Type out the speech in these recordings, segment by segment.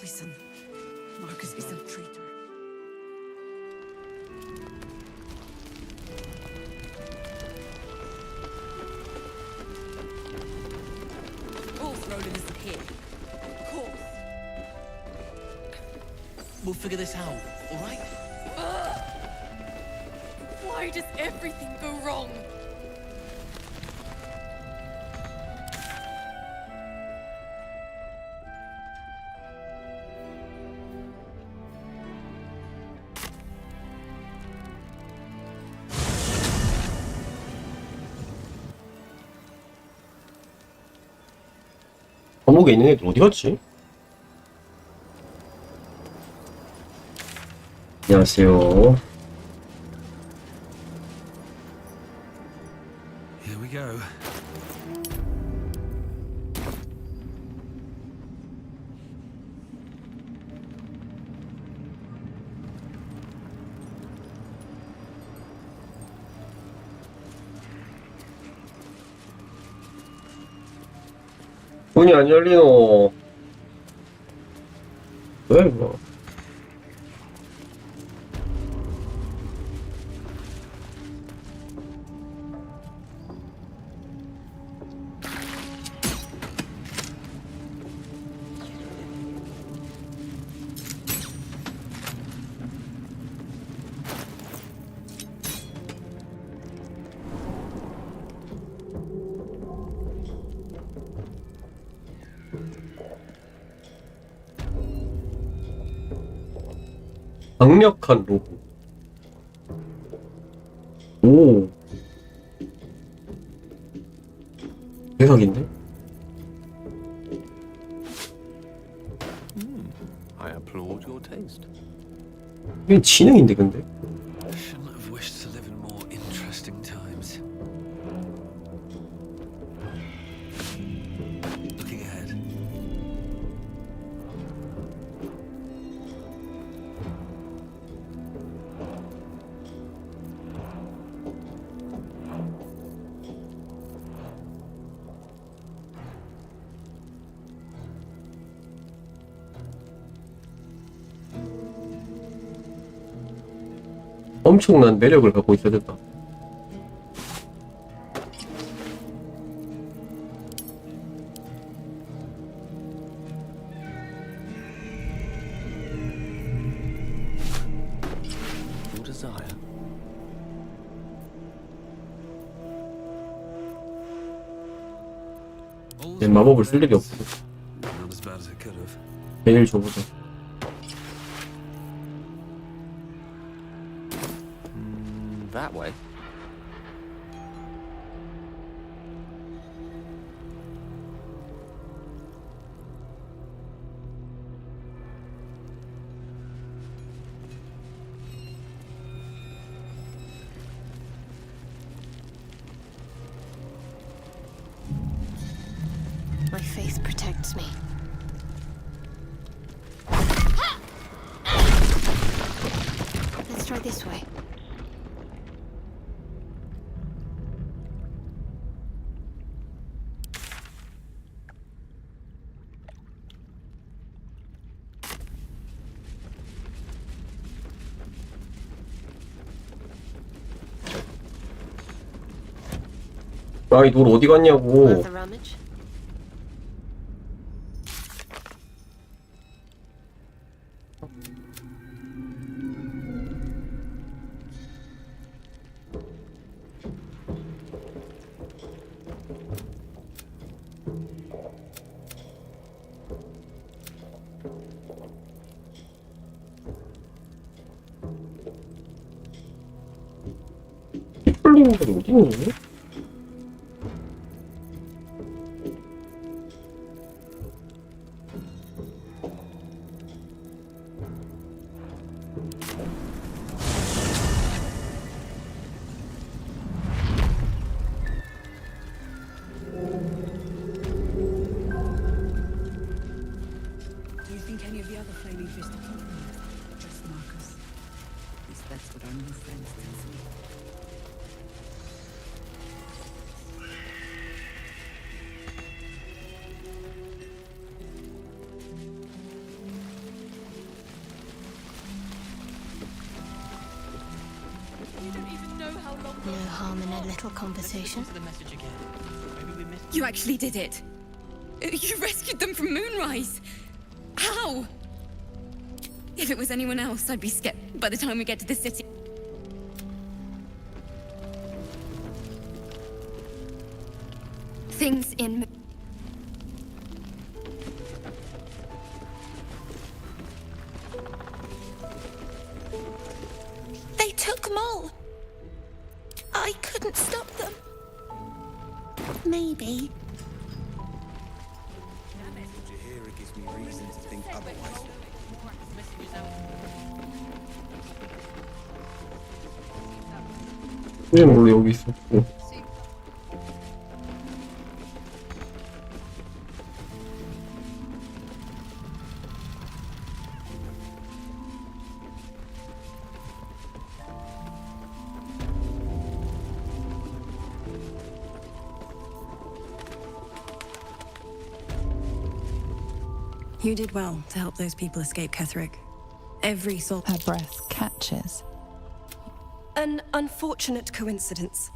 Listen, Marcus is a traitor. Of course Roland isn't here. Of course. We'll figure this out, all right? Why does everything go wrong? 감옥에 있는 애들 어디 갔지? 안녕하세요. Here we go. 문이 안 열리노. 왜 이거? 강력한 로봇. 오. 대박인데? I applaud your taste. 이게 지능인데 근데? Shouldn't have wished to live in more interesting times. Looking ahead. 엄청난 매력을 갖고 있어야 된다. Your desire. 내 마법을 쓸 일이 없고 Not as bad as it could have. 제일 줘보자. That way. My faith protects me. Let's try this way. 아, 이 돌 어디 갔냐고. Worth a rummage? 풀리는 게 어디 있니? Do you think any of the other flaming fish to keep them? Just Marcus. At least that's what our new friends tells me. You don't even know how long. No harm in a little conversation. To the message again. Maybe we missed. You actually did it. You rescued them from Moonrise. How? If it was anyone else, I'd be scared by the time we get to the city. Things in. They took Mole. I couldn't stop them. Maybe. Here it gives me reason to think otherwise. 그냥 원래 여기 있었고. You did well to help those people escape, Ketherick. Every soul. Her breath catches. An unfortunate coincidence.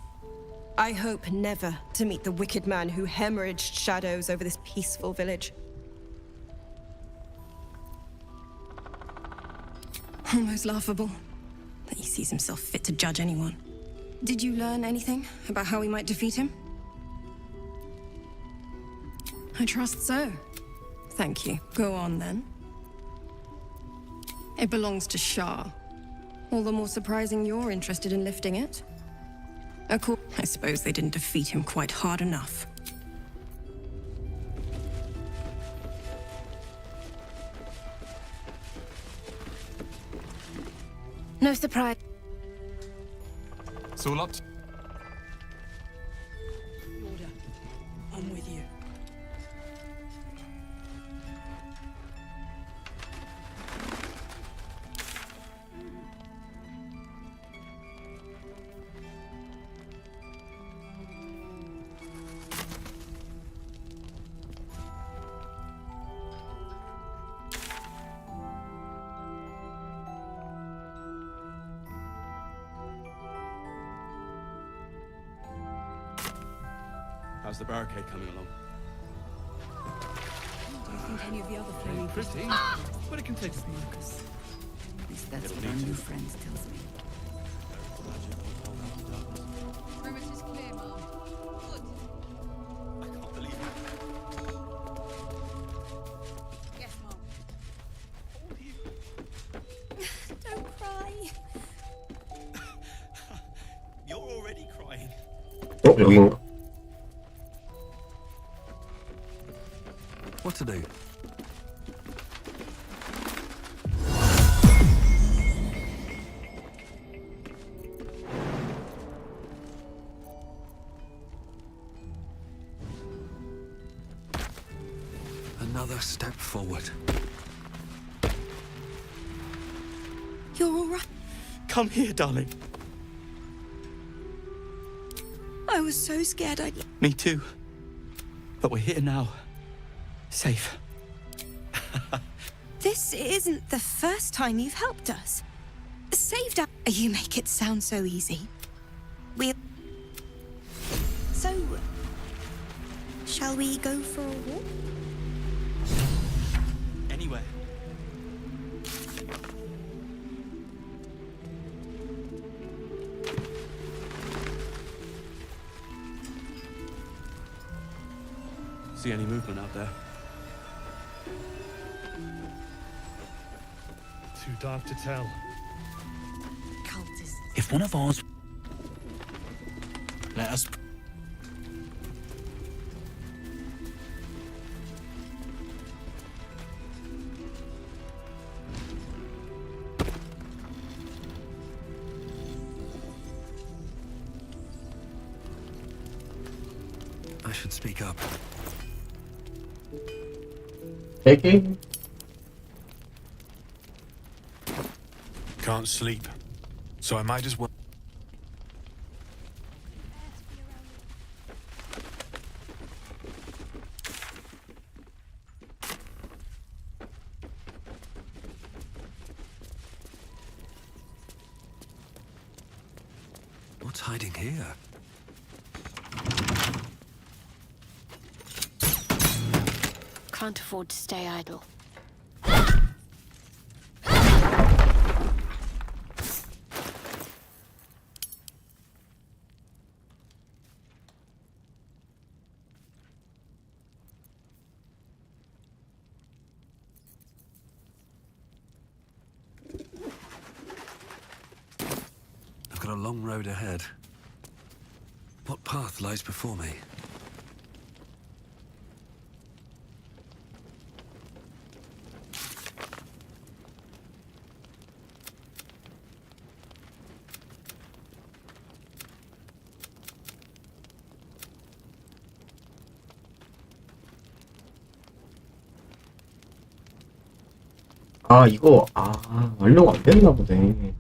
I hope never to meet the wicked man who hemorrhaged shadows over this peaceful village. Almost laughable that he sees himself fit to judge anyone. Did you learn anything about how we might defeat him? I trust so. Thank you. Go on then. It belongs to Shah. All the more surprising you're interested in lifting it. I suppose they didn't defeat him quite hard enough. No surprise. It's all up to Order. I'm with you. How's the barricade coming along? Do you think any of the other flaming Pretty. But it can take some Marcus? At least that's It'll what our need new to. friends tells me. Perimeter's clear, Mom. Good. I can't believe it. Yes, Mom. Don't cry. You're already crying. 여긴가? What to do? Another step forward. You're all right. Come here, darling. I was so scared I'd... Me too. But we're here now. Safe. This isn't the first time you've helped us. Saved us. You make it sound so easy. So, shall we go for a walk? Anywhere. See any movement out there? Too dark to tell. Cultists. If one of ours. Let us. I should speak up. 대기? Can't sleep, so I might as well. What's hiding here? Can't afford to stay idle. I've got a long road ahead. What path lies before me? 아, 이거, 완료가 안 됐나 보네.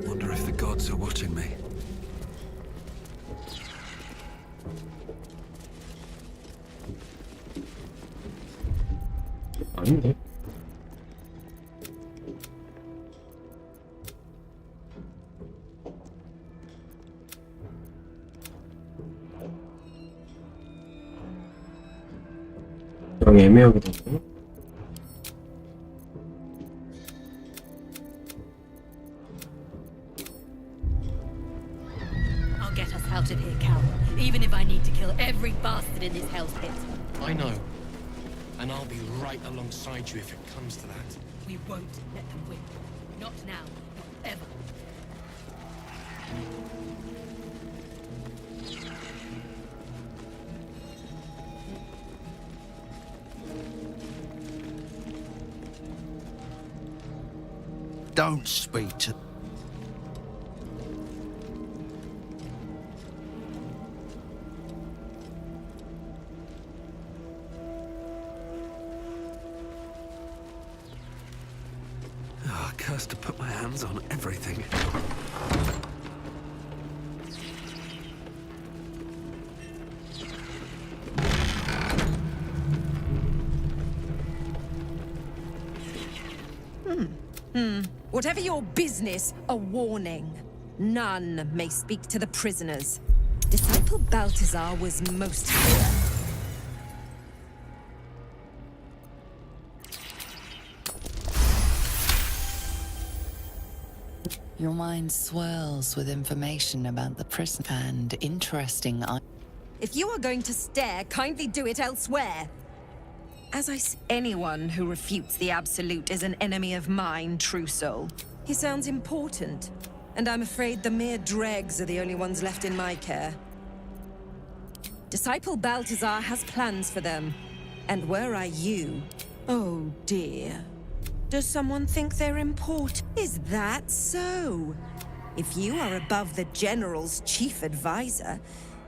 Wonder if the gods are watching me. 아닌데? 그냥 애매하게 됐네. I'll get us out of here, Cal. Even if I need to kill every bastard in this hell's pit. I know. And I'll be right alongside you if it comes to that. We won't let them win. Not now, not ever. Don't speak to... Ah, cursed to put my hands on everything. Whatever your business, a warning. None may speak to the prisoners. Disciple Balthazar was most clear. Your mind swirls with information about the prison and interesting... If you are going to stare, kindly do it elsewhere. As I say, anyone who refutes the Absolute is an enemy of mine, true soul. He sounds important, and I'm afraid the mere dregs are the only ones left in my care. Disciple Balthazar has plans for them, and were I you... Oh dear. Does someone think they're important? Is that so? If you are above the General's chief advisor,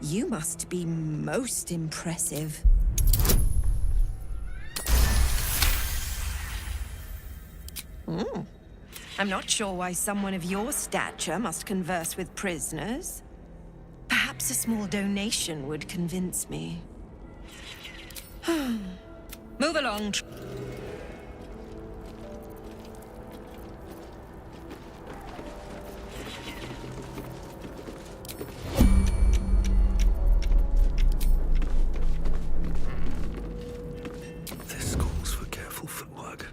you must be most impressive. I'm not sure why someone of your stature must converse with prisoners. Perhaps a small donation would convince me. Move along. This calls for careful footwork.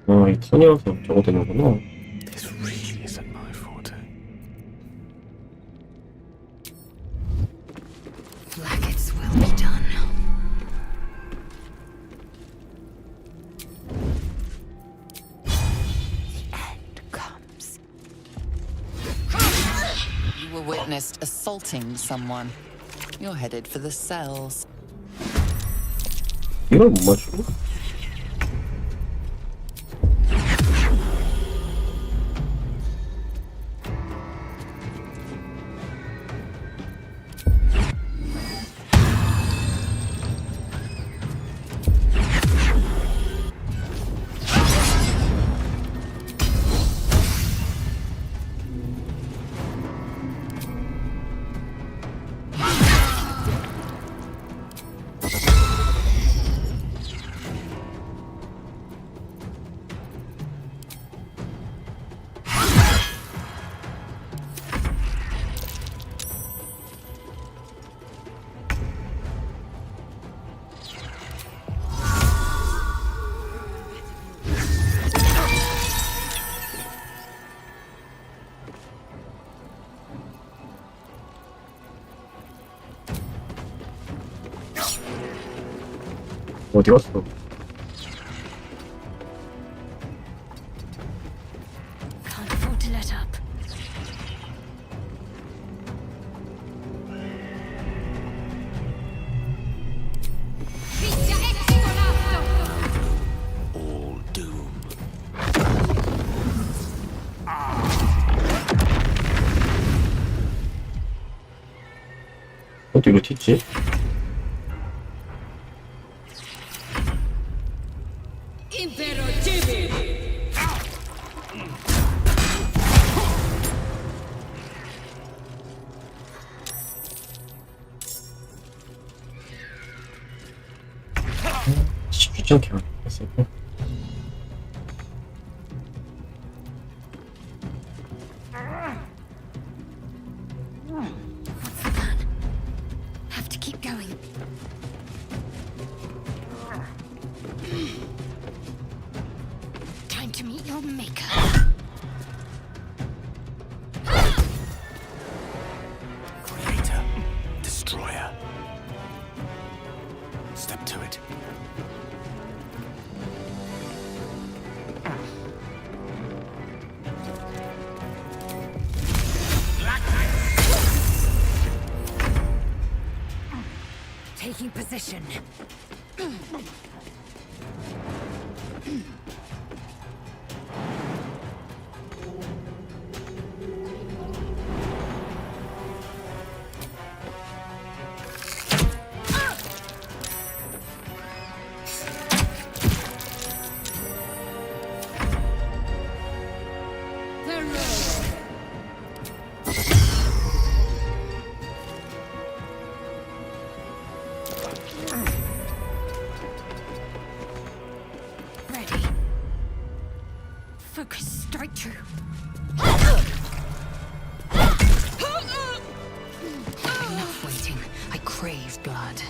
이 턴이어서 저거 되는구나. This really isn't my forte. Blackets will be done. The end comes. You were witnessed assaulting someone. You're headed for the cells. 이걸 못 맞추고? 어디 갔어? Can't afford to let up. All doom. 어디로 튀지? 귀찮게 했어. What's the plan? Have to keep going. Time to meet your maker. Creator. Destroyer. Step to it. Taking position. Ready. Focus, strike true. Enough waiting. I crave blood.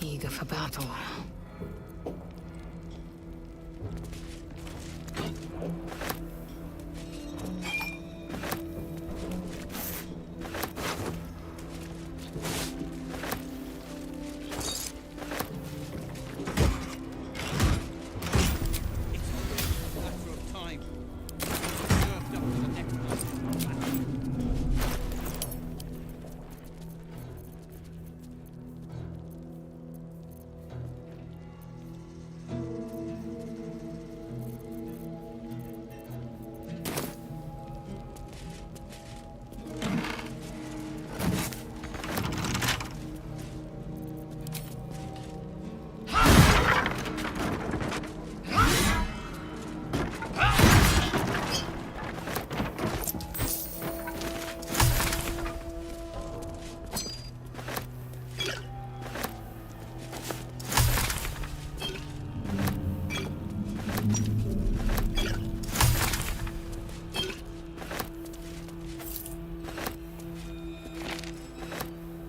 Eager for battle.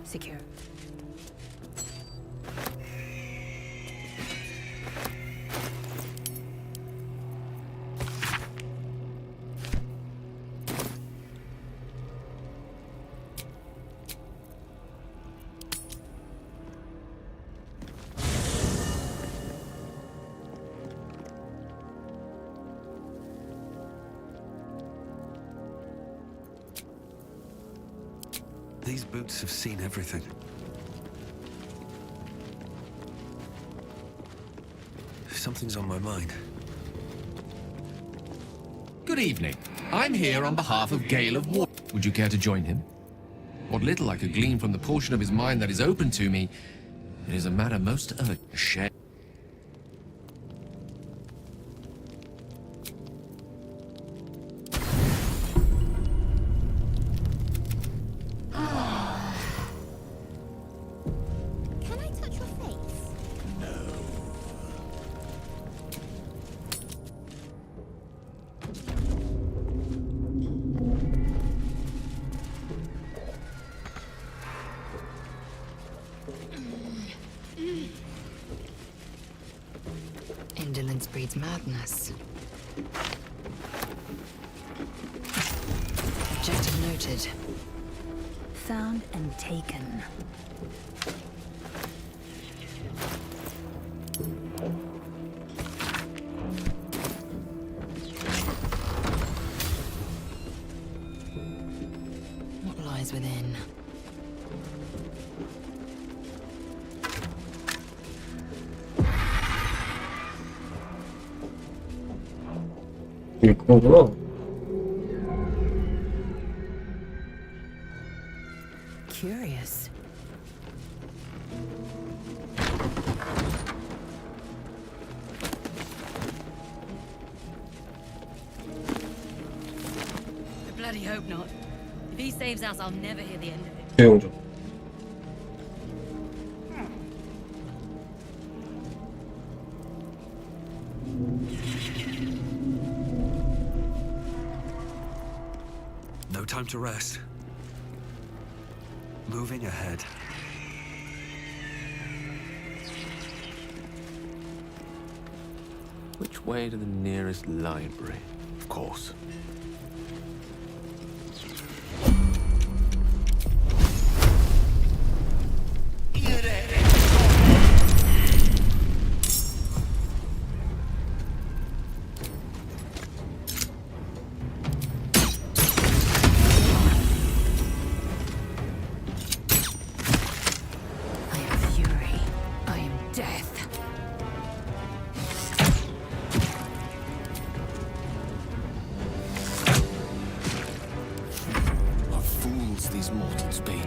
Secure. These boots have seen everything. Something's on my mind. Good evening. I'm here on behalf of Gale of War. Would you care to join him? What little I could glean from the portion of his mind that is open to me, it is a matter most urgent. Share. Can I touch your face? Indolence breeds madness. Objective noted. Found and taken. What lies within? 이게 그거구나. Curious. I bloody hope not. If he saves us, I'll never hear the end of it. 조용 좀. No time to rest. Moving ahead. Which way to the nearest library? Of course. I am fury. I am death. What fools these mortals be.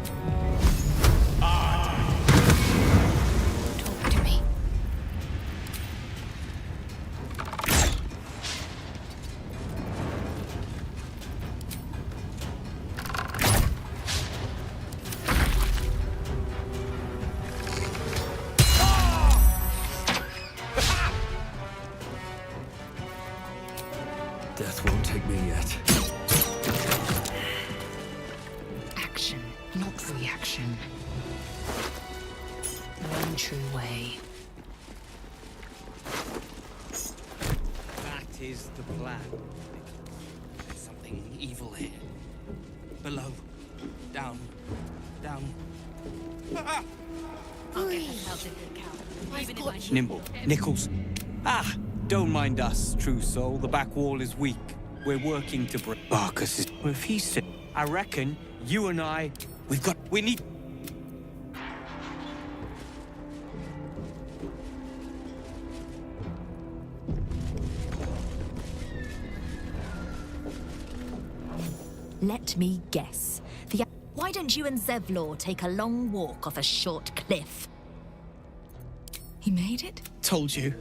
Talk to me. Death won't take me yet. Action, not reaction. One true way. That is the plan. There's something evil here. Below. Down. Down. I'll get us out of here, Cal. Even if I should. Nimble. Nichols. Ah! Don't mind us, true soul. The back wall is weak. We're working to break. Barkus is. Well, if he's sick, I reckon you and I. We need. Let me guess. Why don't you and Zevlor take a long walk off a short cliff? He made it? Told you.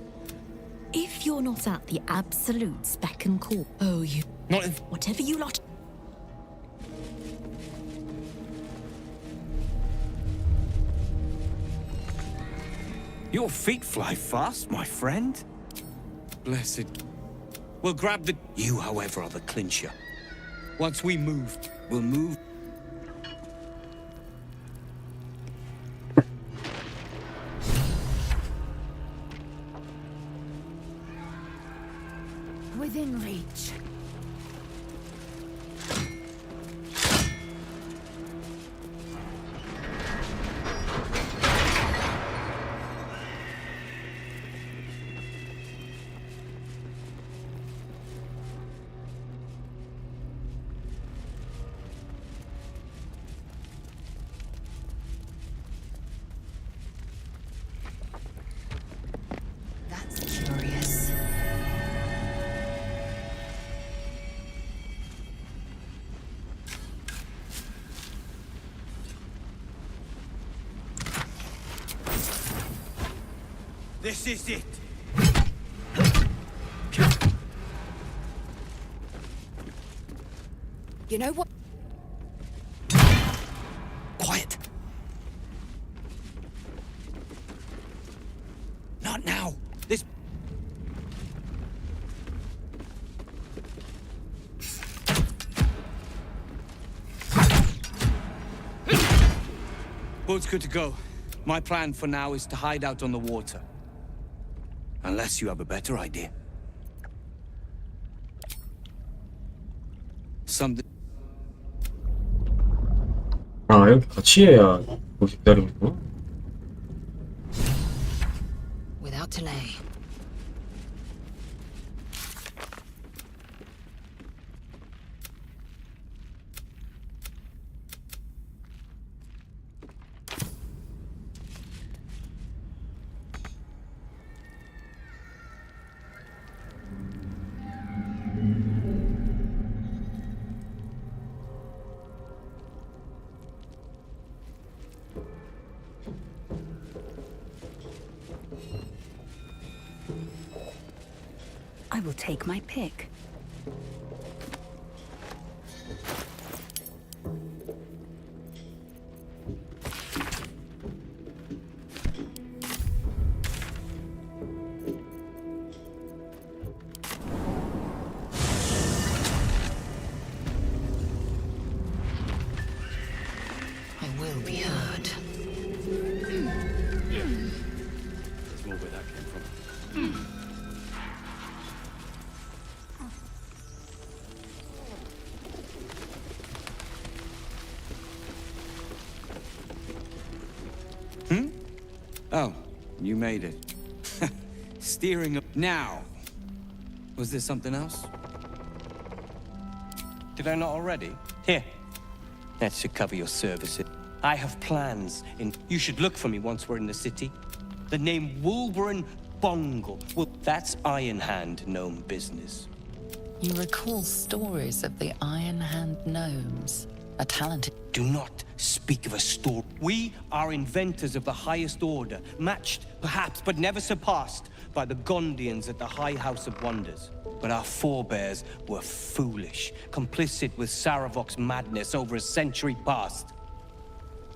If you're not at the absolute speck and call. Oh, you. Not if. Whatever you lot. Your feet fly fast, my friend. Blessed. We'll grab the. You, however, are the clincher. Once we move, we'll move. Within reach. That's curious. This is it. You know what? Quiet. Not now. This. Boat's good to go. My plan for now is to hide out on the water. Unless you have a better idea. Something. 아, 이렇게 같이 해야 옷이 기다리는구나. Without delay. I will take my pick. I will be heard. There's more where that came from. Oh, you made it. Steering up now. Was there something else? Did I not already? Here. That should cover your services. I have plans in... You should look for me once we're in the city. The name Wolverine Bongle. Well, that's Iron Hand gnome business. You recall stories of the Iron Hand gnomes, a talented... Do not speak of a store. We are inventors of the highest order, matched, perhaps, but never surpassed by the Gondians at the High House of Wonders. But our forebears were foolish, complicit with Saravok's madness over a century past.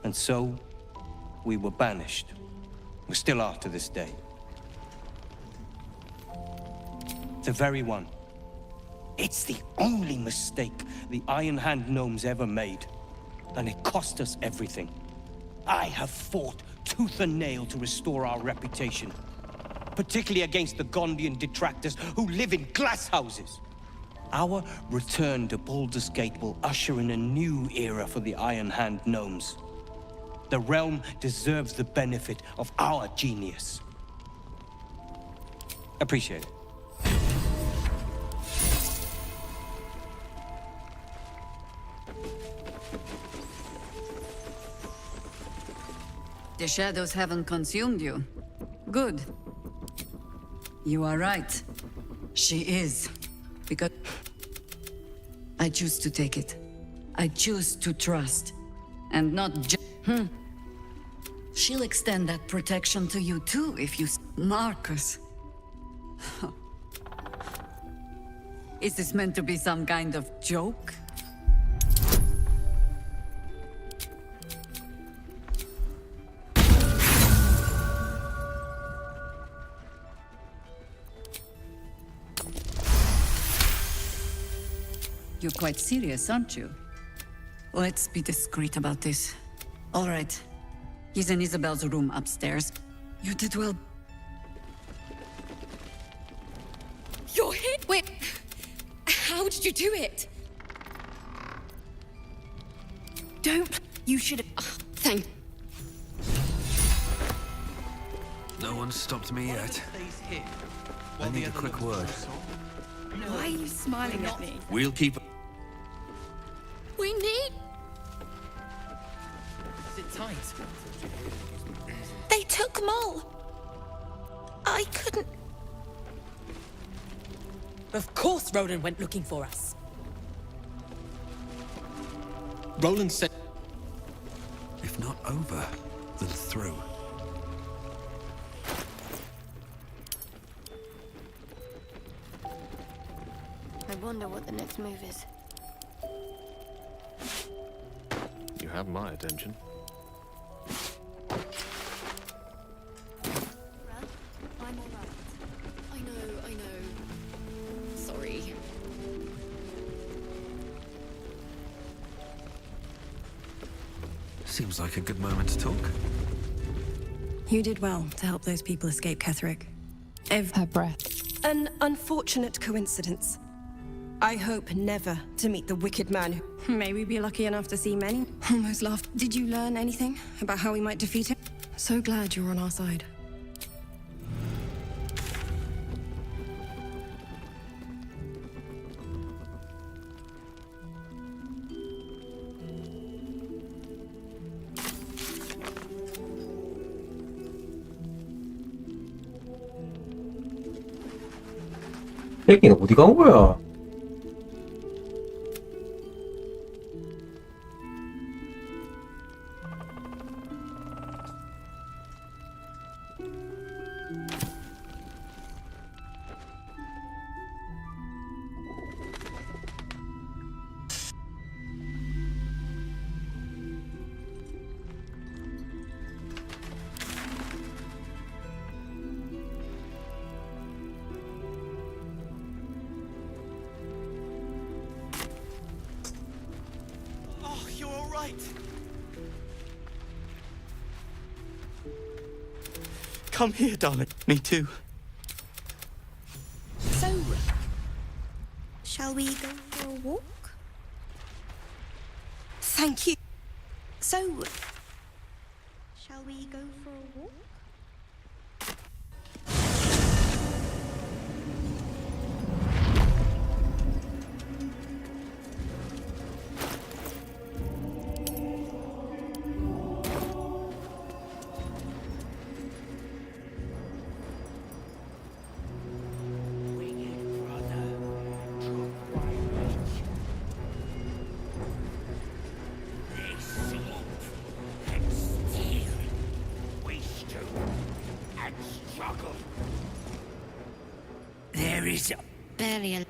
And so, we were banished. We still are to this day. The very one. It's the only mistake the Iron Hand gnomes ever made. And it cost us everything. I have fought tooth and nail to restore our reputation. Particularly against the Gondian detractors who live in glass houses. Our return to Baldur's Gate will usher in a new era for the Iron Hand gnomes. The realm deserves the benefit of our genius. Appreciate it. The shadows haven't consumed you. Good. You are right. She is. Because I choose to take it. I choose to trust. And not just... She'll extend that protection to you too if you... Marcus. Is this meant to be some kind of joke? You're quite serious, aren't you? Let's be discreet about this. All right. He's in Isabel's room upstairs. You did well. You're hit? Wait. How did you do it? Don't. You should have... Thank... No one's stopped me yet. I need a quick word. Why are you smiling at me? We'll keep... We need... Is it tight? They took Mol. I couldn't... Of course Roland went looking for us. Roland said... If not over, then through. I wonder what the next move is. You have my attention. I'm alright. I know. Sorry. Seems like a good moment to talk. You did well to help those people escape Ketherick. Her breath. An unfortunate coincidence. I hope never to meet the wicked man who may we be lucky enough to see many. Almost laughed. Did you learn anything about how we might defeat him? So glad you're on our side. 얘긴 어디 간 거야? Come here, darling. Me too. So, shall we go for a walk? Thank you. So, shall we go for a walk? There is barely a...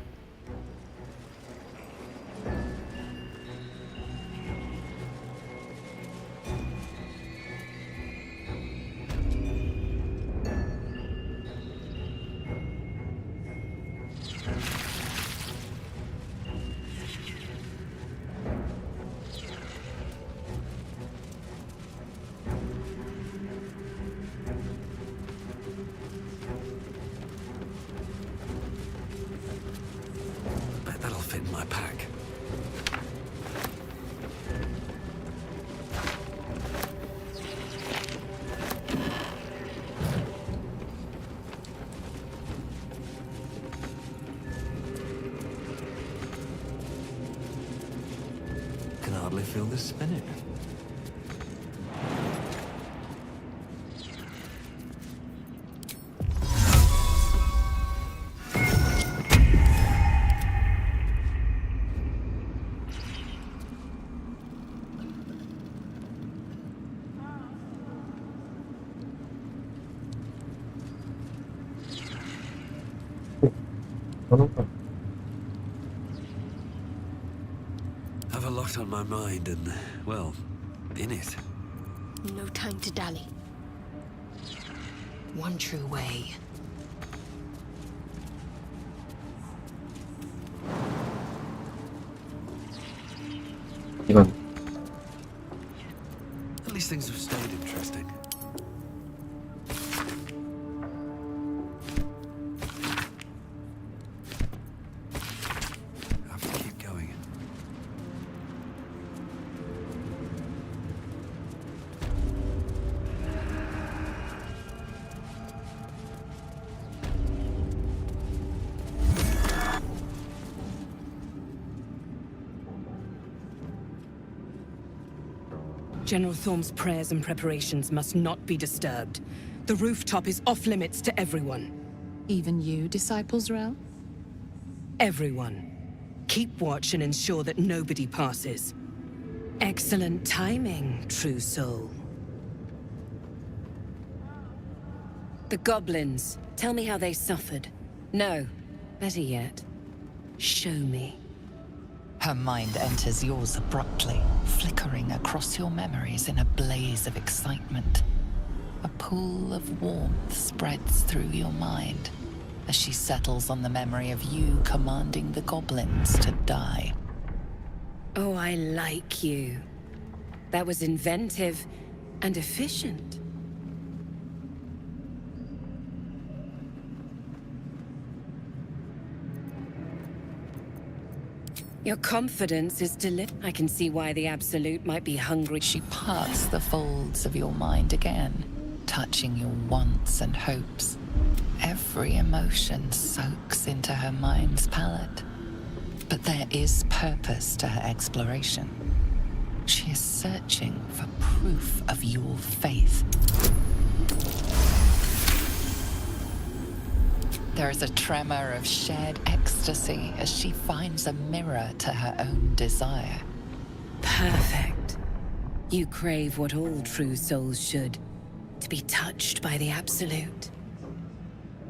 Bet that'll fit in my pack. Can hardly feel this spinning. Have a lot on my mind and, well, in it. No time to dally. One true way. 이건 At least things have stayed interesting. I have to keep going. General Thorm's prayers and preparations must not be disturbed. The rooftop is off limits to everyone. Even you, Disciples Rel? Everyone. Keep watch and ensure that nobody passes. Excellent timing, true soul. The goblins. Tell me how they suffered. No, better yet, show me. Her mind enters yours abruptly, flickering across your memories in a blaze of excitement. A pool of warmth spreads through your mind as she settles on the memory of you commanding the goblins to die. Oh, I like you. That was inventive and efficient. Your confidence is I can see why the Absolute might be hungry. She parts the folds of your mind again, touching your wants and hopes. Every emotion soaks into her mind's palette. But there is purpose to her exploration. She is searching for proof of your faith. There is a tremor of shared ecstasy as she finds a mirror to her own desire. Perfect. You crave what all true souls should, to be touched by the Absolute.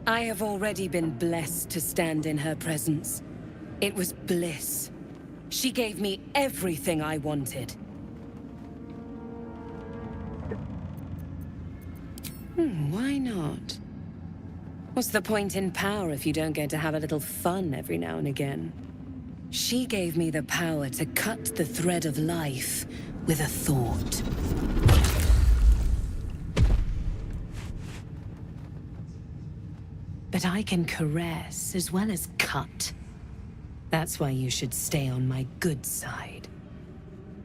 I have already been blessed to stand in her presence. It was bliss. She gave me everything I wanted. Why not? What's the point in power if you don't get to have a little fun every now and again? She gave me the power to cut the thread of life with a thought. But I can caress as well as cut. That's why you should stay on my good side.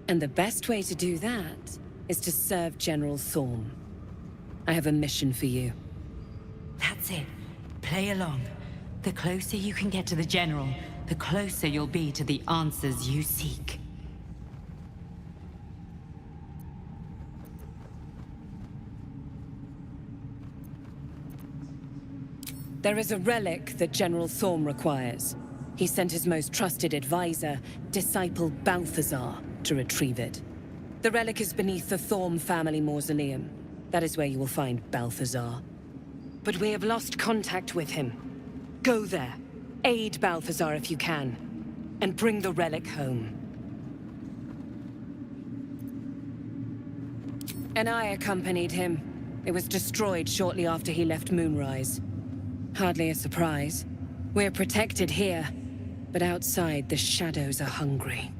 And the best way to do that is to serve General Thorm. I have a mission for you. That's it. Play along. The closer you can get to the General, the closer you'll be to the answers you seek. There is a relic that General Thorm requires. He sent his most trusted advisor, disciple Balthazar, to retrieve it. The relic is beneath the Thorm family mausoleum. That is where you will find Balthazar. But we have lost contact with him. Go there, aid Balthazar if you can, and bring the relic home. And I accompanied him. It was destroyed shortly after he left Moonrise. Hardly a surprise. We're protected here, but outside the shadows are hungry.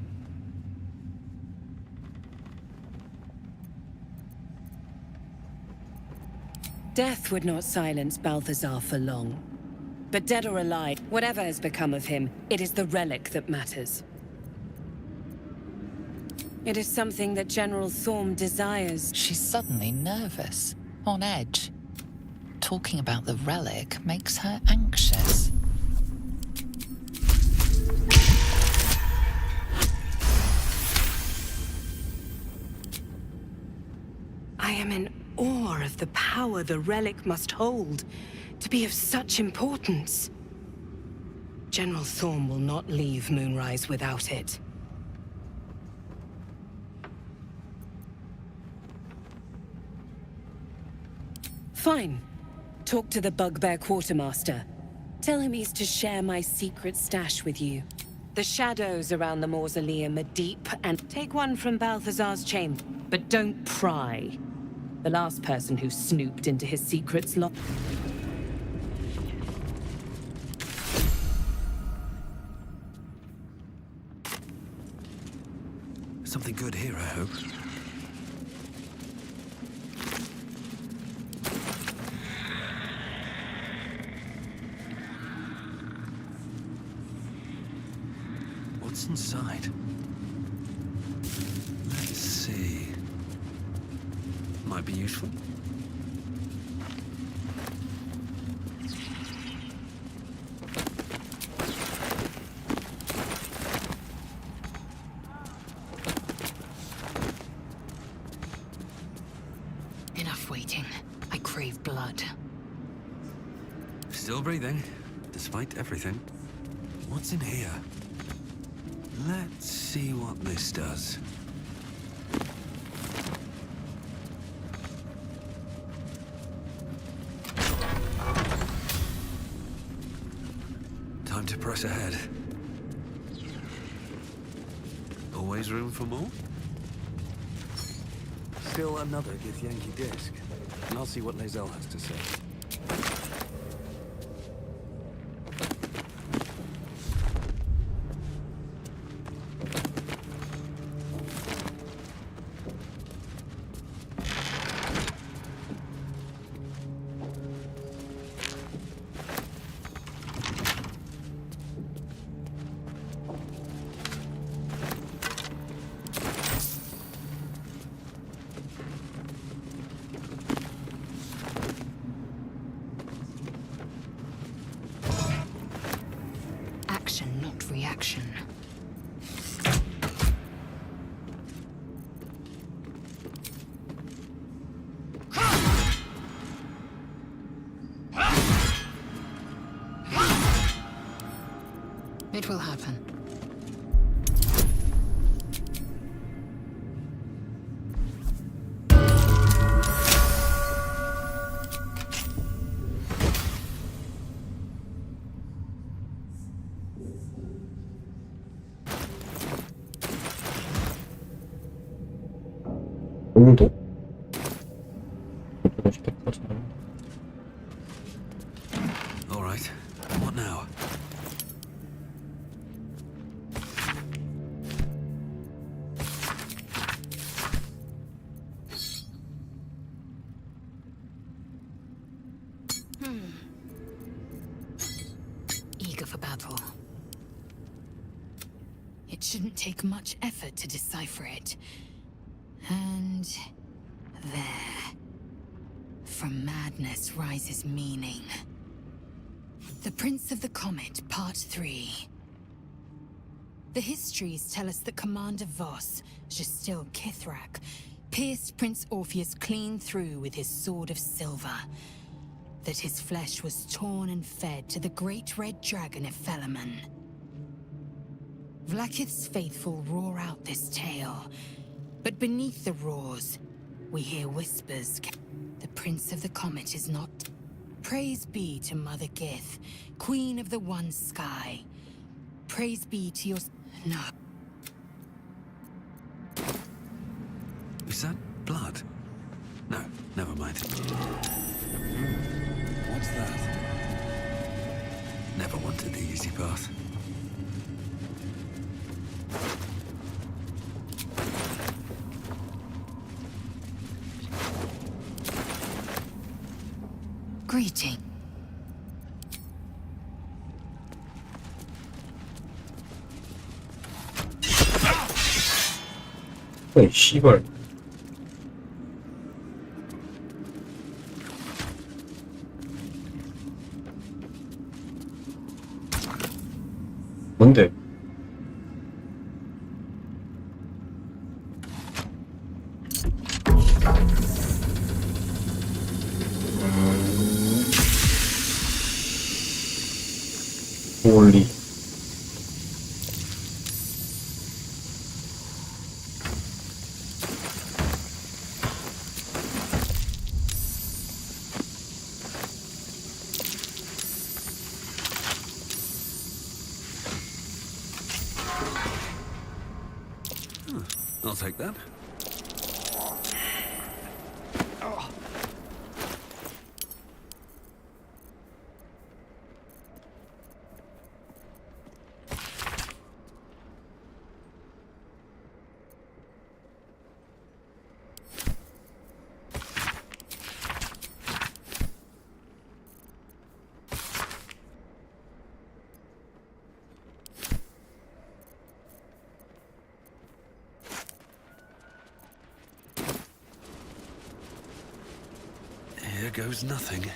Death would not silence Balthazar for long. But dead or alive, whatever has become of him, it is the relic that matters. It is something that General Thorm desires. She's suddenly nervous, on edge. Talking about the relic makes her anxious. I am in awe of the power the relic must hold to be of such importance. General Thorm will not leave Moonrise without it. Fine. Talk to the Bugbear Quartermaster. Tell him he's to share my secret stash with you. The shadows around the mausoleum are deep, and take one from Balthazar's chamber. But don't pry. The last person who snooped into his secrets Something good here, I hope. What's inside? Let's see. Might be useful. Enough waiting. I crave blood. Still breathing, despite everything. What's in here? Let's see what this does. Time to press ahead. Always room for more? Still another Githyanki disc. And I'll see what Lae'zel has to say. gut reaction. It will happen. 오늘도? All right. What now? Eager for battle. It shouldn't take much effort to decipher it. And there, from madness rises meaning. The Prince of the Comet, Part 3. The histories tell us that Commander Voss, Gestil Kithrak, pierced Prince Orpheus clean through with his sword of silver. That his flesh was torn and fed to the great red dragon Ephelaman. Vlaakith's faithful roar out this tale. But beneath the roars, we hear whispers. The Prince of the Comet is not. Praise be to Mother Gith, Queen of the One Sky. Praise be to your... No. Is that blood? No, never mind. What's that? Never wanted the easy path. Greeting. 어이 씨발. 뭔데? 홀리. I'll take that. Here goes nothing.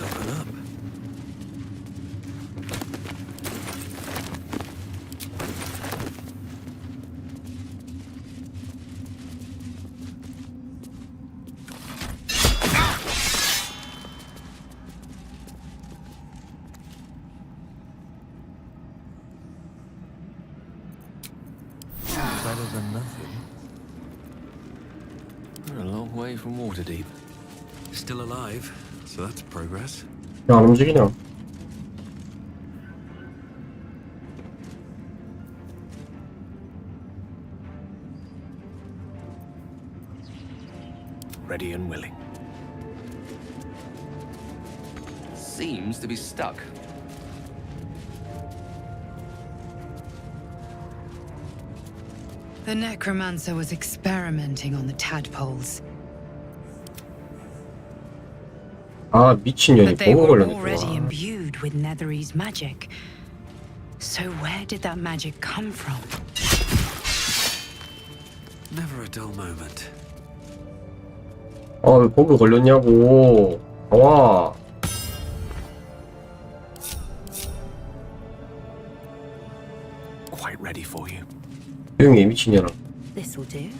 Open up. Better than nothing. We're a long way from Waterdeep. Still alive, so that's progress. 야, 안 움직이냐? Ready and willing. Seems to be stuck. The necromancer was experimenting on the tadpoles. 아, 미친년이 But they 보고 were 걸렸네. already imbued with Nethery's magic. So where did that magic come from? Never a dull moment. 아, 왜 보고 걸렸냐고. 나와. Quite ready for you. 조용히 해, 미친년아. This will do.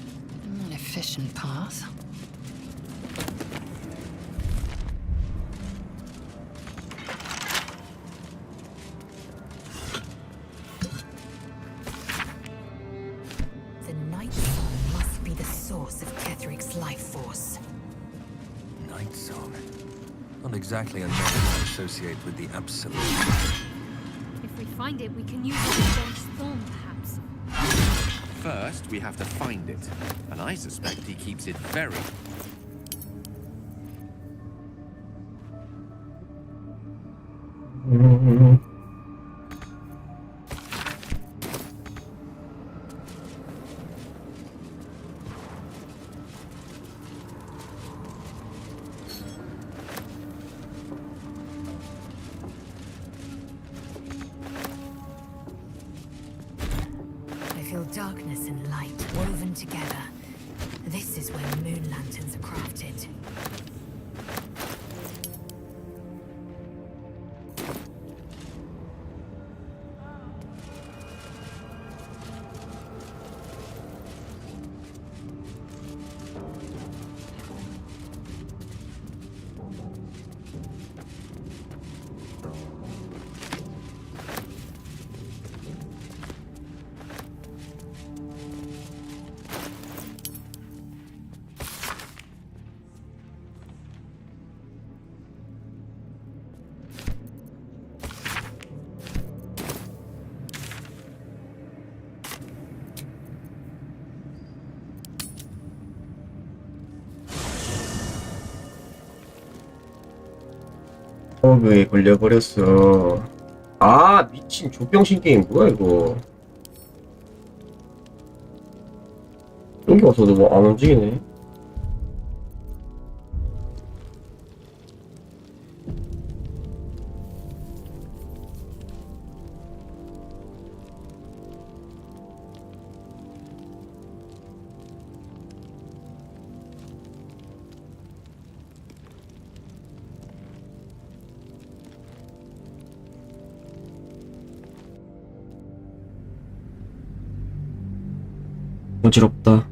An efficient path. The night song must be the source of Ketheric's life force. Night song. Not exactly a name I associate with the Absolute. If we find it, we can use it against Thorn, perhaps. First, we have to find it. And I suspect he keeps it very... I feel darkness and light woven together. This is where moon lanterns are crafted. 버그에 걸려버렸어. 아, 미친 조병신 게임 뭐야 이거. 여기 와서도 뭐 안 움직이네. 어지럽다.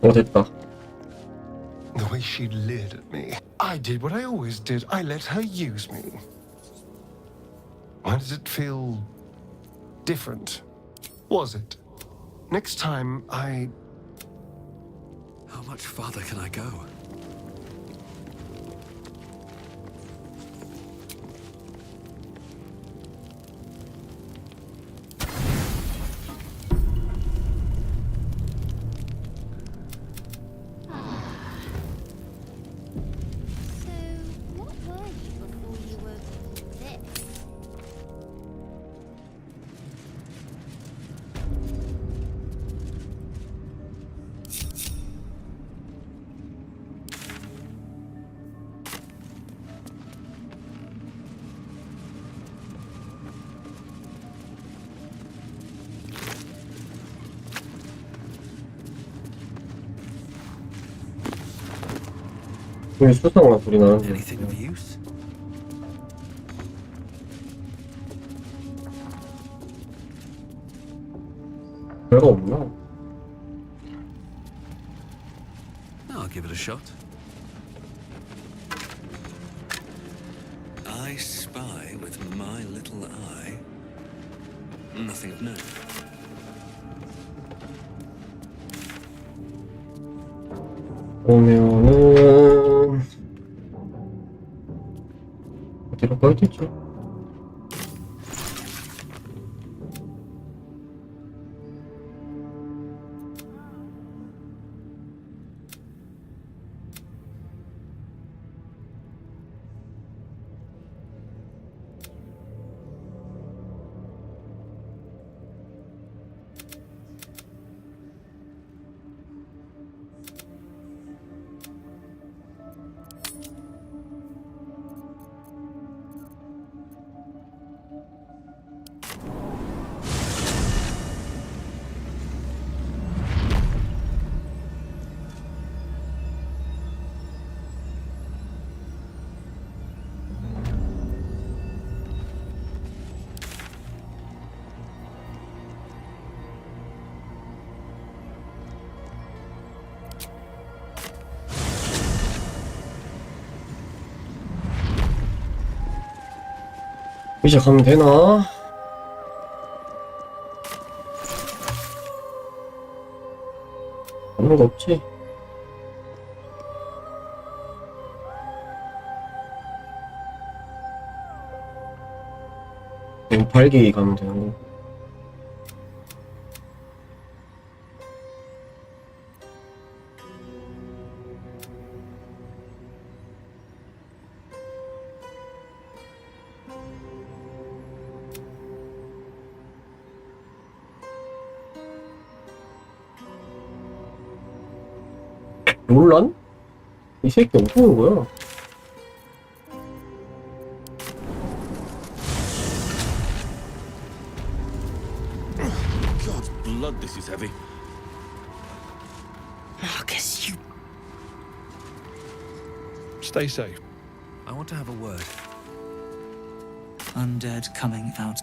됐다. The way she leered at me. I did what I always did. I let her use me. Why does it feel different? Was it? Next time, How much farther can I go? 왜 수상한 소리 나는데? Anything of use? 별거 없나? I'll give it a shot. I spy with my little eye. Nothing of note. 보면은 어디로 가야겠죠? 이제 가면 되나? 가는 거 없지? 발기 가면 되는 거. 롤란? 이 새끼 어디 오는 거야? God's blood, this is heavy. Marcus, you... Stay safe. I want to have a word. Undead coming out.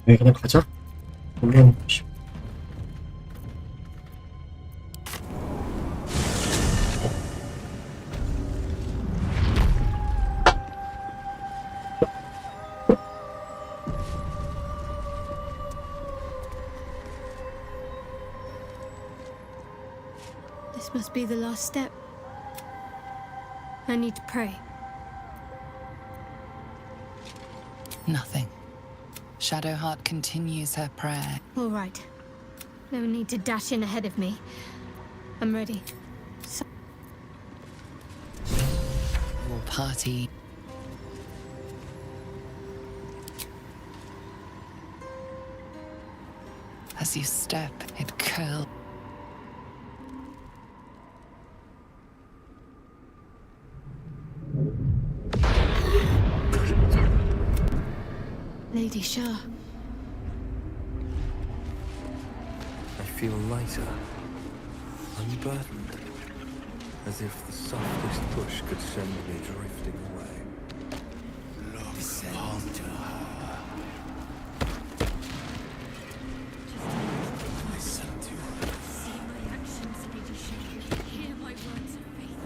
네, 그냥 가자. 물론 This must be the last step. I need to pray. Nothing. Shadowheart continues her prayer. All right. No need to dash in ahead of me. I'm ready. Your party. As you step, it curls. Lady Shah. I feel lighter, unburdened, as if the softest push could send me drifting away. Look onto her. Listen to her. See my actions, Lady Shah. Hear my words of faith.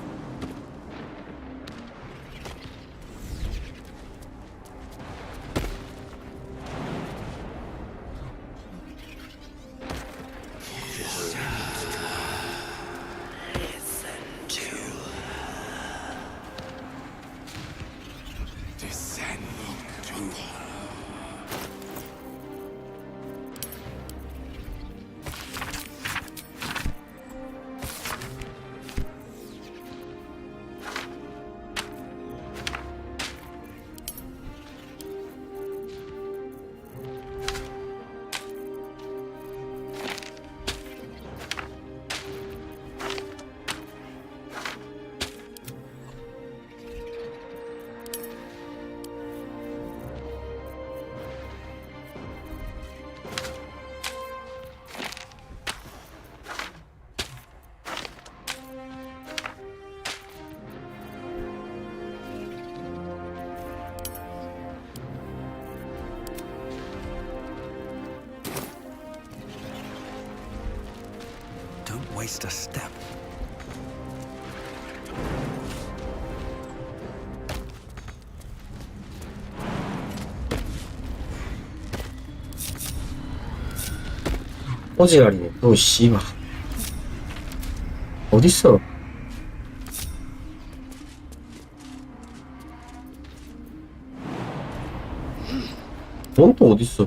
waste a step. 꼬지라리네 또 씨발 어딨어? 넌 또 어딨어?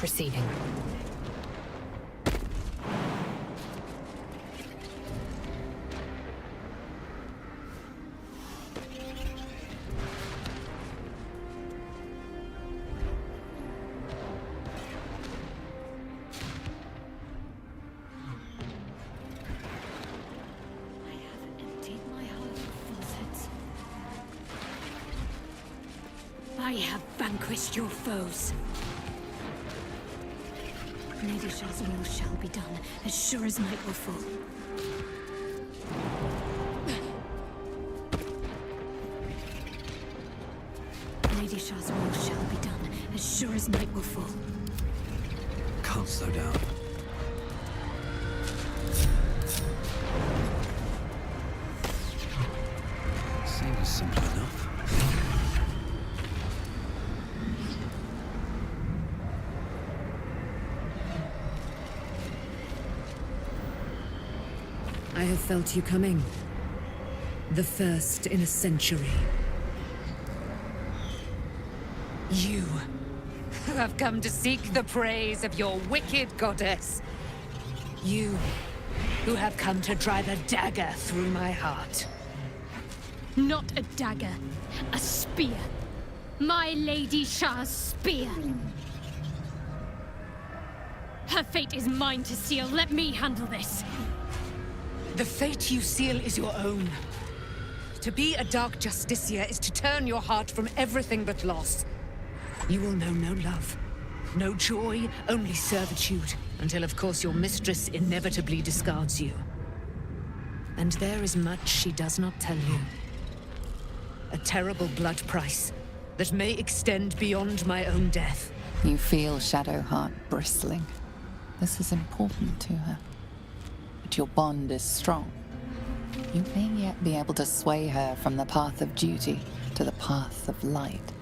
Proceeding. I have vanquished your foes. Lady Shah's will shall be done, as sure as night will fall. Lady Shah's will shall be done, as sure as night will fall. Can't slow down. Seems simple enough. I have felt you coming. The first in a century. You who have come to seek the praise of your wicked goddess. You who have come to drive a dagger through my heart. Not a dagger, a spear. My Lady Shah's spear. Her fate is mine to seal. Let me handle this. The fate you seal is your own. To be a Dark Justicia is to turn your heart from everything but loss. You will know no love, no joy, only servitude, until of course your mistress inevitably discards you. And there is much she does not tell you. A terrible blood price that may extend beyond my own death. You feel Shadowheart bristling. This is important to her. But your bond is strong. You may yet be able to sway her from the path of duty to the path of light.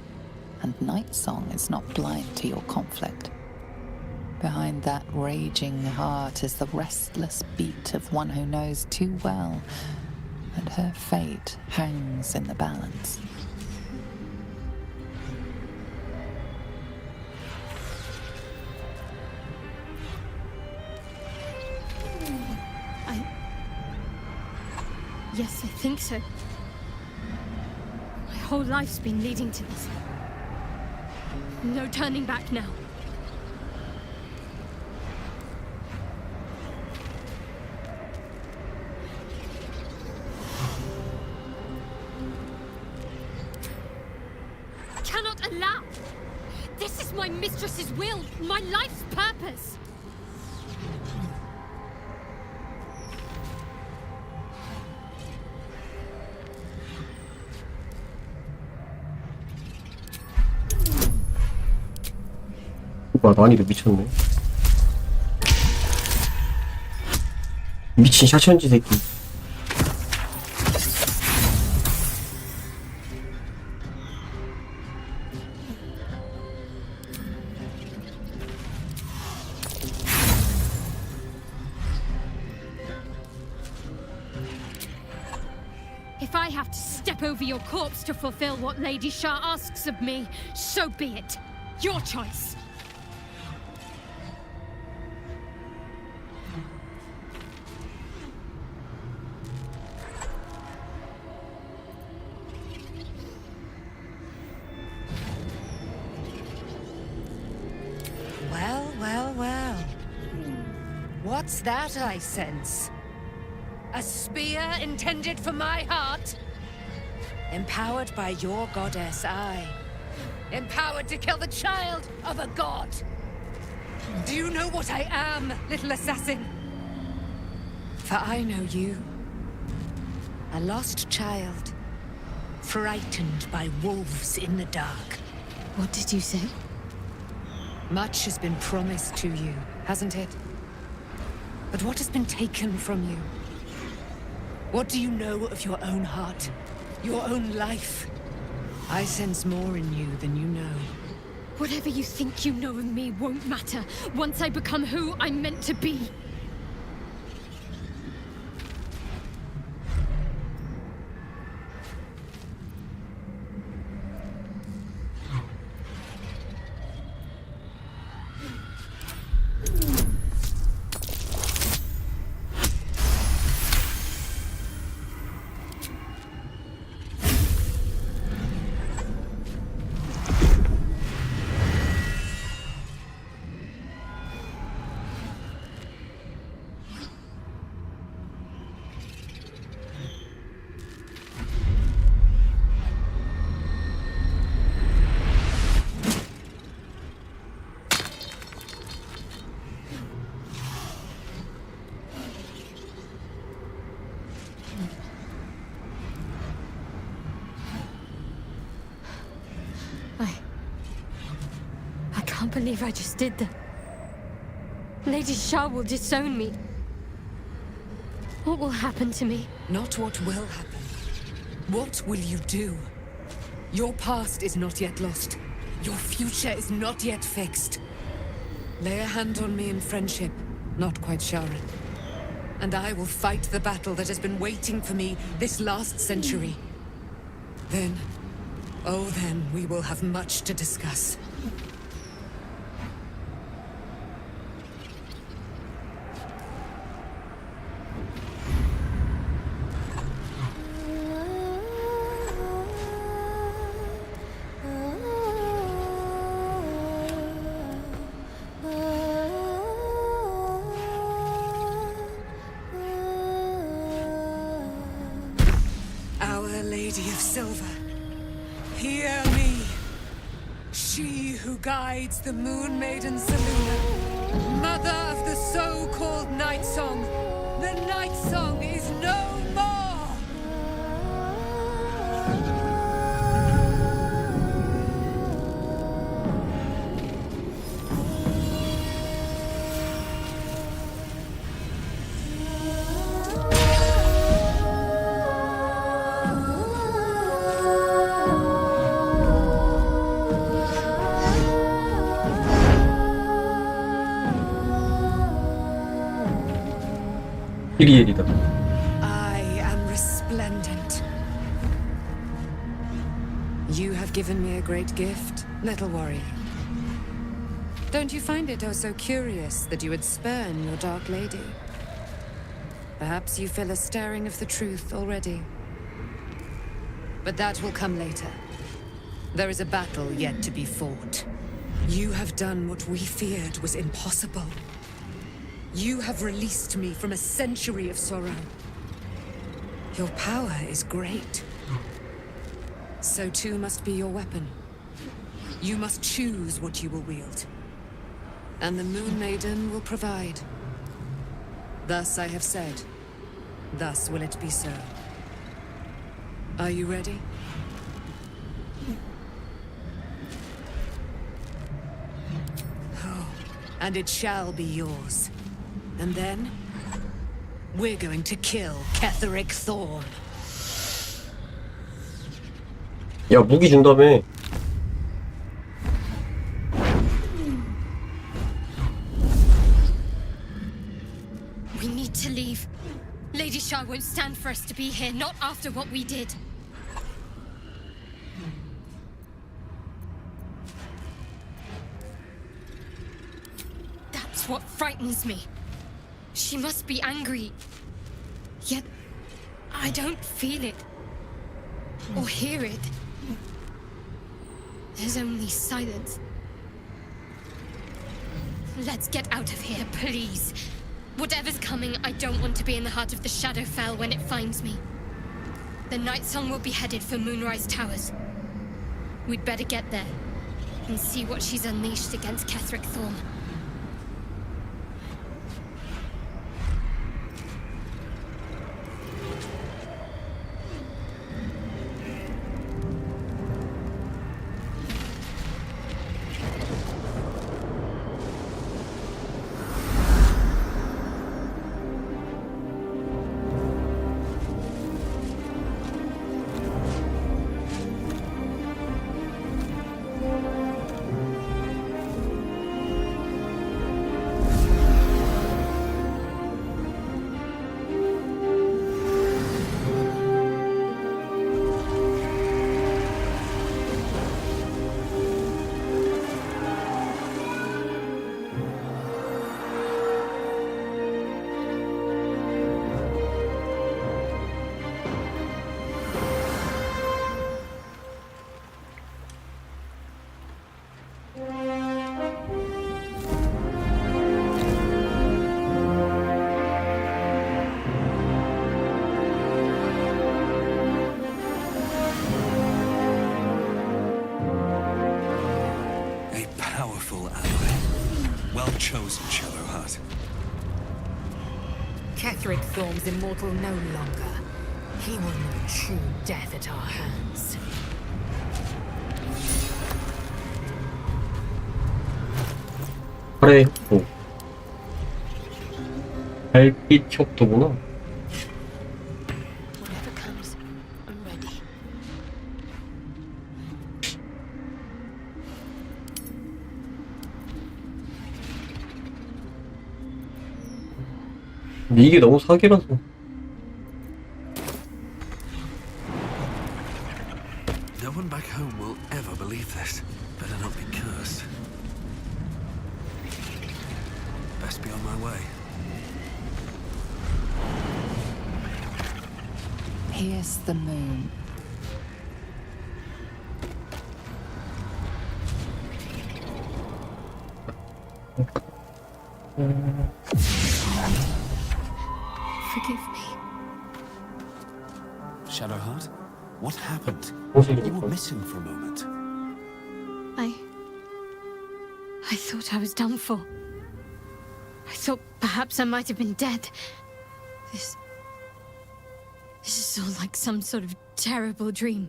And Nightsong is not blind to your conflict. Behind that raging heart is the restless beat of one who knows too well that her fate hangs in the balance. Yes, I think so. My whole life's been leading to this. No turning back now. Cannot allow! This is my mistress's will, my life's purpose! 오빠 난이도 미쳤네. 미친 샤천지 새끼. If I have to step over your corpse to fulfill what Lady Shah asks of me, so be it. Your choice. Well. What's that I sense? A spear intended for my heart? Empowered by your goddess, I. Empowered to kill the child of a god. Do you know what I am, little assassin? For I know you. A lost child, frightened by wolves in the dark. What did you say? Much has been promised to you, hasn't it? But what has been taken from you? What do you know of your own heart? Your own life? I sense more in you than you know. Whatever you think you know of me won't matter once I become who I'm meant to be. I can't believe I just did that. Lady Shah will disown me. What will happen to me? Not what will happen. What will you do? Your past is not yet lost. Your future is not yet fixed. Lay a hand on me in friendship, not quite Sharon. And I will fight the battle that has been waiting for me this last century. Then, oh then, we will have much to discuss. Hear me, she who guides the Moon Maiden Selûne, mother of the so-called Night Song. The Night Song is no more! I am resplendent. You have given me a great gift, little warrior. Don't you find it oh so curious that you would spurn your dark lady? Perhaps you feel a stirring of the truth already. But that will come later. There is a battle yet to be fought. You have done what we feared was impossible. You have released me from a century of sorrow. Your power is great. So too must be your weapon. You must choose what you will wield. And the Moon Maiden will provide. Thus I have said. Thus will it be so. Are you ready? Oh, and it shall be yours. And then, we're going to kill Ketheric Thorm. 야, 무기 준다며. We need to leave. Lady Shah won't stand for us to be here, not after what we did. That's what frightens me. She must be angry. Yet, I don't feel it. Or hear it. There's only silence. Let's get out of here, please. Whatever's coming, I don't want to be in the heart of the Shadowfell when it finds me. The Night Song will be headed for Moonrise Towers. We'd better get there and see what she's unleashed against Ketheric Thorm. faithful ally. Well chosen, Shadowheart. Ketheric Thorm's immortal no longer. He will know true death at our hands. 팔의 혁도. 달빛 혁도구나. Whatever comes, I'm ready. 근데 이게 너무 사기라서. No one back home will ever believe this. Better not be cursed. Best be on my way. Here's the moon. Forgive me. Shadowheart, what happened? You were missing for a moment. I thought I was done for. I thought perhaps I might have been dead. This is all like some sort of terrible dream.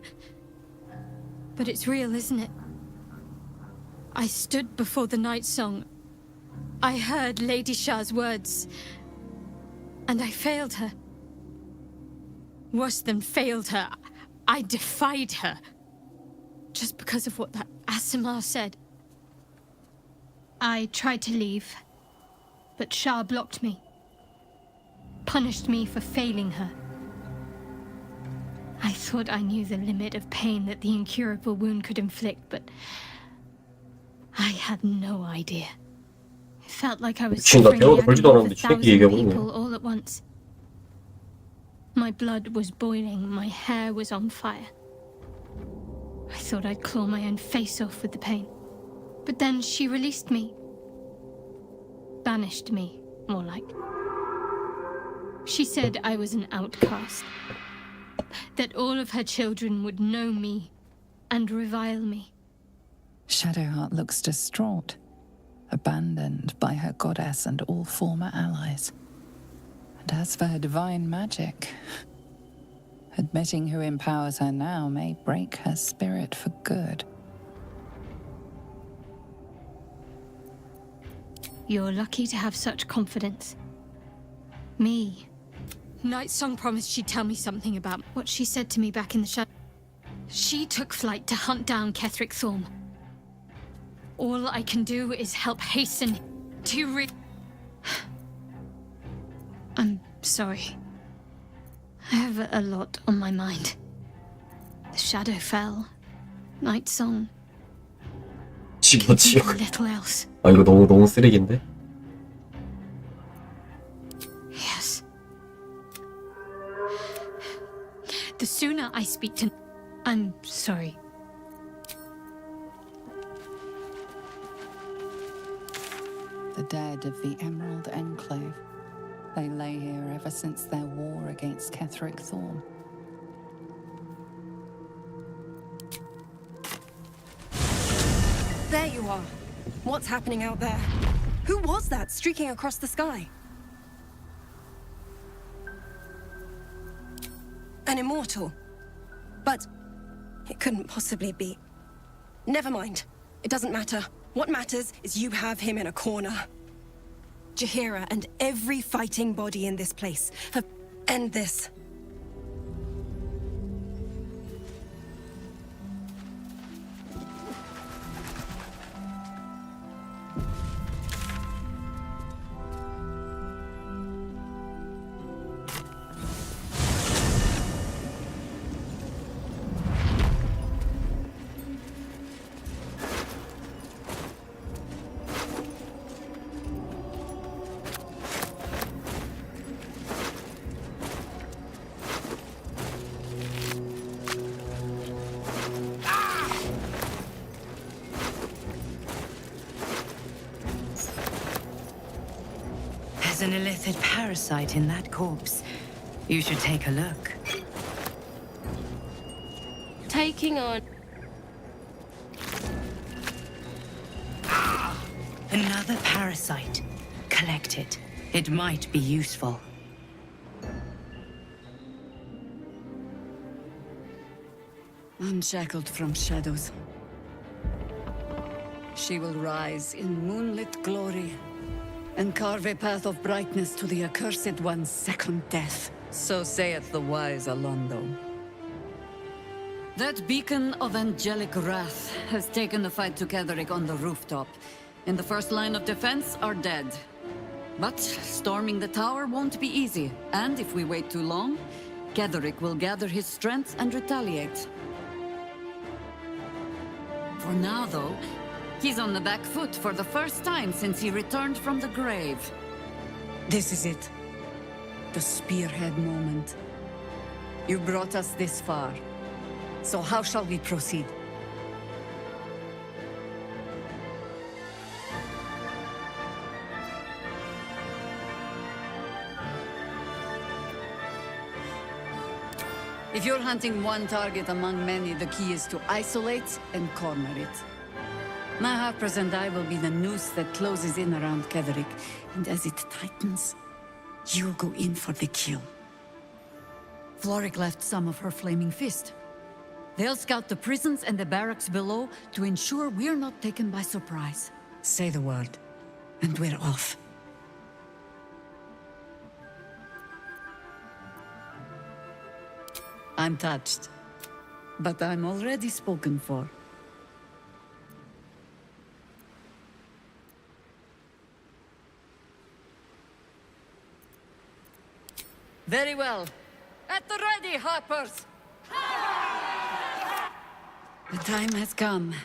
But it's real, isn't it? I stood before the night song. I heard Lady Shah's words. And I failed her. Worse than failed her, I defied her. Just because of what that Asimar said. I tried to leave, but Shah blocked me. Punished me for failing her. I thought I knew the limit of pain that the incurable wound could inflict, but I had no idea. It felt like I was suffering the agony of 1,000 people all at once. My blood was boiling, my hair was on fire. I thought I'd claw my own face off with the pain. But then she released me. Banished me, more like. She said I was an outcast. That all of her children would know me and revile me. Shadowheart looks distraught, abandoned by her goddess and all former allies. And as for her divine magic, admitting who empowers her now may break her spirit for good. You're lucky to have such confidence. Me. Nightsong promised she'd tell me something about what she said to me back in the shadow. She took flight to hunt down Ketheric Thorm. All I can do is help hasten to I'm sorry. I have a lot on my mind. The shadow fell. Nightsong. 집어치워. Little else. 아 이거 너무 쓰레기인데? Yes. The sooner I speak to... I'm sorry. The dead of the Emerald Enclave. They lay here ever since their war against Ketheric Thorm. There you are. What's happening out there? Who was that streaking across the sky? An immortal. But it couldn't possibly be. Never mind. It doesn't matter. What matters is you have him in a corner. Jaheira and every fighting body in this place have... End this. There's an illithid parasite in that corpse. You should take a look. Taking on... Another parasite. Collect it. It might be useful. Unshackled from shadows, she will rise in moonlit glory and carve a path of brightness to the accursed one's second death. So saith the wise Alondo. That beacon of angelic wrath has taken the fight to Ketheric on the rooftop, and the first line of defense are dead. But storming the tower won't be easy, and if we wait too long, Ketheric will gather his strength and retaliate. For now, though, he's on the back foot for the first time since he returned from the grave. This is it. The spearhead moment. You brought us this far. So how shall we proceed? If you're hunting one target among many, the key is to isolate and corner it. My Harpers and I will be the noose that closes in around Ketheric, and as it tightens, you'll go in for the kill. Floric left some of her flaming fist. They'll scout the prisons and the barracks below to ensure we're not taken by surprise. Say the word, and we're off. I'm touched, but I'm already spoken for. Very well. At the ready, Harpers! The time has come.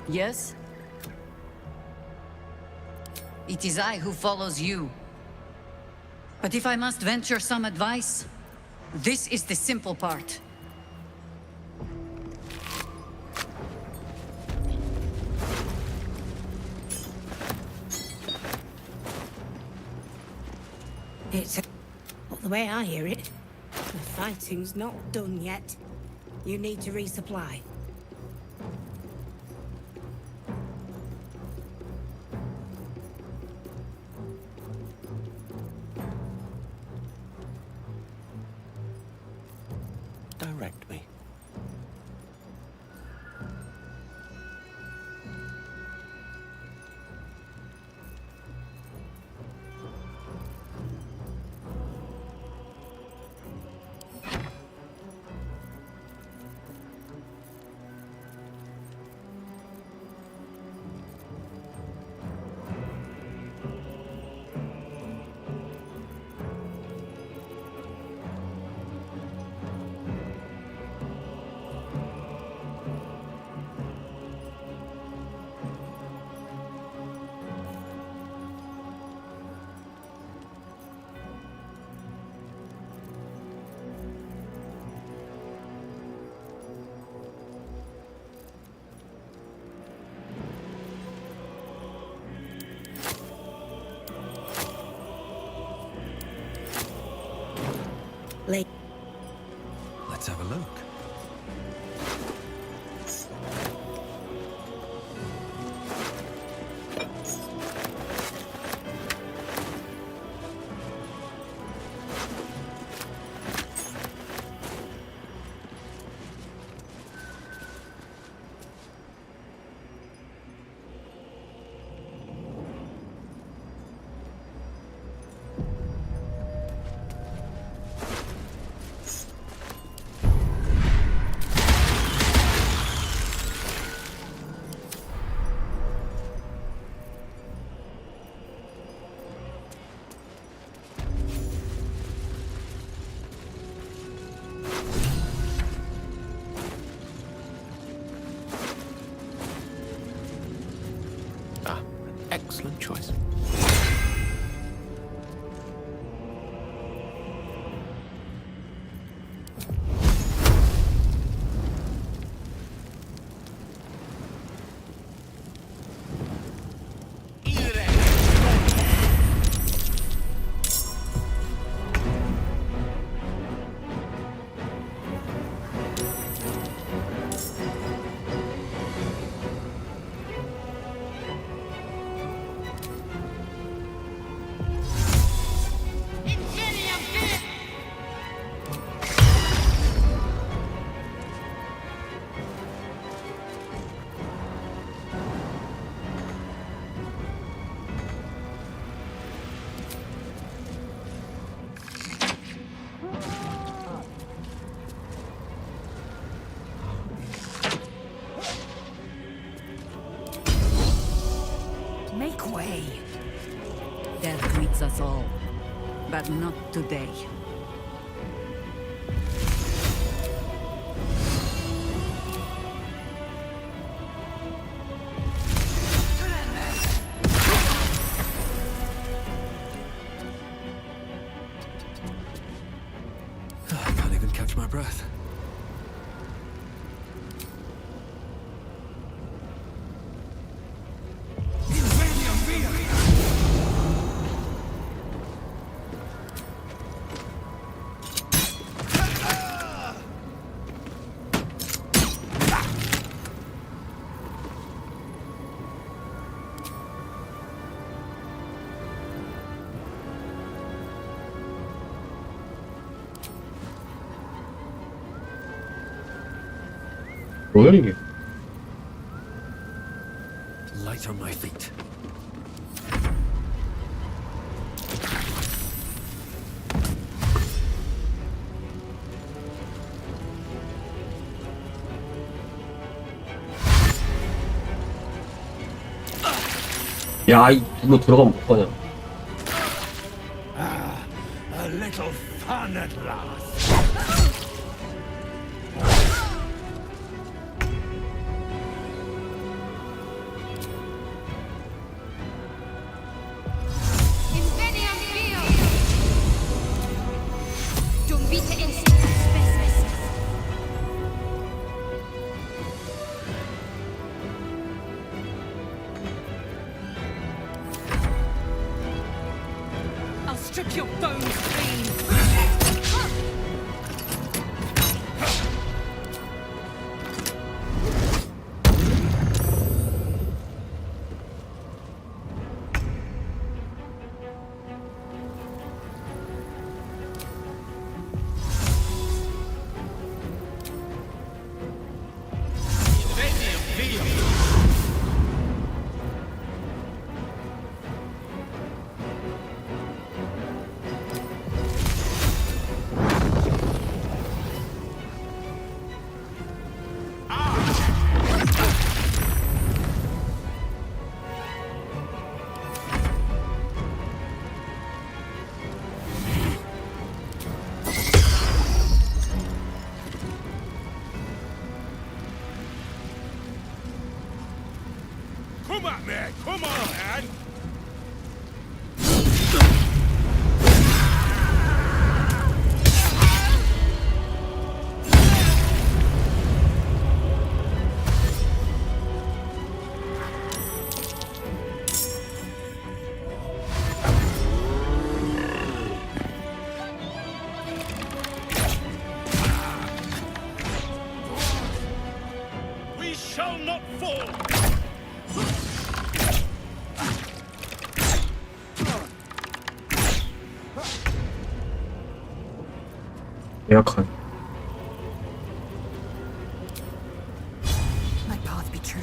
Yes? It is I who follows you. But if I must venture some advice, this is the simple part. Well, the way I hear it, the fighting's not done yet. You need to resupply. Direct me. Let's have a look. way. Death meets us all, but not today. I can't even catch my breath. 뭐야 이게? Light on my feet. 야, 이 불로 들어가면 못 가냐? A little fun at last. I'll strip your bones clean. Come at me! Come on, man! We shall not fall! 약한. My path be true.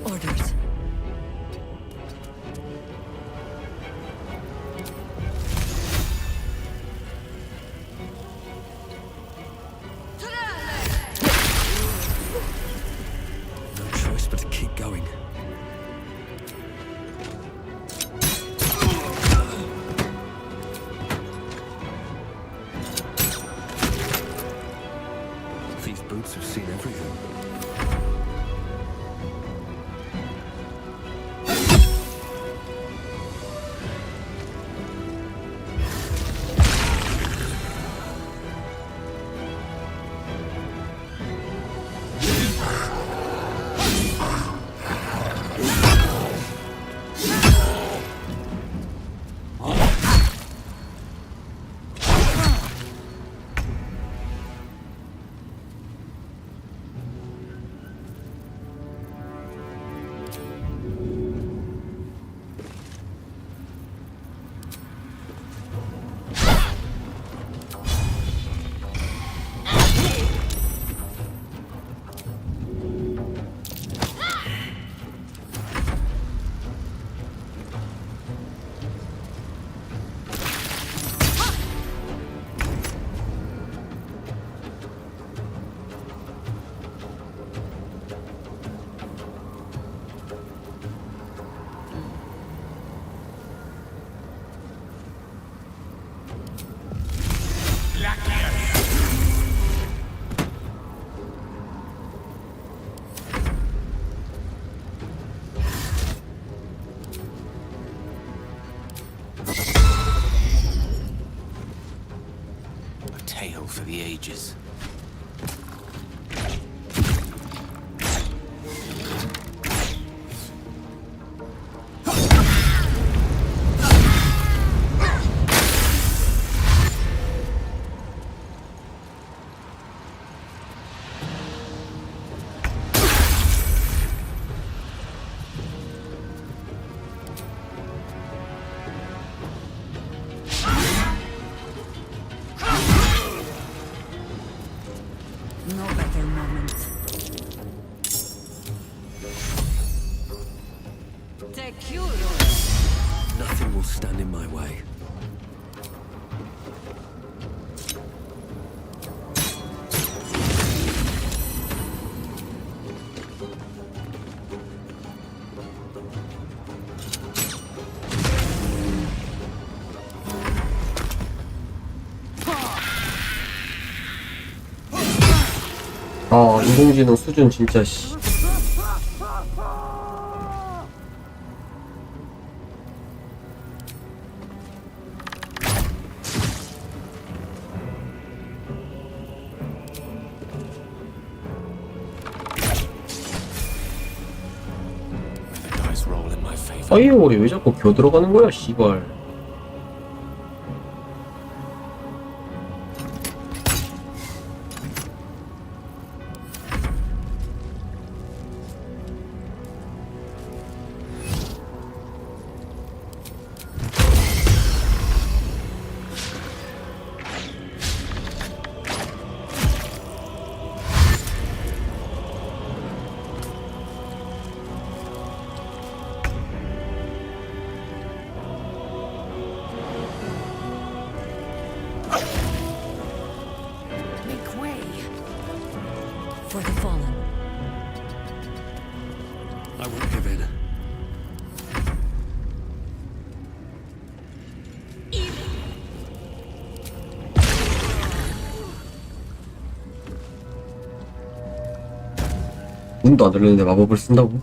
Orders. No choice but to keep going. These boots have seen everything. battle for the ages. No better moment. Nothing will stand in my way. 아, 인공지능 수준 진짜 씨. 파이어볼이 왜 자꾸 겨 들어가는 거야, 씨발. For the fallen. I won't give in. 문도 안 열리는데 마법을 쓴다고?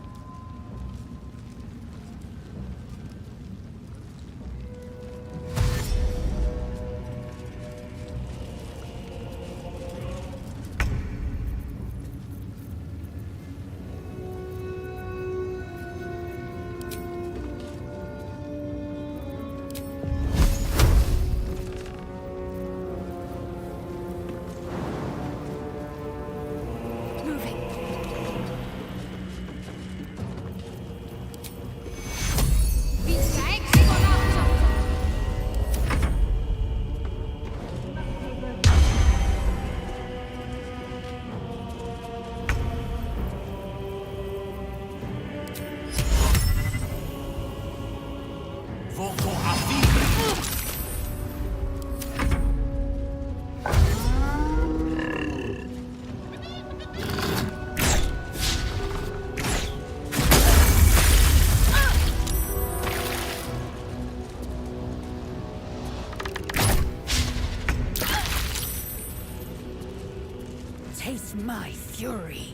Taste my fury.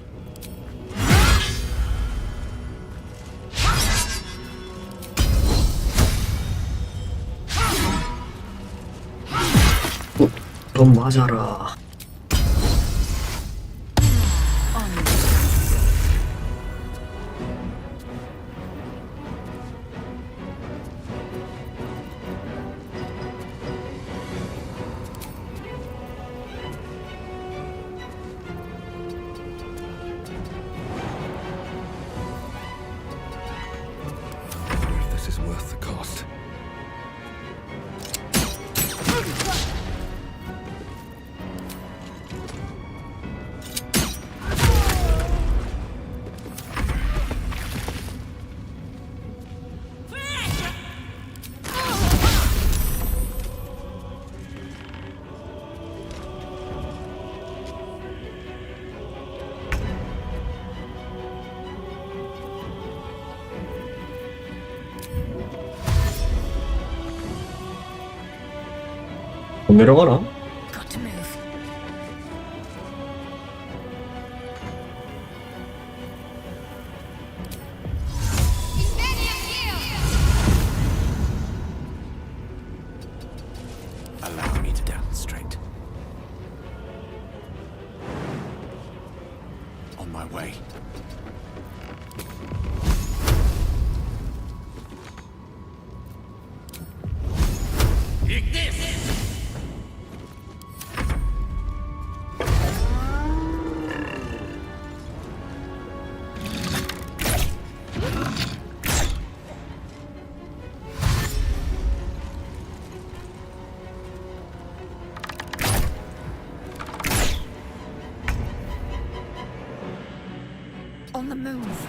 좀 맞아라. This is worth the cost. 내려가나? Got to move. Allow me to demonstrate. my way. On the move.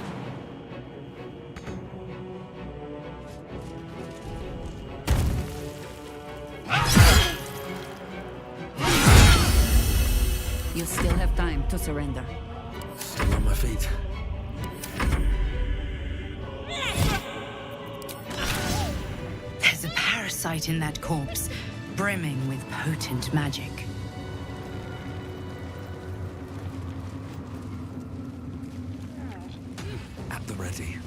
You still have time to surrender. Still on my feet. There's a parasite in that corpse, brimming with potent magic. At the ready.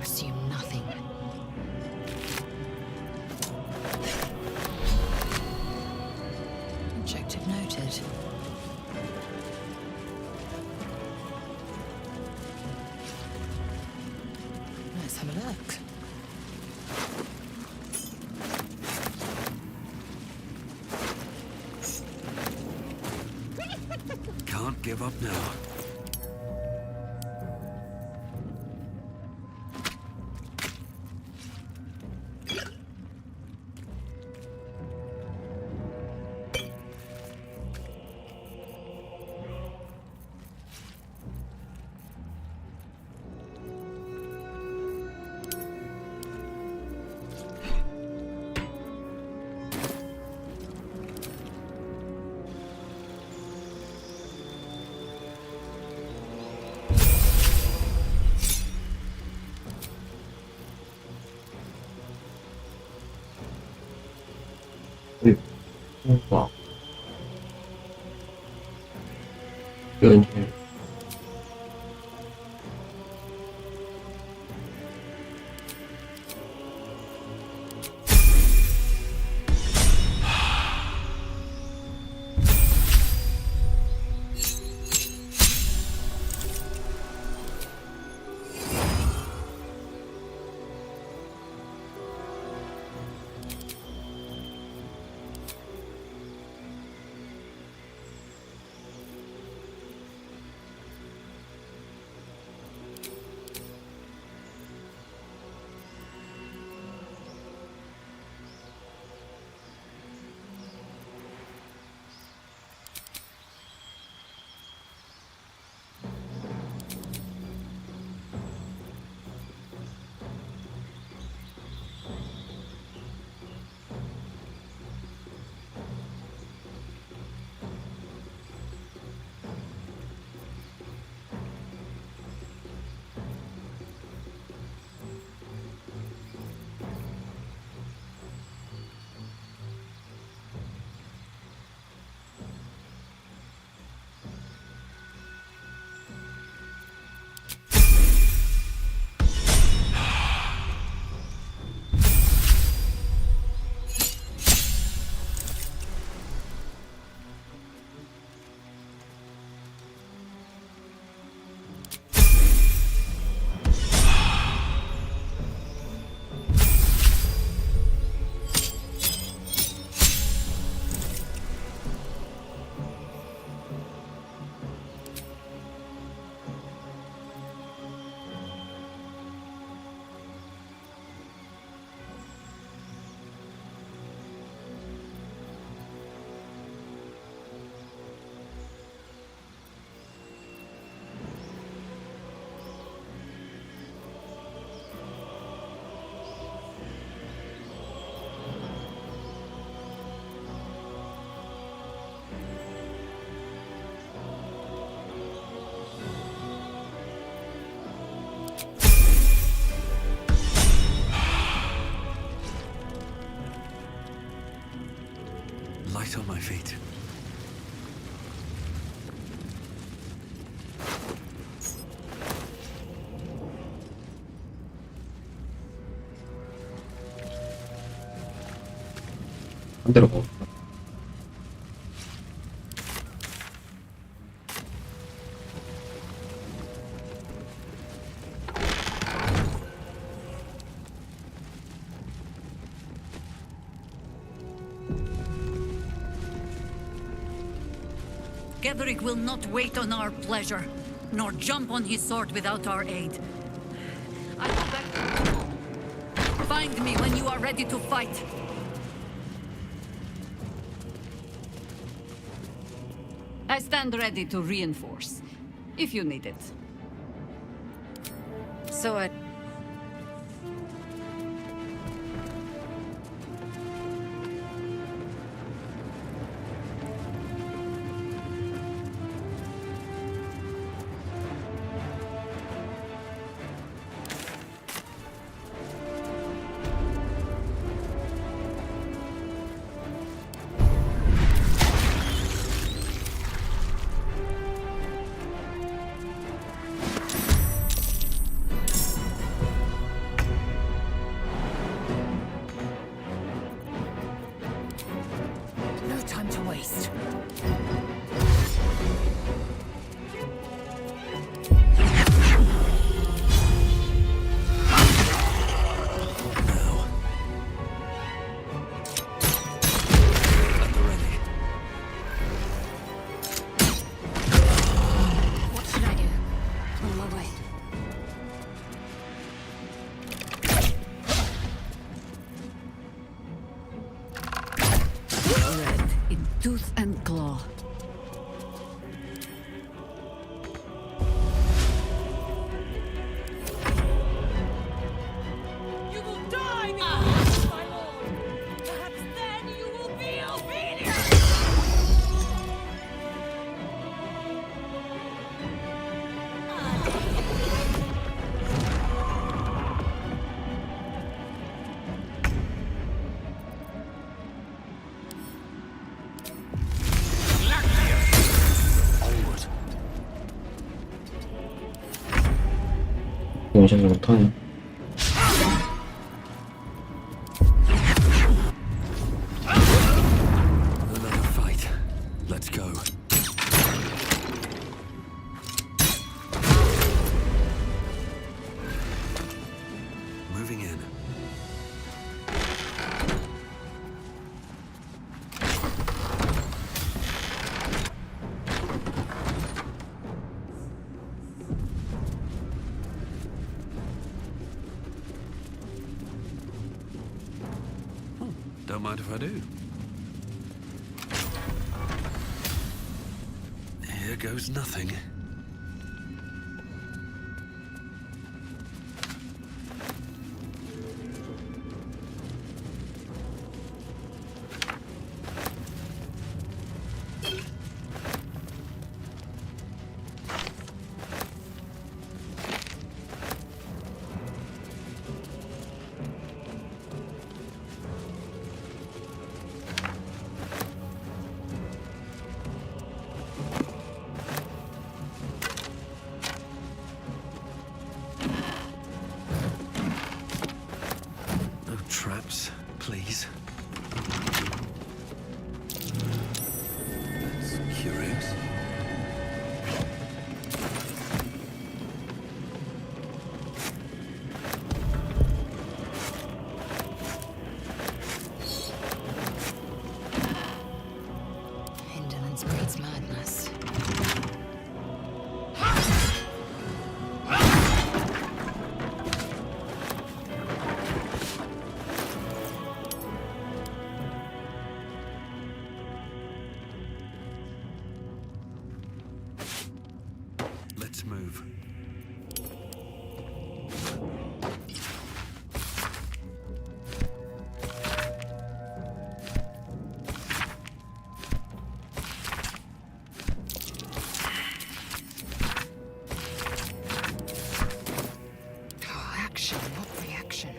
Assume nothing. Objective noted. Let's have a look. Can't give up now. 와. 연일. right on my feet. 반대로 가. Gedrick will not wait on our pleasure, nor jump on his sword without our aid. I go back. Find me when you are ready to fight. I stand ready to reinforce, if you need it. So I... No time to waste. What should I do? On my way. Red in tooth and claw. You will die, my lord! Perhaps then you will be obedient! 원샷을 못하네. Another fight. Let's go. Moving in. Don't mind if I do. Here goes nothing. No traps, please. That's curious. Indolence breeds madness. Let's move. Oh, action, not reaction.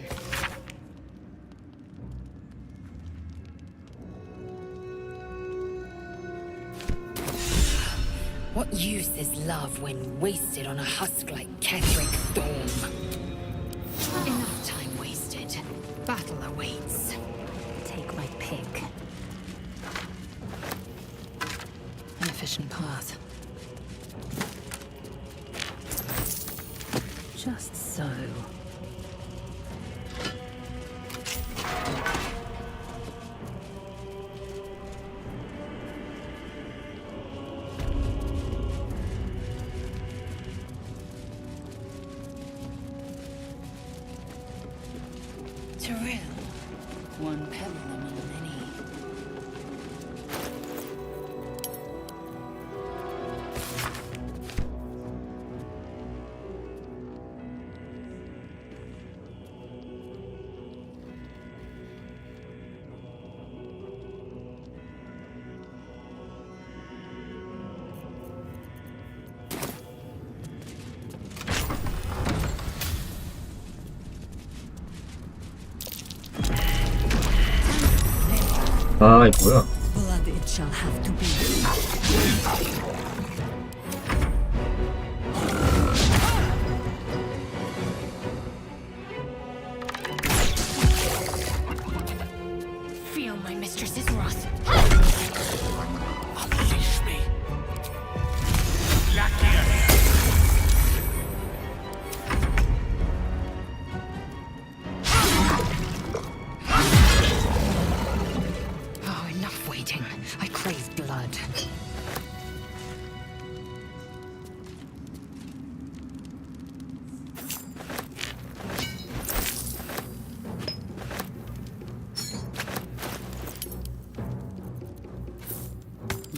Useless love when wasted on a husk like Ketheric Thorm. Enough time wasted. Battle awaits. Take my pick. An efficient path. Just so. Terrell. One pebble among many. 아, 이 뭐야? Blood it shall have to be. Feel my mistress's wrath. Unleash me. Oh, enough waiting. I crave blood.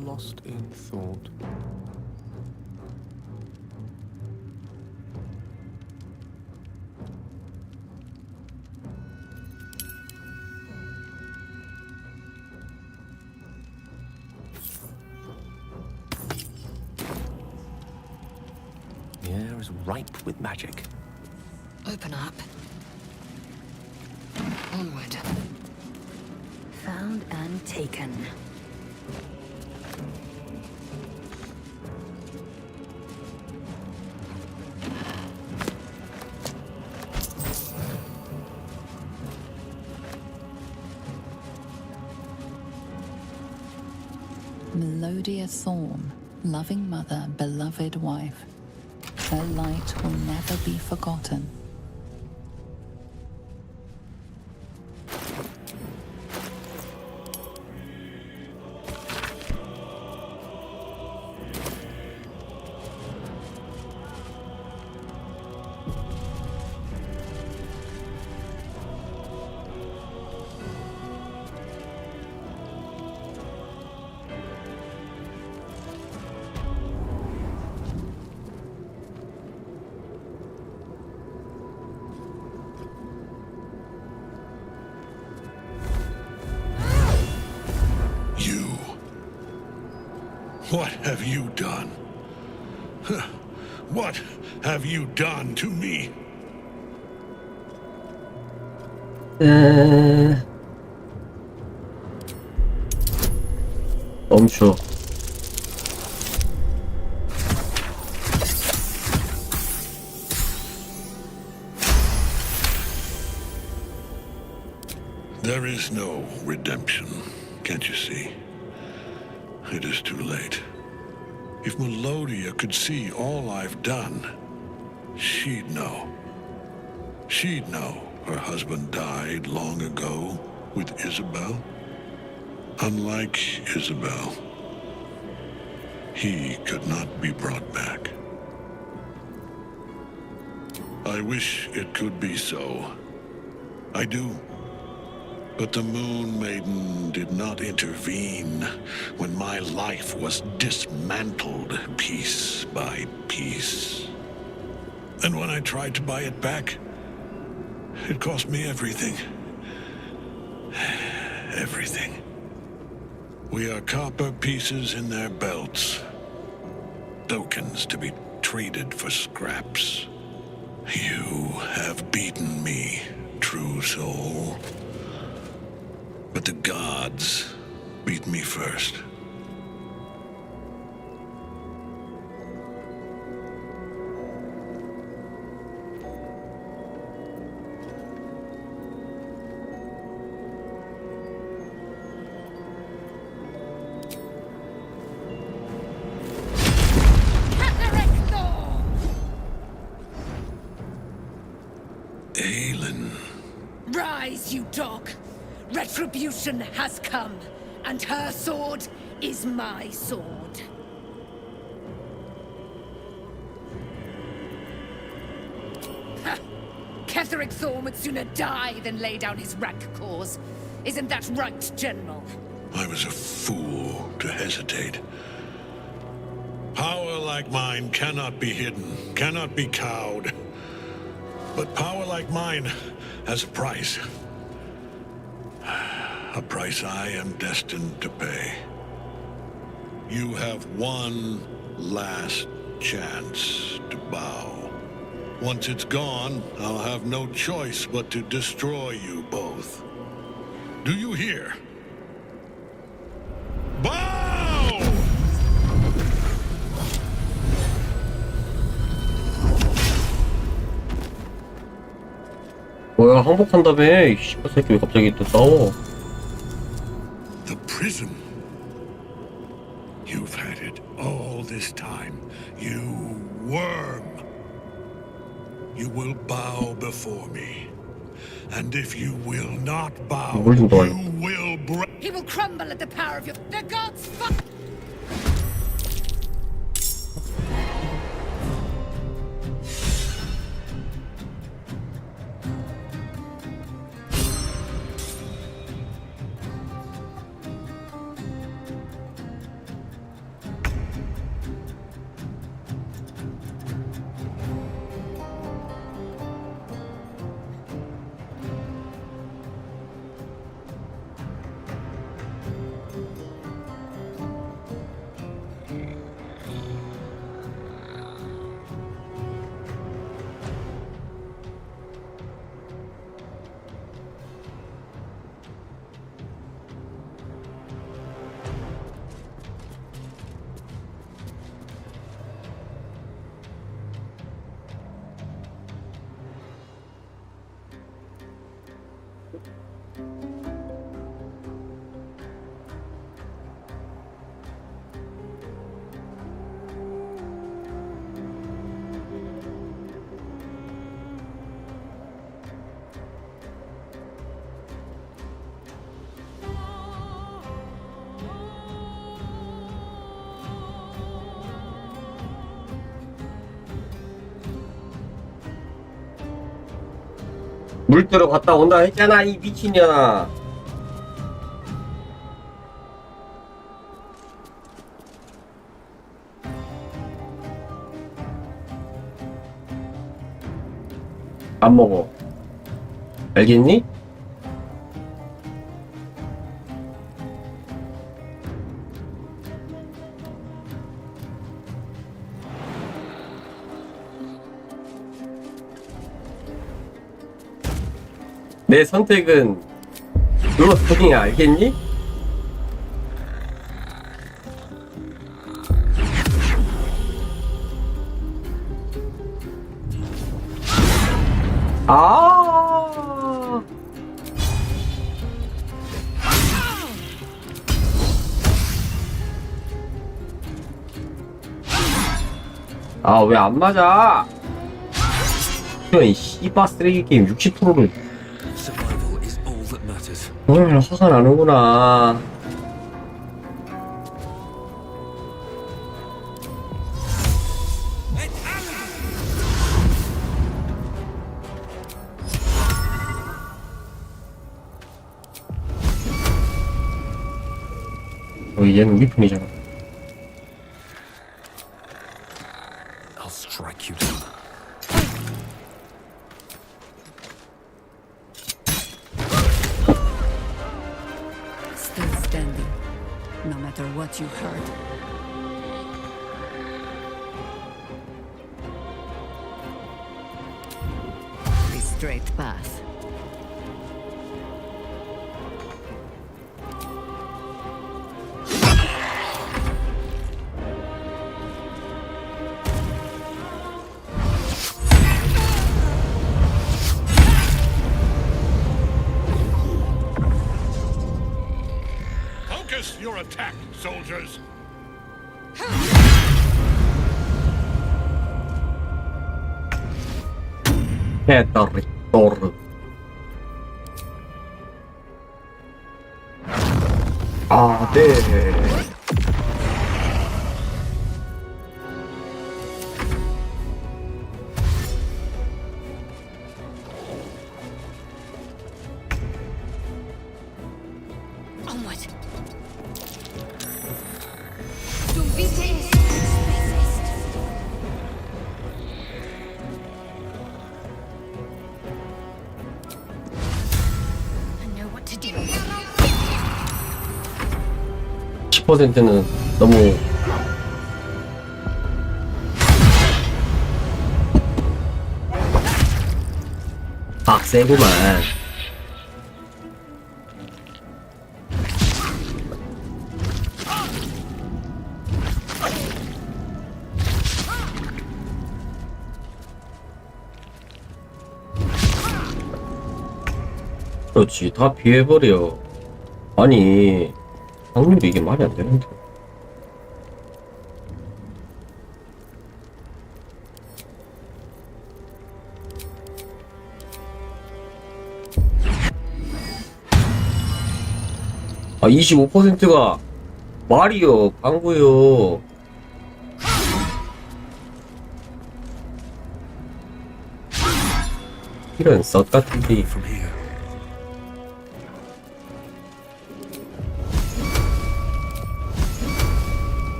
Lost in thought. The air is ripe with magic. Open up. Onward. Found and taken. Melodia Thorm, loving mother, beloved wife. Her light will never be forgotten. What have you done? What have you done to me? 멈춰. There is no redemption, can't you see? It is too late. If Melodia could see all I've done, she'd know. She'd know her husband died long ago with Isabel. Unlike Isabel, he could not be brought back. I wish it could be so. I do. But the Moon Maiden did not intervene when my life was dismantled piece by piece. And when I tried to buy it back, it cost me everything. Everything. We are copper pieces in their belts. Tokens to be traded for scraps. You have beaten me, true soul. But the gods beat me first. Aelin. Rise, you dog. Retribution has come, and her sword is my sword. Ha! Ketheric Thorm would sooner die than lay down his rank cause. Isn't that right, General? I was a fool to hesitate. Power like mine cannot be hidden, cannot be cowed. But power like mine has a price. A price I am destined to pay. You have one last chance to bow. Once it's gone, I'll have no choice but to destroy you both. Do you hear? Bow! 뭐야, 항복한다며. 이 씨발 새끼 왜 갑자기 또 싸워? The prism. You've had it all this time. You worm. You will bow before me. And if you will not bow, you will break. He will crumble at the power of your... The gods fuck... 물 뜨러 갔다 온다 했잖아, 이 미친년아. 안 먹어. 알겠니? 내 선택은 그것뿐이야, 알겠니? 왜 안 맞아? 이 씨바 쓰레기 게임 60%를 화가 나는구나. 얘는 우리 편이잖아. I'll strike you down. Still standing, no matter what you heard. The straight path. Focus your attack, soldiers. 됐다. 또르. 아, 네. Onward. Dum vitae I know what to do. 10%는 너무 박세구만. 그렇지, 다 피해버려. 아니, 확률이 이게 말이 안 되는데. 아, 25%가 말이요, 방구요. 이런 썩 같은 게.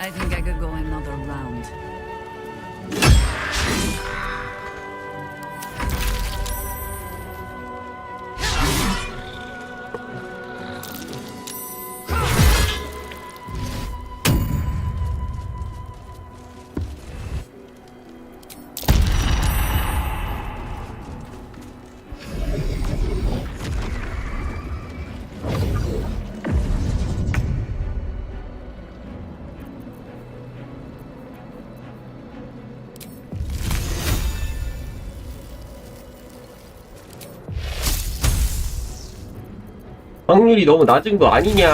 I think I could go another round. 확률이 너무 낮은 거 아니냐.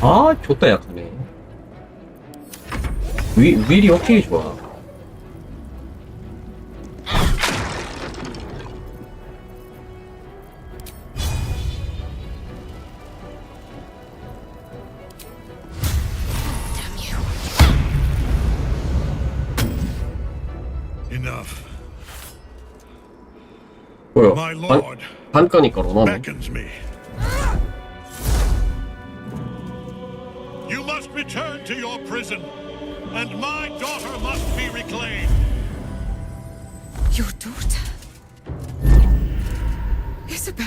아, 좋다 약하네. 윌이 확실히 좋아. Enough. 뭐야? My lord 반가니까 로나네. beckons me. You must return to your prison, and my daughter must be reclaimed. Your daughter? Isabel.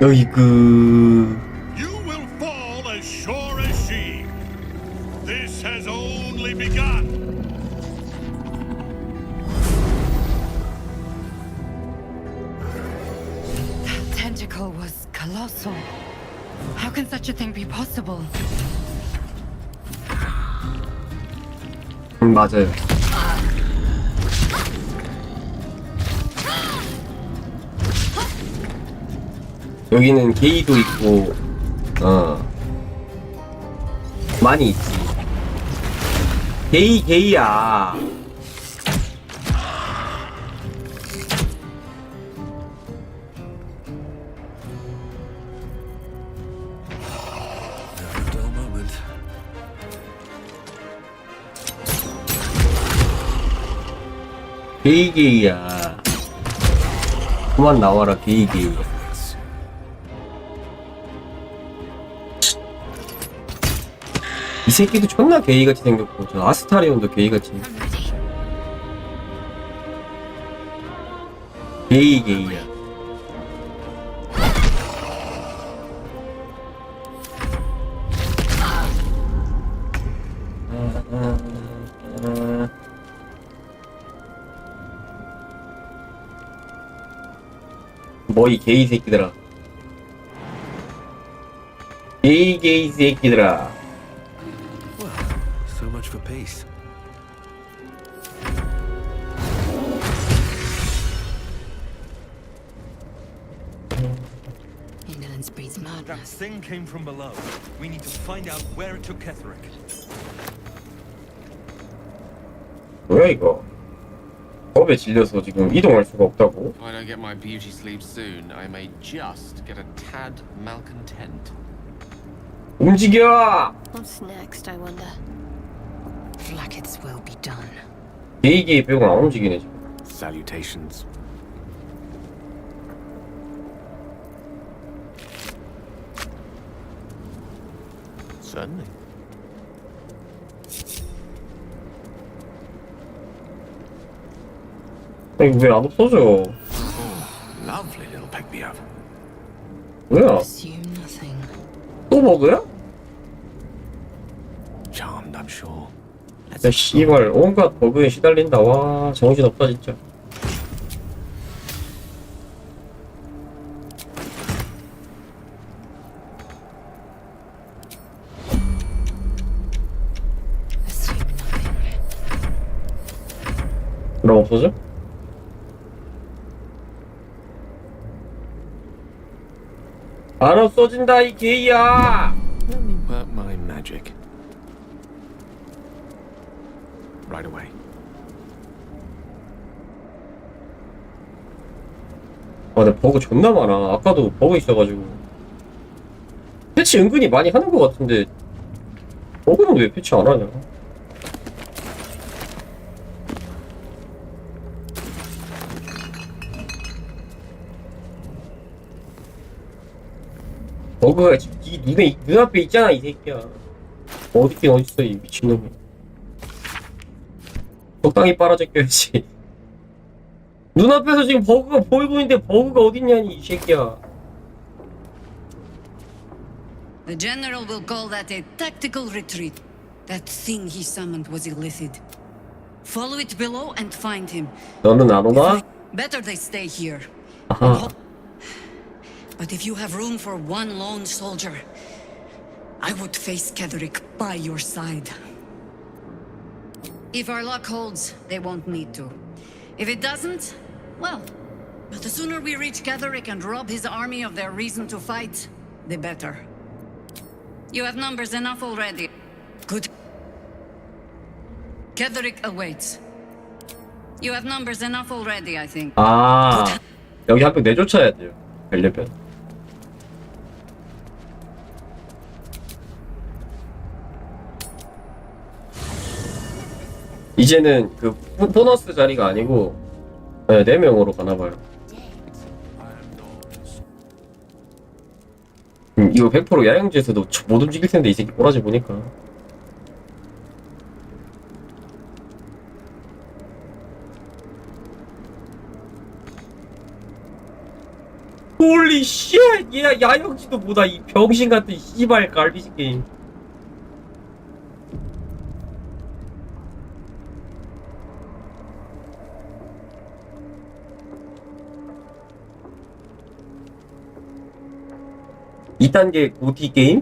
어이구. You will fall as sure as she. This has only begun. That tentacle was colossal. How can such a thing be possible? 맞아요. 여기는 게이도 있고, 많이 있지. 게이야. 게이야. 그만 나와라, 게이야. 이 새끼도 존나 게이같이 생겼고, 저 아스타리온도 게이같이. 게이야. 뭐 이 게이 새끼들아. 게이 새끼들아. Well, so much for peace. Indolence breeds That madness. thing came from below. We need to find out where it took Ketherick. 뭐야 이거? 겁에 질려서 지금 이동할 수가 없다고? If I don't get my beauty sleep soon, I may just get a tad malcontent. 움직여! What's next, I wonder? Flackett's will be done. 게이 빼고 안 움직이네 지금. Salutations. Certainly. 이거 왜 안 없어져? Lovely little pick me up. 뭐야? Assume nothing. 또 버그야? Charmed, I'm sure. 야 씨발 온갖 버그에 시달린다. 와 정신없다 진짜. Assume nothing. 그럼 없어져? 안 없어진다 이 게이야. Let me work my magic. Right away. 아, 근데 버그 존나 많아. 아까도 버그 있어가지고. 패치 은근히 많이 하는 것 같은데 버그는 왜 패치 안 하냐? 버그가 지금 네 눈앞에 있잖아 이 새끼야. 어딨긴 어딨어 이 미친놈이. 적당히 빨아제껴야지. 눈앞에서 지금 버그가 보이고 있는데 버그가 어딨냐니 이 새끼야. The general will call that a tactical retreat. That thing he summoned was illicit. Follow it below and find him. 너는 안 오나? Better they stay here. 아하. But if you have room for one lone soldier, I would face Ketherick by your side. If our luck holds, they won't need to. If it doesn't, well, but the sooner we reach Ketherick and rob his army of their reason to fight, the better. You have numbers enough already. Good. Ketherick awaits. You have numbers enough already, I think. 아 여기 한 명 내쫓아야 돼요. 가려면. 이제는 그 보너스 자리가 아니고 네, 4명으로 가나봐요. 이거 100% 야영지에서도 못 움직일 텐데 이 새끼 꼬라지 보니까. 홀리 쉣! 얘 야영지도 뭐다 이 병신 같은 씨발 갈비지 게임. 이 단계 고티 게임?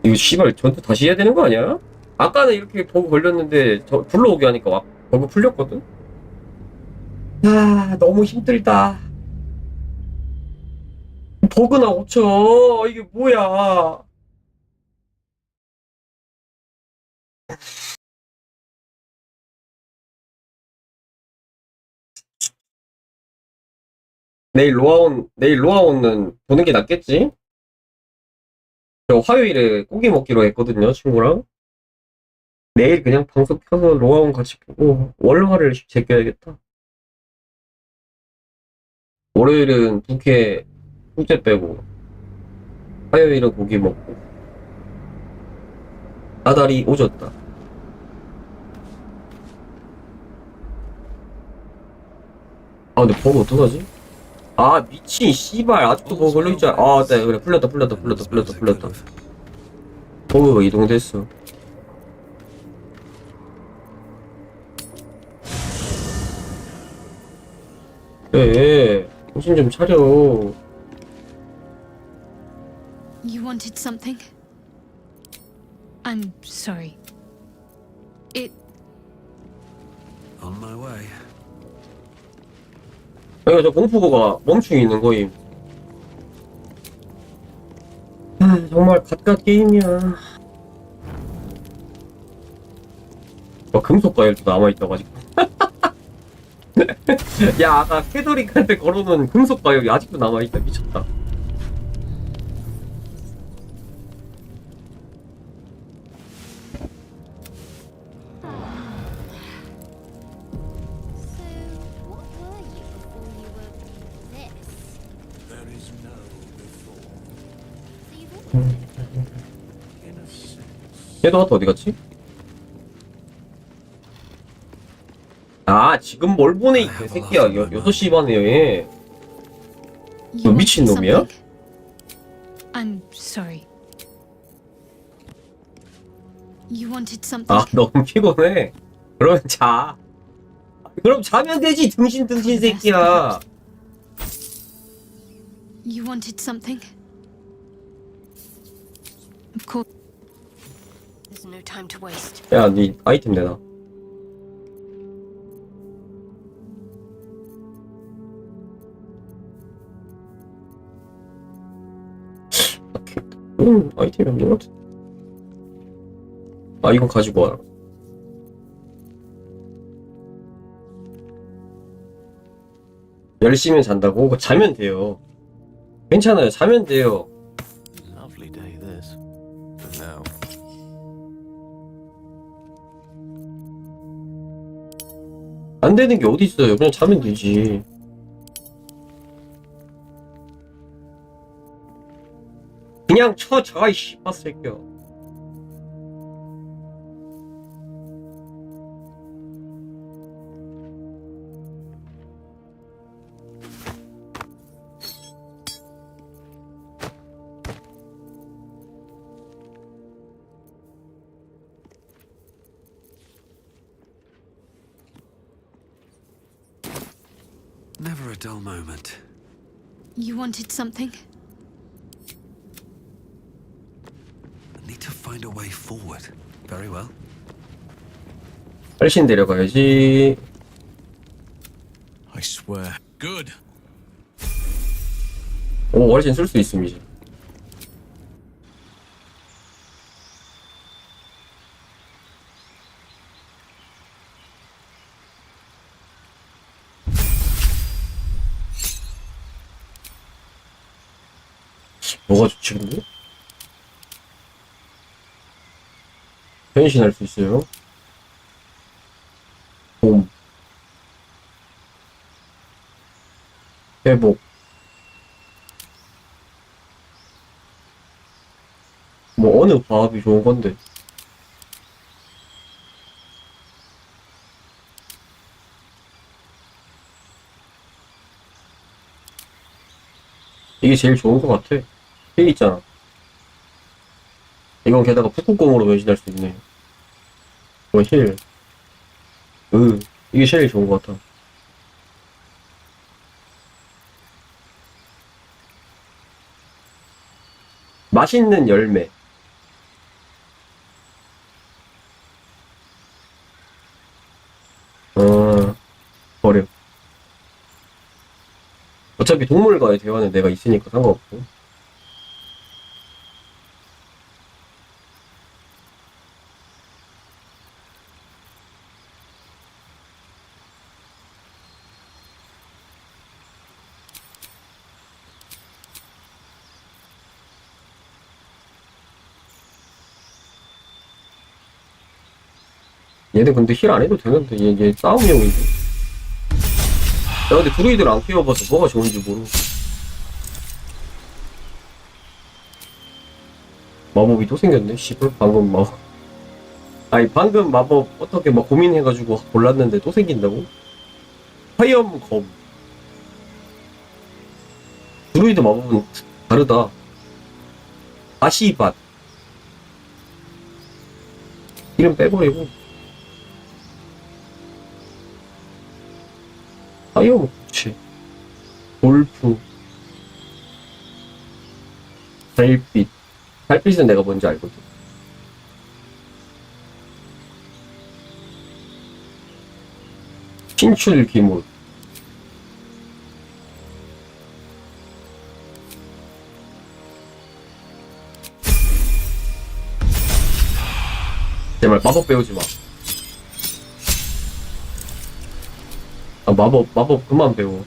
이거 씨발 전투 다시 해야 되는 거 아니야? 아까는 이렇게 버그 걸렸는데 저 불러오게 하니까 막 버그 풀렸거든? 아 너무 힘들다. 버그나 고쳐. 이게 뭐야. 내일 로아온은 보는 게 낫겠지? 저 화요일에 고기 먹기로 했거든요, 친구랑. 내일 그냥 방송 켜서 로아온 같이 보고 월화를 제껴야겠다. 월요일은 부캐 숙제 빼고 화요일은 고기 먹고 나달이 오졌다. 아 근데 버그 어떡하지? 아 미친 씨발 아직도 버그 걸려있잖아. 아 네, 그래 풀렸다. 버그가 이동됐어. 그래, 정신 좀 차려. You wanted something? I'm sorry. It... On my way. 그러니까 저 공포가 멈추고 있는 거임. 정말 갓갓 게임이야. 금속 가열도 남아있다고 아직도. 야, 아까 캐더릭한테 걸어놓은 금속 가열이 아직도 남아있다. 미쳤다. 캐더가 어디 갔지? 아, 지금 뭘 보내, 이 개새끼야. 6시 반에 얘. 너 미친놈이야? I'm sorry. You wanted something? 아, 너무 피곤해. 그러면 자. 그럼 자면 되지, 등신 새끼야. You wanted something? Of course. There's no time to waste. 야, 네 아이템 내놔. 아이템이 없는 것 같아. 아, 이건 가지고 와라. 열심히 잔다고? 그거 자면 돼요. 괜찮아요. 자면 돼요. Lovely day this. For now. 안 되는 게 어디 있어요. 그냥 자면 되지. 그냥 자, 이 씨발 새끼야. Never a dull moment. You wanted something? I need to find a way forward. Very well. 훨씬 데려가야지. I swear. Good. 오, 훨씬 쓸 수 있음 이제. 뭐가 좋지 근데? 변신할 수 있어요. 봄. 회복. 뭐 어느 과합이 좋은 건데? 이게 제일 좋은 것 같아. 힐 있잖아. 이건 게다가 북극곰으로 변신할 수 있네. 힐. 이게 제일 좋은 것 같아. 맛있는 열매. 버려. 어차피 동물과의 대화는 내가 있으니까 상관없고. 얘는 근데 힐 안 해도 되는데 얘 싸움용인데. 내가 근데 드루이드를 안 키워봐서 뭐가 좋은지 모르고. 마법이 또 생겼네. 씨발 방금 마법. 아니 방금 마법 어떻게 막 고민해가지고 골랐는데 또 생긴다고? 화염 검. 드루이드 마법은 다르다. 다시밭. 이름 빼버리고. 화염 그치. 골프. 달빛. 달빛은 내가 뭔지 알거든. 신출 기물. 제발 마법 배우지 마. 아, 마법 그만 배워.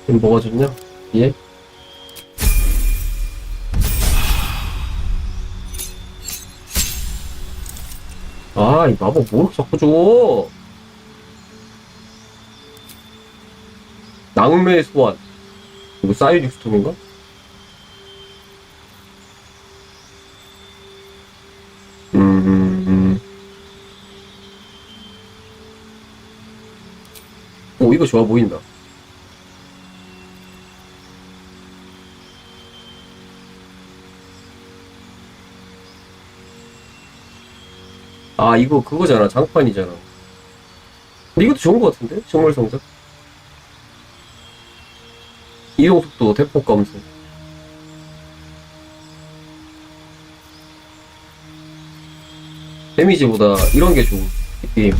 지금 뭐가 좋냐? 예? 아, 이 마법 뭐 이렇게 자꾸 줘? 낭매 소환. 이거 사이닉 스톰인가? 오, 이거 좋아 보인다. 아, 이거 그거잖아. 장판이잖아. 근데 이것도 좋은 것 같은데? 정말 성적. 이동속도 대폭 감소. 데미지보다 이런 게 좋은 이 게임.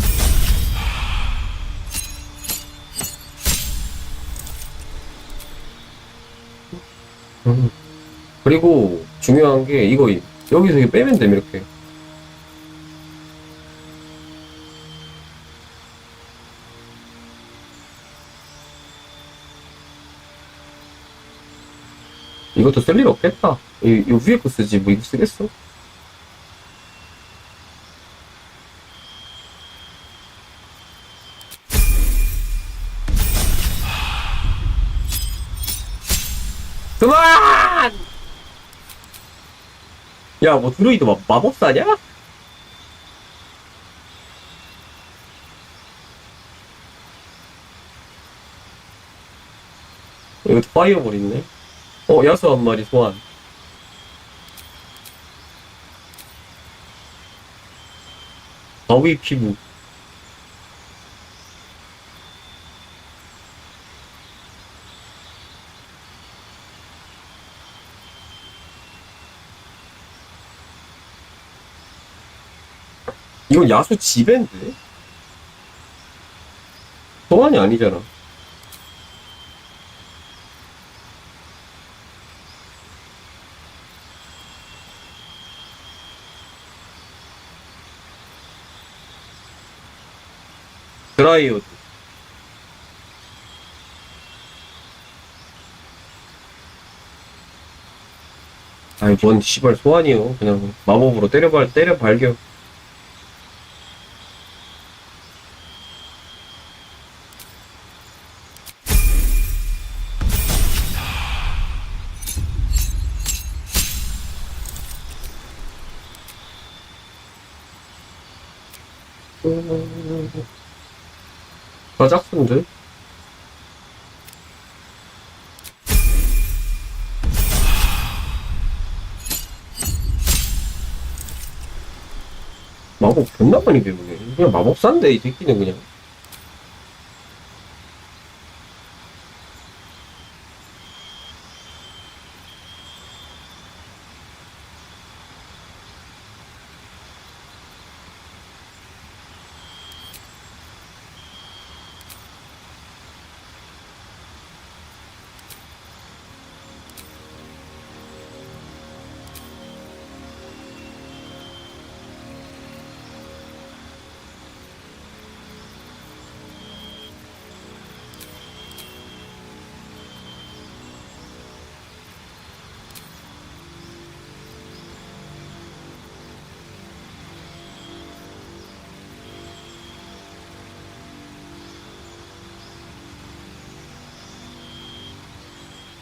그리고 중요한 게 이거임. 여기서 이게 빼면 됨, 이렇게. 이것도 쓸 일 없겠다. 이 위에 거 쓰지, 뭐 이거 쓰겠어? 그만! 야, 뭐 드루이드 마법사냐? 이것도 파이어볼 있네. 야수 한 마리 소환. 바위 피부. 이건 야수 지배인데? 소환이 아니잖아. 드라이오드. 아이, 뭔 씨발 소환이요. 그냥 마법으로 때려 발겨. 짝순들? 마법 존나 많이 배우네. 그냥 마법사인데, 이 새끼는 그냥.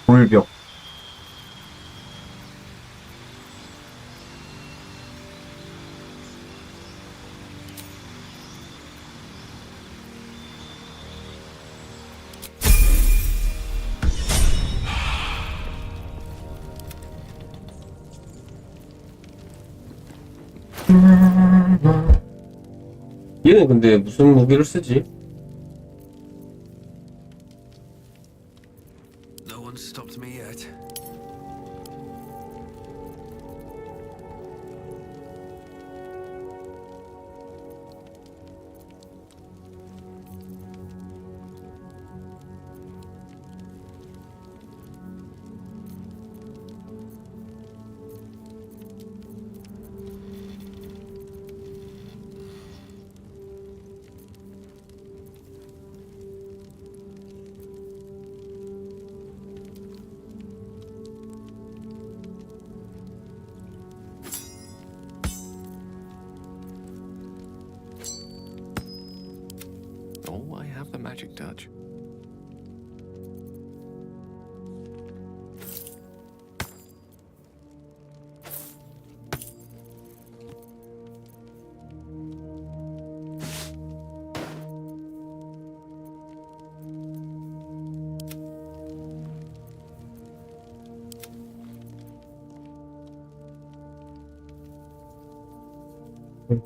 돌벽. 얘는 근데 무슨 무기를 쓰지? No one stopped me yet. Oh, I have the magic touch.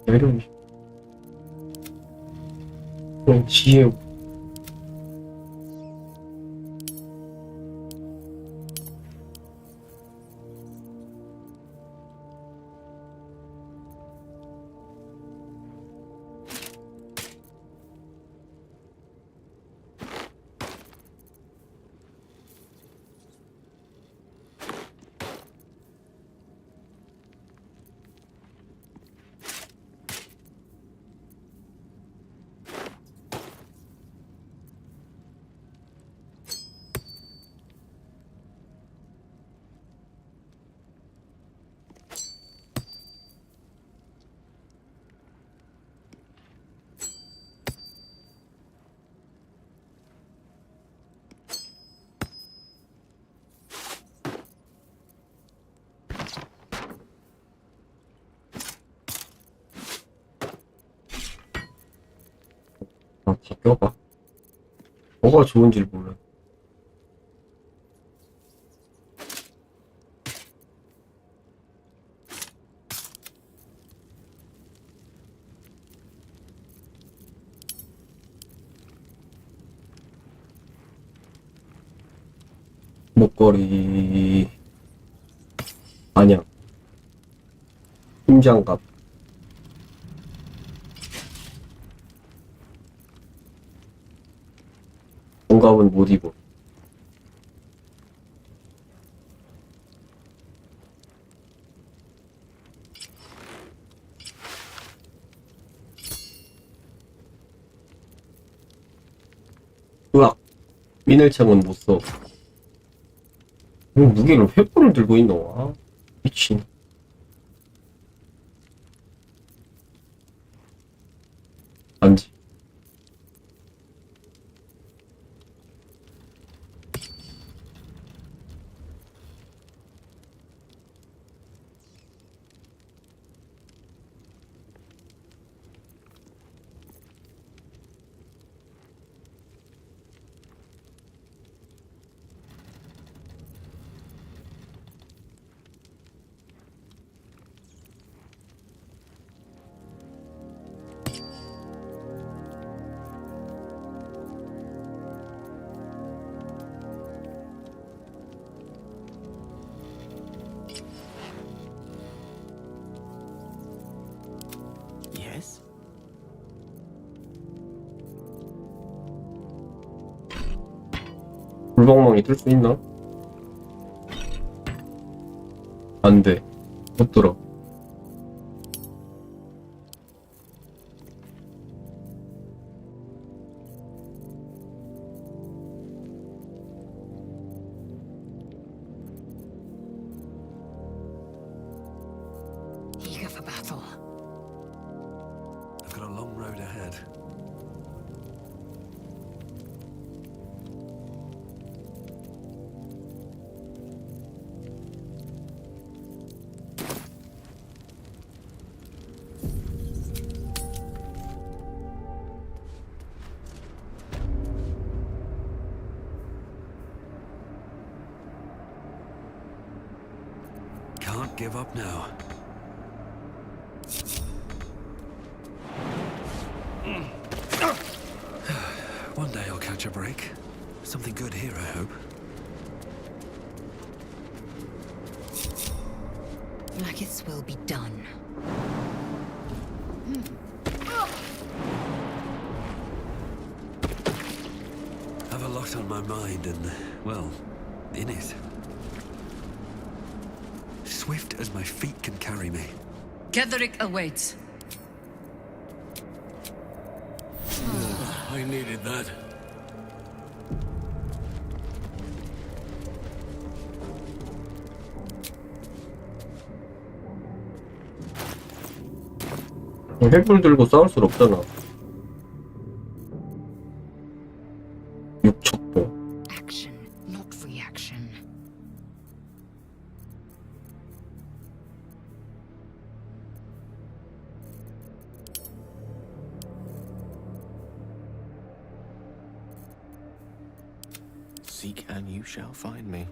내려오시. 지혜. 바뀌어봐. 뭐가 좋은지 몰라. 목걸이 아니야. 힘장갑. 장갑은 못 입어. 으악! 미늘창은 못 써. 무게를 횃불을 들고 있노? 아, 미친. 안지. Yes? 불방망이 뜰 수 있나? 안 돼. 못 들어. Eager for battle. I've got a long road ahead. Can't give up now. brick. Something good here, I hope. Blackith's will be done. Have a lot on my mind and, well, in it. Swift as my feet can carry me. Ketherick awaits. I needed that. 핵불 들고 싸울 순 없잖아. 6척도. Action, not reaction. Seek and you shall find me.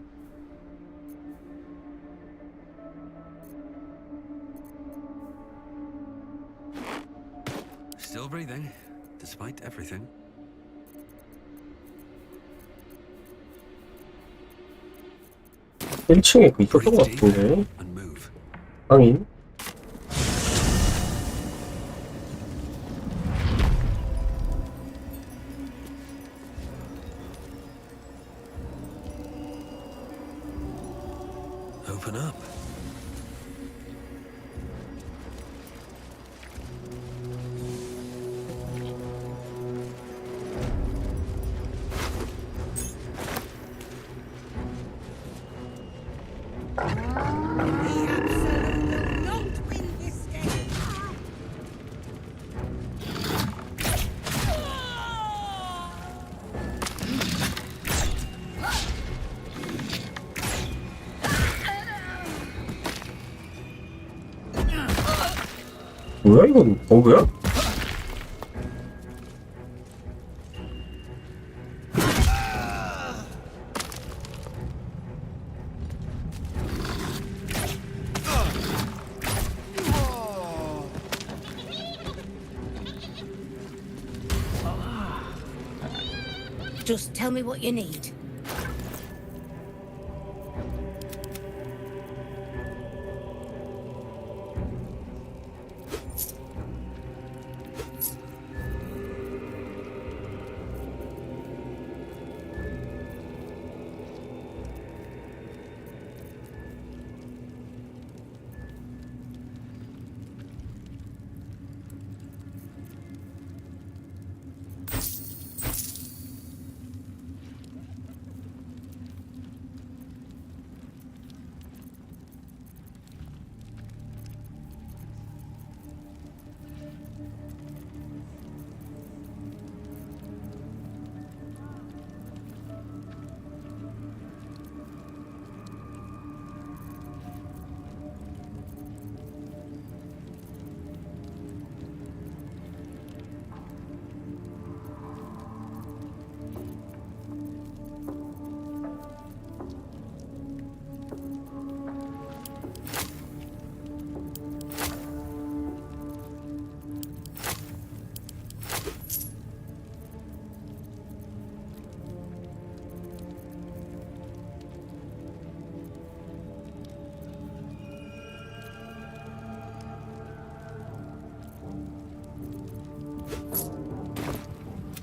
Still breathing, despite everything. 일 1층에 그 있었던 것 같은데. 방인. Open up. 뭐야 이건 버그야? Just tell me what you need.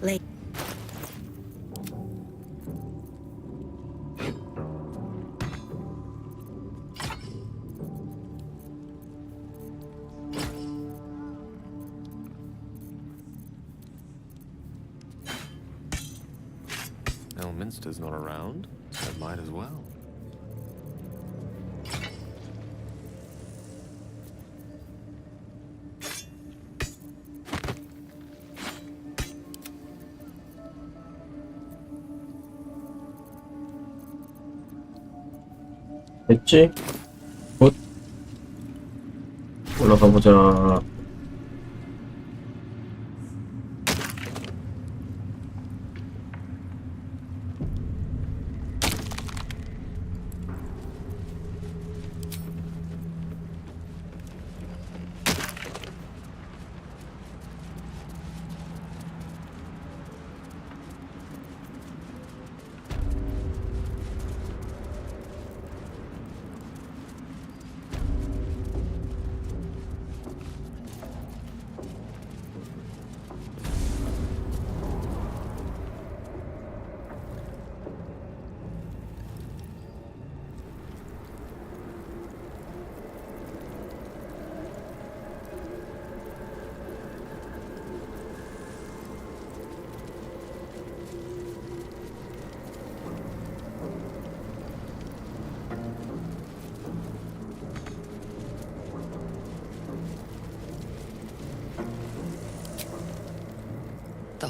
Late. Elminster's not around, so might as well. 됐지? 굿. 올라가 보자.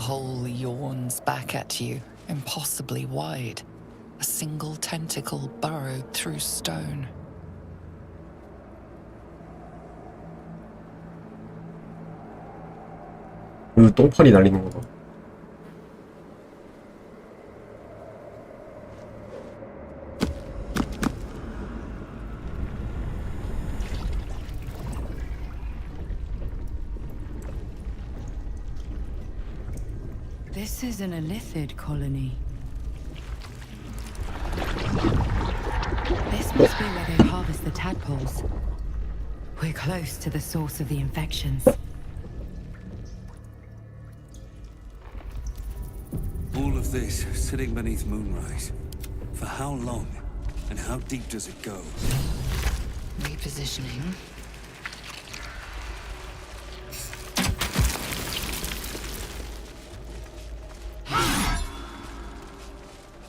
hole yawns back at you, impossibly wide. A single tentacle burrowed through stone. 똥파리 날리는 거 봐. This is an Illithid colony. This must be where they harvest the tadpoles. We're close to the source of the infections. All of this sitting beneath moonrise. For how long? And how deep does it go? Repositioning.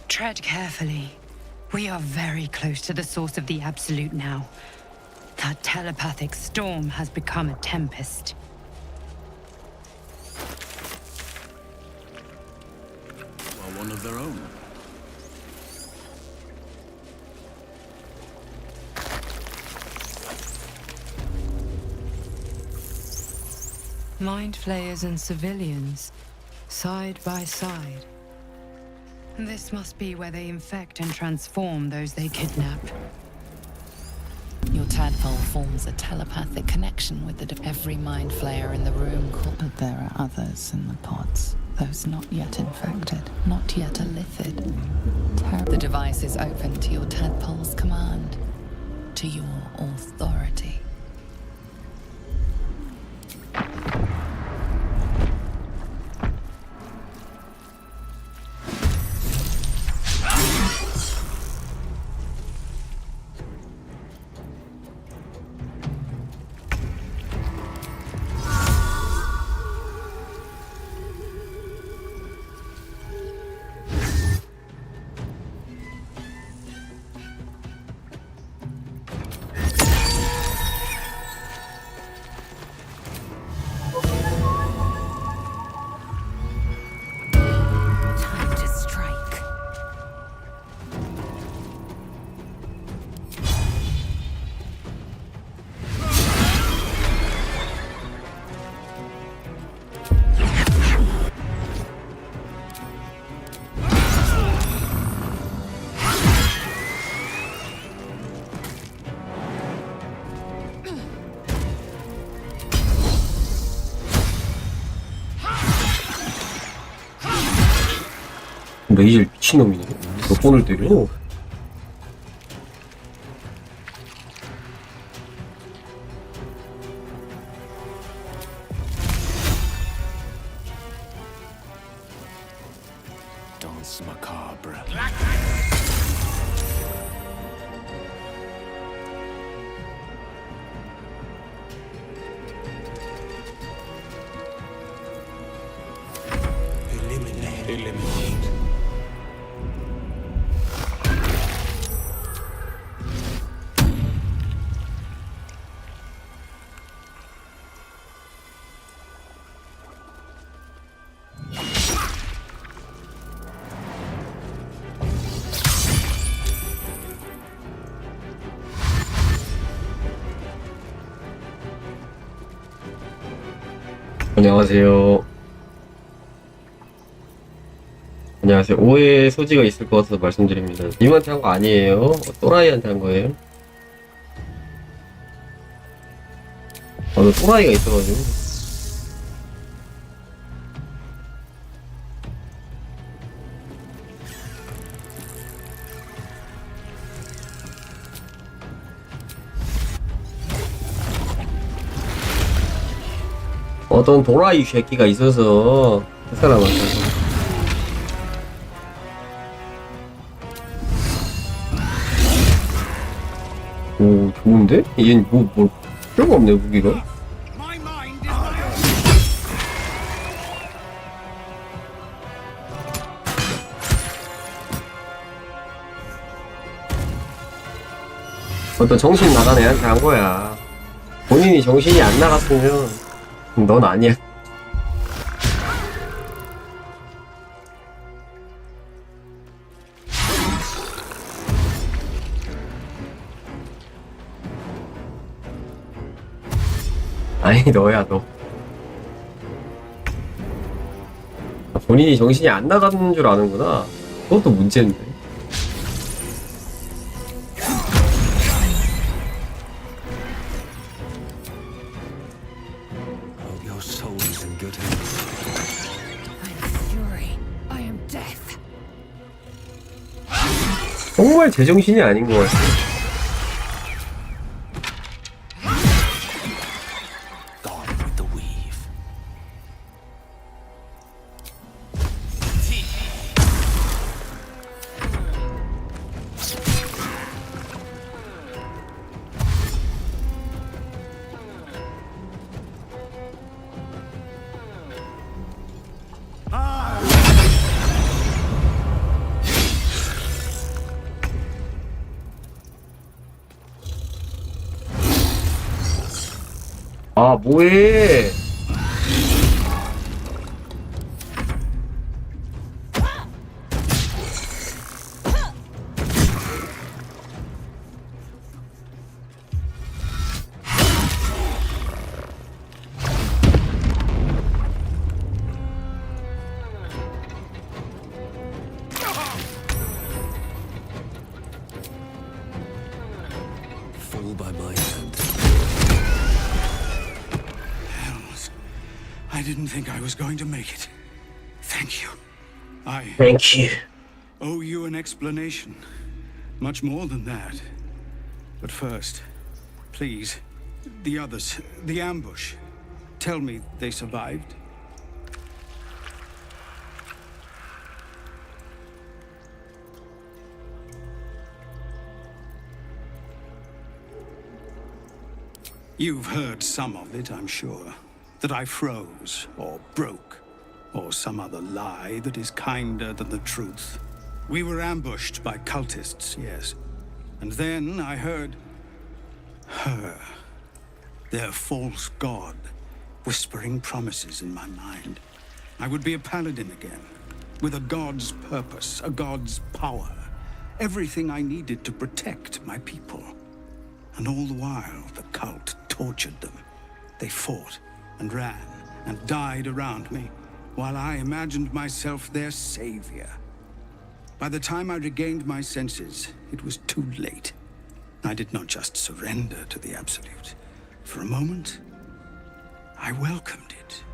Tread carefully. We are very close to the source of the Absolute now. That telepathic storm has become a tempest. Or one of their own. Mind flayers and civilians, side by side. This must be where they infect and transform those they kidnap. Your tadpole forms a telepathic connection with every mind flayer in the room. But there are others in the pods. Those not yet infected, not yet Illithid. The device is open to your tadpole's command, to your authority. 레이저 미친놈이네. 몇 번을 때려? Danse macabre. Eliminate. 안녕하세요. 안녕하세요. 오해의 소지가 있을 것 같아서 말씀드립니다. 님한테 한 거 아니에요. 또라이한테 한 거예요. 너 또라이가 있어가지고. 어떤 도라이 새끼가 있어서 그 사람한테. 오, 좋은데? 얘는 뭘 필요가 없네, 무기가. 어떤 정신 나간 애한테 한 거야. 본인이 정신이 안 나갔으면 넌 아니야. 아니 너야 너. 본인이 정신이 안 나가는 줄 아는구나. 그것도 문제인데. Hope your soul is in good hands. I'm fury. I am death. 정말 제정신이 아닌 것 같아. Gone with the weave. 아 뭐해? Fall by my hand. Hells. I didn't think I was going to make it. Thank you. Thank you. Owe you an explanation. Much more than that. But first, please, the others, the ambush. Tell me they survived. You've heard some of it, I'm sure. That I froze, or broke, or some other lie that is kinder than the truth. We were ambushed by cultists, yes. And then I heard her, their false god, whispering promises in my mind. I would be a paladin again, with a god's purpose, a god's power. Everything I needed to protect my people. And all the while, the cult tortured them. They fought and ran and died around me, while I imagined myself their savior. By the time I regained my senses, it was too late. I did not just surrender to the Absolute. For a moment, I welcomed it.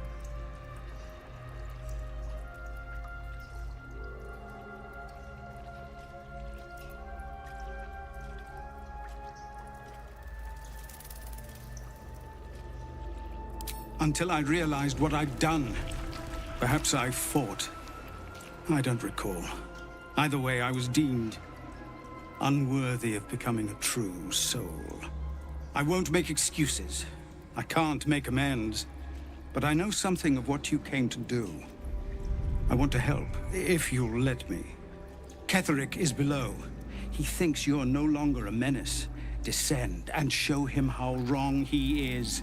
Until I realized what I'd done. Perhaps I fought. I don't recall. Either way, I was deemed unworthy of becoming a true soul. I won't make excuses. I can't make amends. But I know something of what you came to do. I want to help, if you'll let me. Ketherick is below. He thinks you're no longer a menace. Descend and show him how wrong he is.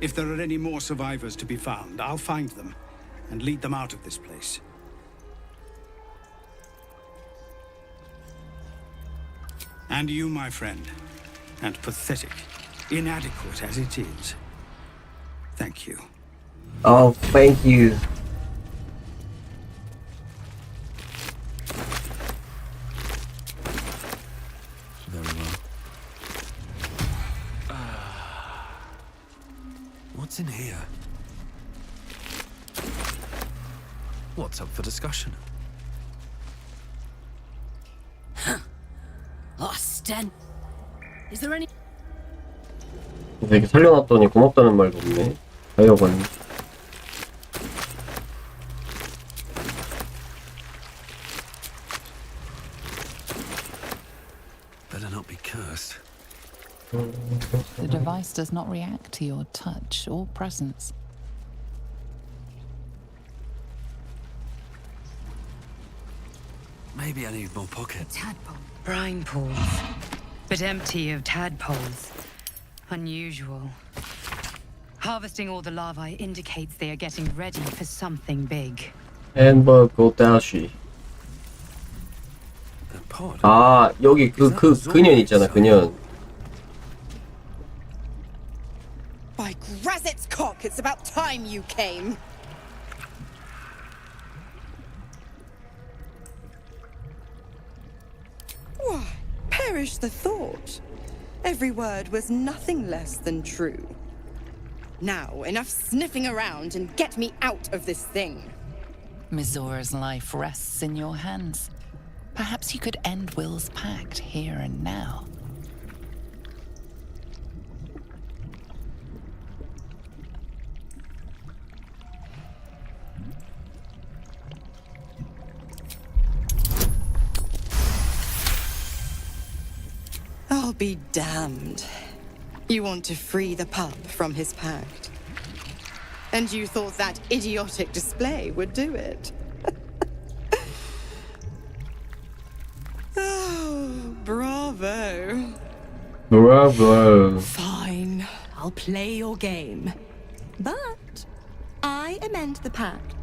If there are any more survivors to be found, I'll find them and lead them out of this place. And you, my friend, and pathetic, inadequate as it is, thank you. Oh, thank you. Very well. What's in here? What's up for discussion? Osten. Is there any? 이렇게 살려놨더니 고맙다는 말도 없네. 하여간. Better not be cursed. The device does not react to your touch or presence. Maybe I need more pockets. Tadpole. Brine pools, but empty of tadpoles. Unusual. Harvesting all the larvae indicates they are getting ready for something big. 햄버거 다시. 아, 여기 그년 있잖아, 그년. By Grazit's cock, it's about time you came. Why, perish the thought. Every word was nothing less than true. Now, enough sniffing around and get me out of this thing. Mizora's life rests in your hands. Perhaps you could end Will's pact here and now. I'll be damned. You want to free the pup from his pact. And you thought that idiotic display would do it. Oh, bravo. Bravo. Fine, I'll play your game. But I amend the pact.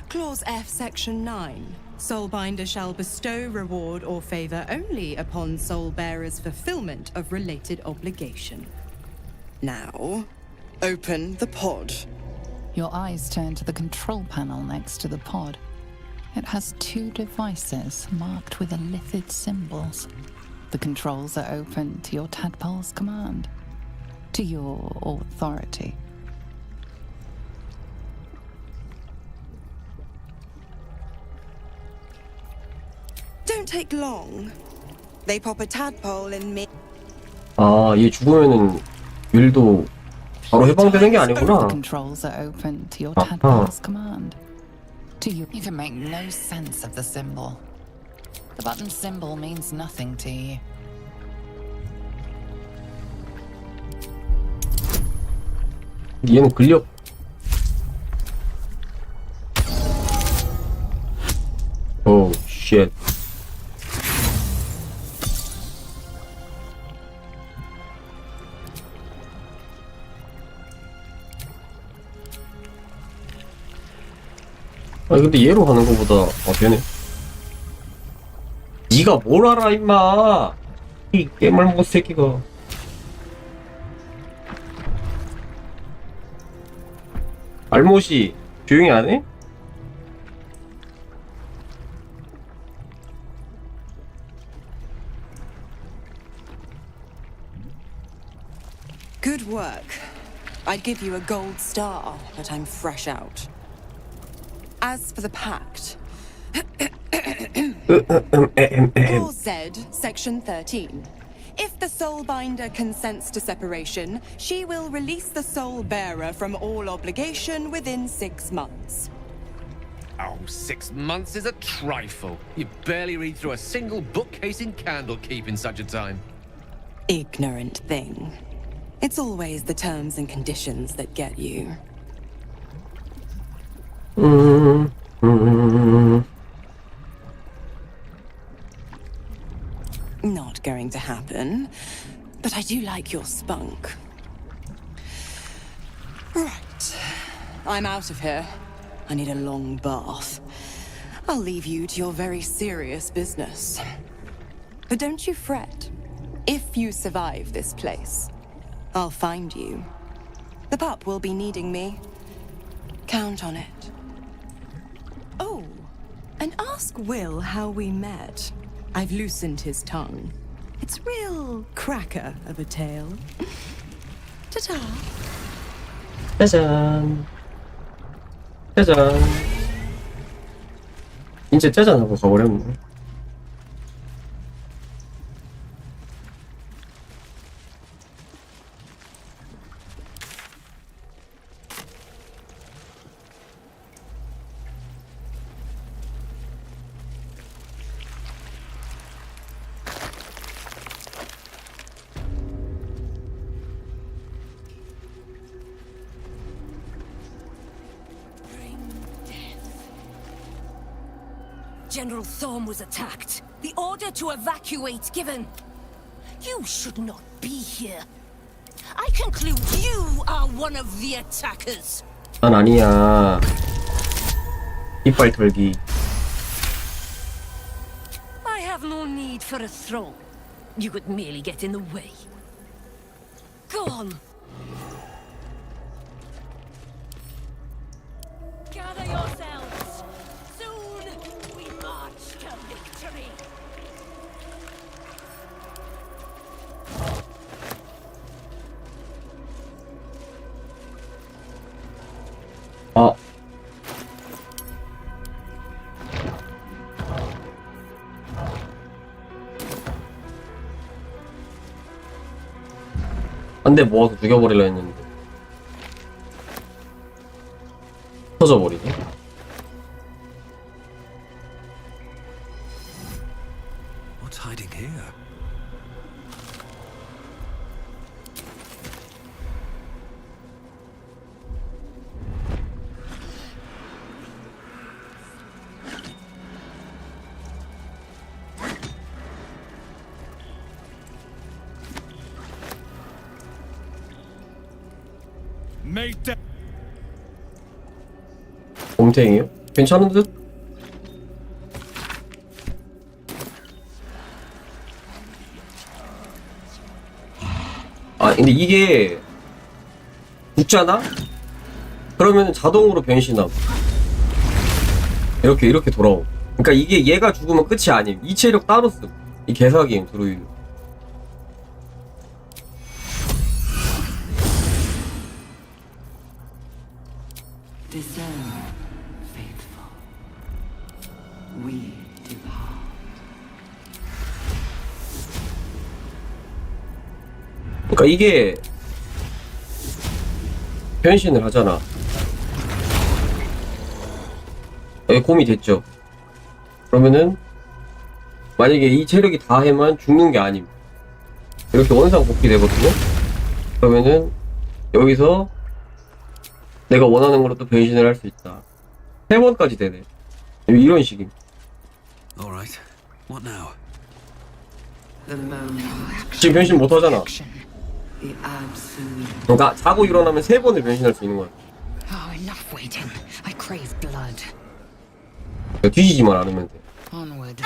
Clause F, Section 9. Soulbinder shall bestow reward or favor only upon soul-bearer's fulfillment of related obligation. Now, open the pod. Your eyes turn to the control panel next to the pod. It has 2 devices marked with illithid symbols. The controls are open to your tadpole's command, to your authority. Don't take long. They pop a tadpole in me. 아, 얘 죽으면은 윌도 바로 해방되는 게 아니구나. The controls are open to your tadpole's command. To you can make no sense of the symbol. The button symbol means nothing to you. 얘는 근력. 오, 쉣. 아니 근데 얘로 하는 거보다 되네. 니가 뭘 알아 임마. 이 깨물먹은 새끼가. 알못이 조용히 안 해? Good work. I'd give you a gold star, but I'm fresh out. As for the pact, Clause Z, Section 13. If the Soulbinder consents to separation, she will release the Soul Bearer from all obligation within 6 months. Oh, 6 months is a trifle. You barely read through a single bookcase in Candlekeep in such a time. Ignorant thing. It's always the terms and conditions that get you. Not going to happen, but I do like your spunk. Right. I'm out of here. I need a long bath. I'll leave you to your very serious business. But don't you fret. If you survive this place, I'll find you. The pup will be needing me. Count on it. Oh, and ask Will how we met. I've loosened his tongue. It's real cracker of a tale. Ta-ta. 짜잔. 짜잔. 이제 짜잔 하고 가버렸네. General Thorm was attacked. The order to evacuate given. You should not be here. I conclude you are one of the attackers. 난 아니야. 이빨 털기. I have no need for a throne. You could merely get in the way. Go on. yourselves. Soon we march to victory. 아. 한 대 모아서 죽여버리려 했는데 터져버리네. What's hiding here? 곰탱이요? 괜찮은 듯? 아 근데 이게 죽잖아? 그러면 자동으로 변신함. 이렇게 돌아오. 그러니까 이게 얘가 죽으면 끝이 아님. 이 체력 따로 씀. 이 개사기임 드루이드. Discern, faithful. We depart. 그러니까 이게 변신을 하잖아. 여기 곰이 됐죠. 그러면은 만약에 이 체력이 다 해만 죽는 게 아님. 이렇게 원상 복귀 되거든요. 그러면은 여기서 내가 원하는 걸로 또 변신을 할 수 있다. 3번까지 되네. 이런 식임. Alright, what now? 지금 변신 못 하잖아. The absolute. 그러니까 자고 일어나면 3번을 변신할 수 있는 거야. Oh, enough waiting. I crave blood. 뒤지지만 않으면 돼. Onward.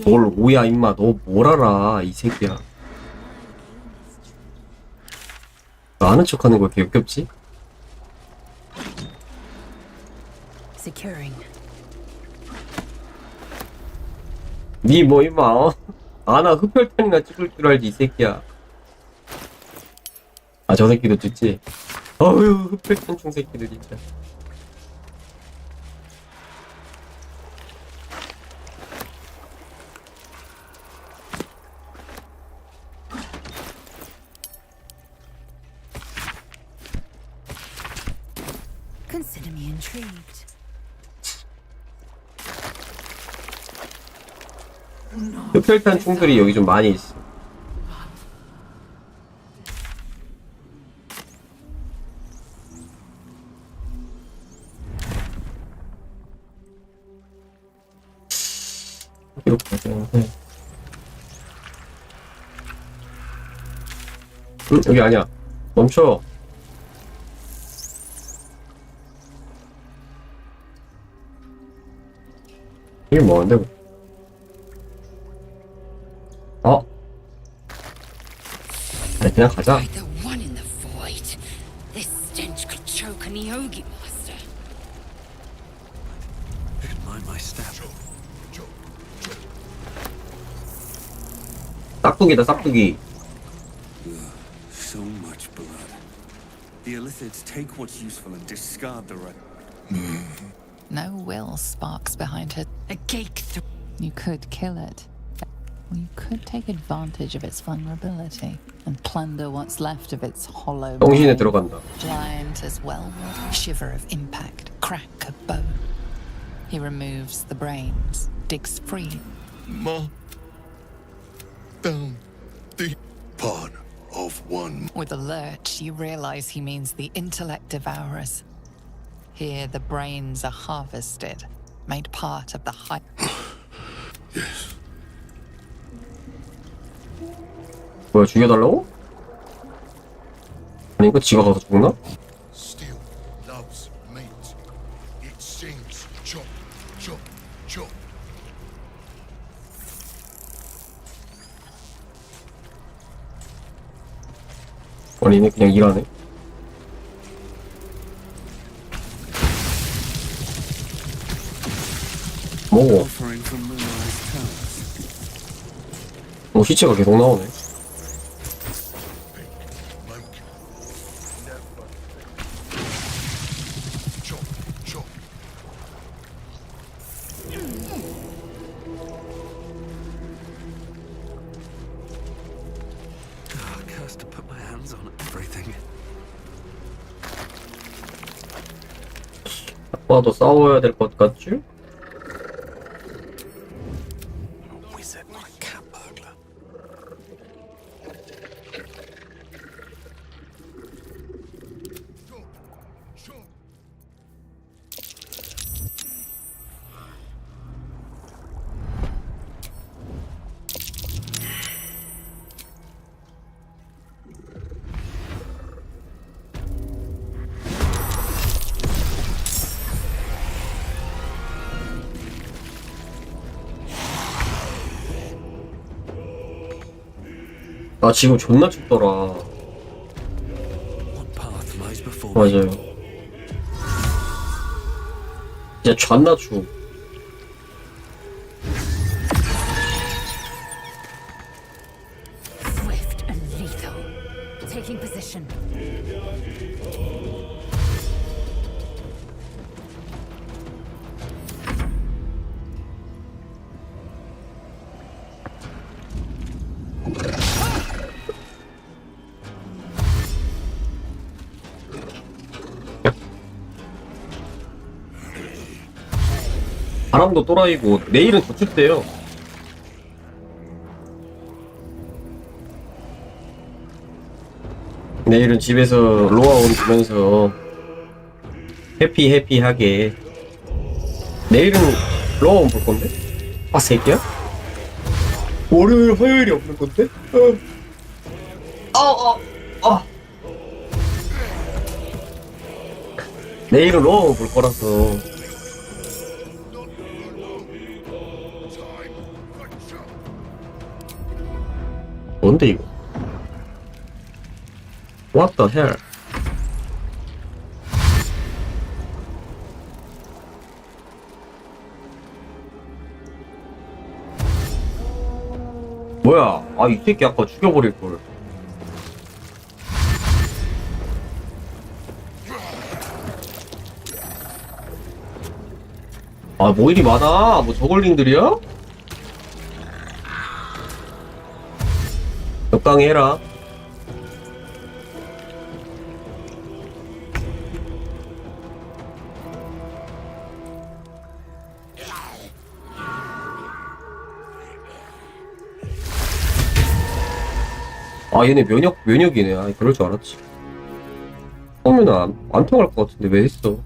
뭘 오야 임마. 너 뭘 알아 이 새끼야. 아는 척하는 거 이렇게 역겹지? Securing. 니 뭐 임마 아나 흡혈탄이나 찍을 줄 알지 이 새끼야. 아 저 새끼도 찍지. 어휴 흡혈탄충 새끼들 진짜. Consider me intrigued. 흡혈탄 총들이 여기 좀 많이 있어. 이렇게 되는데. 여기 아니야. 멈춰. 이게 뭐한데? 어? 아니 그냥 가자. The one in the void. This stench could choke an Yogi master. Should mind my step. 싹둑이다 싹둑이. So much blood. The Illithids take what's useful and discard the rest. No will sparks behind her. A cake through. You could kill it. Or you could take advantage of its vulnerability and plunder what's left of its hollow 정신에 brain. 들어간다. Giant as well would. Shiver of impact, crack of bone. He removes the brains, digs free. Down the part of one. With a lurch, you realize he means the intellect devourers. Here, the brains are harvested, made part of the high. Yes. 뭐야 죽여달라고? 아니 이거 지가 가서 죽나? Still loves meat. It sings chop, chop, chop. 아니 얘네 그냥 일하네. 뭐? Offering from Moonrise Towers. 시체가 계속 나오네. Oh, cursed to put my hands on everything. 아빠도 싸워야 될 것 같지? Wizard, my cat burglar. 나 지금 존나 춥더라. What path lies before me? 맞아요. 진짜 존나 추워. Swift and lethal. Taking position. 바람도 또라이고 내일은 더 춥대요. 내일은 집에서 로아온 보면서 해피하게. 내일은 로아온 볼 건데? 아 새끼야? 월요일 화요일이 없는 건데? 내일은 로아온 볼 거라서. 뭔데 이거? What the hell? 뭐야? 아, 이 새끼 아까 죽여버릴 걸. 아, 뭐 일이 많아? 뭐 저걸링들이야? 적당히 해라. 아 얘네 면역이네. 아 그럴 줄 알았지. 처음에는 안 통할 것 같은데 왜 했어?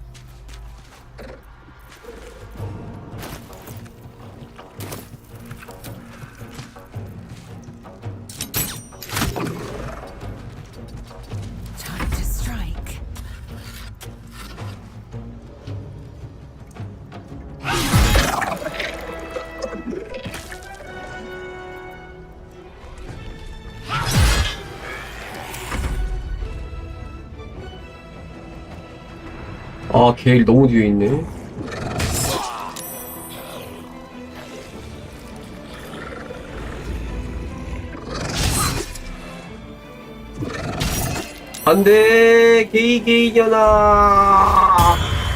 Time to strike. 아 게일 너무 뒤에 있네. 안돼 게이년아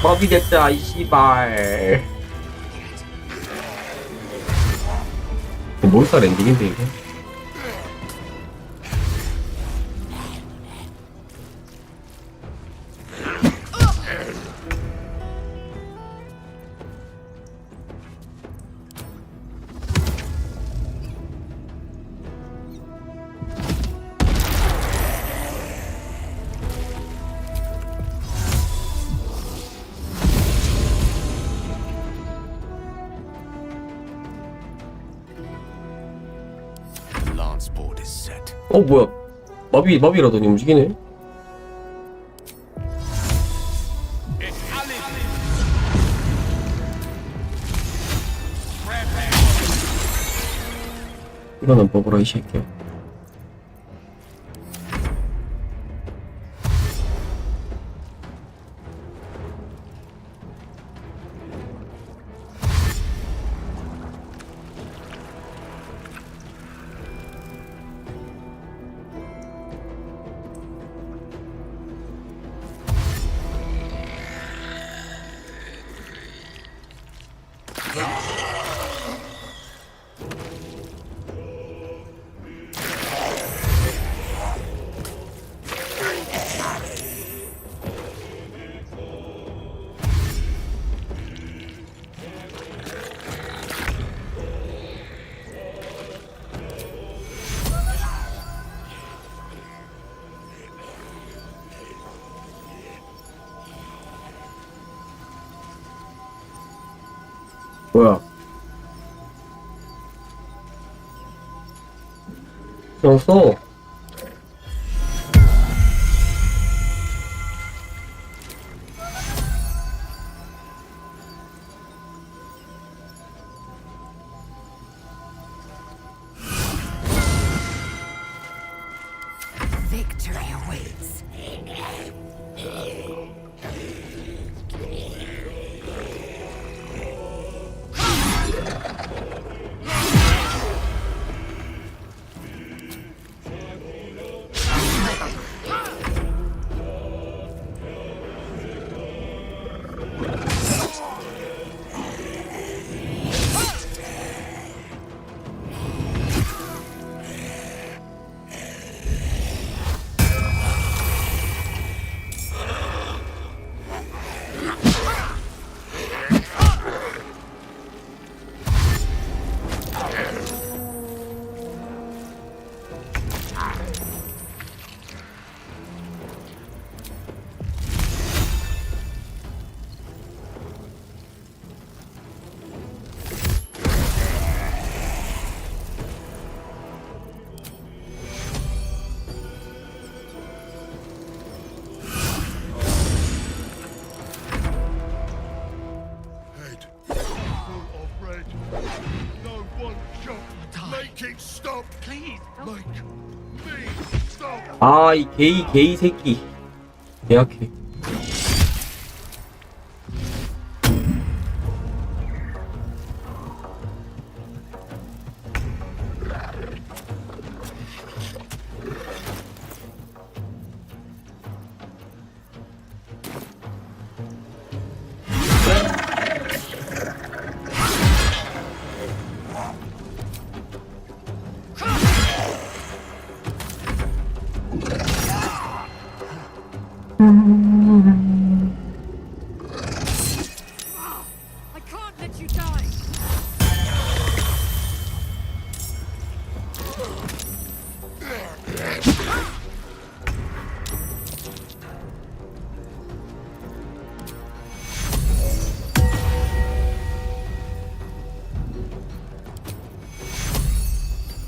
마비됐다 이 씨발. 몰살 엔딩인데 이거. Lance board is set. 뭐야 마비라더니 움직이네. 이거는 먹어라 이 새끼야. 뭐야? 써. Victory awaits. 아, 이 게이 새끼. 계약해. I can't let you die.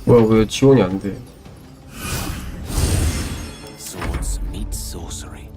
뭐야, 왜 지원이 안 돼? Swords meet sorcery.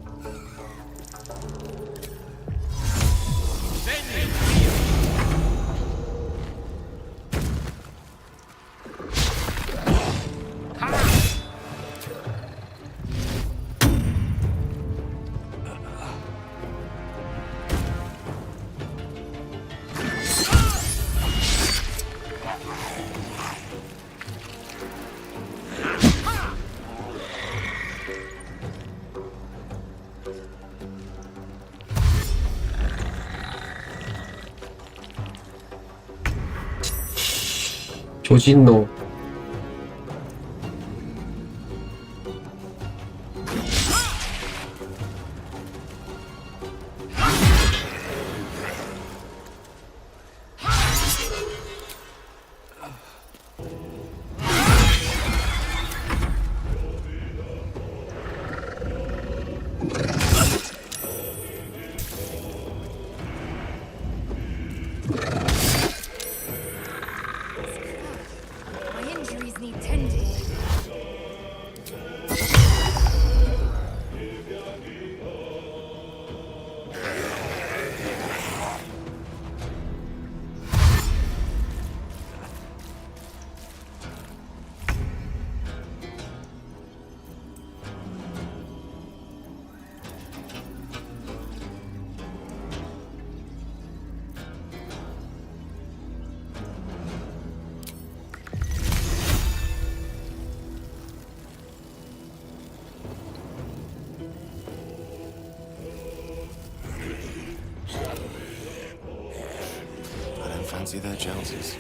조진노. My Don't fancy their Joneses.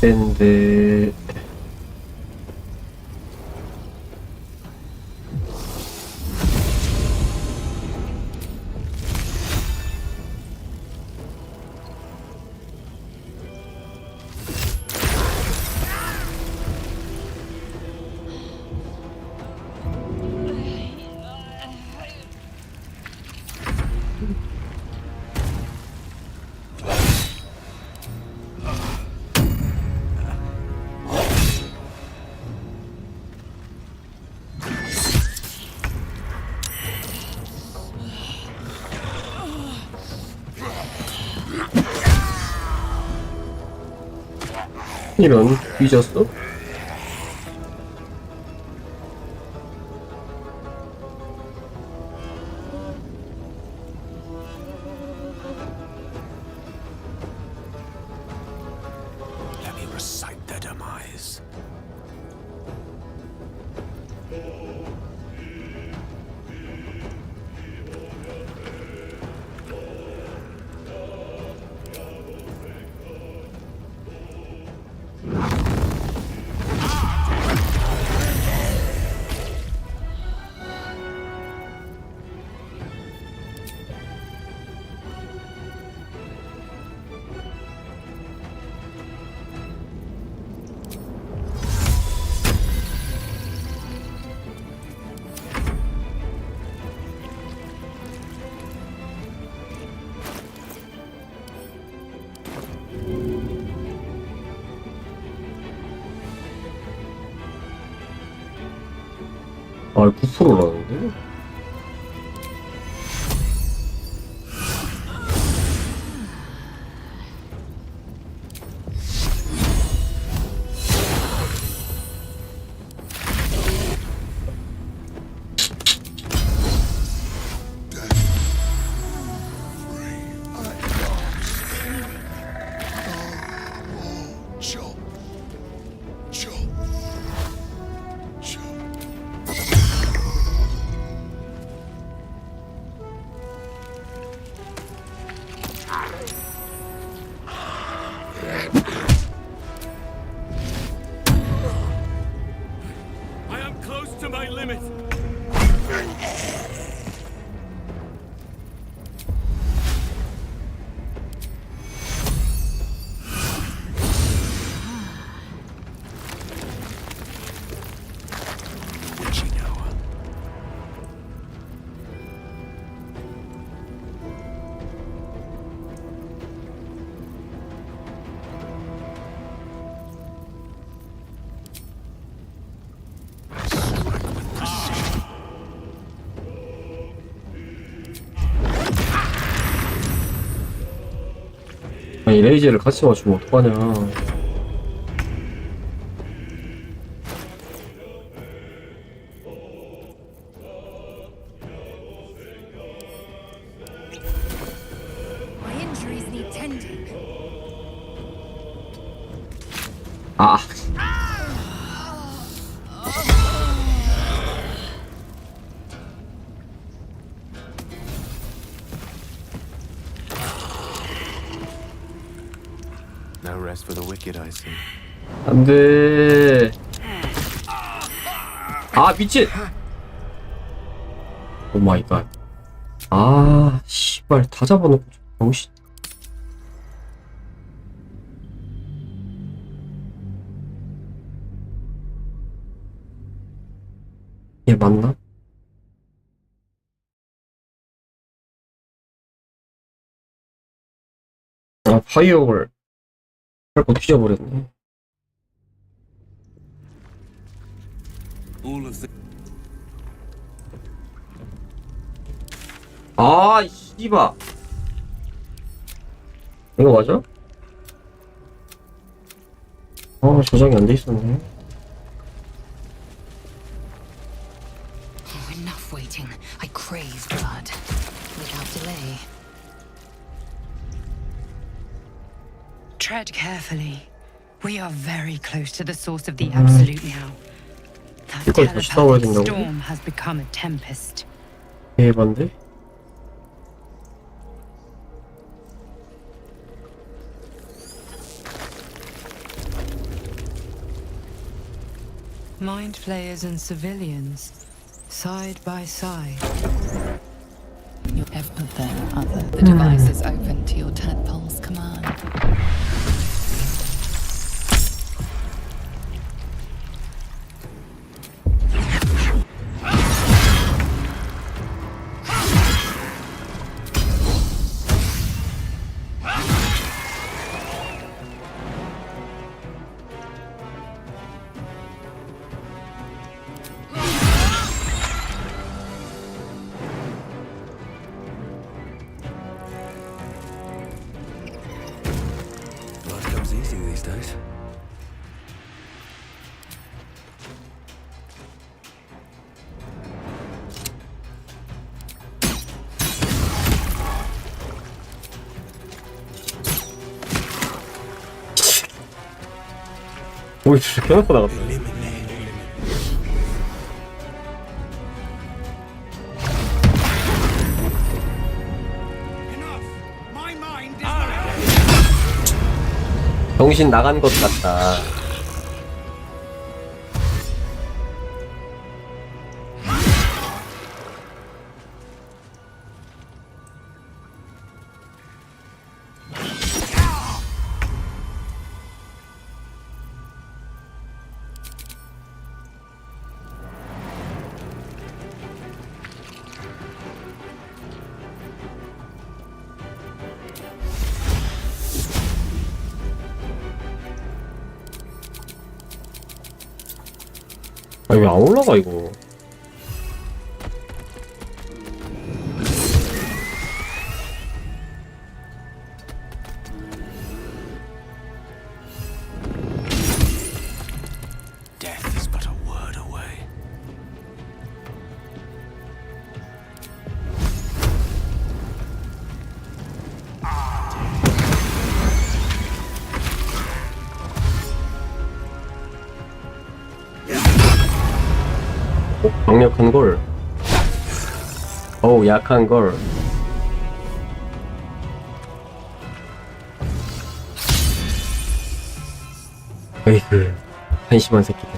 밴드 이런 뒤졌어? Let me recite their demise. 아, 9%라는데? I am close to my limit. Witching hour. 아니, 레이저를 같이 맞추면 어떡하냐. My injuries need tending. 아. No rest for the wicked, I see. 안 돼. 아, 미친! 오 마이 갓. 아, 씨발, 다 잡아놓고, 정신. 얘 맞나? 아, 파이어를 밟고 뒤져버렸네. All of the... 아, 씨바. 이거 맞아? 저장이 안 돼 있었네. Oh, enough waiting. I crave blood. Without delay. Tread carefully. We are very close to the source of the Absolute now. That 이걸 다시 싸워야 telepathic 된다고? storm has become a tempest. 대반데? Mind flayers and civilians, side by side. But then the device is open to your tadpole's command. Life comes easy these days. 뭘 저렇게 해놓고 나갔다. 정신 나간 것 같다. 아, 왜 안 올라가, 이거. Death is but a word away. 강력한 걸. 어우, 약한 걸. 에이그, 한심한 새끼들.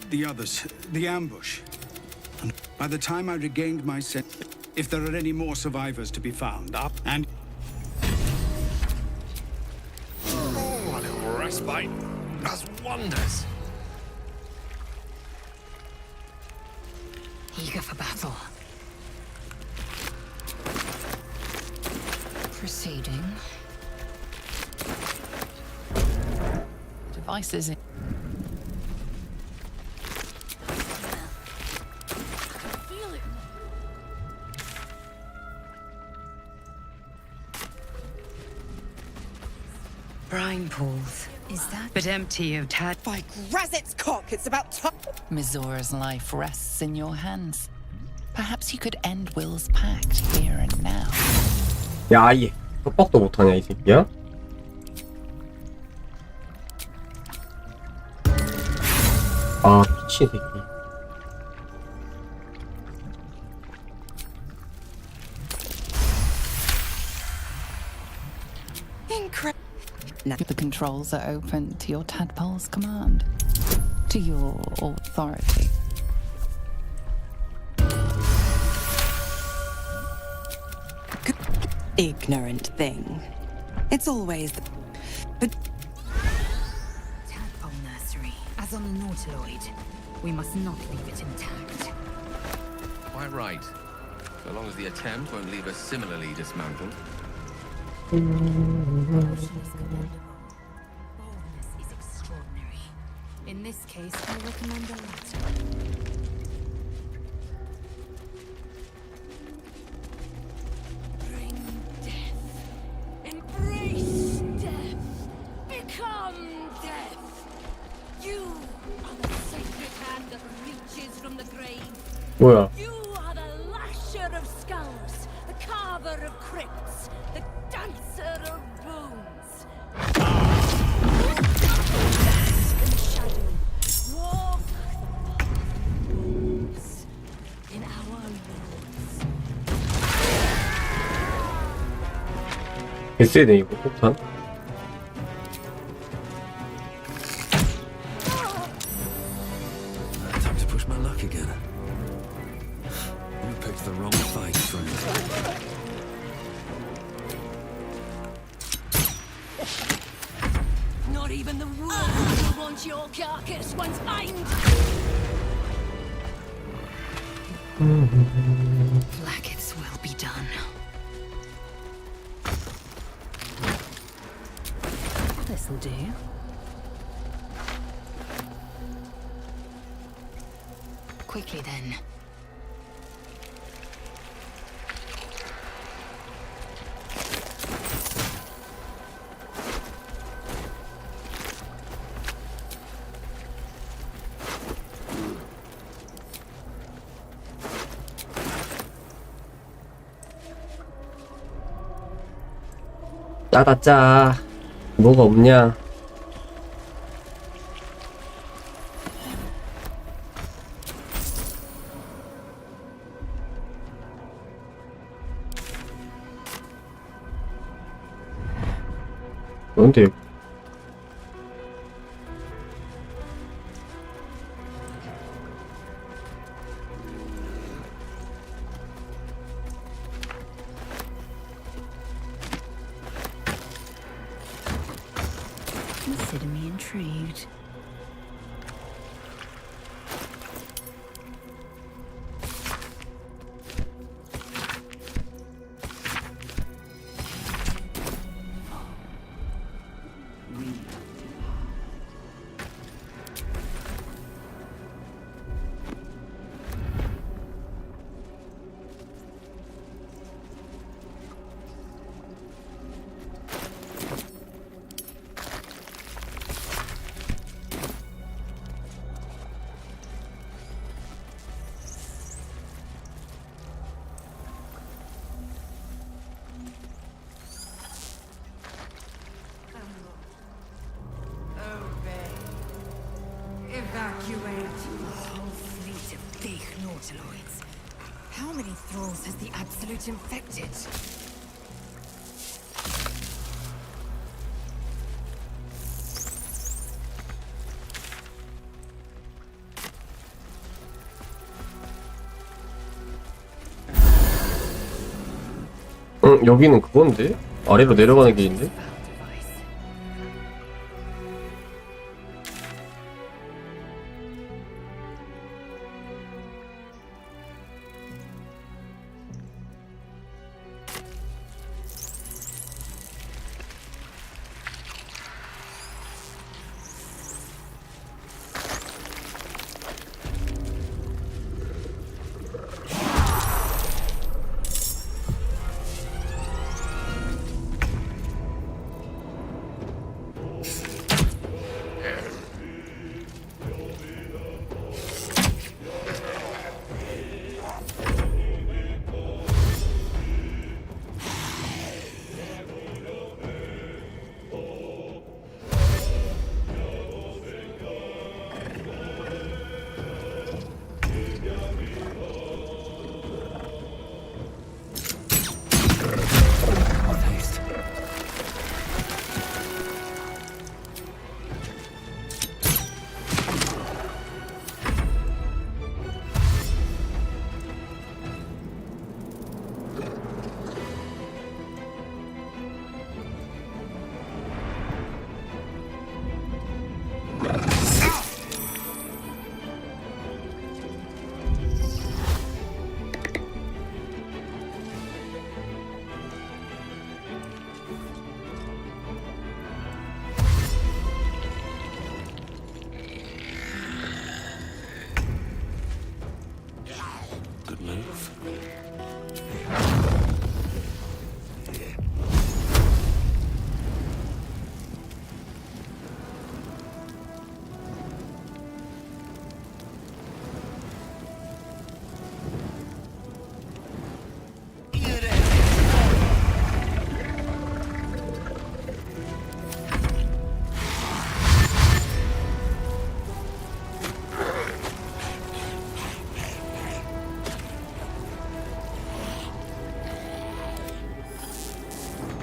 The others, the ambush. And by the time I regained my sense, if there are any more survivors to be found, up and... Oh, a little respite does wonders. Eager for battle. Proceeding. Devices in. Brine pools. Is that? But empty of tad. By Grazit's cock, it's about time. Mizora's life rests in your hands. Perhaps you could end Will's pact here and now. 야, 얘 협박도 못하냐 이 새끼야? 아, 미친 새끼. The controls are open to your tadpole's command, to your authority. Ignorant thing. It's always the... But... Tadpole nursery, as on the Nautiloid. We must not leave it intact. Quite right. So long as the attempt won't leave us similarly dismantled. Boldness is extraordinary. In this case, I recommend the latter. Bring death. Embrace death. Become death. You are the sacred hand that reaches from the grave. 뭐야? You are the lasher of skulls, the carver of crypts, the dancer of bones. In shadow, walk the walls in our lords. 개쎄네 이거 폭탄. Time to push my luck again. You picked the wrong fight, friend. Not even the wolves will want your carcass once I'm... Blackets will be done. This'll do. Quickly then. 짜다 짜. 뭐가 없냐? 뭔데? Consider me intrigued. Evacuate. A whole fleet of big nautiloids. How many thralls has the Absolute infected? 응, 여기는 그건데? 아래로 내려가는 길인데?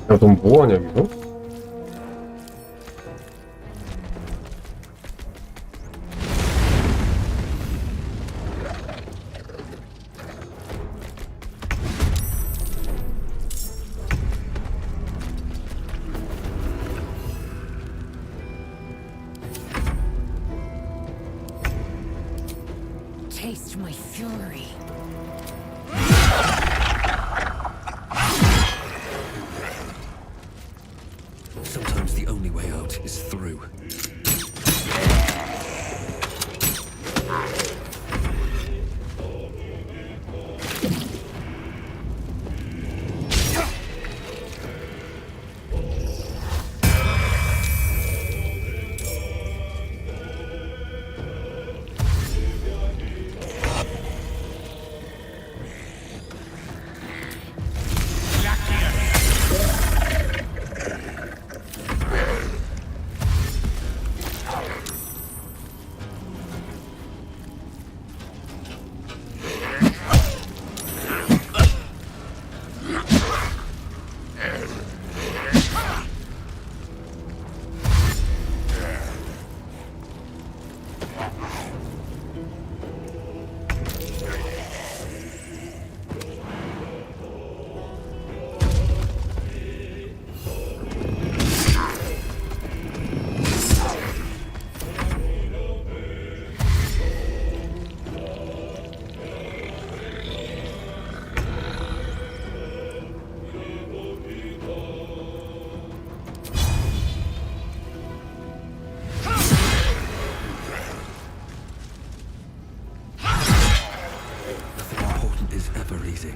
야, 넌 뭐하냐, 여기서? Taste my fury. Sometimes the only way out is through. Easy.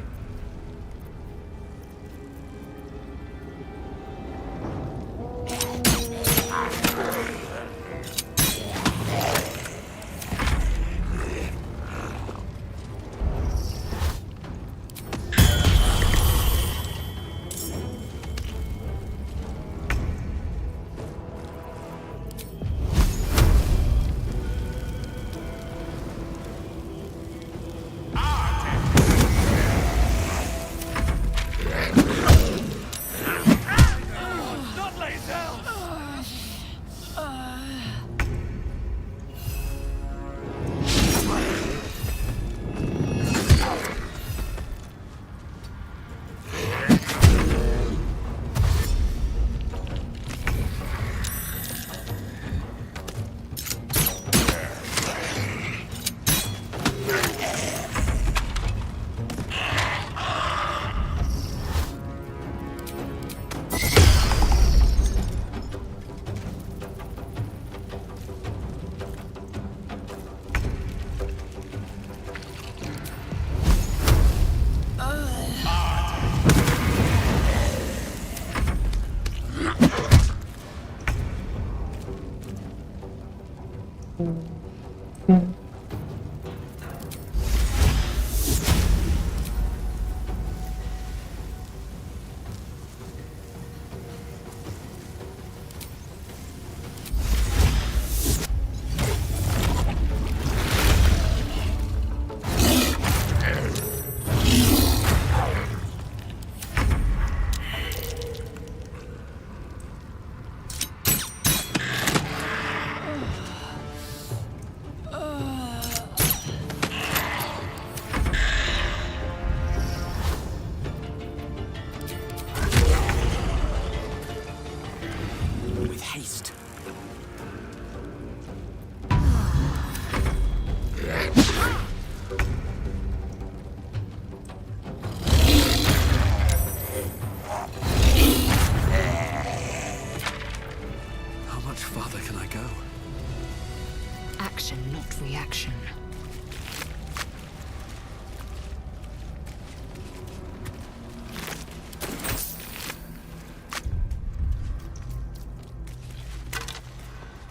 Reaction.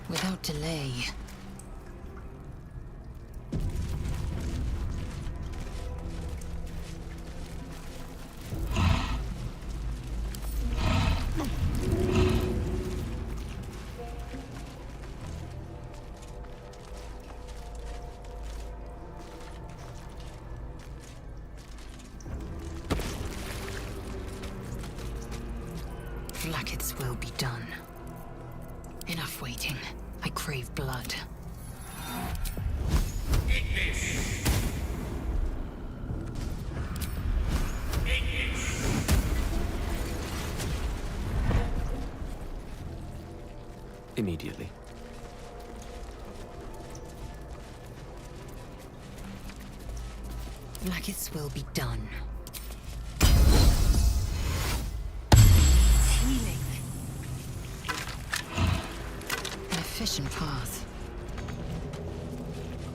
Without delay. Vlaakith's will be done. Enough waiting. I crave blood. Immediately. Vlaakith's will be done. Healing. An efficient path.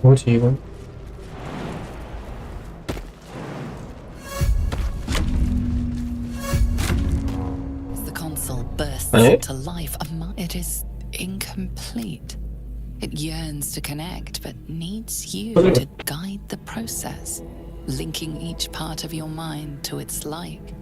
뭐지 이건? As the console bursts Eh? into life, it is incomplete. It yearns to connect, but needs you to guide the process, linking each part of your mind to its like.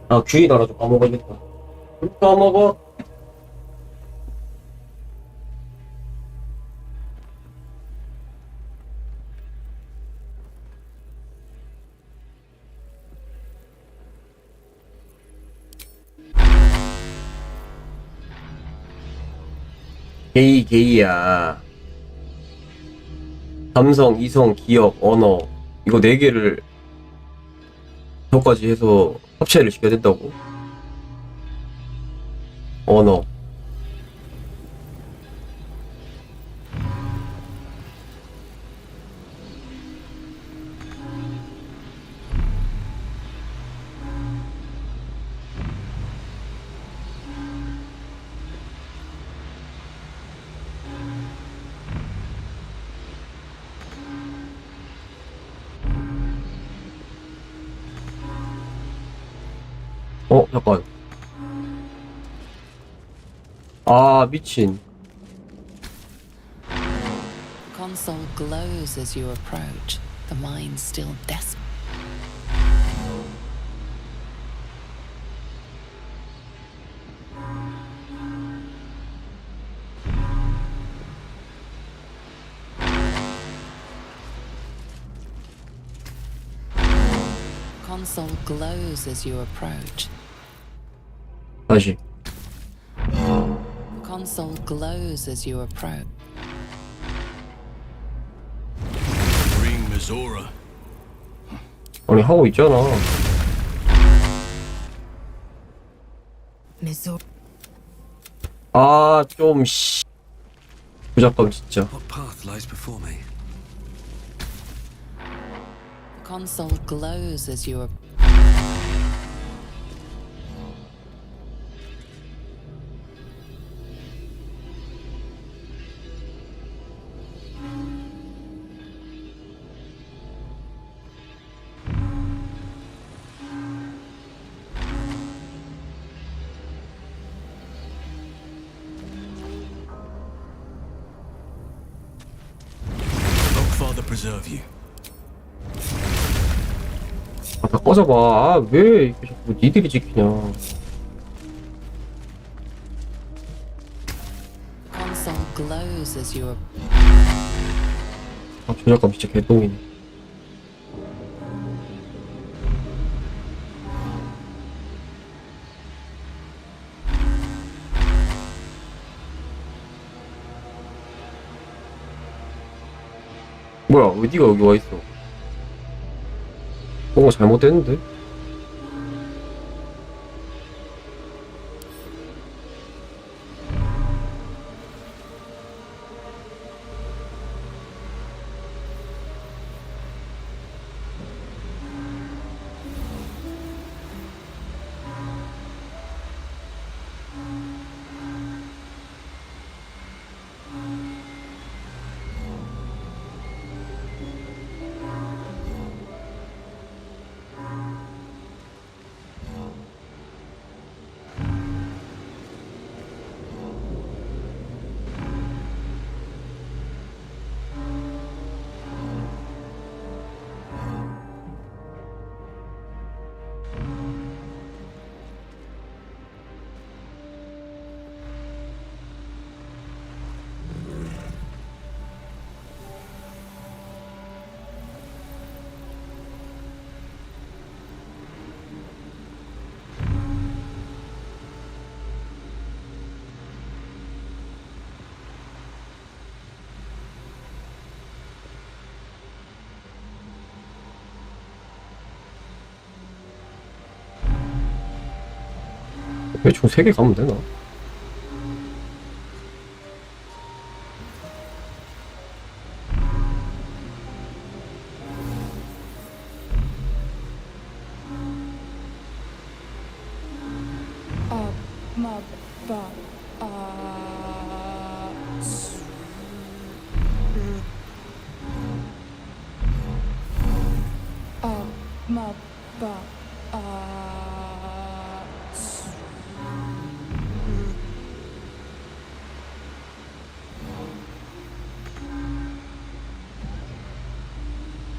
아, 귀 달아줘. 까먹어야겠다. 까먹어. 게이야. 감성, 이성, 기억, 언어. 이거 4개를 저까지 해서 합체를 시켜야 된다고? 언어. 잠깐. 아, 미친. The console glows as you approach, the mind still desperate. Console glows as you approach. 다시. Console glows as you approach. Bring Mizora. 아니, 하고 있잖아. 아, 좀 씨. 부작감 진짜. What path lies before me? Console glows as you approach. Father preserve you. 아, 다 꺼져봐. 아, 왜 이렇게 자꾸 니들이 지키냐. Console glows as you approach. 아, 조작감 진짜 개똥이네. 뭐야, 왜 니가 여기 와있어? 뭔가 잘못됐는데? 대충 3개 가면 되나?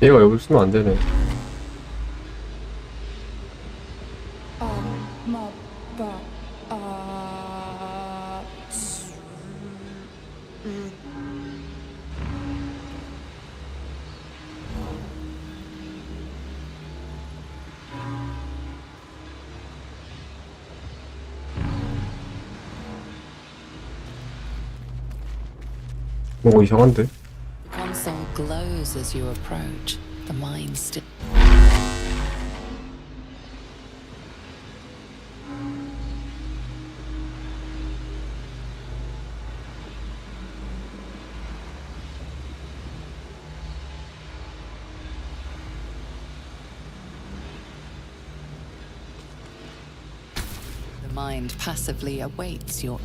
얘가 여기 쓰면 안 되네. 뭔가 이상한데? The console glows as you approach. The mind still. The mind passively awaits your.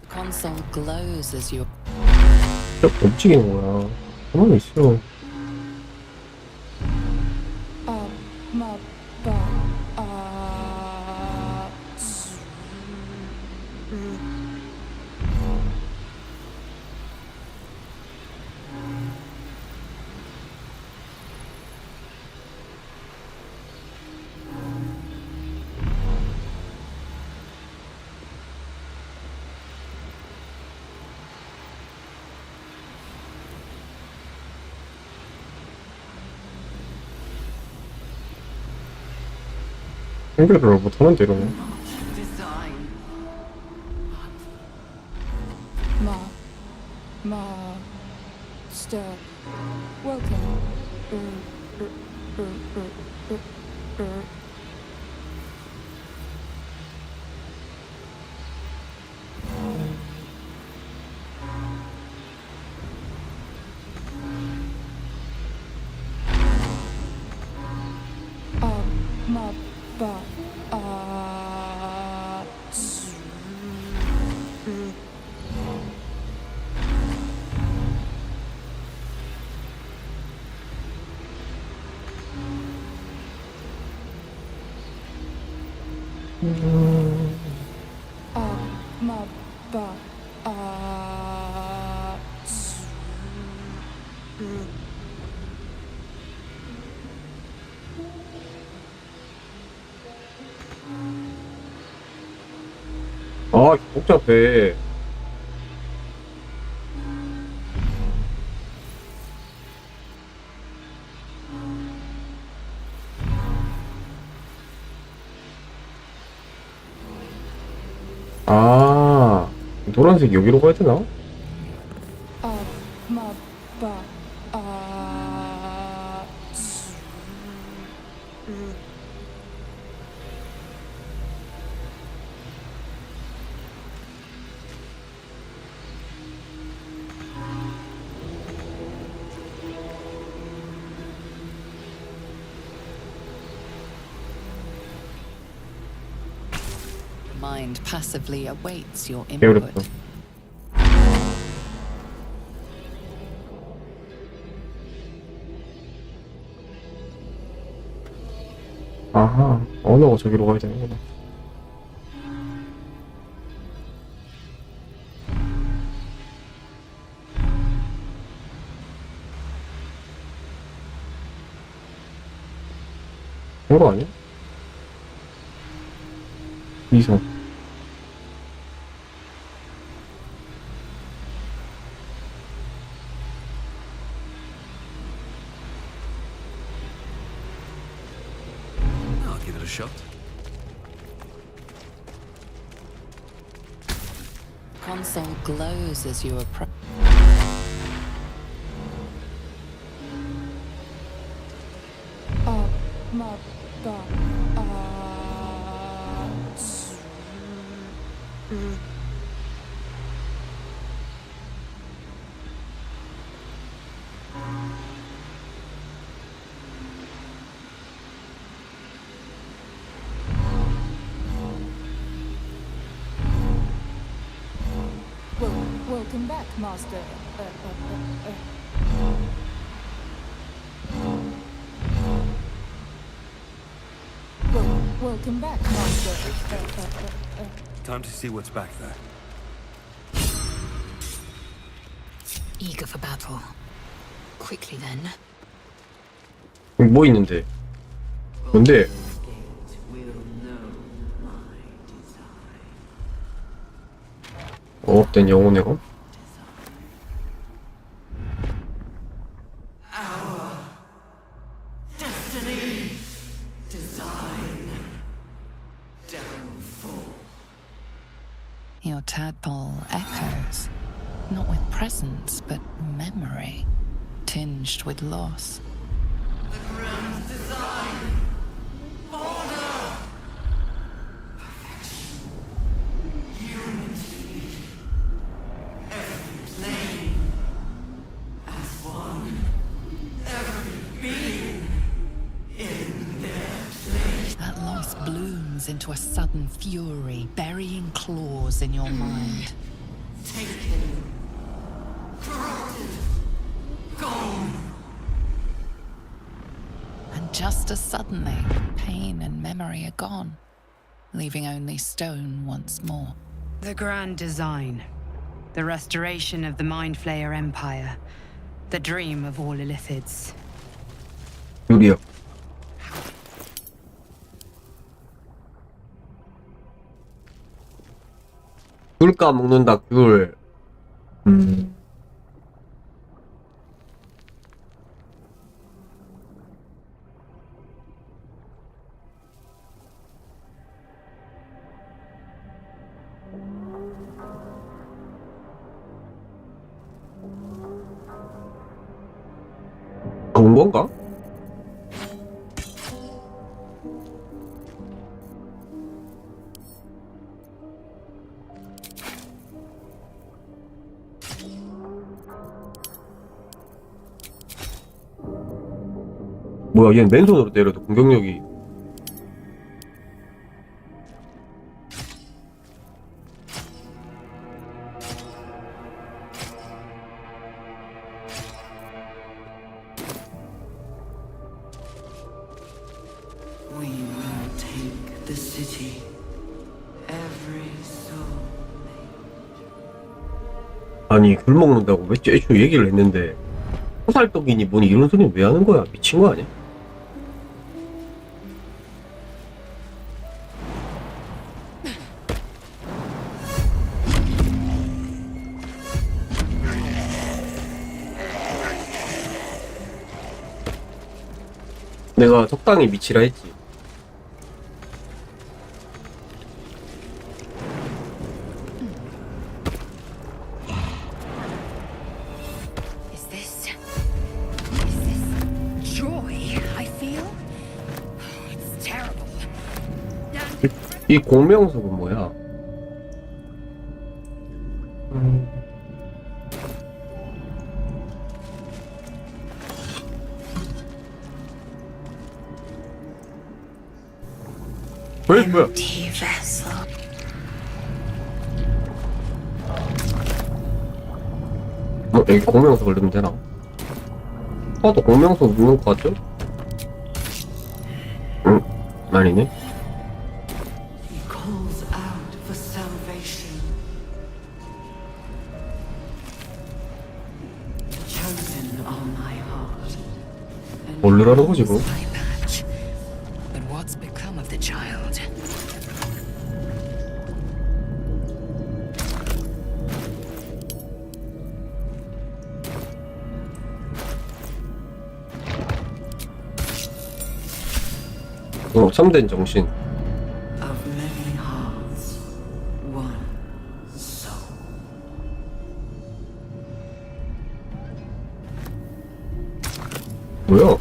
Console glows as you. 진짜 움직이는 거야. 가만히 있어. 연결을 못하는데 이러면. Master, welcome. 아, 복잡해. 아, 노란색 여기로 가야 되나? Mind passively awaits your 어렵다. input. 아하, 언어가 저기로 가야 되는구나. 그런 거 아니야? 이성. I'll give it a shot. Console glows as you approach. Welcome back, Master. Welcome back, Master. Time to see what's back there. Eager for battle. Quickly then. 여기 뭐 있는데? 뭔데? 업된 영혼의 검? Your tadpole echoes, not with presence, but memory, tinged with loss. The grand design. Order. Perfection. Unity. Every plane. As one. Every being. In their place. That loss blooms into a sudden fury, burying claws in your mind. Taken. Corrupted. Gone. And just as suddenly, pain and memory are gone, leaving only stone once more. The grand design. The restoration of the Mind Flayer Empire. The dream of all Illithids. 유리야. 귤 까먹는다, 귤. 그런 건가? 뭐야, 얘는 맨손으로 때려도 공격력이. We will take the city. Every soul. 아니, 귤 먹는다고 왜 애초에 얘기를 했는데 호살떡이니 뭐니 이런 소리는 왜 하는 거야? 미친 거 아니야? 내가 적당히 미치라 했지. Is this joy I feel? It's terrible. 이 공명석은 뭐야? 뭐야? Empty vessel. 여기 공명석을 넣으면 되나? 또 공명석 넣는 거 같죠? 응, 아니네. He calls out for salvation. Chosen are my heart. 뭘로라는 거지 뭐. But what's become of the child? 참된 정신. Of many hearts, one soul. 뭐야?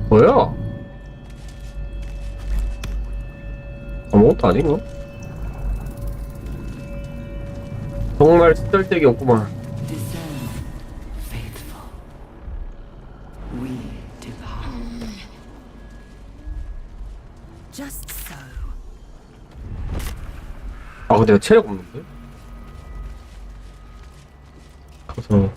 뭐야? 아무것도 아닌가? 정말 쓸데기 없구만. Discern, faithful. We depart. Just so. 아 근데 내가 체력 없는데? 가서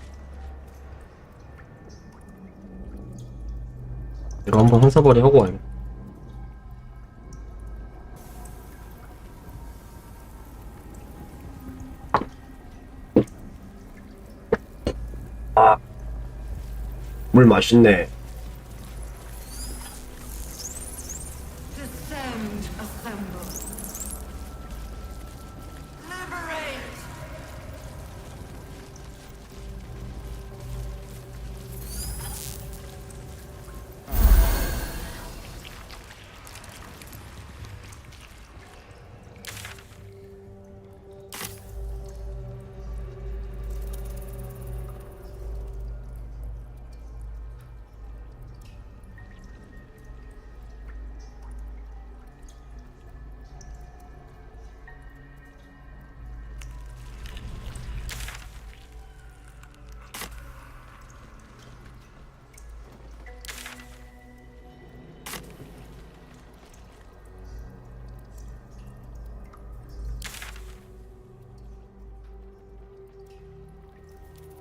이거 한번 한사발이 하고 와요. 아, 물 맛있네. Descend, assemble. Liberate!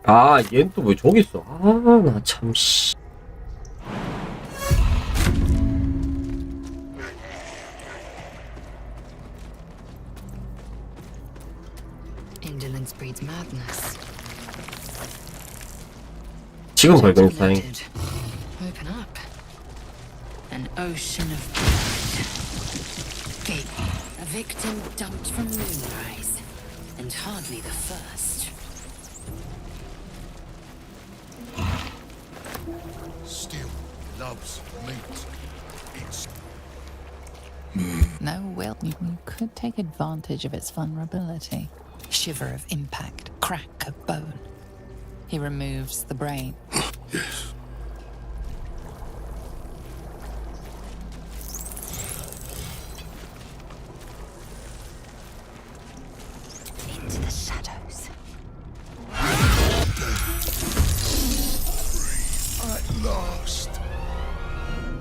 아, 얘는 또 왜 저기 있어? 아, 나 참, 씨. Indolence breeds madness. 지금 발견해서 다행. Open up. An ocean of blood. Gate. A victim dumped from Moonrise. And hardly the first. Still loves meat. It's No, well, you could take advantage of its vulnerability. Shiver of impact, crack of bone. He removes the brain. yes. Into the shadows. At last.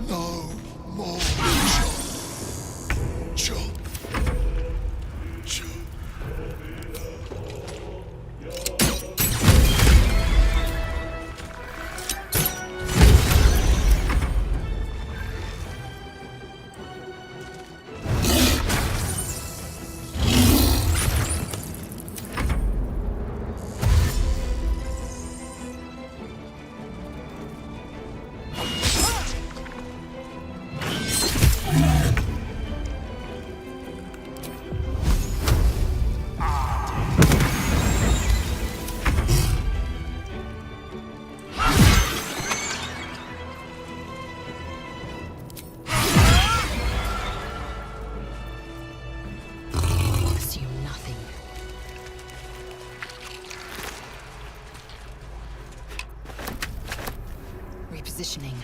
No more chop. Chop. Chop. positioning.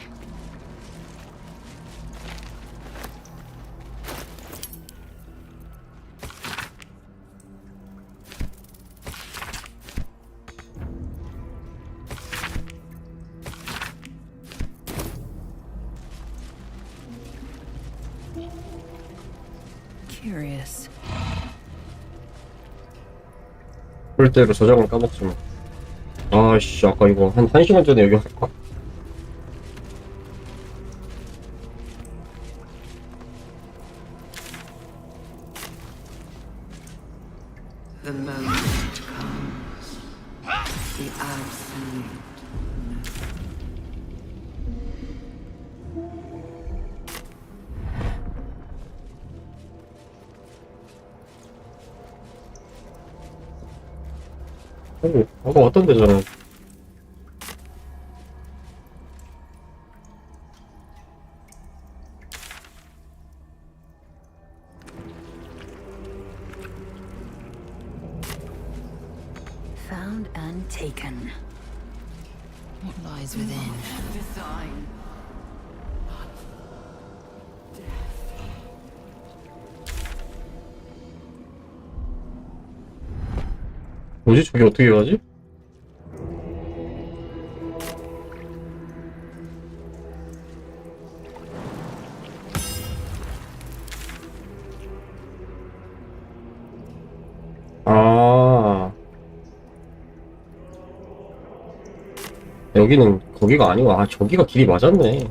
Curious. 그럴 대로 저장을 까먹지 마. 아씨, 아까 이거 한 1시간 전에 여기 왔을까? The moment comes. The absolute. 아까 왔던 데잖아. Found and taken. What lies within? Design. 뭐지? 저게 어떻게 가지? 아, 여기는 거기가 아니고, 아, 저기가 길이 맞았네.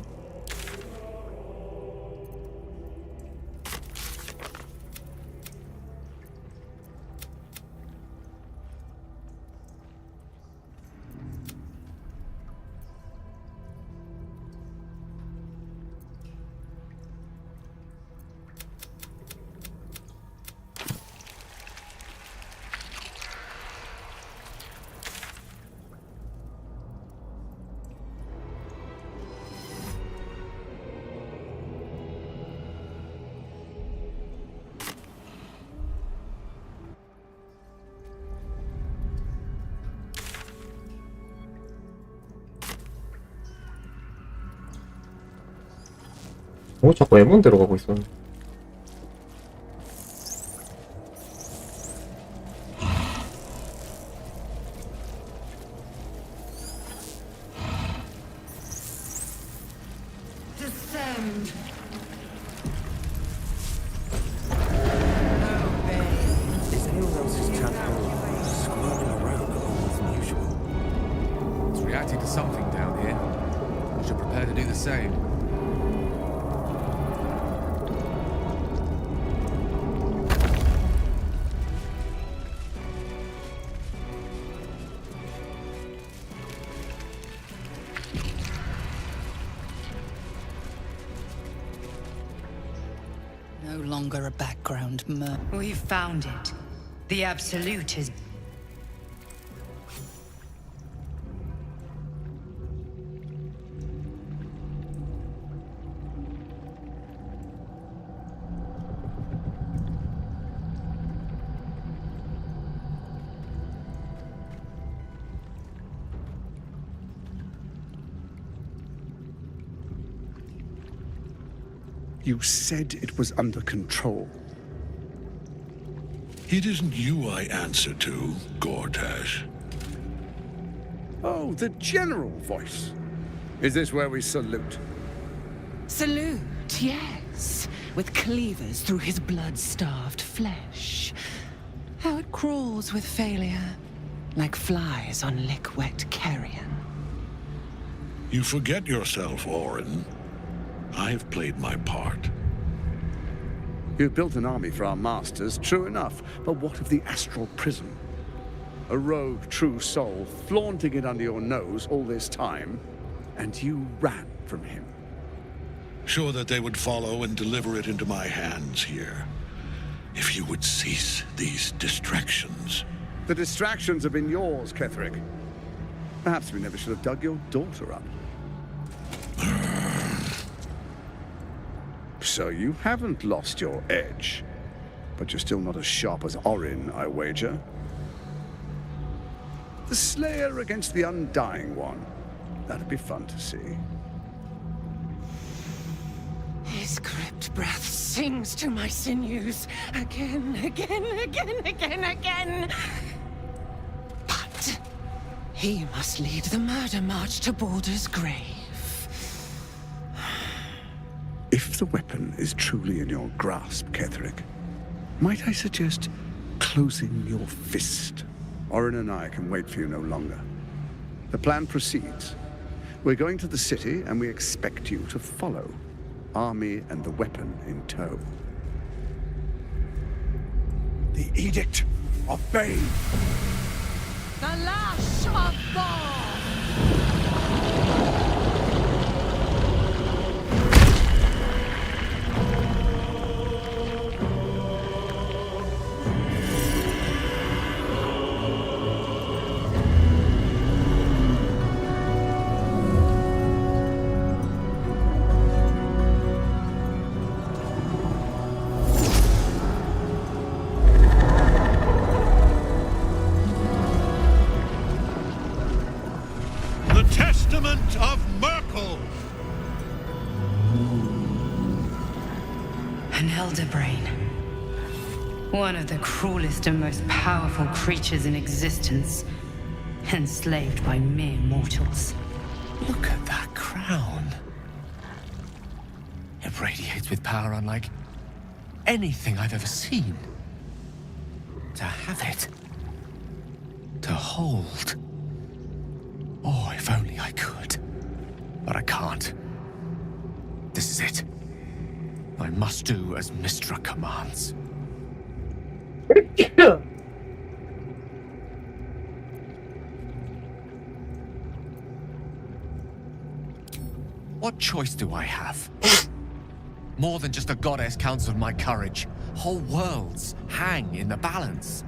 자꾸 M1대로 가고 있어. Descend. Is anyone else's tadpole squirming around a lot more than usual? It's reacting to something down here. We should prepare to do the same. No longer a background murder. We've found it. The Absolute is... You said it was under control. It isn't you I answer to, Gortash. Oh, the general voice. Is this where we salute? Salute, yes. With cleavers through his blood-starved flesh. How it crawls with failure, like flies on lick-wet carrion. You forget yourself, Orin. I have played my part. You've built an army for our masters, true enough. But what of the astral prison? A rogue true soul flaunting it under your nose all this time, and you ran from him. Sure that they would follow and deliver it into my hands here. If you would cease these distractions. The distractions have been yours, Ketherick. Perhaps we never should have dug your daughter up. So you haven't lost your edge. But you're still not as sharp as Orin, I wager. The Slayer against the Undying One. That'd be fun to see. His gripped breath sings to my sinews again, again, again, again, again. But he must lead the murder march to Baldur's grave. If the weapon is truly in your grasp, Ketherick, might I suggest closing your fist? Orin and I can wait for you no longer. The plan proceeds. We're going to the city, and we expect you to follow. Army and the weapon in tow. The Edict of Bane. The lash of Thor! The Testament of Merkel! An elder brain. One of the cruelest and most powerful creatures in existence. Enslaved by mere mortals. Look at that crown. It radiates with power unlike anything I've ever seen. To have it. To hold. Oh, if only I could. But I can't. This is it. I must do as Mystra commands. What choice do I have? More than just a goddess counseled my courage. Whole worlds hang in the balance.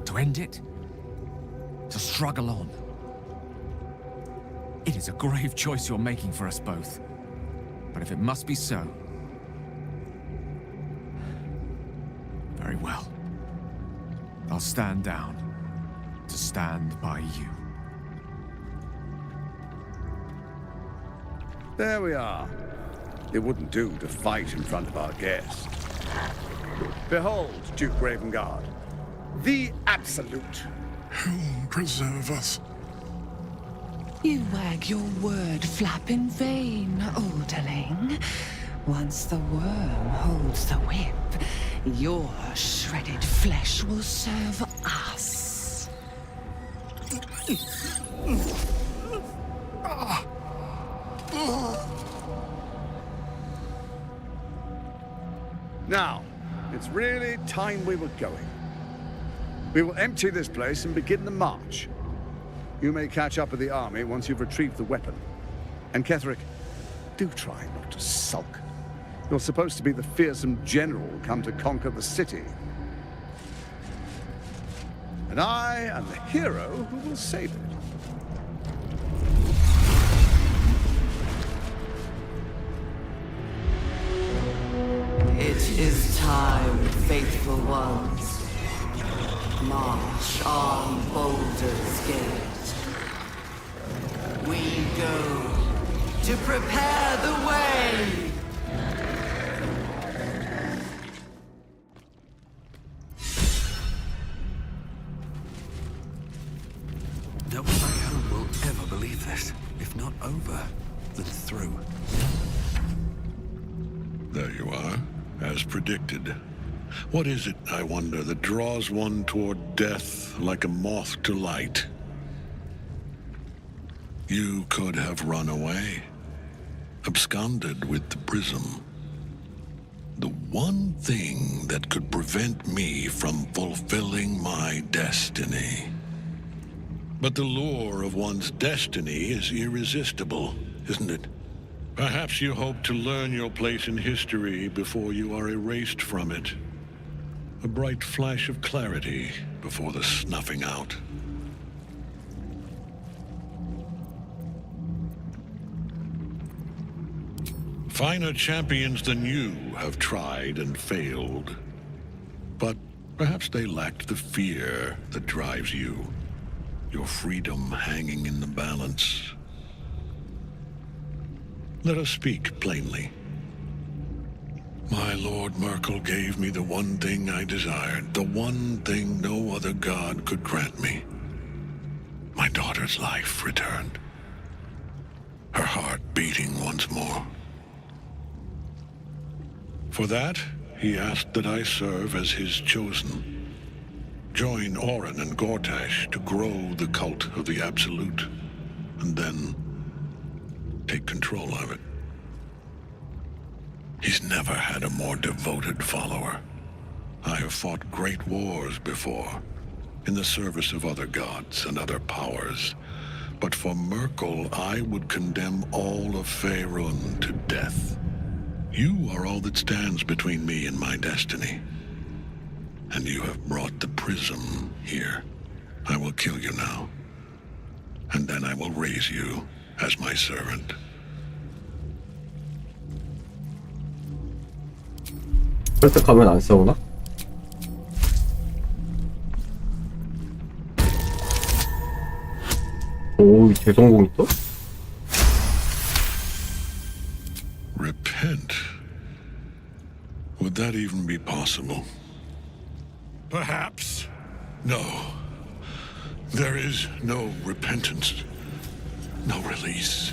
To end it? To struggle on? It is a grave choice you're making for us both. But if it must be so... very well. I'll stand down. To stand by you. There we are. It wouldn't do to fight in front of our guest. Behold, Duke Ravengard. The Absolute. Whom preserve us? You wag your word flap in vain, Alderling. Once the worm holds the whip, your shredded flesh will serve us. Now, it's really time we were going. We will empty this place and begin the march. You may catch up with the army once you've retrieved the weapon. And Ketherick, do try not to sulk. You're supposed to be the fearsome general come to conquer the city. And I am the hero who will save it. It is time, faithful ones. March on Baldur's Gate. We go to prepare the way. No one back home will ever believe this. If not over, then through. There you are, as predicted. What is it, I wonder, that draws one toward death like a moth to light? You could have run away, absconded with the prism. The one thing that could prevent me from fulfilling my destiny. But the lure of one's destiny is irresistible, isn't it? Perhaps you hope to learn your place in history before you are erased from it. A bright flash of clarity before the snuffing out. Finer champions than you have tried and failed. But perhaps they lacked the fear that drives you. Your freedom hanging in the balance. Let us speak plainly. My Lord Merkel gave me the one thing I desired, the one thing no other god could grant me. My daughter's life returned. Her heart beating once more. For that, he asked that I serve as his chosen. Join Orin and Gortash to grow the cult of the Absolute, and then take control of it. He's never had a more devoted follower. I have fought great wars before, in the service of other gods and other powers. But for Merkel, I would condemn all of Faerun to death. You are all that stands between me and my destiny. And you have brought the prism here. I will kill you now. And then I will raise you as my servant. 설득하면 안 싸우나? 오, 대성공이 또? Repent? Would that even be possible? Perhaps. No. There is no repentance. No release.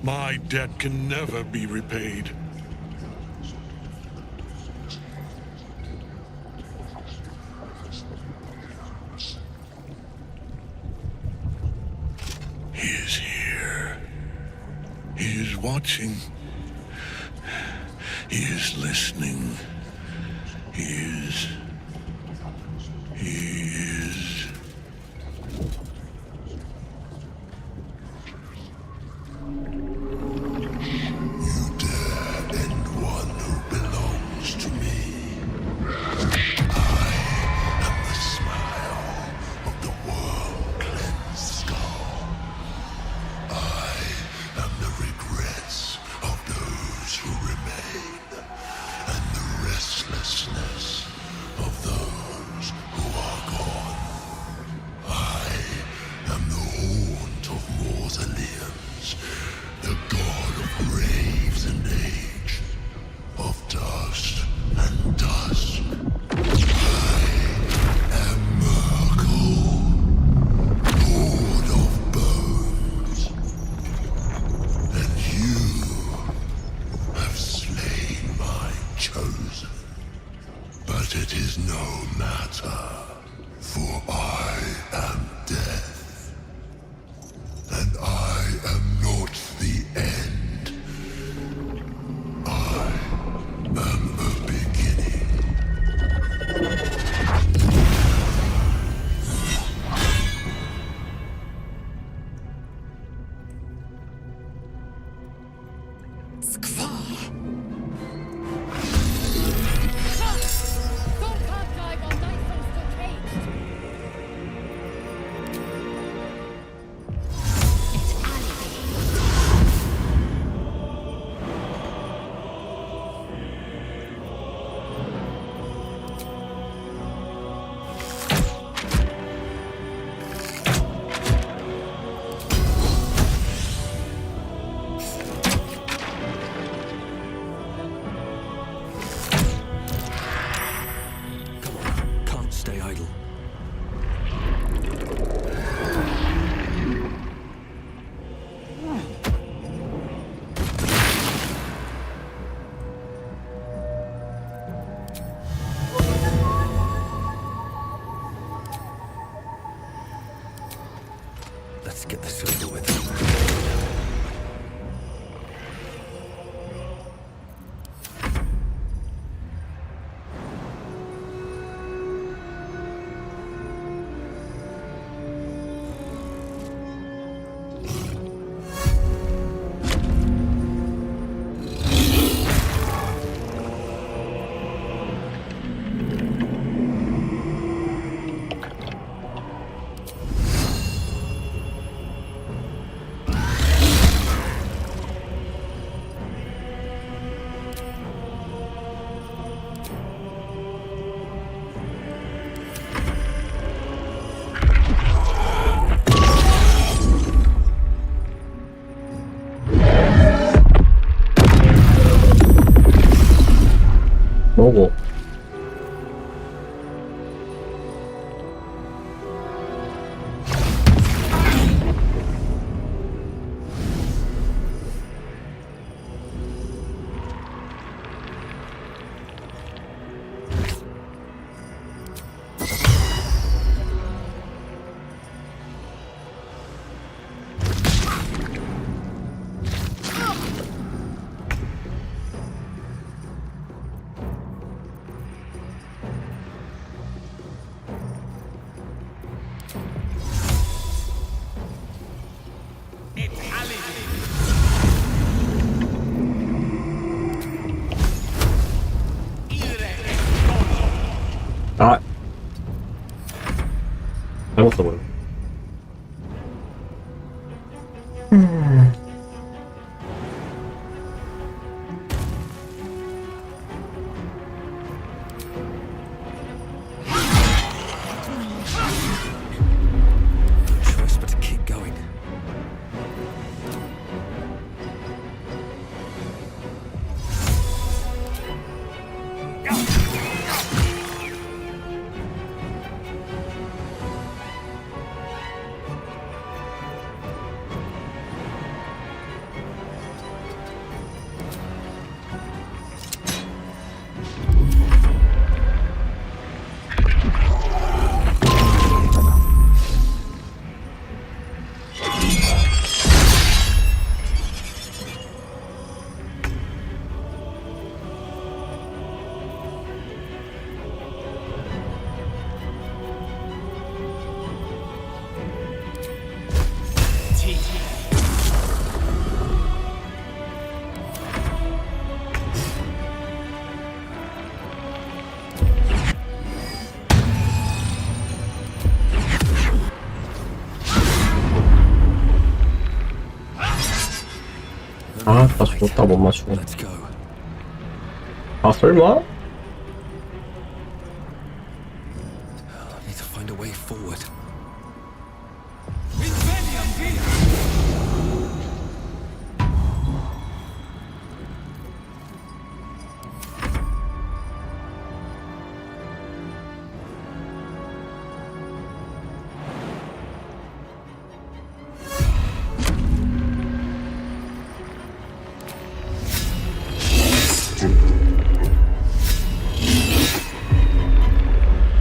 My debt can never be repaid. He is here. He is watching. He is listening. He is... You dare end one who belongs to me. I am the smile of the world-cleansed skull. I am the regrets of those who remain, and the restlessness 잘못 써버려. Choice but to keep going. 아, 나 죽었다, 못 맞추고. 아, 설마? Need to find a way forward.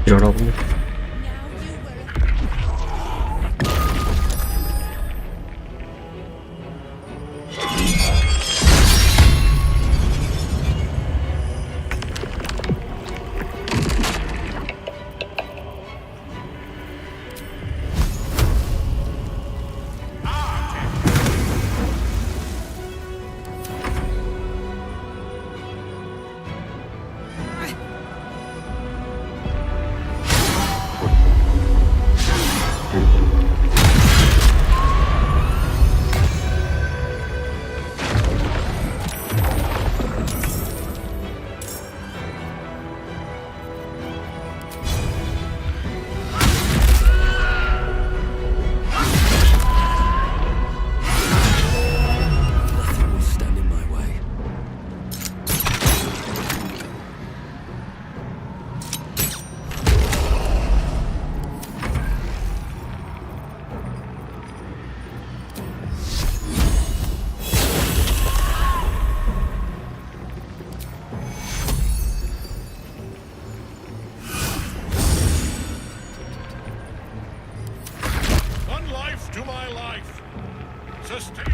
이러라고. Nothing will stand in my way. One life to my life. Sustain.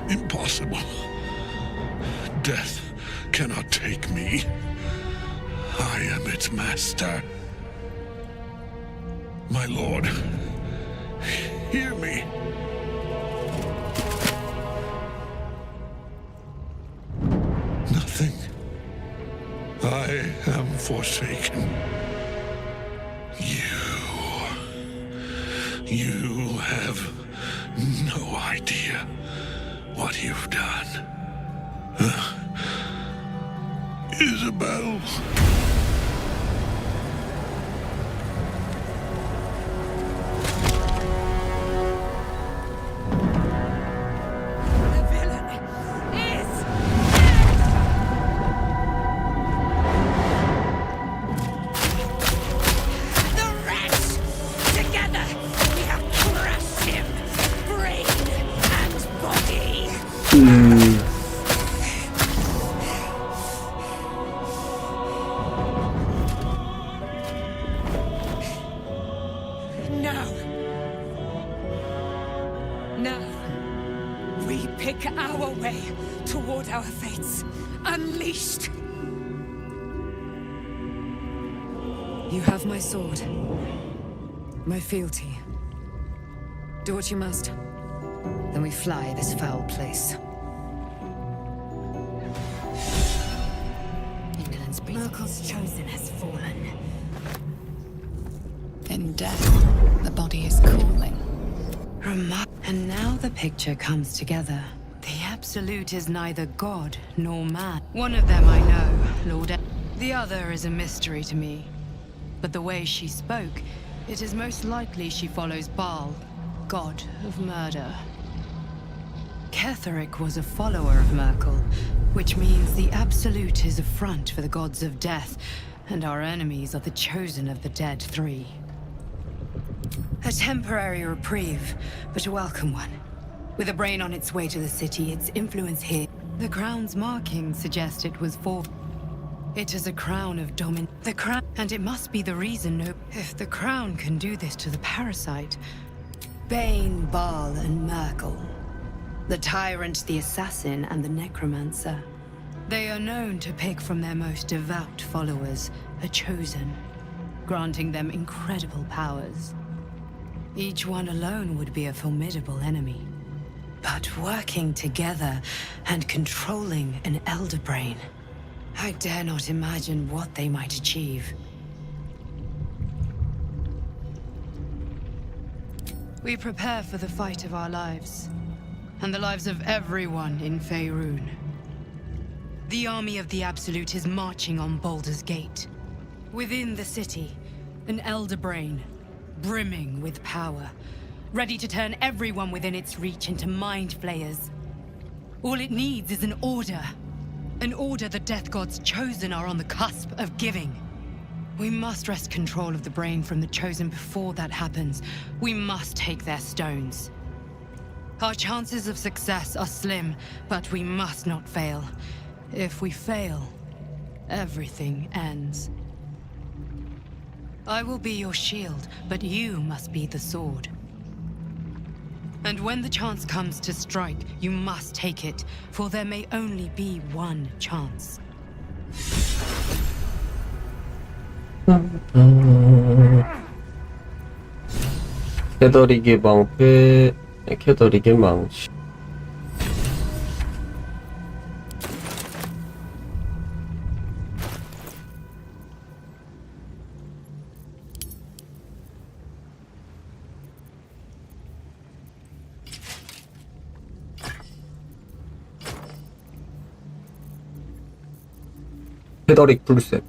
Impossible. Death cannot take me. I am its master. My lord, hear me. Nothing. I am forsaken. You have no idea what you've done. Isabel. Now, we pick our way toward our fates, unleashed. You have my sword, my fealty. Do what you must. Then we fly this foul place. England's Merkel's chosen has fallen. In death, the body is cooling. And now the picture comes together. The Absolute is neither god nor man. One of them I know, Lord. The other is a mystery to me. But the way she spoke, it is most likely she follows Baal, god of murder. Ketheric was a follower of Merkel, which means the Absolute is a front for the gods of death, and our enemies are the chosen of the Dead Three. A temporary reprieve, but a welcome one. With a brain on its way to the city, its influence here. The crown's markings suggest it was for... It is a crown of the crown, and it must be the reason if the crown can do this to the parasite. Bane, Baal, and Merkel. The tyrant, the assassin, and the necromancer. They are known to pick from their most devout followers, a chosen, granting them incredible powers. Each one alone would be a formidable enemy. But working together and controlling an elder brain, I dare not imagine what they might achieve. We prepare for the fight of our lives, and the lives of everyone in Faerun. The army of the Absolute is marching on Baldur's Gate. Within the city, an elder brain, brimming with power, ready to turn everyone within its reach into mind flayers. All it needs is an order the Death God's chosen are on the cusp of giving. We must wrest control of the brain from the chosen before that happens. We must take their stones. Our chances of success are slim, but we must not fail. If we fail, everything ends. I will be your shield, but you must be the sword. And when the chance comes to strike, you must take it, for there may only be one chance. 캐더릭의 방패, 캐더릭의 망치. 캐더릭 풀셋.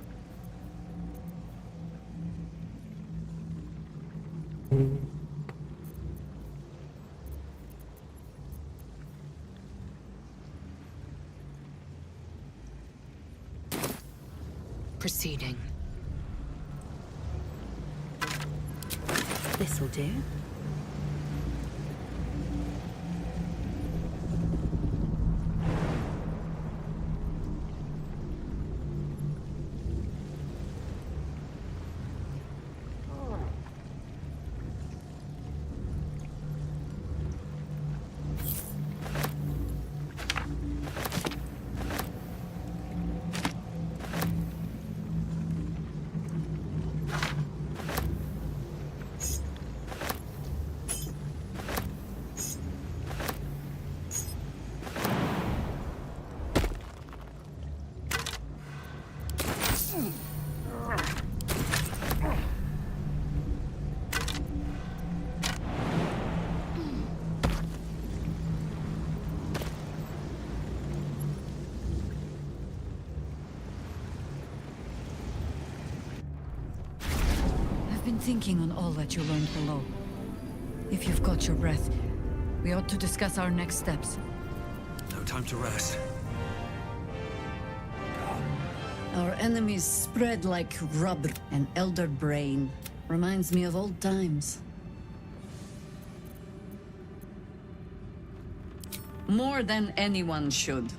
Proceeding. This'll do. thinking on all that you learned below. If you've got your breath, we ought to discuss our next steps. No time to rest. Our enemies spread like rubber. An elder brain reminds me of old times. More than anyone should.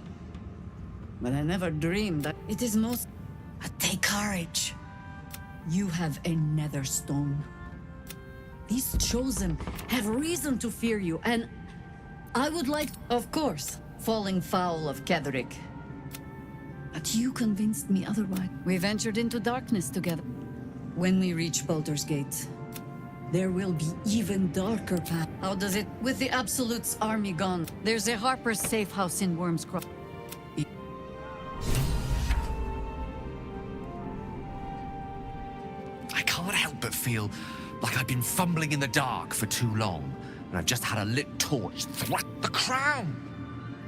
But I never dreamed that it is most... But take courage. You have a nether stone. These chosen have reason to fear you, and I would like, of course, falling foul of Ketheric. But you convinced me otherwise. We ventured into darkness together. When we reach Baldur's Gate, there will be even darker path. How does it... With the Absolute's army gone, there's a Harper's safe house in Wormscroft. I can't help but feel like I've been fumbling in the dark for too long, and I've just had a lit torch thwack the crown.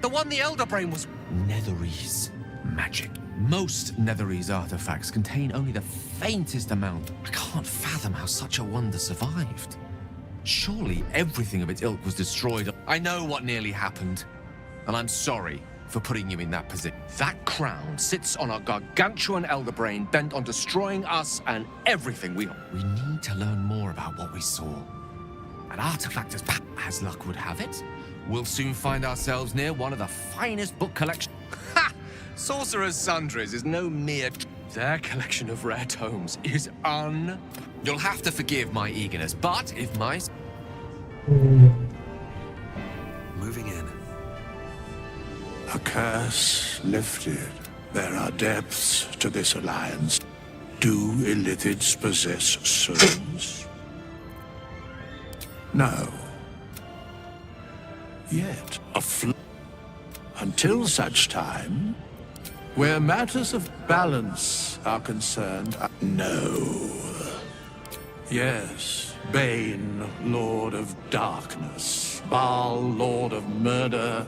The one the Elder Brain was... Netherese magic. Most Netherese artifacts contain only the faintest amount. I can't fathom how such a wonder survived. Surely everything of its ilk was destroyed. I know what nearly happened, and I'm sorry for putting you in that position. That crown sits on a gargantuan Elder Brain bent on destroying us and everything we need to learn more about what we saw. An artifact as luck would have it, we'll soon find ourselves near one of the finest book collections. Ha! Sorcerer's Sundries is no mere... Their collection of rare tomes is You'll have to forgive my eagerness, but if my... Moving in. A curse lifted. There are depths to this alliance. Do illithids possess souls? No. Yet, until such time, where matters of balance are concerned, no. Yes, Bane, Lord of Darkness, Baal, Lord of Murder,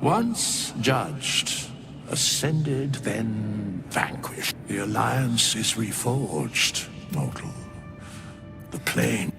once judged, ascended, then vanquished. The alliance is reforged, mortal. The plane.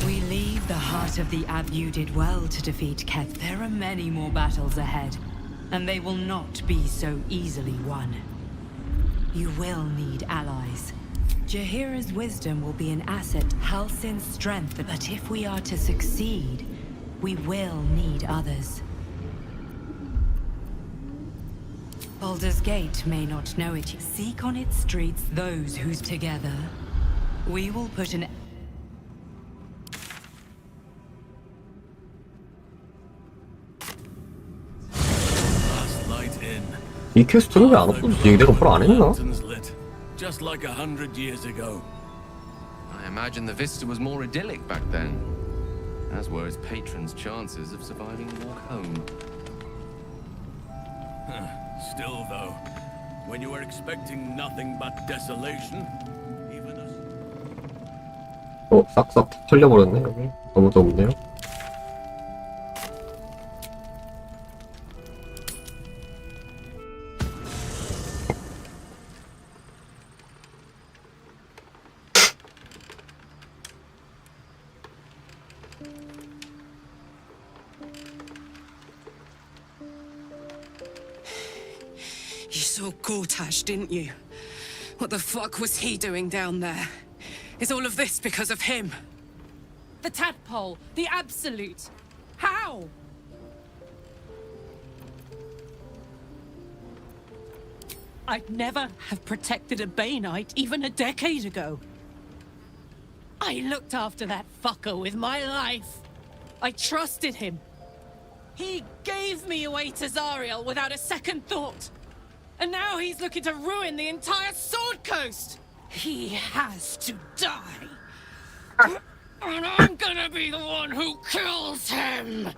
We leave the heart of the Ab. You did well to defeat Keth. There are many more battles ahead, and they will not be so easily won. You will need allies. Jaheira's wisdom will be an asset, Halsin's strength, but if we are to succeed, we will need others. Baldur's Gate may not know it. Seek on its streets those who's together. We will put an... 이 퀘스트는 왜 안 없어지지? 내가 뭘 안 했나? Just like 100 years ago. I imagine the vista was more idyllic back then, as were its patrons' chances of surviving the walk home. Still, though, when you were expecting nothing but desolation, even as... 싹싹 털려버렸네, 여기. 너무 좁은데요? You saw Gortash, didn't you? What the fuck was he doing down there? Is all of this because of him? The tadpole, the absolute. How? I'd never have protected a Baneite even a decade ago. I looked after that fucker with my life. I trusted him. He gave me away to Zariel without a second thought. And now he's looking to ruin the entire Sword Coast. He has to die. And I'm gonna be the one who kills him.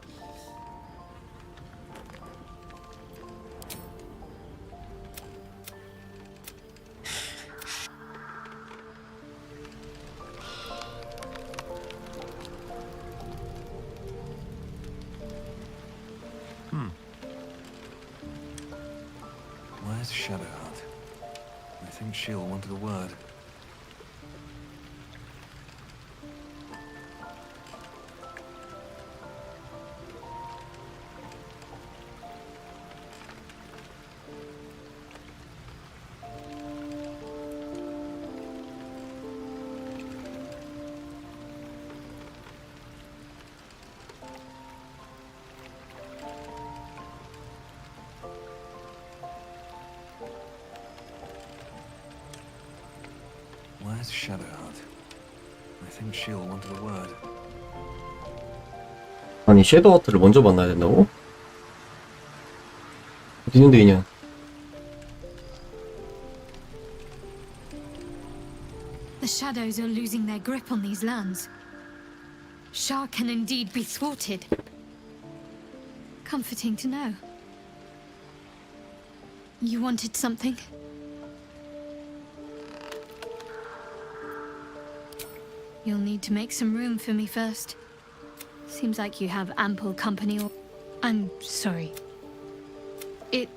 Where's Shadowheart? I think she'll want a word. Where's Shadowheart? I think she'll want a word. 아니 섀도우하트를 먼저 만나야 된다고? 어디 있는데 이년? The shadows are losing their grip on these lands. Shah can indeed be thwarted. Comforting to know. You wanted something? You'll need to make some room for me first. Seems like you have ample company or... I'm sorry. It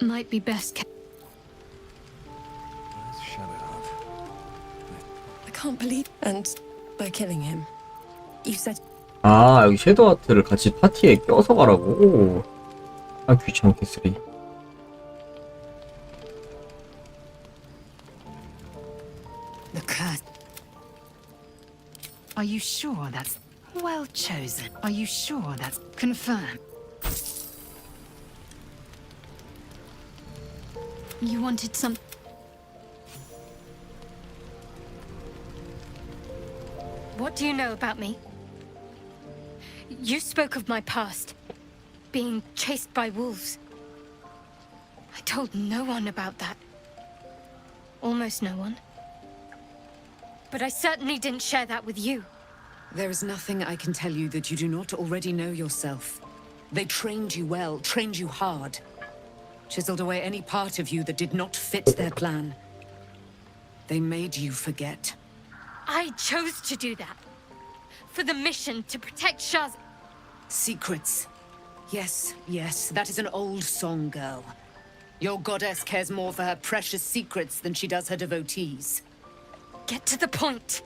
might be best kept. Where's Shadowheart? I can't believe... And by killing him, you said... 아 여기 섀도우하트를 같이 파티에 껴서 가라고? 아 귀찮게 쓰리. The curse. Are you sure that's well chosen? Are you sure that's confirmed? You wanted some... What do you know about me? You spoke of my past, being chased by wolves. I told no one about that. Almost no one. But I certainly didn't share that with you. There is nothing I can tell you that you do not already know yourself. They trained you well, trained you hard. Chiseled away any part of you that did not fit their plan. They made you forget. I chose to do that. For the mission to protect Shah's... Secrets. Yes, yes, that is an old song, girl. Your goddess cares more for her precious secrets than she does her devotees. Get to the point.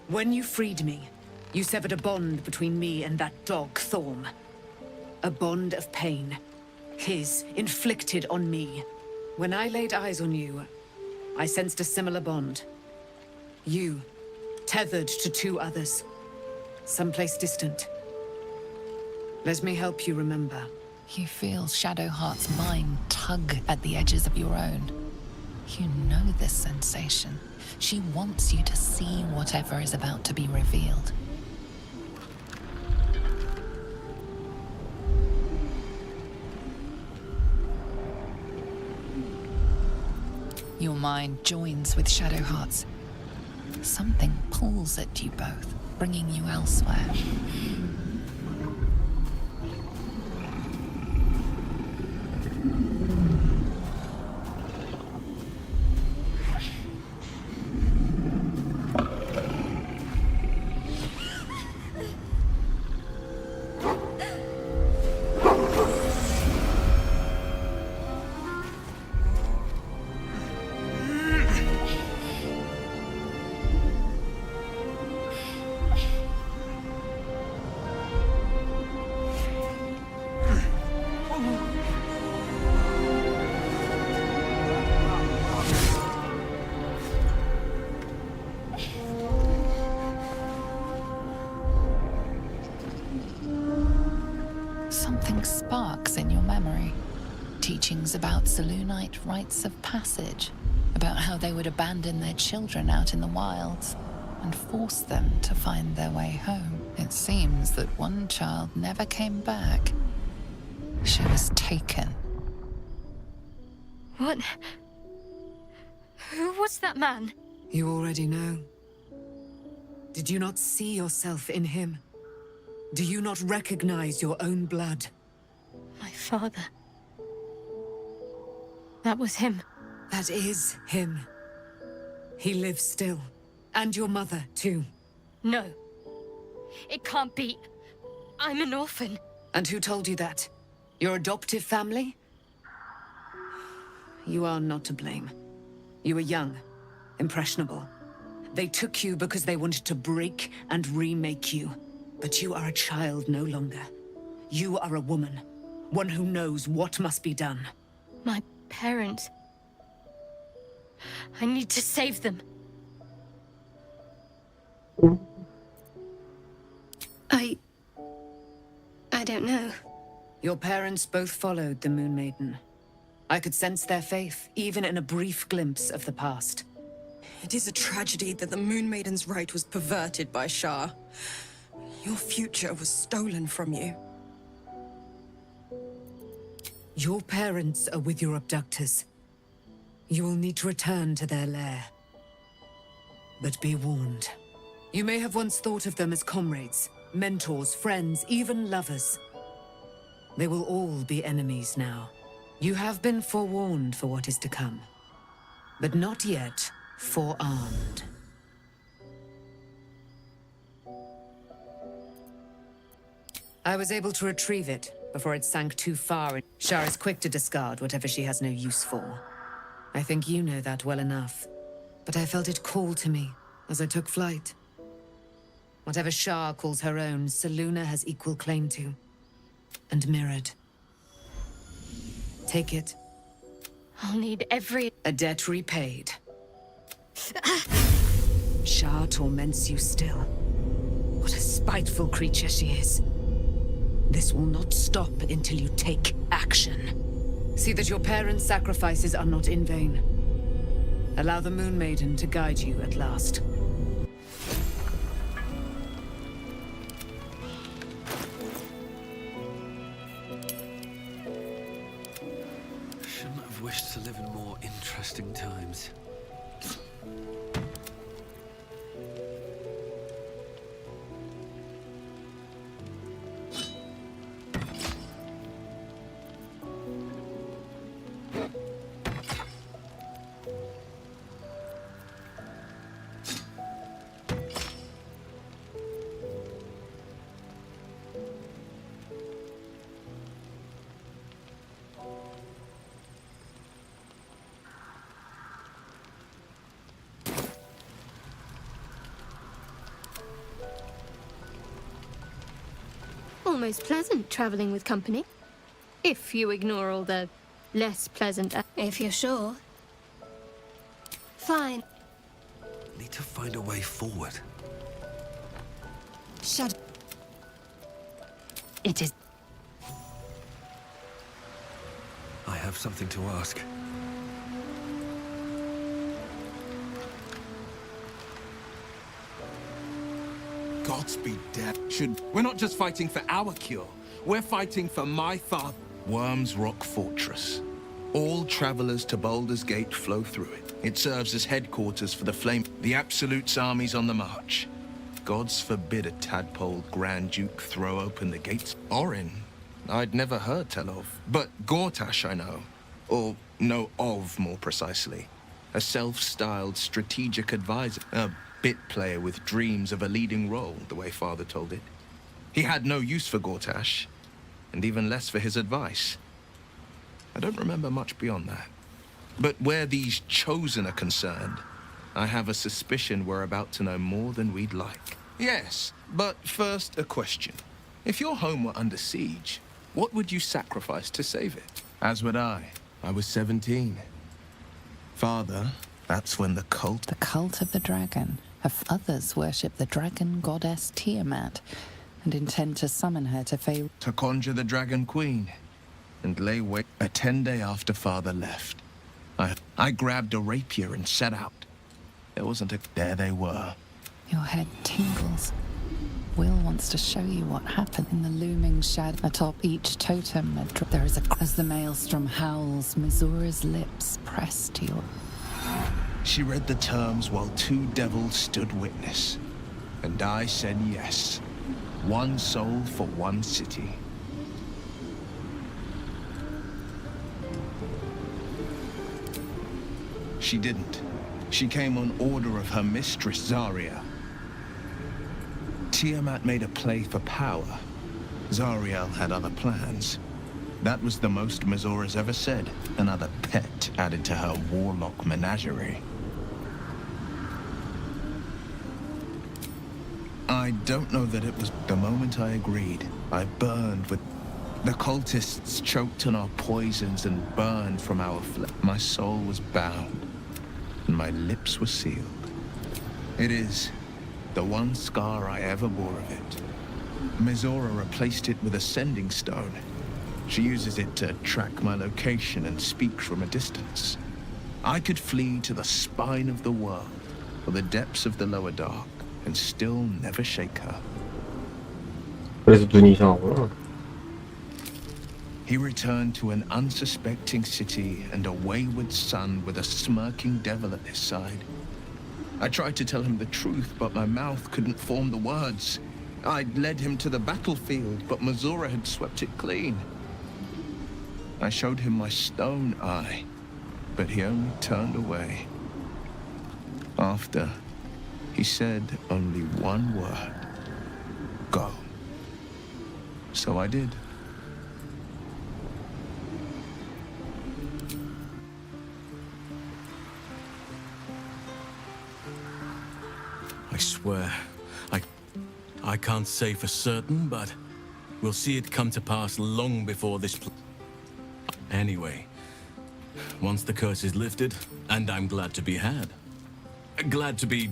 When you freed me, you severed a bond between me and that dog, Thorm. A bond of pain. His, inflicted on me. When I laid eyes on you, I sensed a similar bond. You, tethered to two others. Someplace distant. Let me help you remember. You feel Shadowheart's mind tug at the edges of your own. You know this sensation. She wants you to see whatever is about to be revealed. Your mind joins with Shadowheart's. Something pulls at you both, bringing you elsewhere. Something sparks in your memory. Teachings about Selûnite rites of passage, about how they would abandon their children out in the wilds and force them to find their way home. It seems that one child never came back. She was taken. What? Who was that man? You already know. Did you not see yourself in him? Do you not recognize your own blood? My father. That was him. That is him. He lives still. And your mother, too. No. It can't be. I'm an orphan. And who told you that? Your adoptive family? You are not to blame. You were young, impressionable. They took you because they wanted to break and remake you. But you are a child no longer. You are a woman. One who knows what must be done. My parents. I need to save them. I don't know. Your parents both followed the Moon Maiden. I could sense their faith, even in a brief glimpse of the past. It is a tragedy that the Moon Maiden's right was perverted by Shah. Your future was stolen from you. Your parents are with your abductors. You will need to return to their lair. But be warned. You may have once thought of them as comrades, mentors, friends, even lovers. They will all be enemies now. You have been forewarned for what is to come, but not yet forearmed. I was able to retrieve it before it sank too far. Shah is quick to discard whatever she has no use for. I think you know that well enough, but I felt it call to me as I took flight. Whatever Shah calls her own, Selûne has equal claim to, and mirrored. Take it. I'll need every... A debt repaid. Shah torments you still. What a spiteful creature she is. This will not stop until you take action. See that your parents' sacrifices are not in vain. Allow the Moon Maiden to guide you at last. Shouldn't have wished to live in more interesting times. Almost pleasant traveling with company. If you ignore all the less pleasant... If you're sure. Fine. Need to find a way forward. Shut... It is... I have something to ask. Gods be dead. We're not just fighting for our cure. We're fighting for my father. Worm's Rock Fortress. All travelers to Baldur's Gate flow through it. It serves as headquarters for the Flame. The Absolute's armies on the march. Gods forbid a tadpole Grand Duke throw open the gates. Orin, I'd never heard tell of. But Gortash I know. Or know of, more precisely. A self-styled strategic advisor. A bit player with dreams of a leading role, the way Father told it. He had no use for Gortash, and even less for his advice. I don't remember much beyond that. But where these Chosen are concerned, I have a suspicion we're about to know more than we'd like. Yes, but first a question. If your home were under siege, what would you sacrifice to save it? As would I. I was 17. Father, that's when the cult... The cult of the dragon. Others worship the dragon goddess Tiamat and intend to summon her to Fae... To conjure the Dragon Queen and lay wait. A 10-day after Father left, I grabbed a rapier and set out. There wasn't a... There they were. Your head tingles. Will wants to show you what happened in the looming shadow atop each totem. There is a as the maelstrom howls, Missoura's lips press to your. She read the terms while two devils stood witness, and I said yes. One soul for one city. She didn't. She came on order of her mistress, Zarya. Tiamat made a play for power. Zariel had other plans. That was the most Missoura's ever said. Another pet added to her warlock menagerie. I don't know that it was the moment I agreed. I burned with... The cultists choked on our poisons and burned from our flesh. My soul was bound, and my lips were sealed. It is the one scar I ever bore of it. Missoura replaced it with a sending stone. She uses it to track my location and speak from a distance. I could flee to the spine of the world, or the depths of the lower dark, and still never shake her. 그래서 눈이 이상하구나. He returned to an unsuspecting city and a wayward son with a smirking devil at his side. I tried to tell him the truth, but my mouth couldn't form the words. I'd led him to the battlefield, but Missoura had swept it clean. I showed him my stone eye, but he only turned away. After, he said only one word. Go. So I did. I swear, I can't say for certain, but we'll see it come to pass long before this. Anyway, once the curse is lifted, and I'm glad to be had. Glad to be.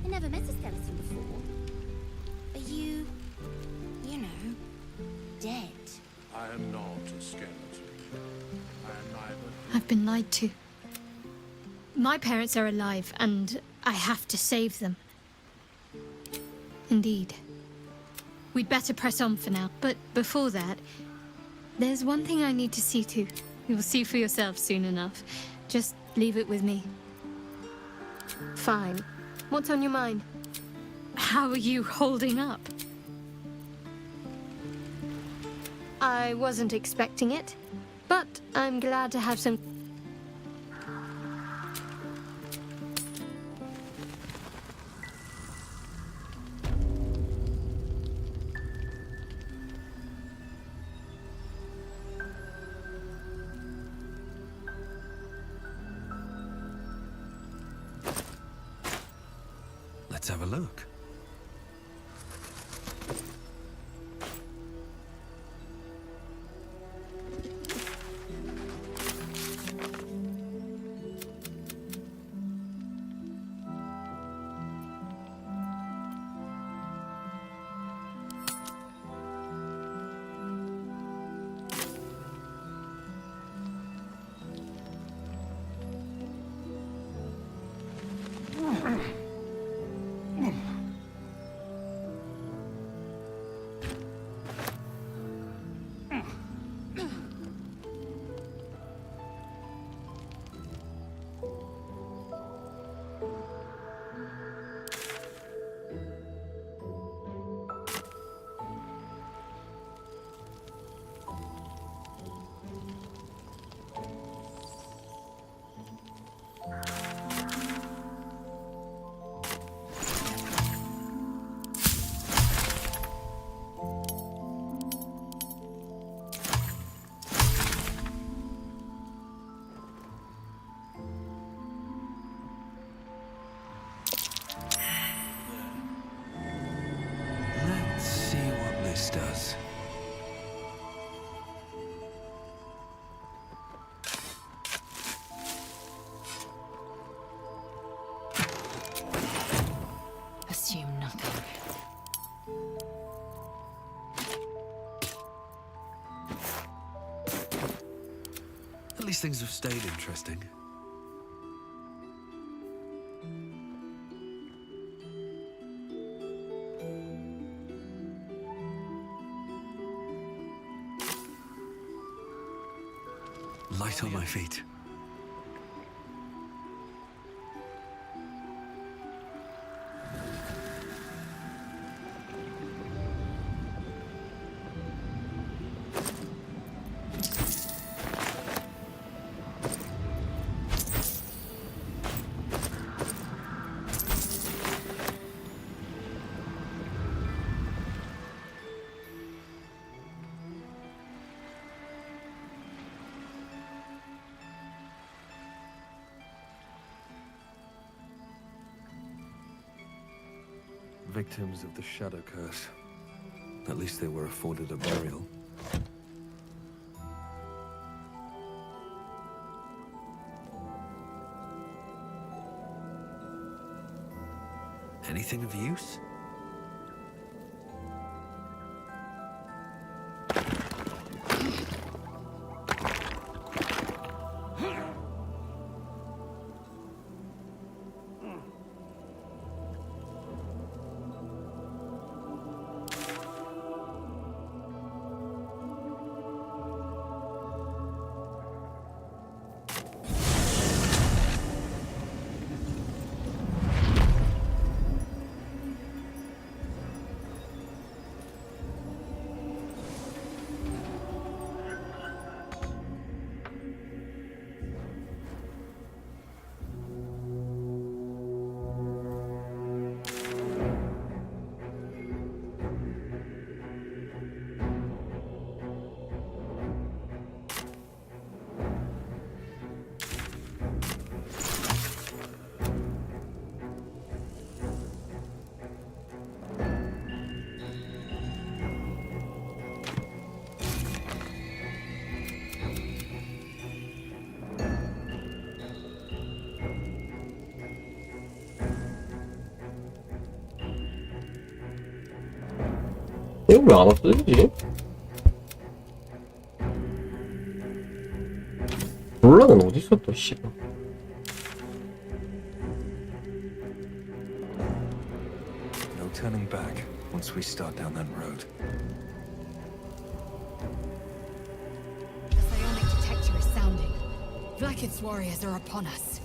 I never met a skeleton before. Are you know, dead? I am not a skeleton. I am neither. I've been lied to. My parents are alive, and I have to save them. Indeed. We'd better press on for now, but before that, there's one thing I need to see to. You'll see for yourself soon enough. Just leave it with me. Fine. What's on your mind? How are you holding up? I wasn't expecting it, but I'm glad to have some... Let's have a look. least things have stayed interesting. Light on my feet. Victims of the Shadow Curse. At least they were afforded a burial. Anything of use? 이거 왜 안 없어지지? 롤라는 어디 있었다, 씨발. No turning back once we start down that road. The psionic detector is sounding. Blacket's warriors are upon us.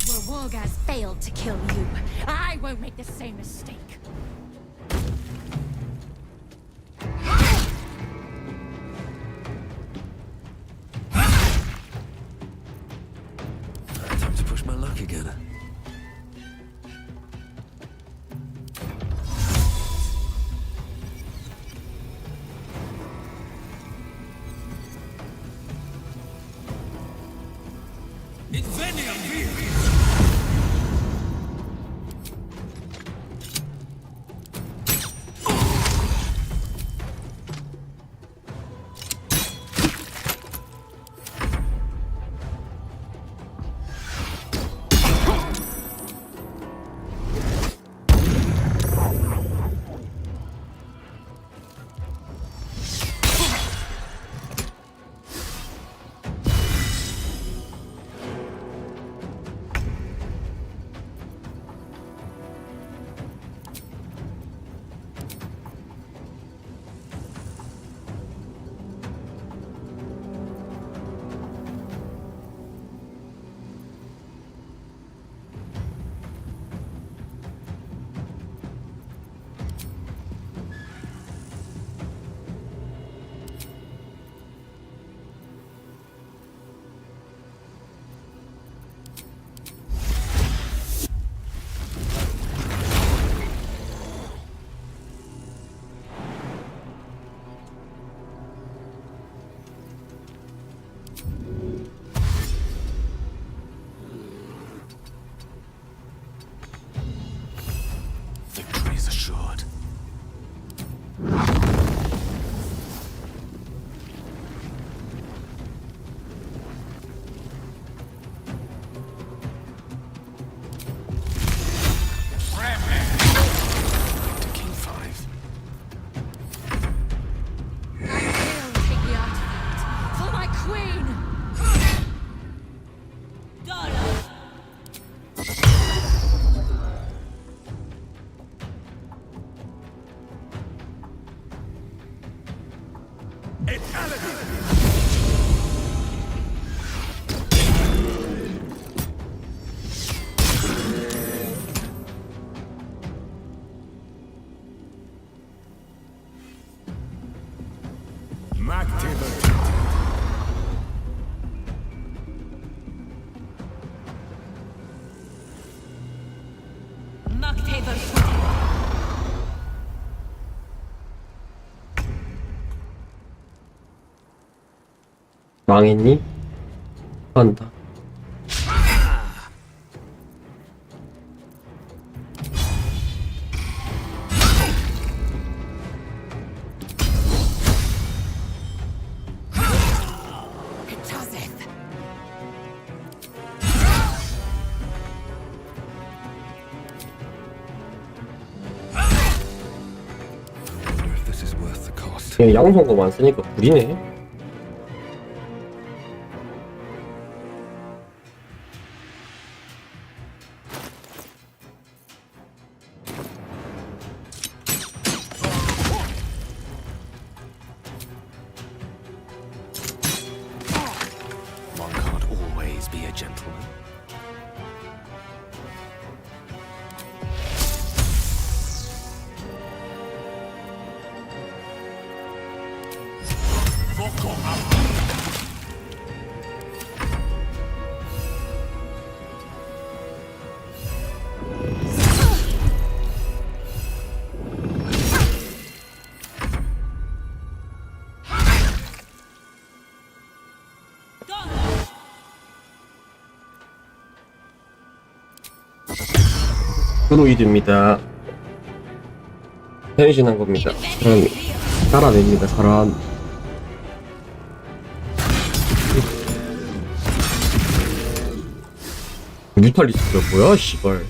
Well, Wargaz failed to kill you. I won't make the same mistake. Time to push my luck again. 망했니? 한다. 그냥 양성도 안 쓰니까 구리네. One can't always be a gentleman. 드로이드입니다. 변신한 겁니다. 사람이 살아냅니다. 사람. 뮤탈리스트가 뭐야, 씨발.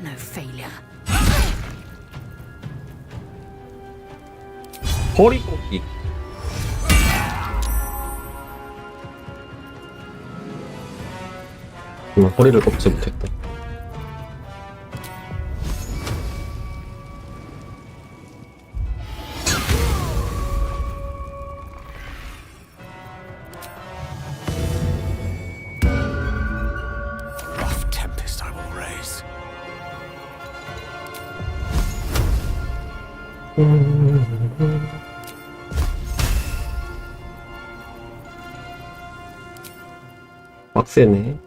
No failure. 허리 꺾기. 허리를 꺾지 못했다. Rough tempest I will raise. 빡세네.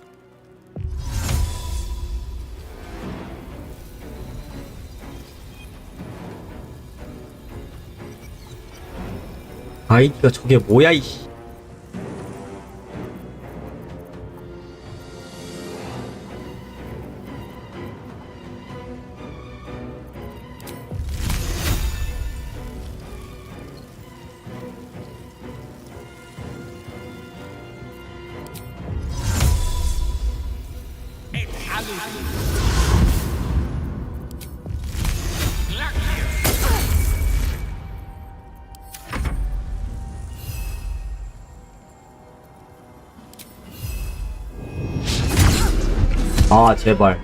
아이디가 저게 뭐야, 이씨. 아, 제발.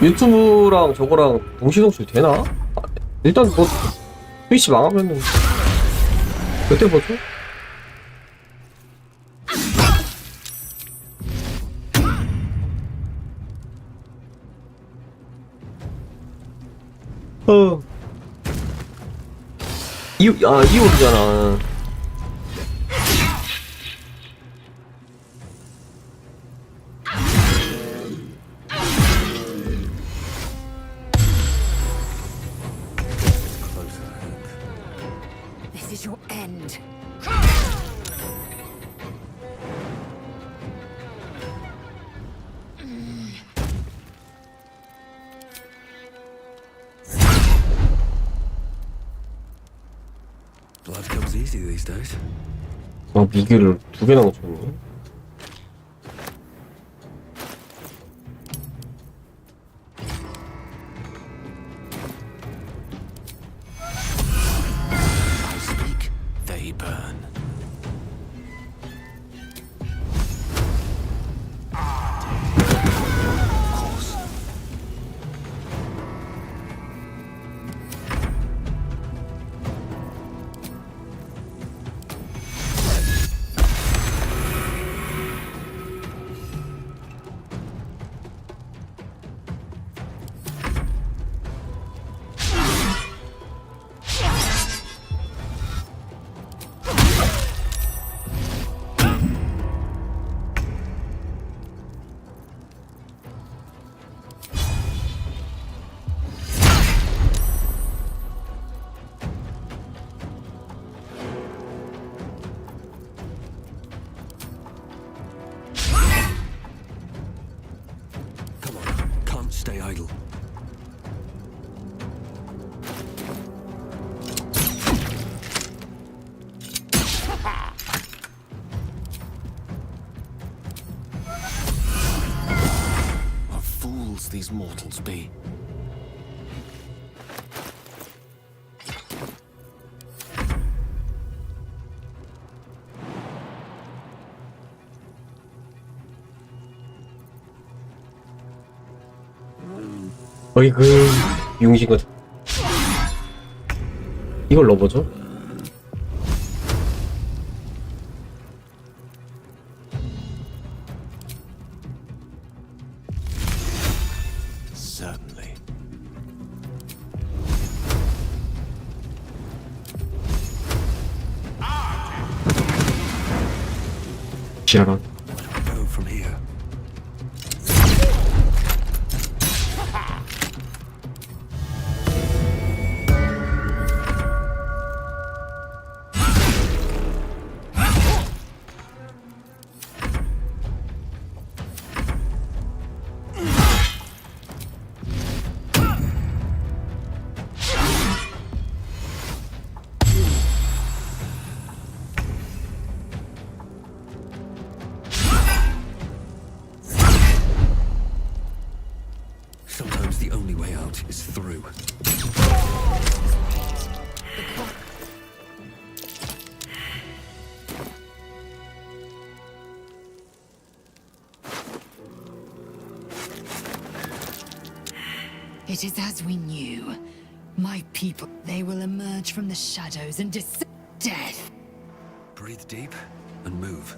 유튜브랑 저거랑 동시 송출 되나? 아, 일단 뭐 트위치 망하면은 그때 보죠. 이오리잖아. This is your end. Blood comes easy these days. 아, 미개를 2개나 맞췄네. burn. Stay idle. What fools these mortals be. 어이구, 용신 같은. 이걸 넣어보죠. Certainly. 지랄한. Go from here. Sometimes the only way out is through. It is as we knew. My people, they will emerge from the shadows and death. Breathe deep and move.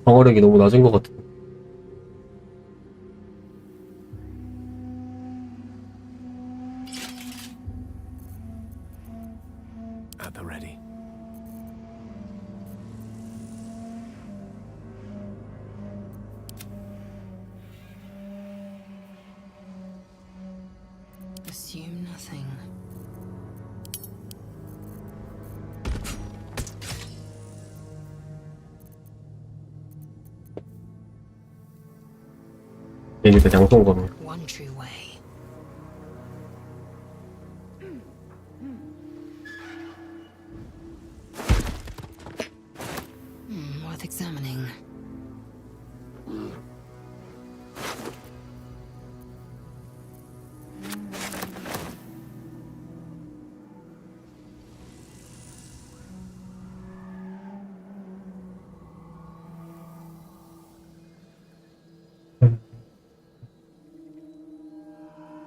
방어력이 너무 낮은 것 같아. At the ready. Assume nothing. 얘니까 양손검. One true way. Worth examining.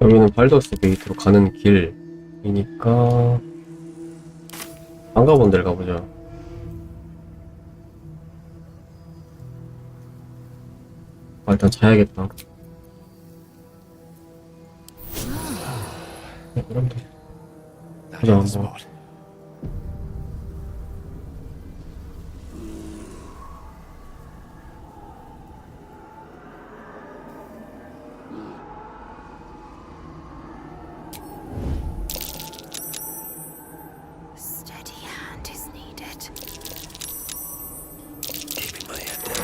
여기는 발더스게이트로 가는 길이니까 안 가본 데를 가보자. 일단 자야겠다. 그럼 돼. 보자, 뭐. Steady hand is needed. Keeping my head down.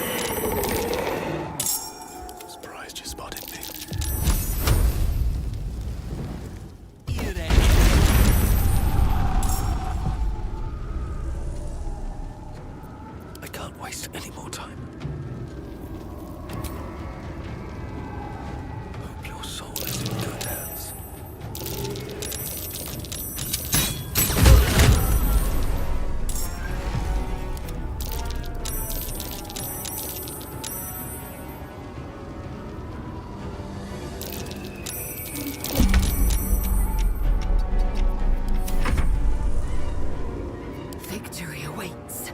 Surprised you spotted me. I can't waste any more time. Hope your soul is in good hands. Victory awaits.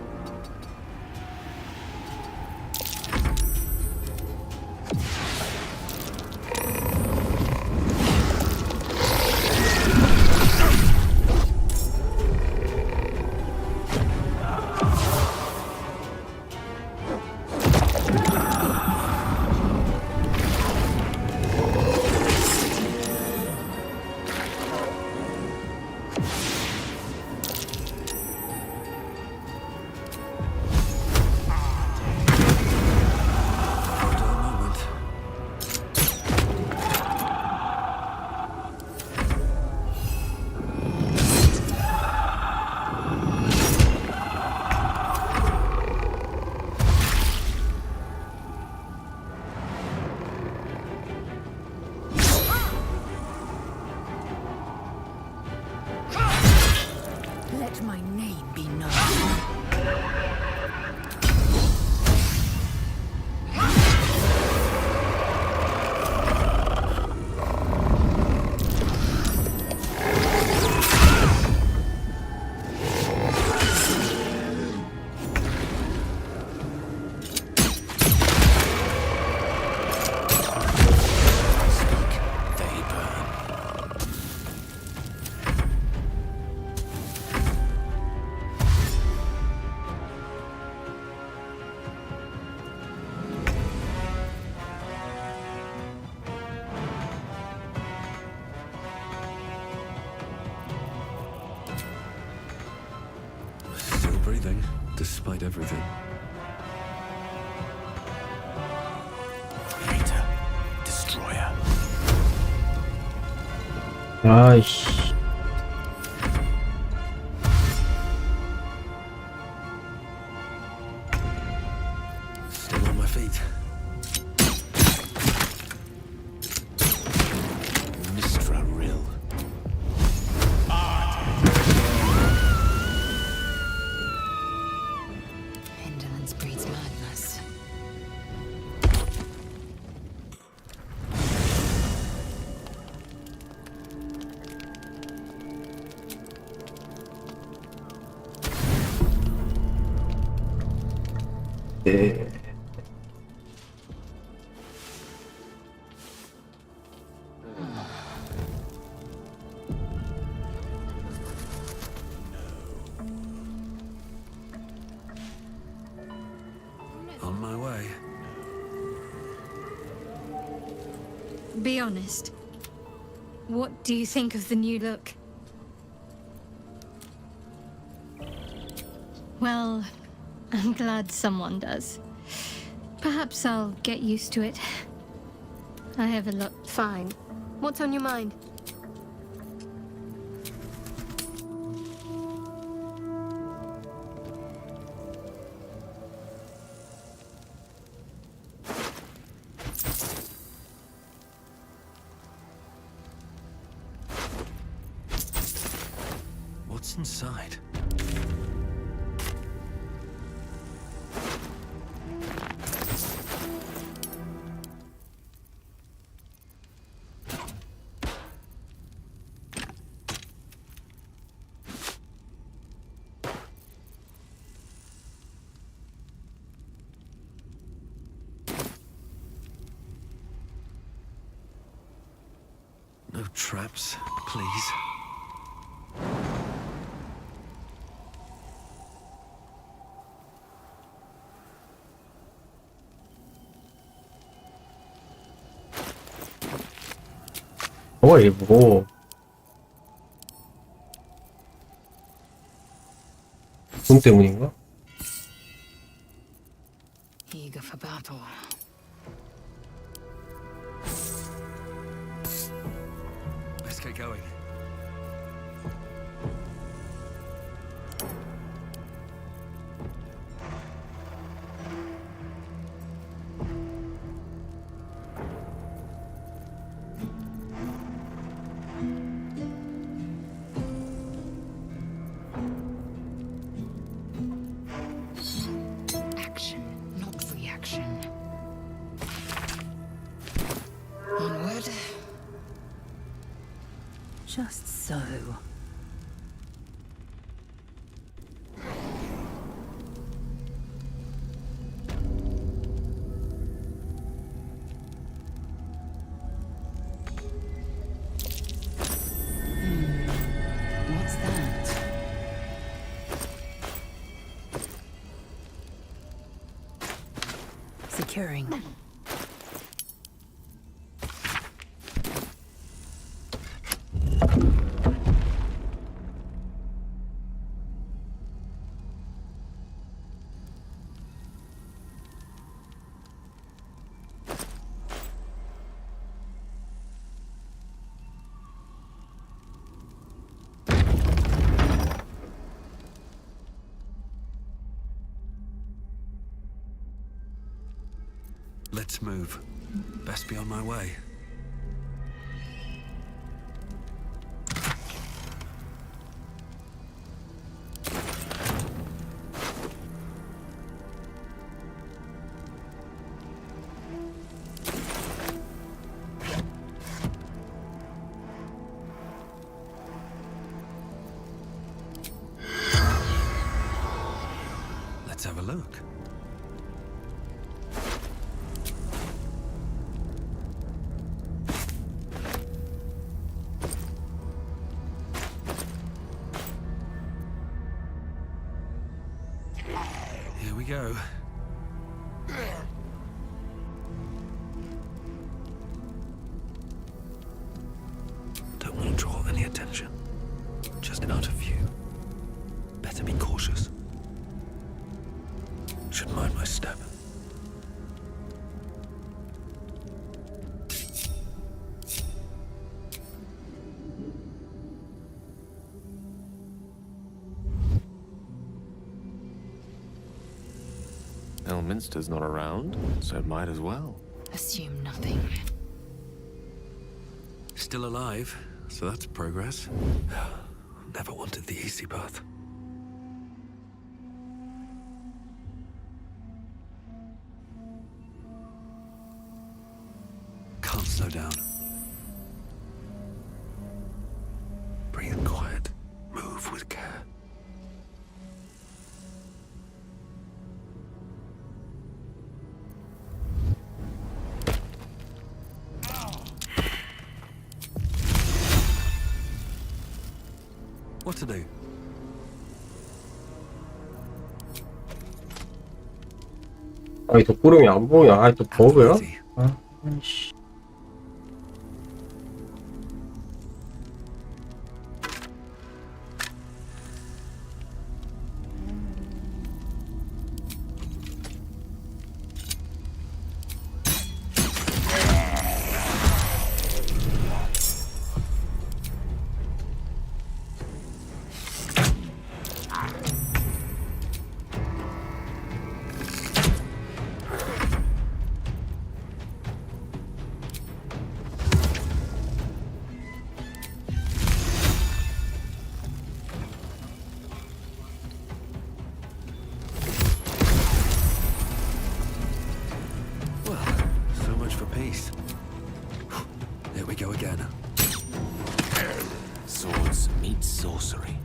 Let my name be known. Still breathing, despite everything. Creator, destroyer. 아이씨. Still on my feet. Mistra Rill. Indolence breeds madness. 네. On my way. Be honest. What do you think of the new look? Well, I'm glad someone does. Perhaps I'll get used to it. I have a lot. Fine. What's on your mind? What's inside? No traps, please. 뭐가 이게 무거워. 돈 때문인가? Eager for battle. Let's get going. Action, not reaction. Onward. Just so. What's that? Securing. Let's move. Best be on my way. Let's have a look. Here we go. Don't want to draw any attention. Just out of view. Better be cautious. Should mind my step. Elminster's not around, so it might as well. Assume nothing. Still alive, so that's progress. Never wanted the easy path. Can't slow down. Breathe quiet. Move with care. What to do? 아, 이 덕구름이 안 보이냐? 아, 또 버그야? 아, 씨. Peace. There we go again. Swords meet sorcery.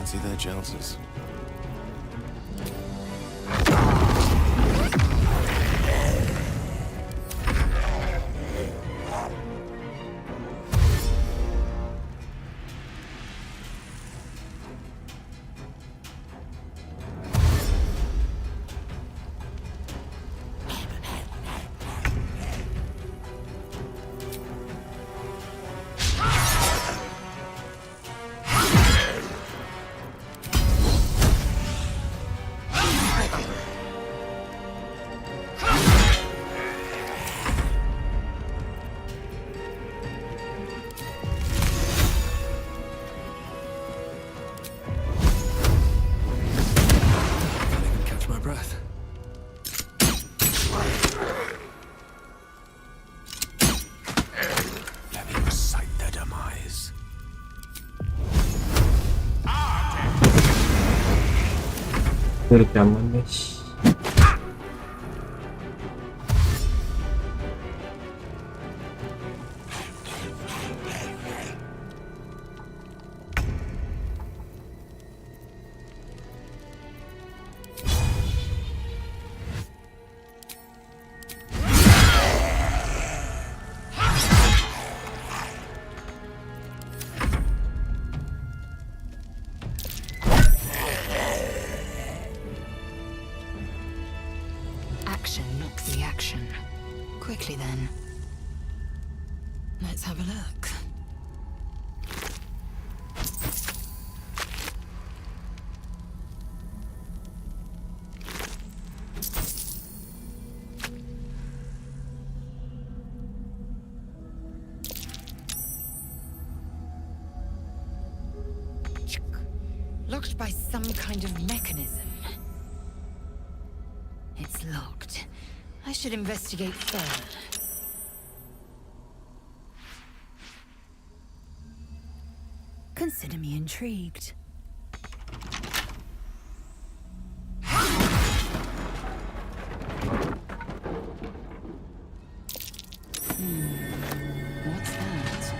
fancy their chances. 왜 이렇게 안 맞네, 씨. Look the action. Quickly then. Let's have a look. Locked by some kind of mechanism. It's locked. I should investigate further. Consider me intrigued. What's that?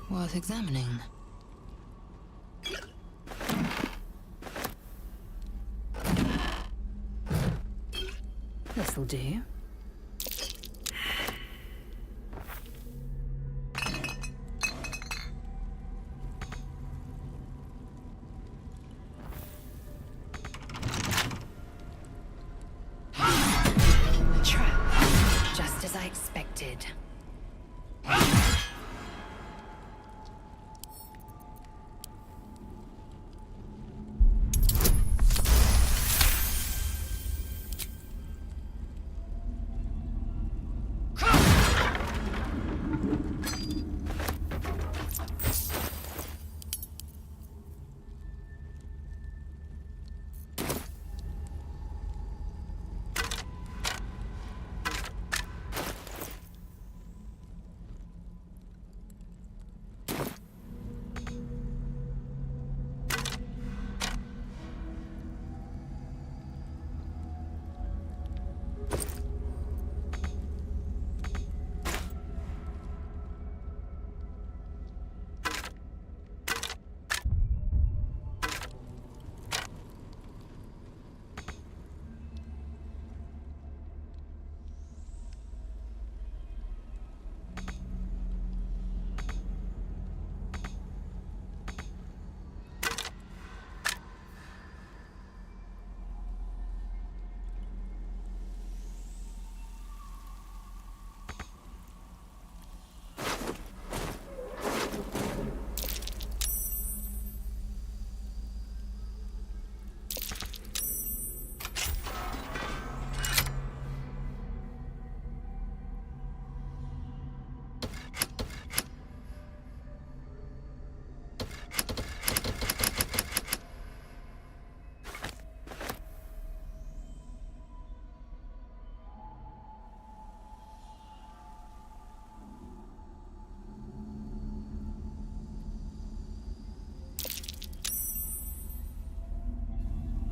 Worth examining. This'll do. A trap, just as I expected.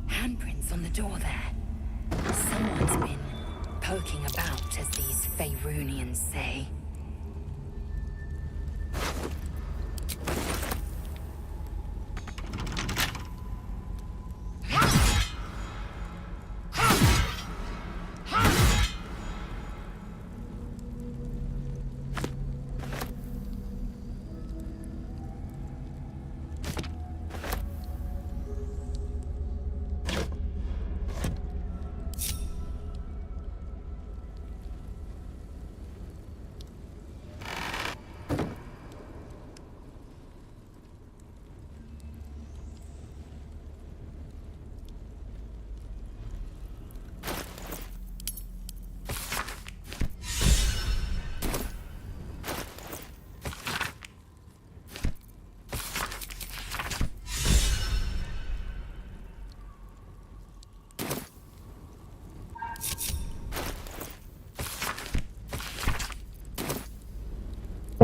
Handprints on the door there. Someone's been poking about, as these Faerunians say.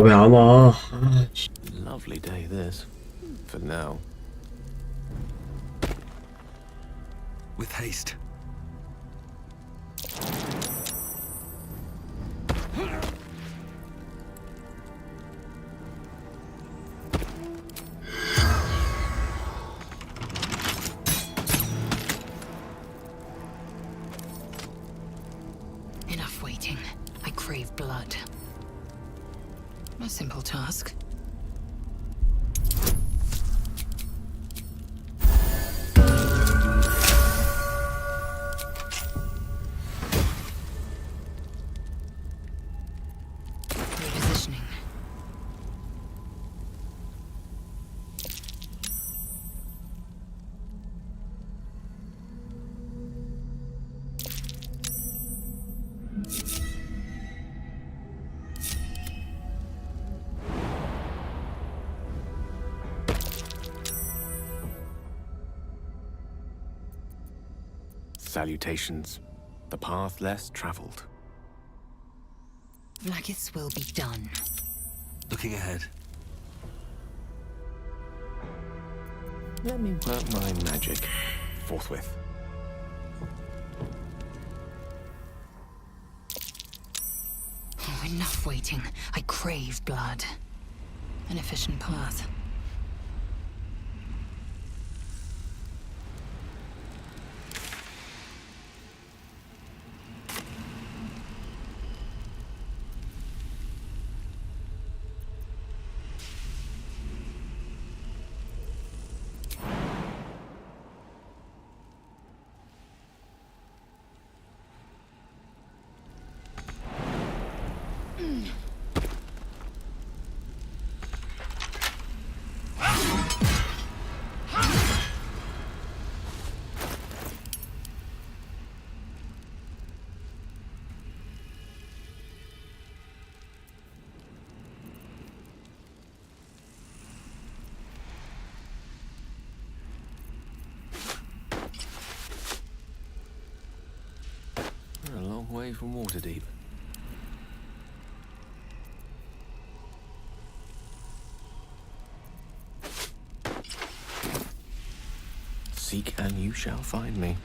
왜 안 와? Lovely day this. For now. With haste. Enough waiting. I crave blood. A simple task. Repositioning. Salutations. The path less traveled. Vlaakith's will be done. Looking ahead. Let me work my magic forthwith. Oh, enough waiting. I crave blood. An efficient path. We're a long way from Waterdeep. Seek and you shall find me.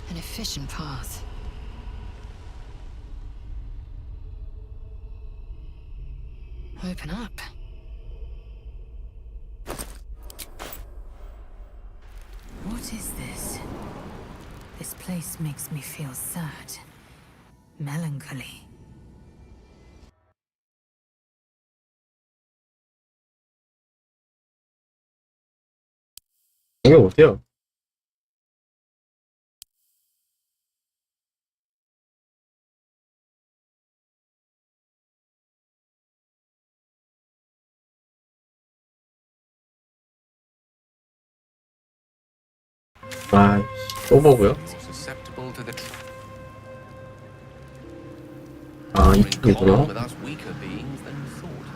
An efficient path. Open up. What is this? This place makes me feel sad. Melancholy. 이게 어때요? 아, 또 버그요? Susceptible to the 아, 이쪽이구나. with us weaker beings than you thought.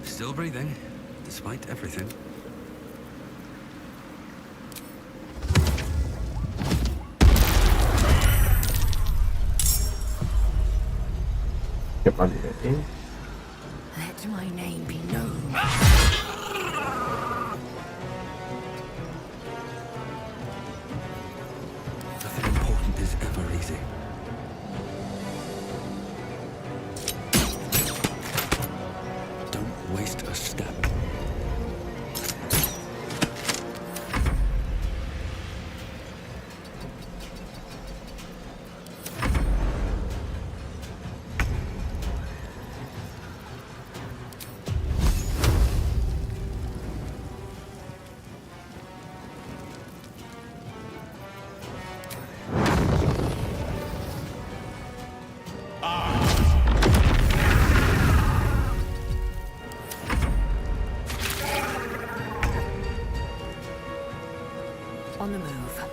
Still breathing, despite everything. 이게 맞네. Let my name be known. Nothing important is ever easy. Don't waste a step. On the move.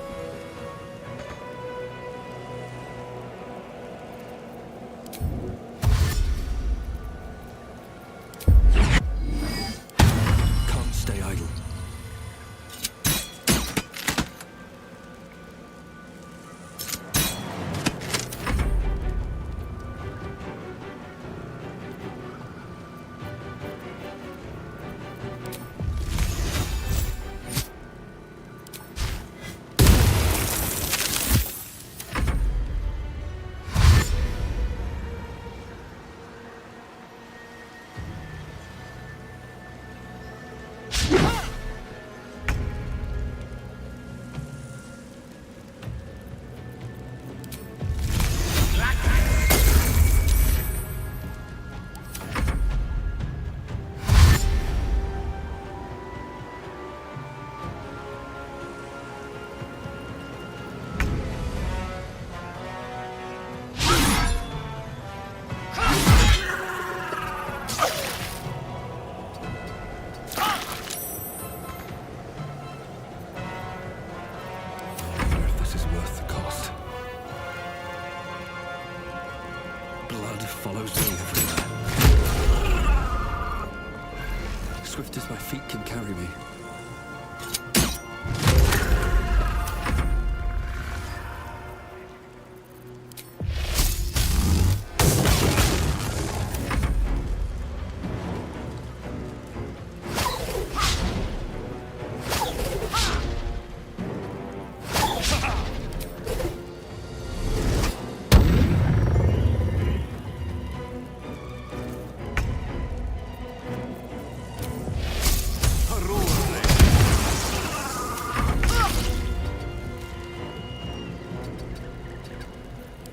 Can't stay idle. is worth the cost. Blood follows me everywhere. Swift as my feet can carry me.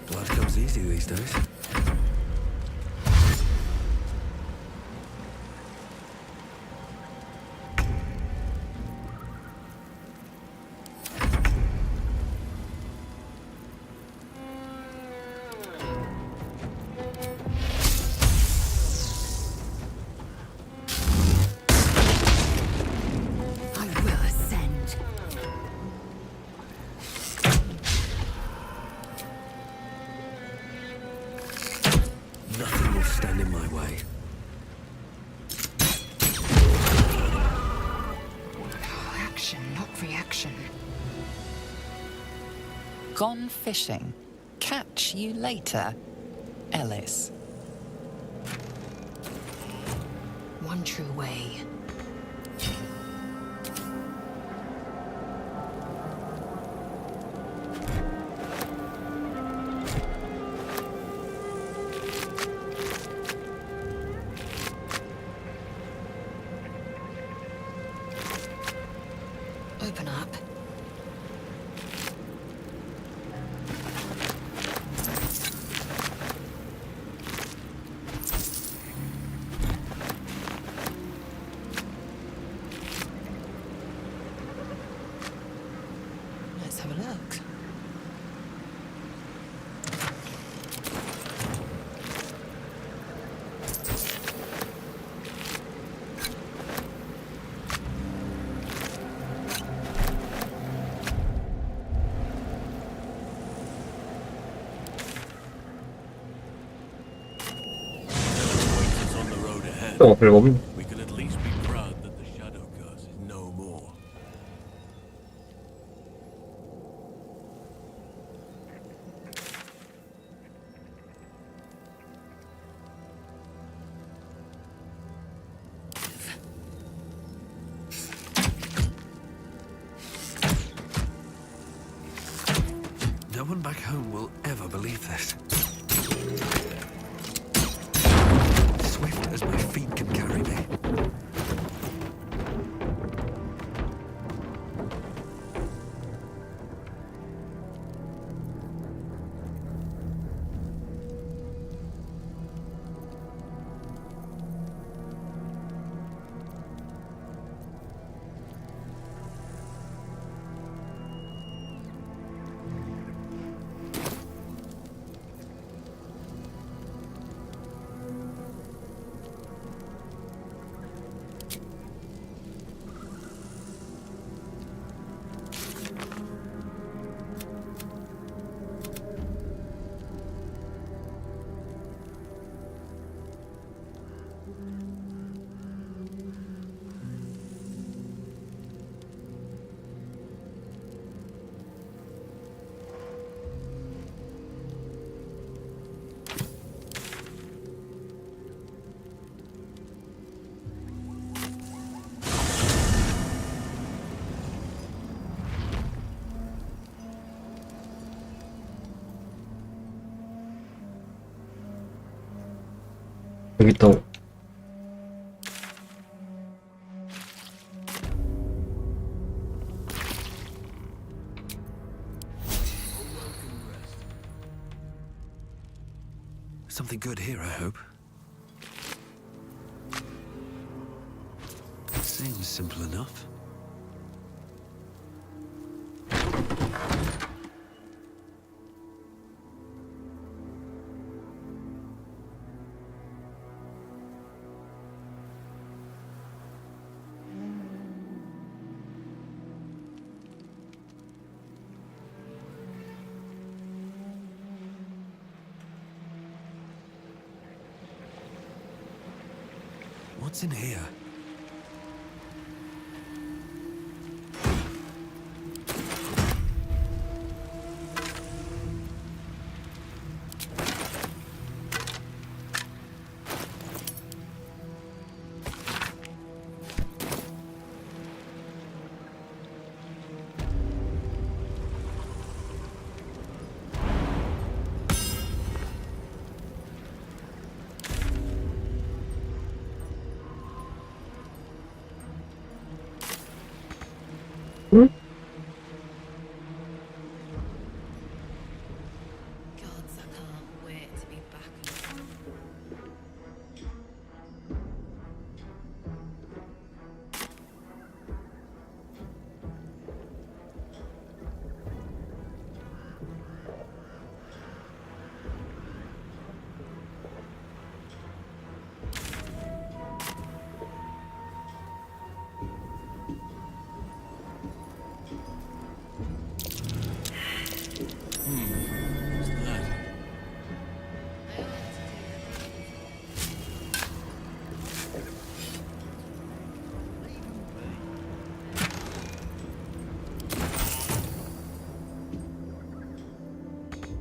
Blood comes easy these days. I will ascend. Nothing will stand in my way. Action, not reaction. Gone fishing. Catch you later, Ellis. One true way. Open up. Let's have a look. It's on the road ahead. 별거 없네. We can at least be proud that the shadow curse is no more. No one back home will ever believe this. Swift as my feet can carry me. 여기 있다고. Something good here, I hope. Seems simple enough. What's in here? 응? Gods, I can't wait to be back.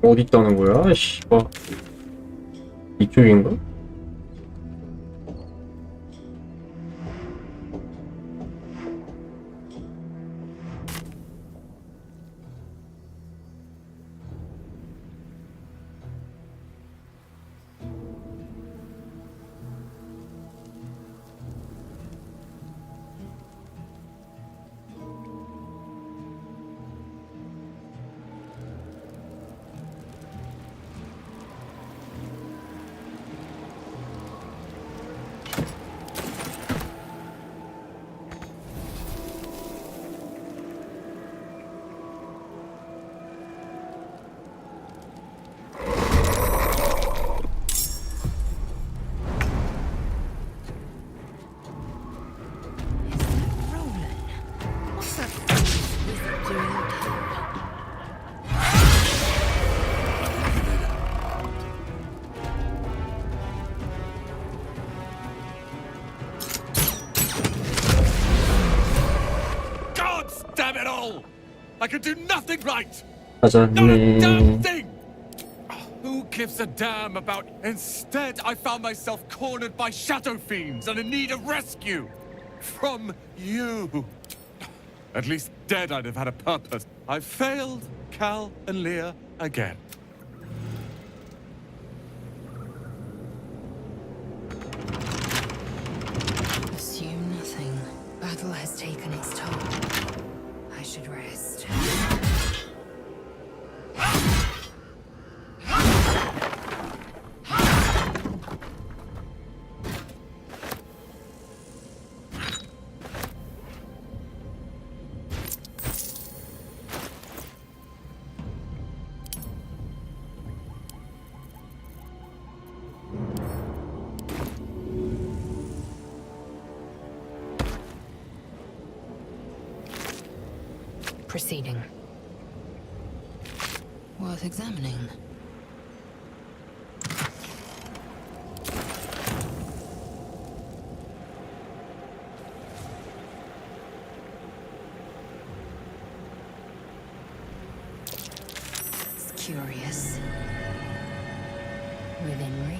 어디 있다는 거야? 씨발. 이쪽인가? Damn it all! I can do nothing right! 맞았네. Damn thing! Who gives a damn about... Instead, I found myself cornered by shadow fiends and in need of rescue. From you. At least dead I'd have had a purpose. I failed Cal and Leah again. Assume nothing. Battle has taken its toll. I should rest. Proceeding. Worth examining. It's curious. Within reach.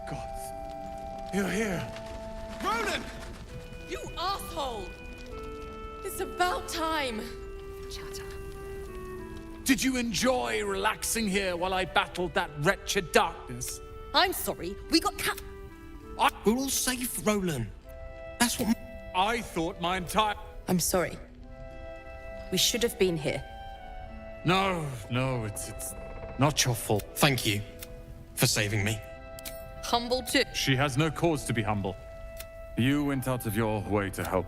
Gods, you're here. Ronan! You asshole! It's about time. Chatter. Did you enjoy relaxing here while I battled that wretched darkness? I'm sorry. We got We're all safe, Roland. That's what... I thought my entire... I'm sorry. We should have been here. No, it's not your fault. Thank you for saving me. Humble too. She has no cause to be humble. You went out of your way to help.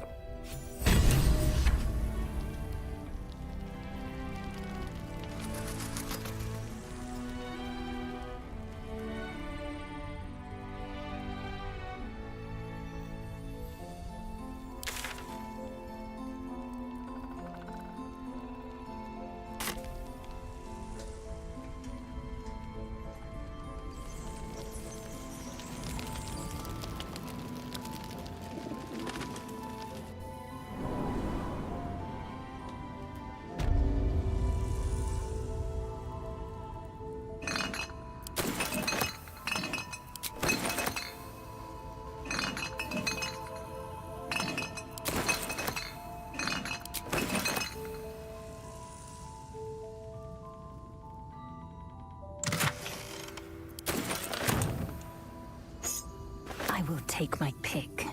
I will take my pick.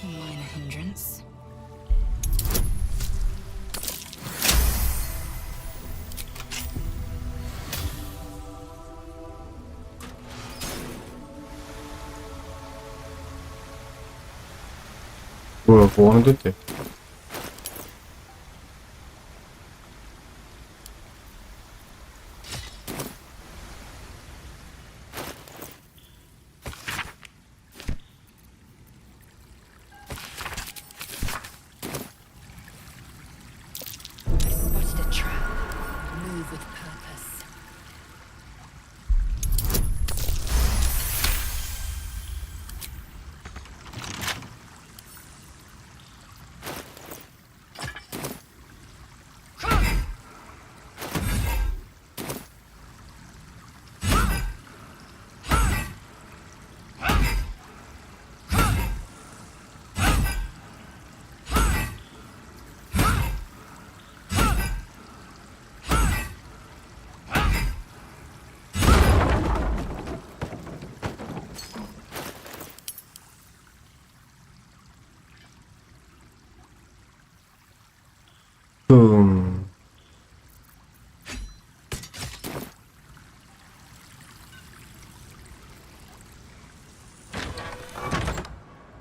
Minor hindrance. 뭐야, 뭐 하는데? Spotted a trap. Move with purpose.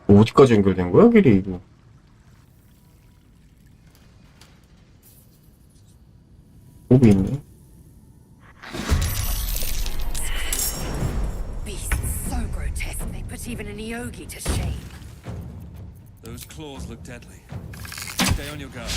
어디까지 연결된 거야, 길이 이거? 몹이 있네. Beasts so grotesque they put even an Yogi to shame. Those claws look deadly. Stay on your guard.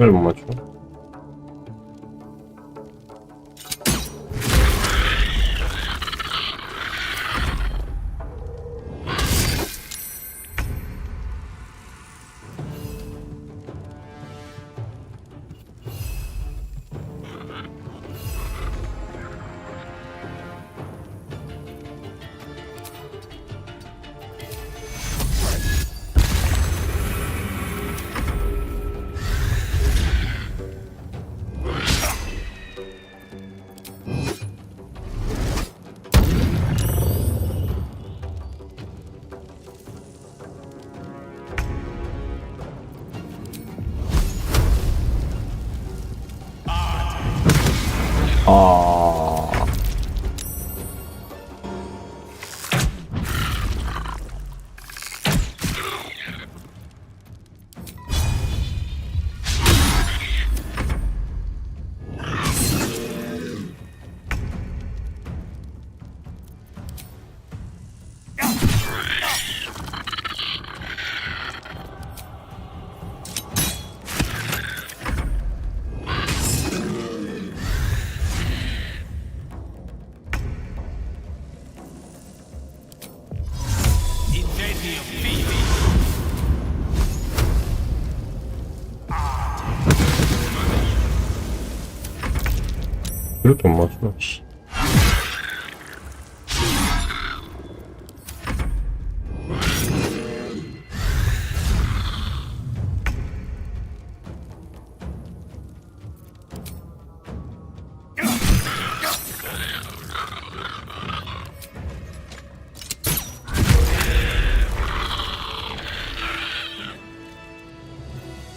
이걸 못 맞춰. 이렇게 못 맞추나, 씨.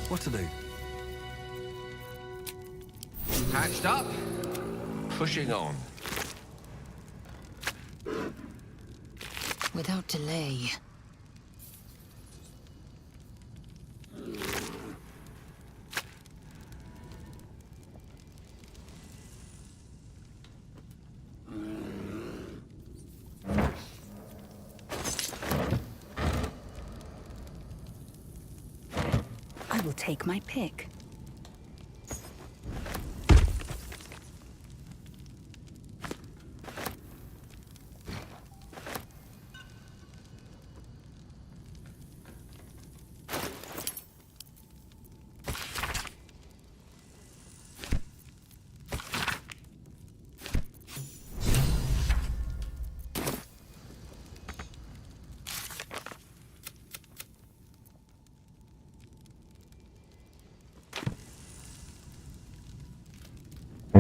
What to do? Patched up. Pushing on. Without delay. I will take my pick.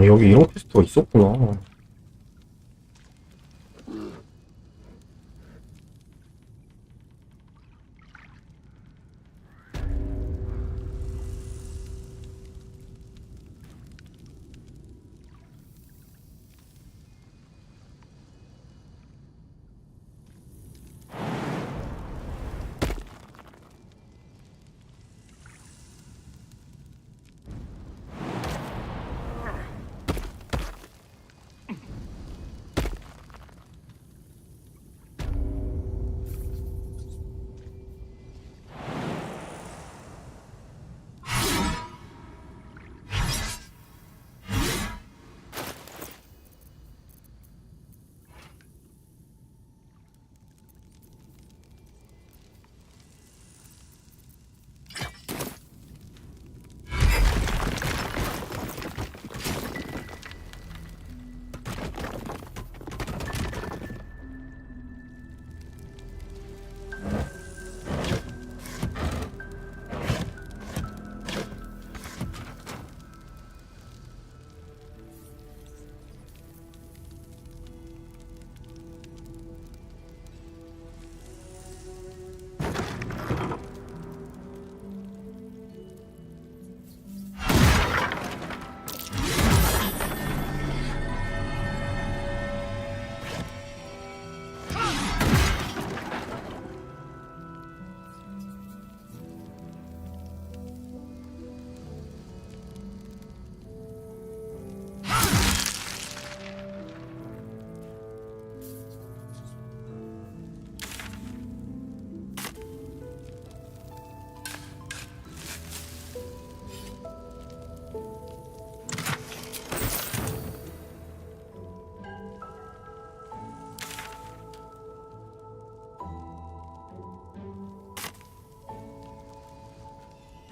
여기 이런 퀘스트가 있었구나.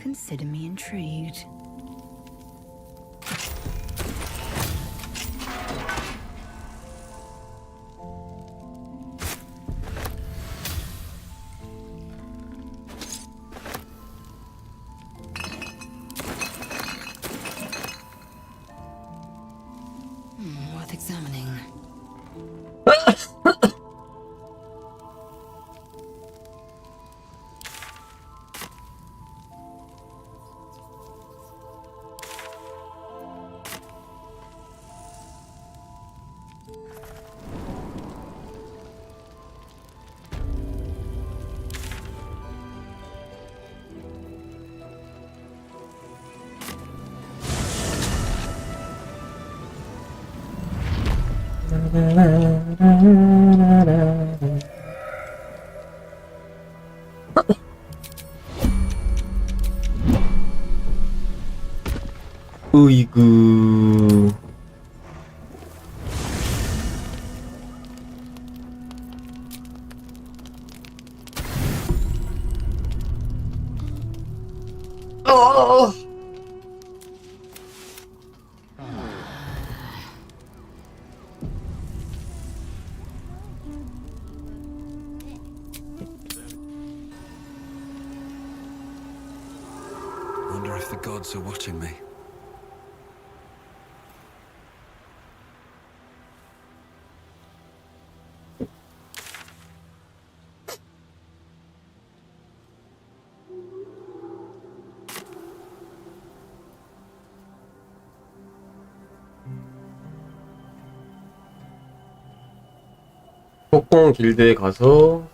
Consider me intrigued. Worth examining. 으이구. Wonder if the gods are watching me. 폭공 길드에 가서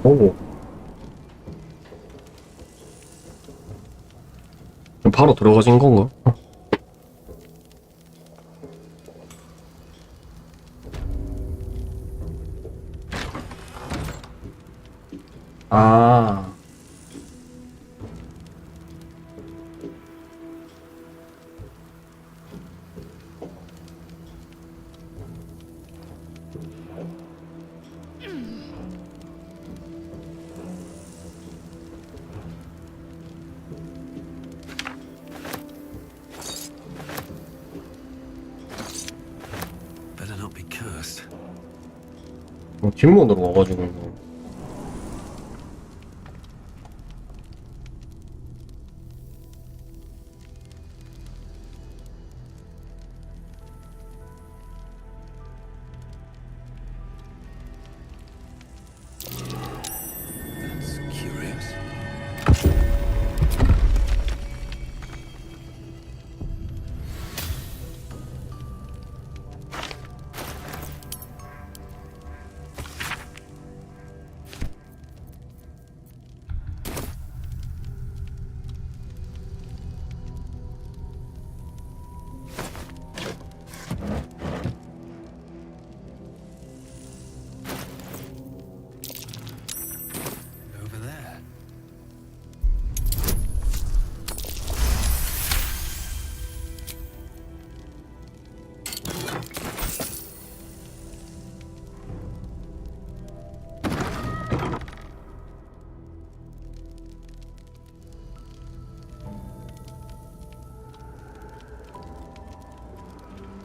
오. 바로 들어가진 건가? 아. 뒷문으로 와가지고. That's curious. Over there.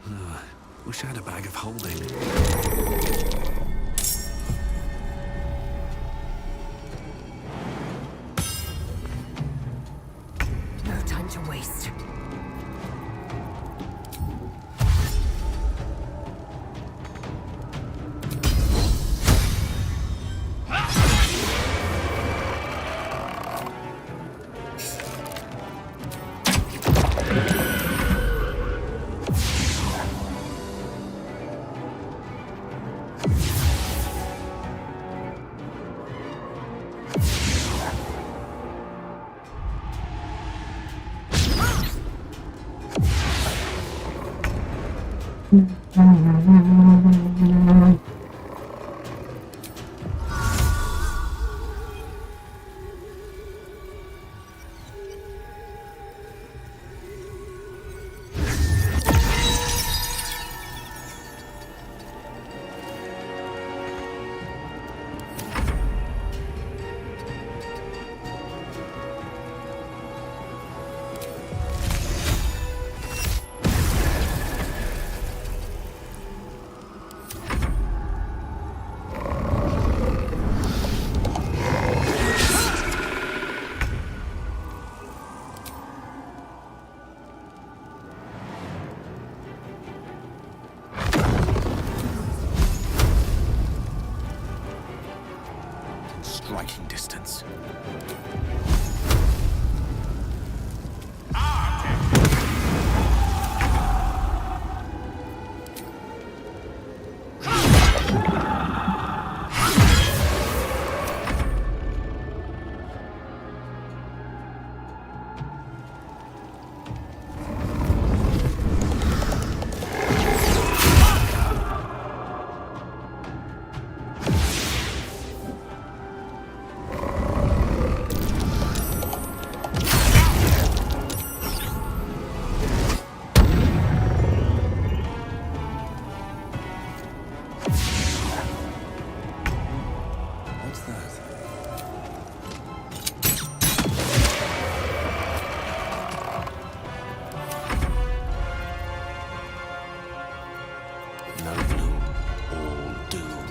Oh, wish I had a bag of holding. No time to waste. Striking distance. What's that? No bloom, all doom.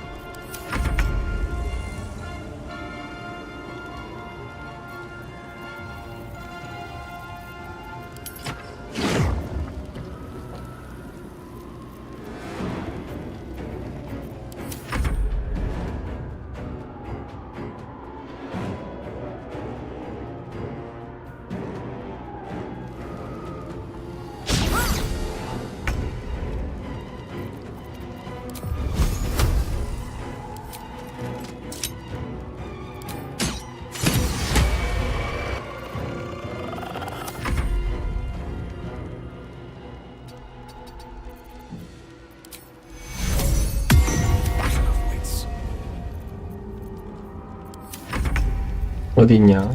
어디 있냐?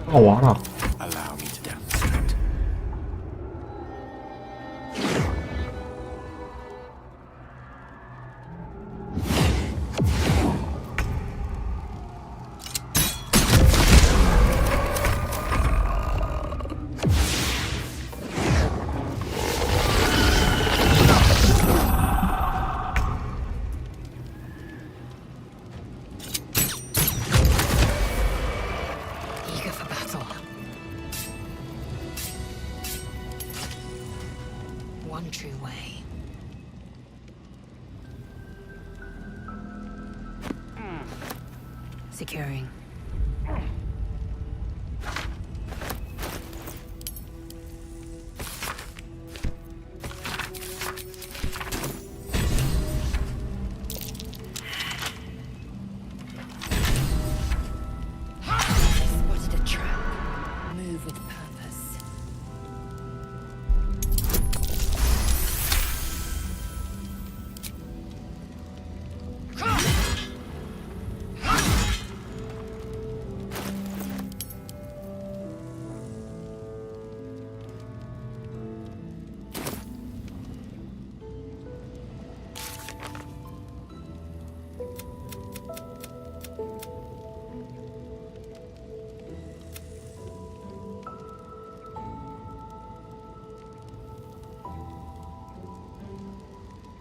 아, 와라. Allow me to demonstrate. true way. Securing. Spotted a trap. Move with purpose.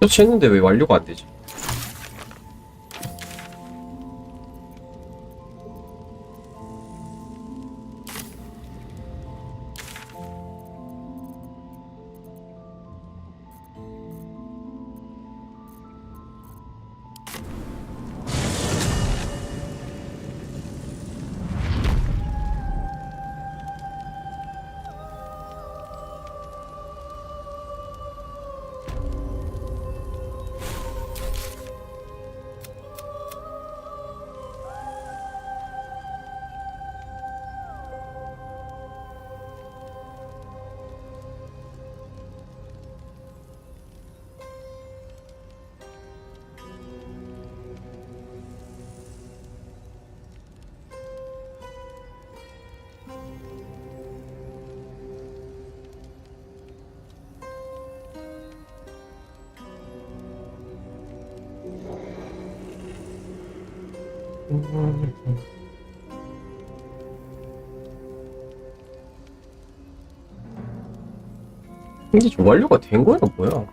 설치했는데 왜 완료가 안 되지? 근데 좀 완료가 된 거야 뭐야?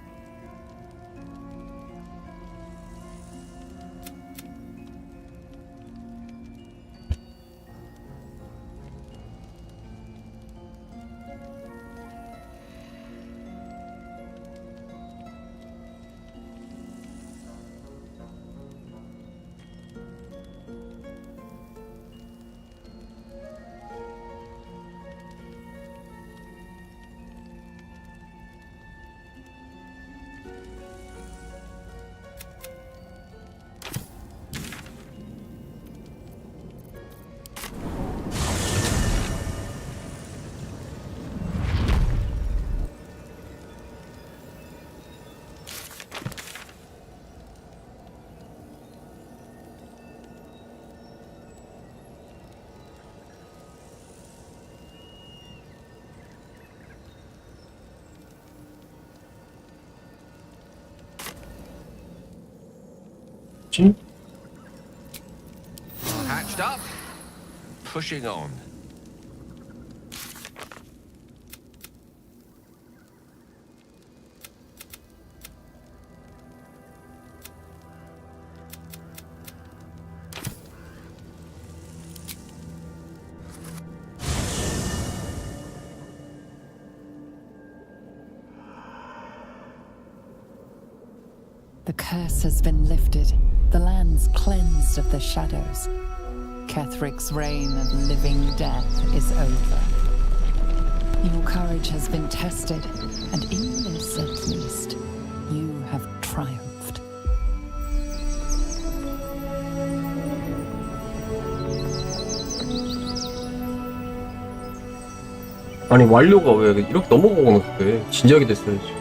Hatched up, pushing on. The curse has been lifted, the land's cleansed of the shadows. Kethric's reign of living death is over. Your courage has been tested, and in this at least, you have triumphed. 아니 완료가 왜 이렇게 넘어가고 났대? 진작에 됐어야지.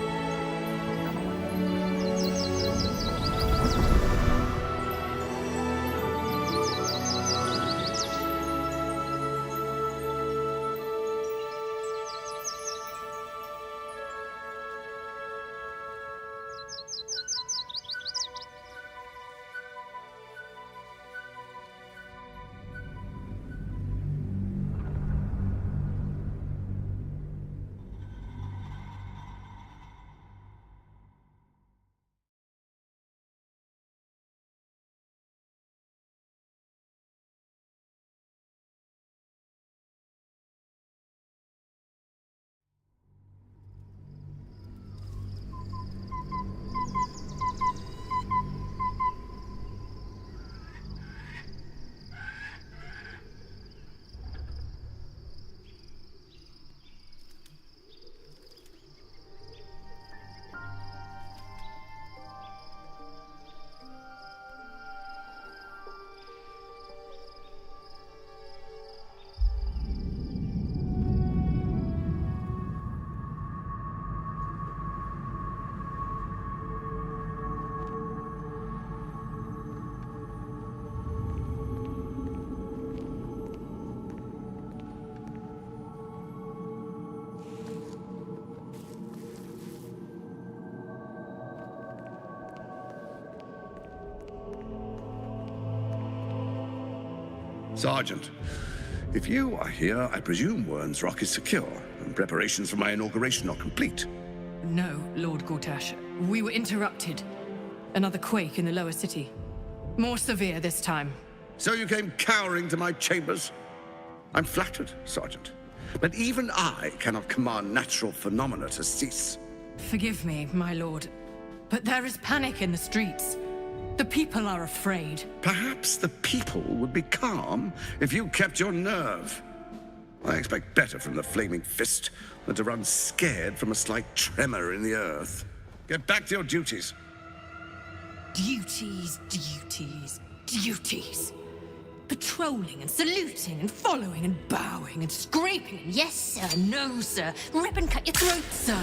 Sergeant, if you are here, I presume Wern's Rock is secure, and preparations for my inauguration are complete. No, Lord Gortash. We were interrupted. Another quake in the lower city. More severe this time. So you came cowering to my chambers? I'm flattered, Sergeant. But even I cannot command natural phenomena to cease. Forgive me, my lord, but there is panic in the streets. The people are afraid. Perhaps the people would be calm if you kept your nerve. I expect better from the Flaming Fist than to run scared from a slight tremor in the earth. Get back to your duties. Duties, duties, duties. Patrolling and saluting and following and bowing and scraping and yes sir, no sir, rip and cut your throat, sir.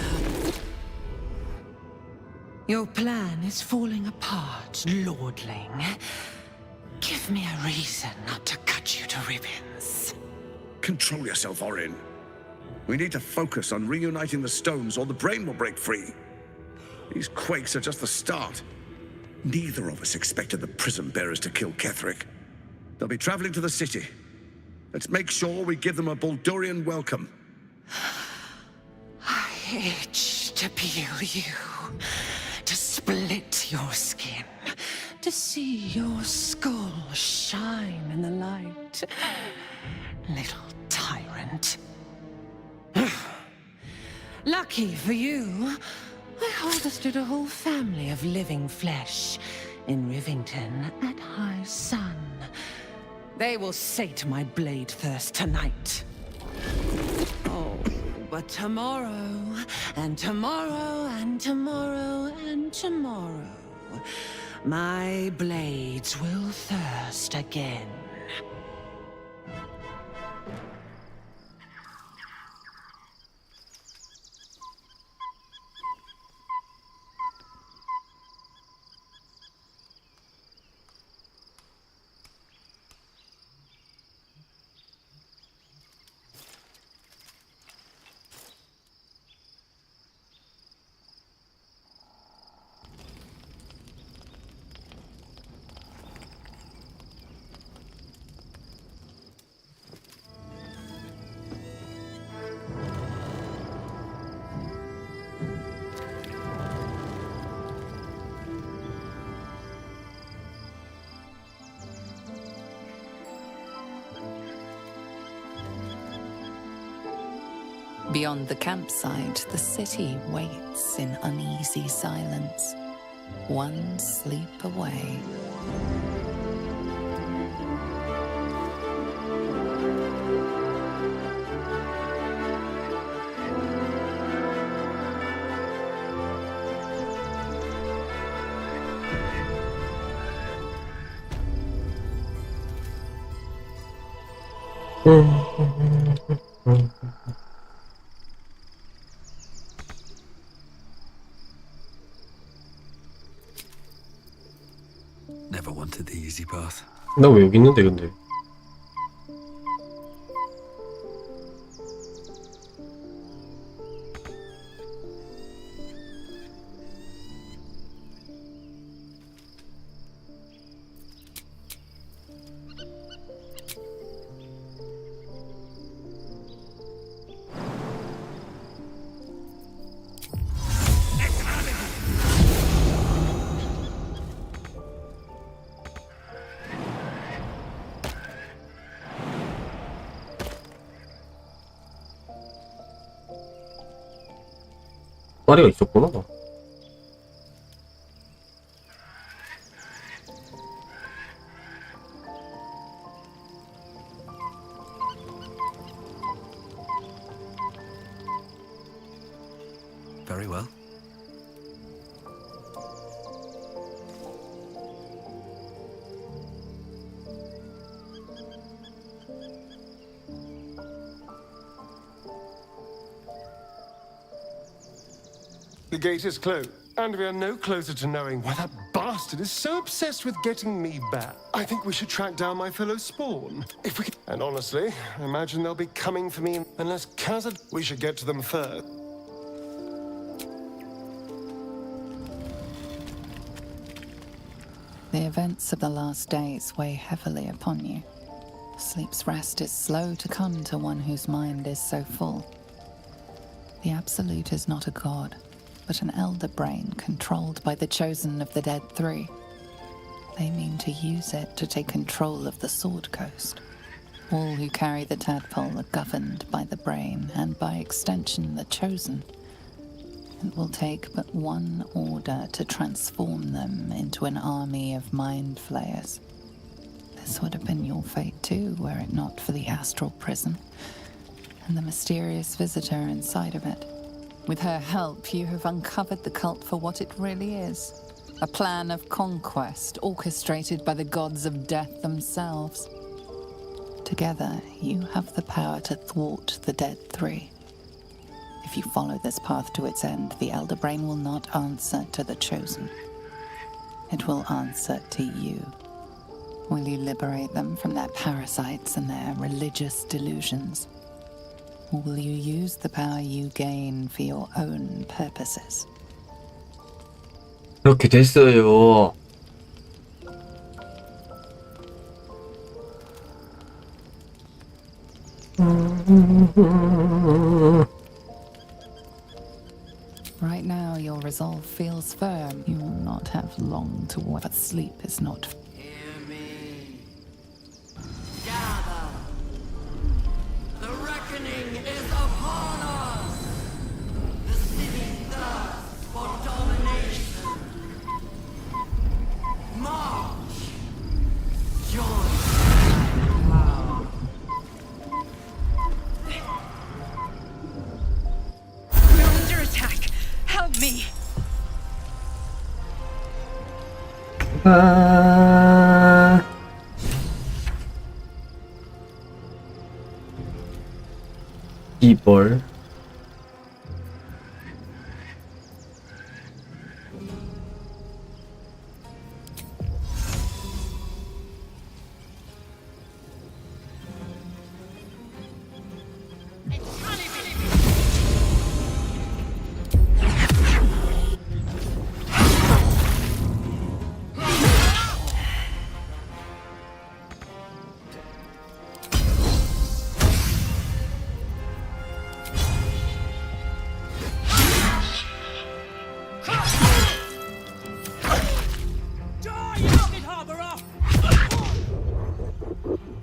Your plan is falling apart, lordling. Give me a reason not to cut you to ribbons. Control yourself, Orin. We need to focus on reuniting the stones or the brain will break free. These quakes are just the start. Neither of us expected the prison bearers to kill Ketherick. They'll be traveling to the city. Let's make sure we give them a Baldurian welcome. I itch to peel you, to split your skin, to see your skull shine in the light. Little tyrant. Lucky for you, I harvested a whole family of living flesh in Rivington at high sun. They will sate my blade thirst tonight. Oh, but tomorrow, and tomorrow, and tomorrow, and tomorrow, my blades will thirst again. Beyond the campsite, the city waits in uneasy silence, one sleep away. Never wanted the easy path. 나 왜 여기 있는데 근데? 파리가 있었구나. Very well. The gate is closed, and we are no closer to knowing why that bastard is so obsessed with getting me back. I think we should track down my fellow spawn. If we can. And honestly, I imagine they'll be coming for me unless Khazad. We should get to them first. The events of the last days weigh heavily upon you. Sleep's rest is slow to come to one whose mind is so full. The Absolute is not a god, but an elder brain controlled by the chosen of the Dead Three. They mean to use it to take control of the Sword Coast. All who carry the tadpole are governed by the brain, and by extension the chosen. It will take but one order to transform them into an army of mind flayers. This would have been your fate too, were it not for the astral prison and the mysterious visitor inside of it. With her help, you have uncovered the cult for what it really is. A plan of conquest orchestrated by the gods of death themselves. Together, you have the power to thwart the Dead Three. If you follow this path to its end, the Elder Brain will not answer to the Chosen. It will answer to you. Will you liberate them from their parasites and their religious delusions? Or will you use the power you gain for your own purposes? 그렇게 됐어요. Right now, your resolve feels firm. You will not have long to wait, but sleep is not. The reckoning is upon us! The city thirsts for domination. March! Join power. We're under attack. Help me. 이벌.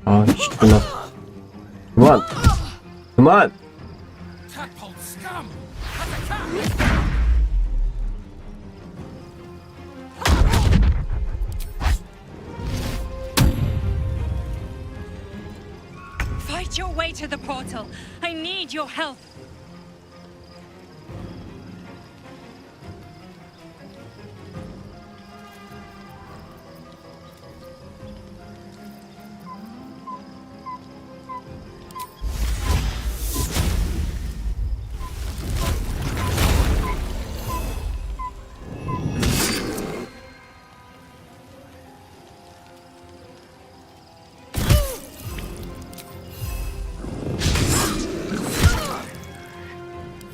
아이씨, 끝나. 그만! 그만! Tadpole scum! Fight your way to the portal. I need your help.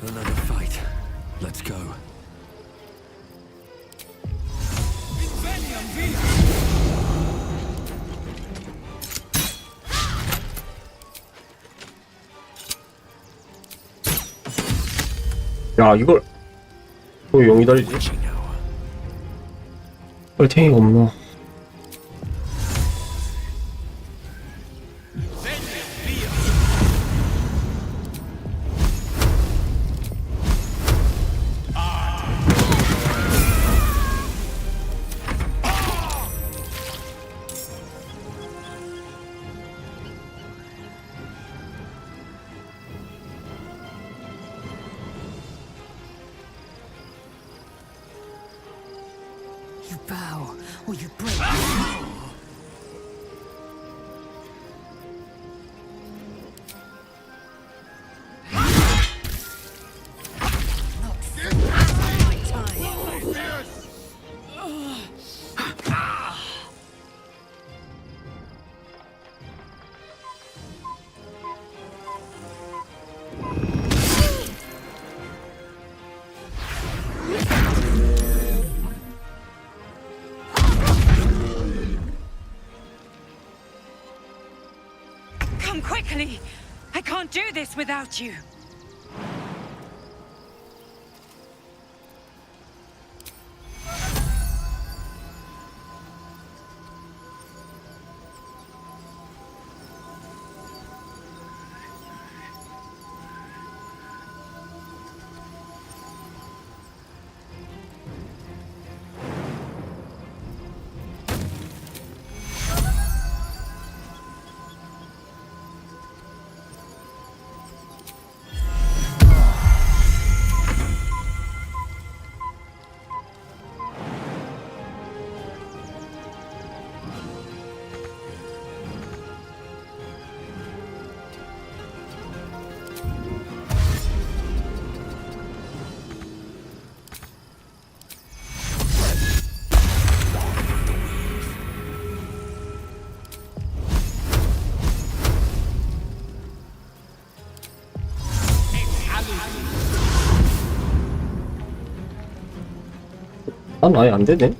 Another fight. Let's go. 야, 이걸 또 용이 다리지? 뻘탱이가 없나? You bow, or you break. Come quickly! I can't do this without you! 난 아예 안 되네.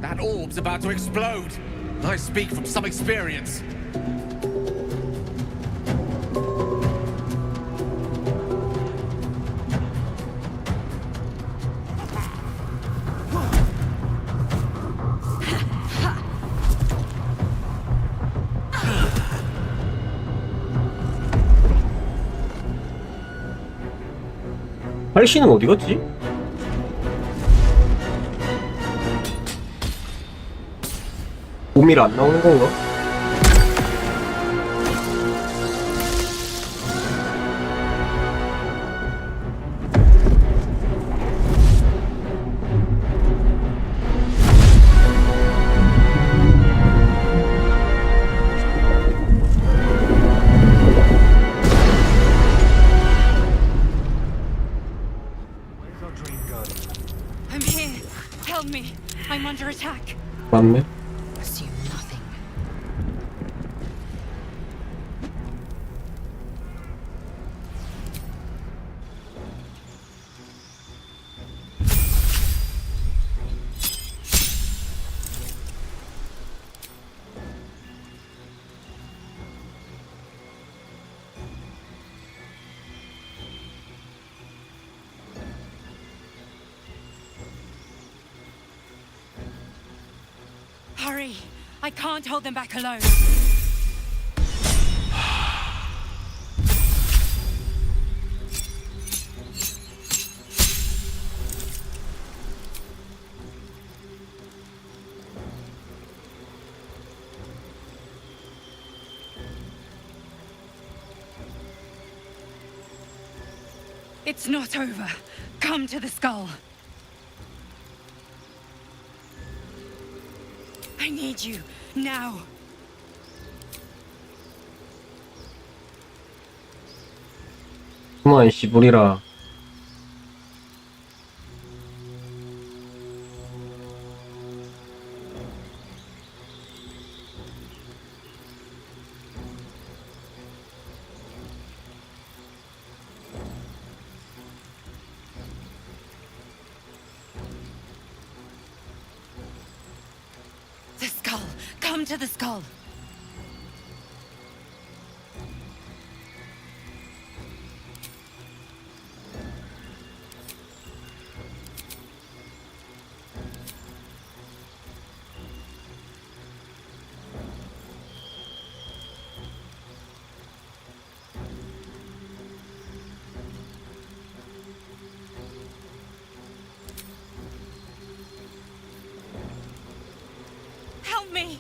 That orb's about to explode. I speak from some experience. 할씨는 어디 갔지? 봄이라 안 나오는 건가? I'm here. Help me. I'm under attack. 맞네. Assume nothing. Hurry! I can't hold them back alone. It's not over. Come to the skull. I need you, now. 그만 씨부리라. The skull. Come to the skull. Help me!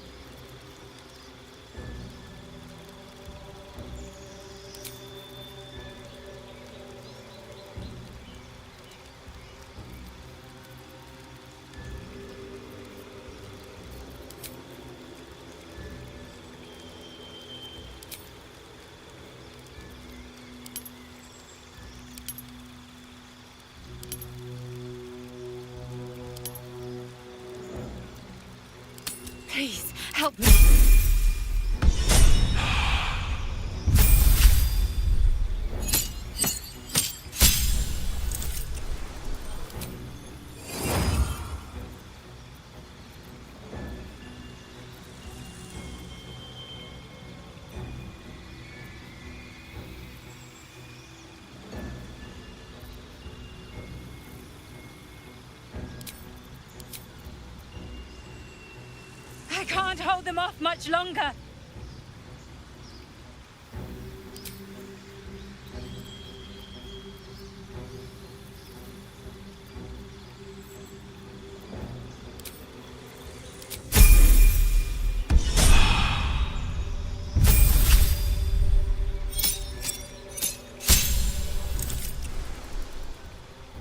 Please, help me. I can't hold them off much longer.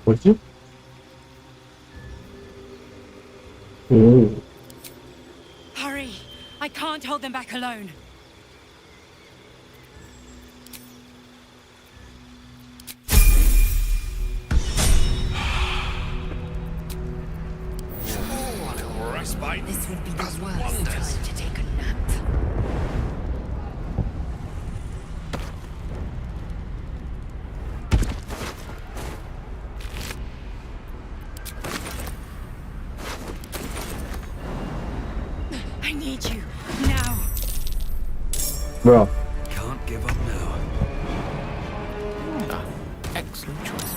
뭐지? 오. Hurry! I can't hold them back alone. Respite. This would be the Does worst wonders. time to take a nap. I need you now. 뭐야? Can't give up now. Excellent choice.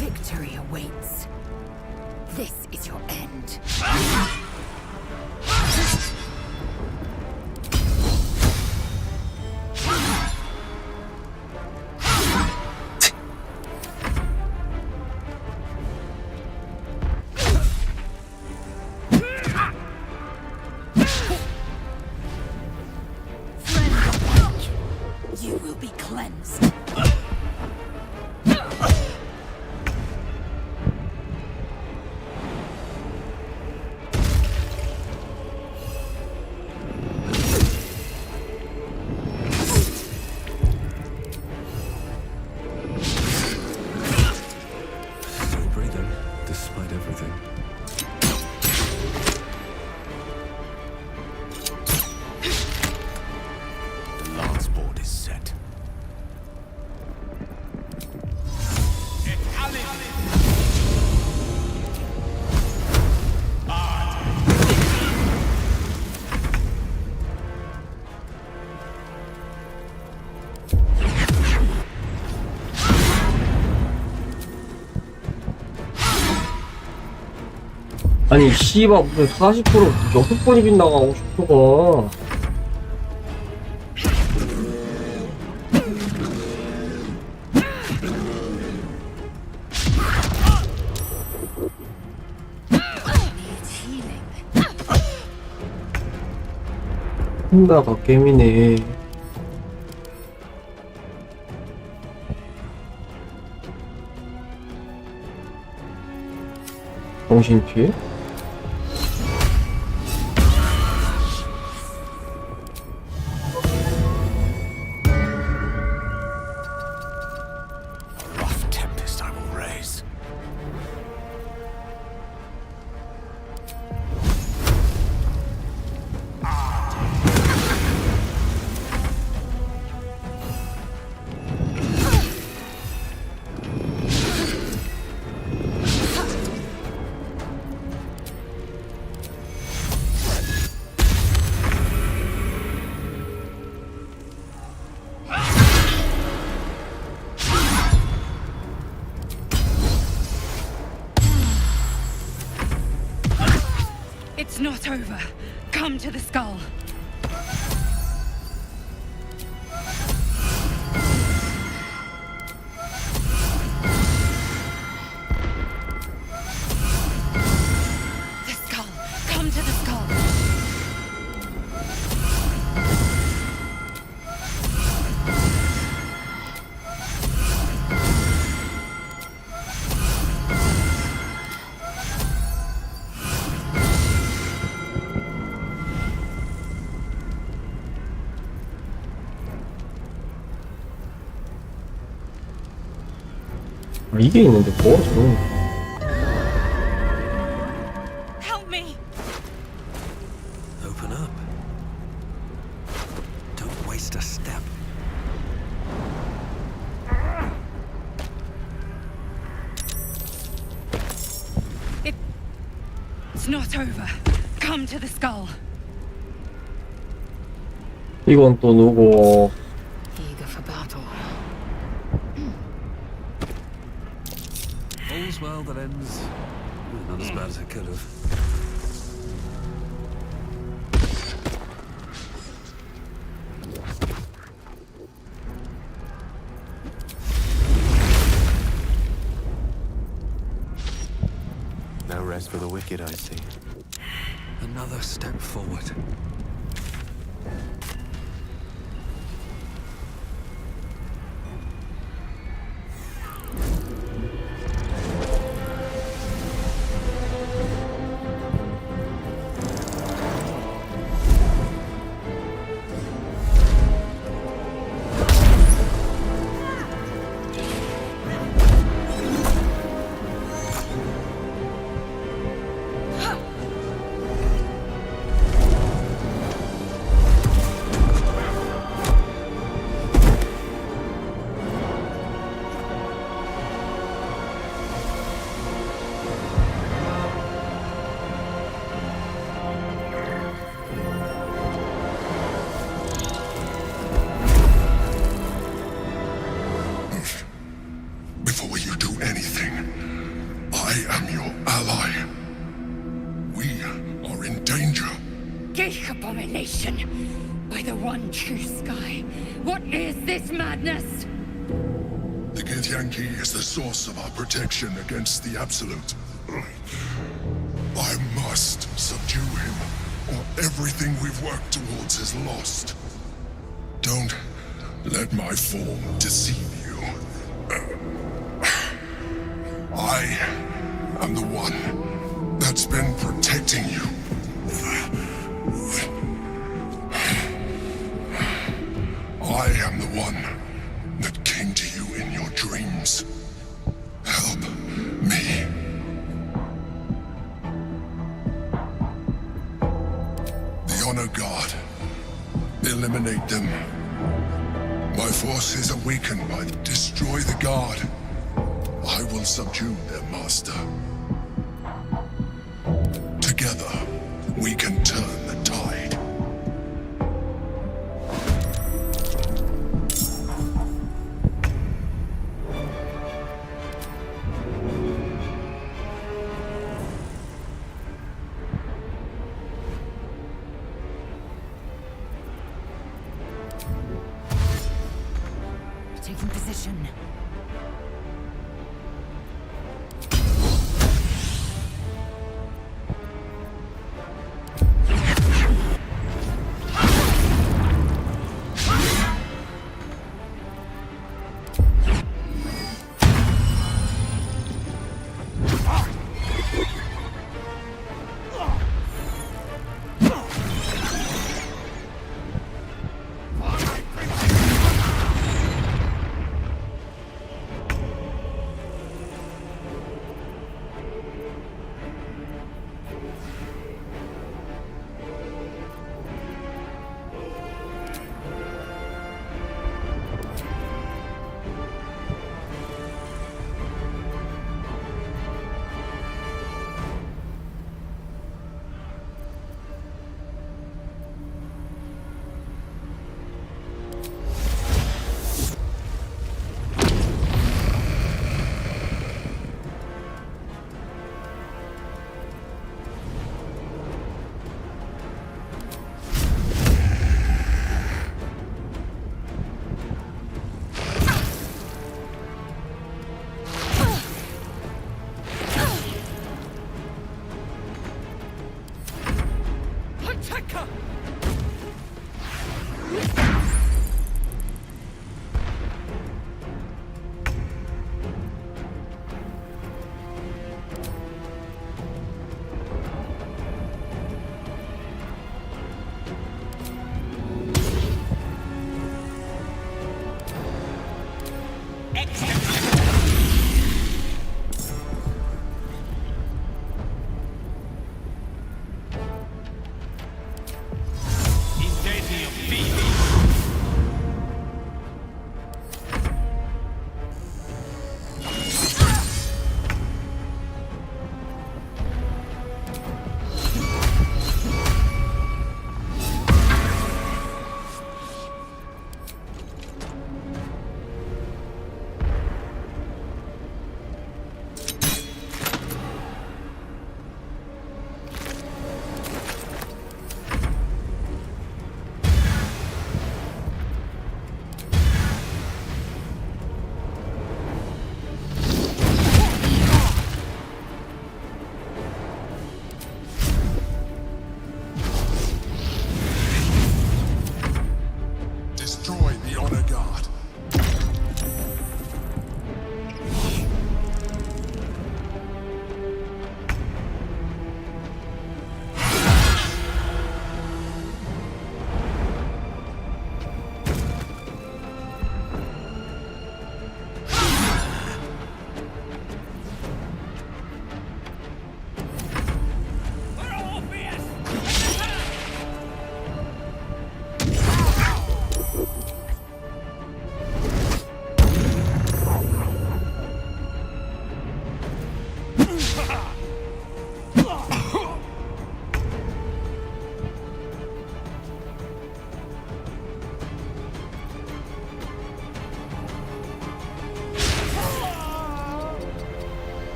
Victory awaits. This is your end. You will be cleansed. Still breathing, despite everything. The last board is set. 아니 씨발 무슨 40% 6번이 빗나가고 싶어가. 혼다가 게임이네. 정신 피해? Rough tempest I will raise. It's not over. Come to the skull. The skull. Come to the skull. 이게 있는데 뭐 저런. not over. Come to the skull. 이건 또 누구? Eager for battle. All's well that ends. Not as bad as it could have. No rest for the wicked, I see. Another step forward. Before you do anything, I am your ally. We are in danger. Geek abomination! By the one true sky, what is this madness? The Githyanki is the source of our protection against the Absolute. I must subdue him, or everything we've worked towards is lost. Don't let my form deceive you. I am the one that's been protecting you. I am the one that came to you in your dreams. Help me. The Honor Guard. Eliminate them. My forces are weakened by destroy the Guard. I will subdue their master. Together, we can turn the tide. Taking position.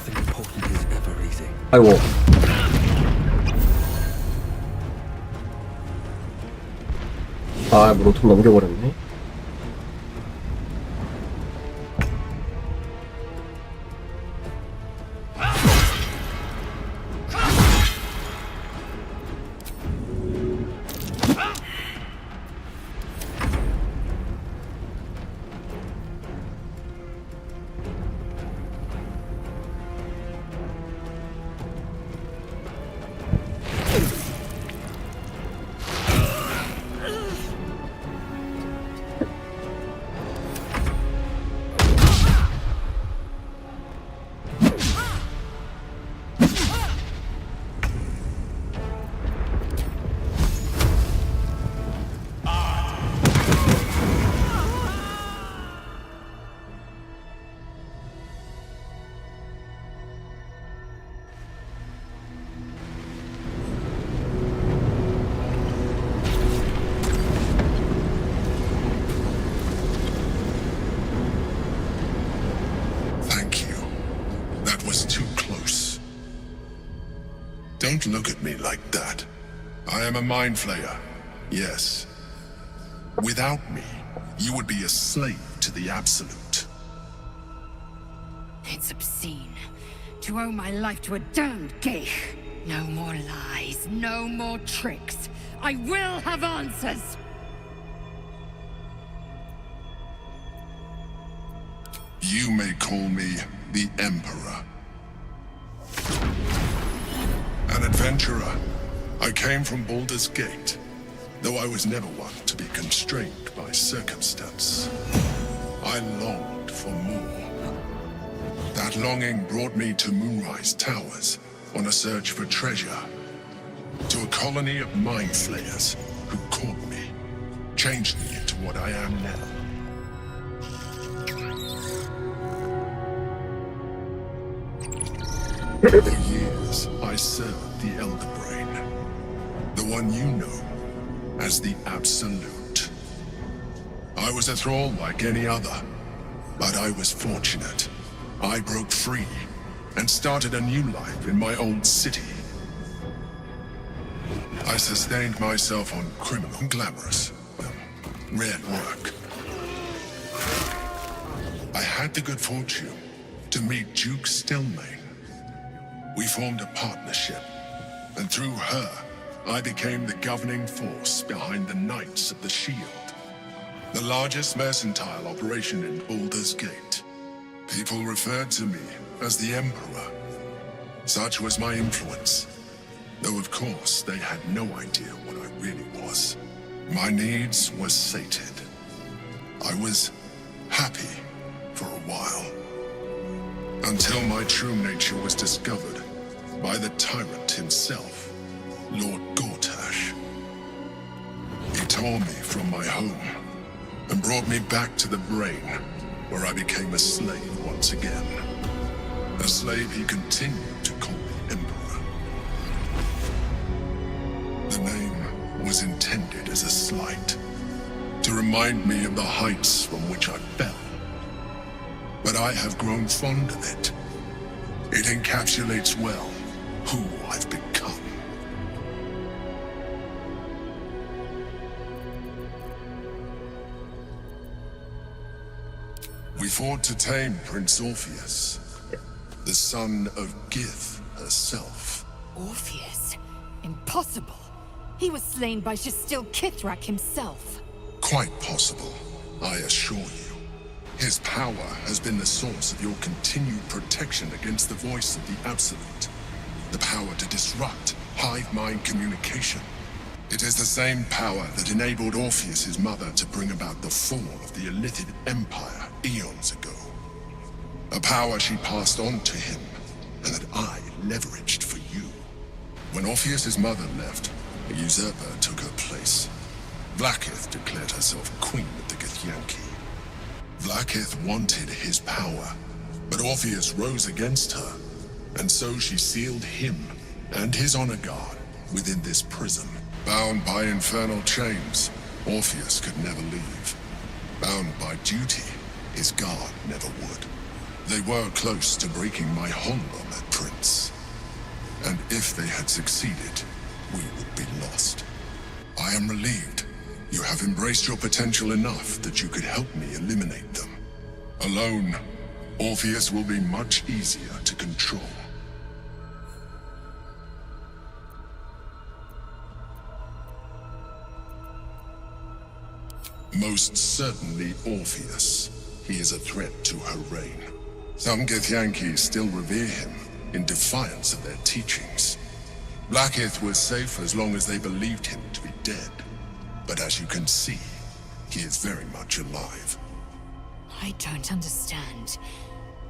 Nothing important is ever easy. 아이고. 아, 로톤 넘겨버렸네. Don't look at me like that. I am a mind flayer, yes. Without me, you would be a slave to the Absolute. It's obscene to owe my life to a damned geich. No more lies, no more tricks. I will have answers! You may call me the Emperor. An adventurer. I came from Baldur's Gate, though I was never one to be constrained by circumstance. I longed for more. That longing brought me to Moonrise Towers on a search for treasure, to a colony of mind flayers who caught me, changed me into what I am now. For years, I served the Elder Brain, the one you know as the Absolute. I was a thrall like any other, but I was fortunate. I broke free and started a new life in my old city. I sustained myself on criminal and glamorous, red work. I had the good fortune to meet Duke Stelmane. We formed a partnership, and through her, I became the governing force behind the Knights of the Shield, the largest mercantile operation in Baldur's Gate. People referred to me as the Emperor. Such was my influence, though of course they had no idea what I really was. My needs were sated. I was happy for a while, until my true nature was discovered by the tyrant himself, Lord Gortash. He tore me from my home and brought me back to the Brain, where I became a slave once again. A slave he continued to call the Emperor. The name was intended as a slight, to remind me of the heights from which I fell. But I have grown fond of it. It encapsulates well who I've become. We fought to tame Prince Orpheus, the son of Gith herself. Orpheus? Impossible. He was slain by Shastil Kithrak himself. Quite possible, I assure you. His power has been the source of your continued protection against the voice of the Absolute. The power to disrupt hive mind communication. It is the same power that enabled Orpheus's mother to bring about the fall of the Illithid Empire eons ago. A power she passed on to him, and that I leveraged for you. When Orpheus's mother left, a usurper took her place. Vlaakith declared herself queen of the Githyanki. Vlaakith wanted his power, but Orpheus rose against her, and so she sealed him and his honor guard within this prison. Bound by infernal chains, Orpheus could never leave. Bound by duty, his guard never would. They were close to breaking my hold on that prince. And if they had succeeded, we would be lost. I am relieved. You have embraced your potential enough that you could help me eliminate them. Alone, Orpheus will be much easier to control. Most certainly Orpheus. He is a threat to her reign. Some Githyanki still revere him, in defiance of their teachings. Blackith was safe as long as they believed him to be dead. But as you can see, he is very much alive. I don't understand.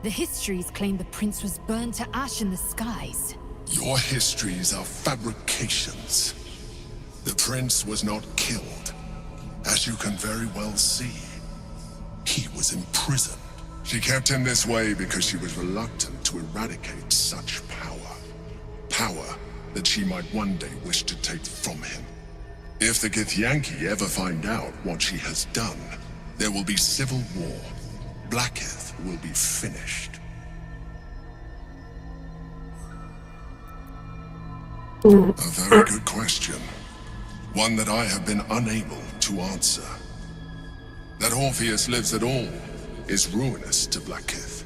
The histories claim the prince was burned to ash in the skies. Your histories are fabrications. The prince was not killed. As you can very well see, he was imprisoned. She kept him this way because she was reluctant to eradicate such power. Power that she might one day wish to take from him. If the Githyanki ever find out what she has done, there will be civil war. Blackith will be finished. A very good question. One that I have been unable to answer. That Orpheus lives at all is ruinous to Blackith.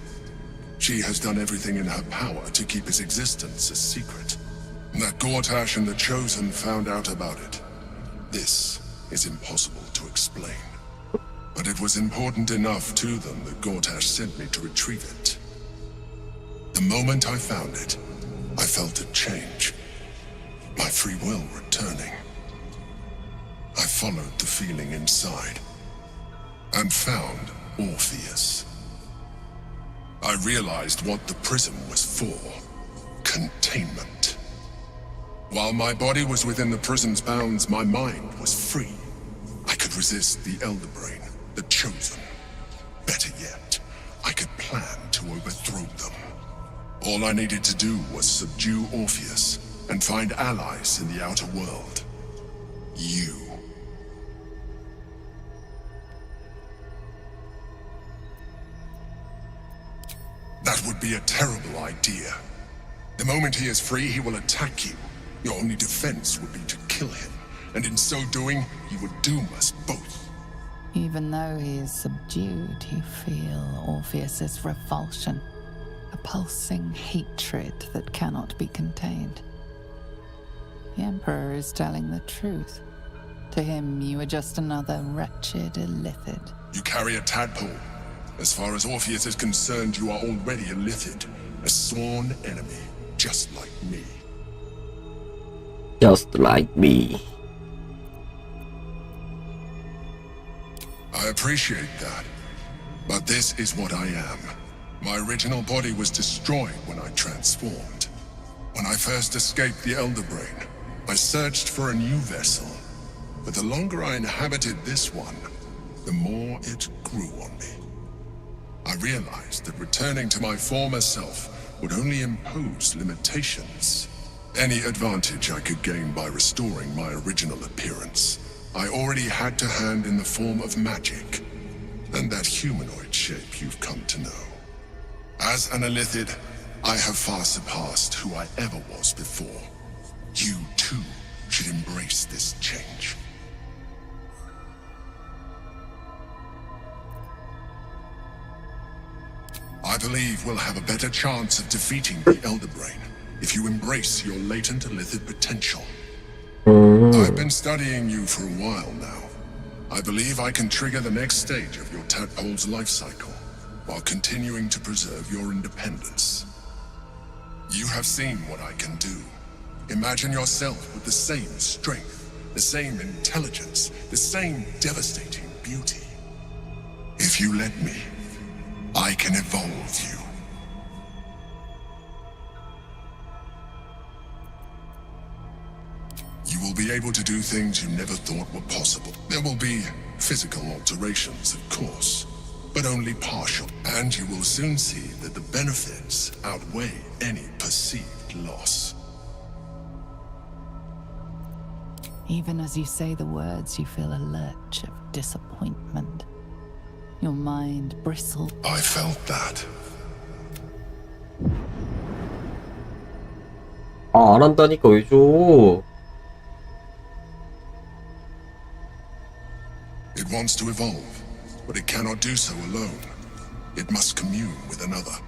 She has done everything in her power to keep his existence a secret. That Gortash and the Chosen found out about it. This is impossible to explain. But it was important enough to them that Gortash sent me to retrieve it. The moment I found it, I felt a change. My free will returning. I followed the feeling inside and found Orpheus. I realized what the prism was for. Containment. While my body was within the prison's bounds, my mind was free. I could resist the Elder Brain, the Chosen. Better yet, I could plan to overthrow them. All I needed to do was subdue Orpheus and find allies in the outer world. You. That would be a terrible idea. The moment he is free, he will attack you. Your only defense would be to kill him, and in so doing, he would doom us both. Even though he is subdued, you feel Orpheus's revulsion, a pulsing hatred that cannot be contained. The Emperor is telling the truth. To him, you are just another wretched illithid. You carry a tadpole. As far as Orpheus is concerned, you are already a illithid, a sworn enemy, just like me. Just like me. I appreciate that, but this is what I am. My original body was destroyed when I transformed. When I first escaped the Elder Brain, I searched for a new vessel, but the longer I inhabited this one, the more it grew on me. I realized that returning to my former self would only impose limitations. Any advantage I could gain by restoring my original appearance, I already had to hand in the form of magic, and that humanoid shape you've come to know. As an illithid, I have far surpassed who I ever was before. You, too, should embrace this change. I believe we'll have a better chance of defeating the Elder Brain if you embrace your latent illithid potential. I've been studying you for a while now. I believe I can trigger the next stage of your tadpole's life cycle, while continuing to preserve your independence. You have seen what I can do. Imagine yourself with the same strength, the same intelligence, the same devastating beauty. If you let me, I can evolve you. You will be able to do things you never thought were possible. There will be physical alterations, of course, but only partial. And you will soon see that the benefits outweigh any perceived loss. Even as you say the words, you feel a lurch of disappointment. Your mind bristles. I felt that. 아, 안 한다니까 왜 줘? It wants to evolve, but it cannot do so alone. It must commune with another.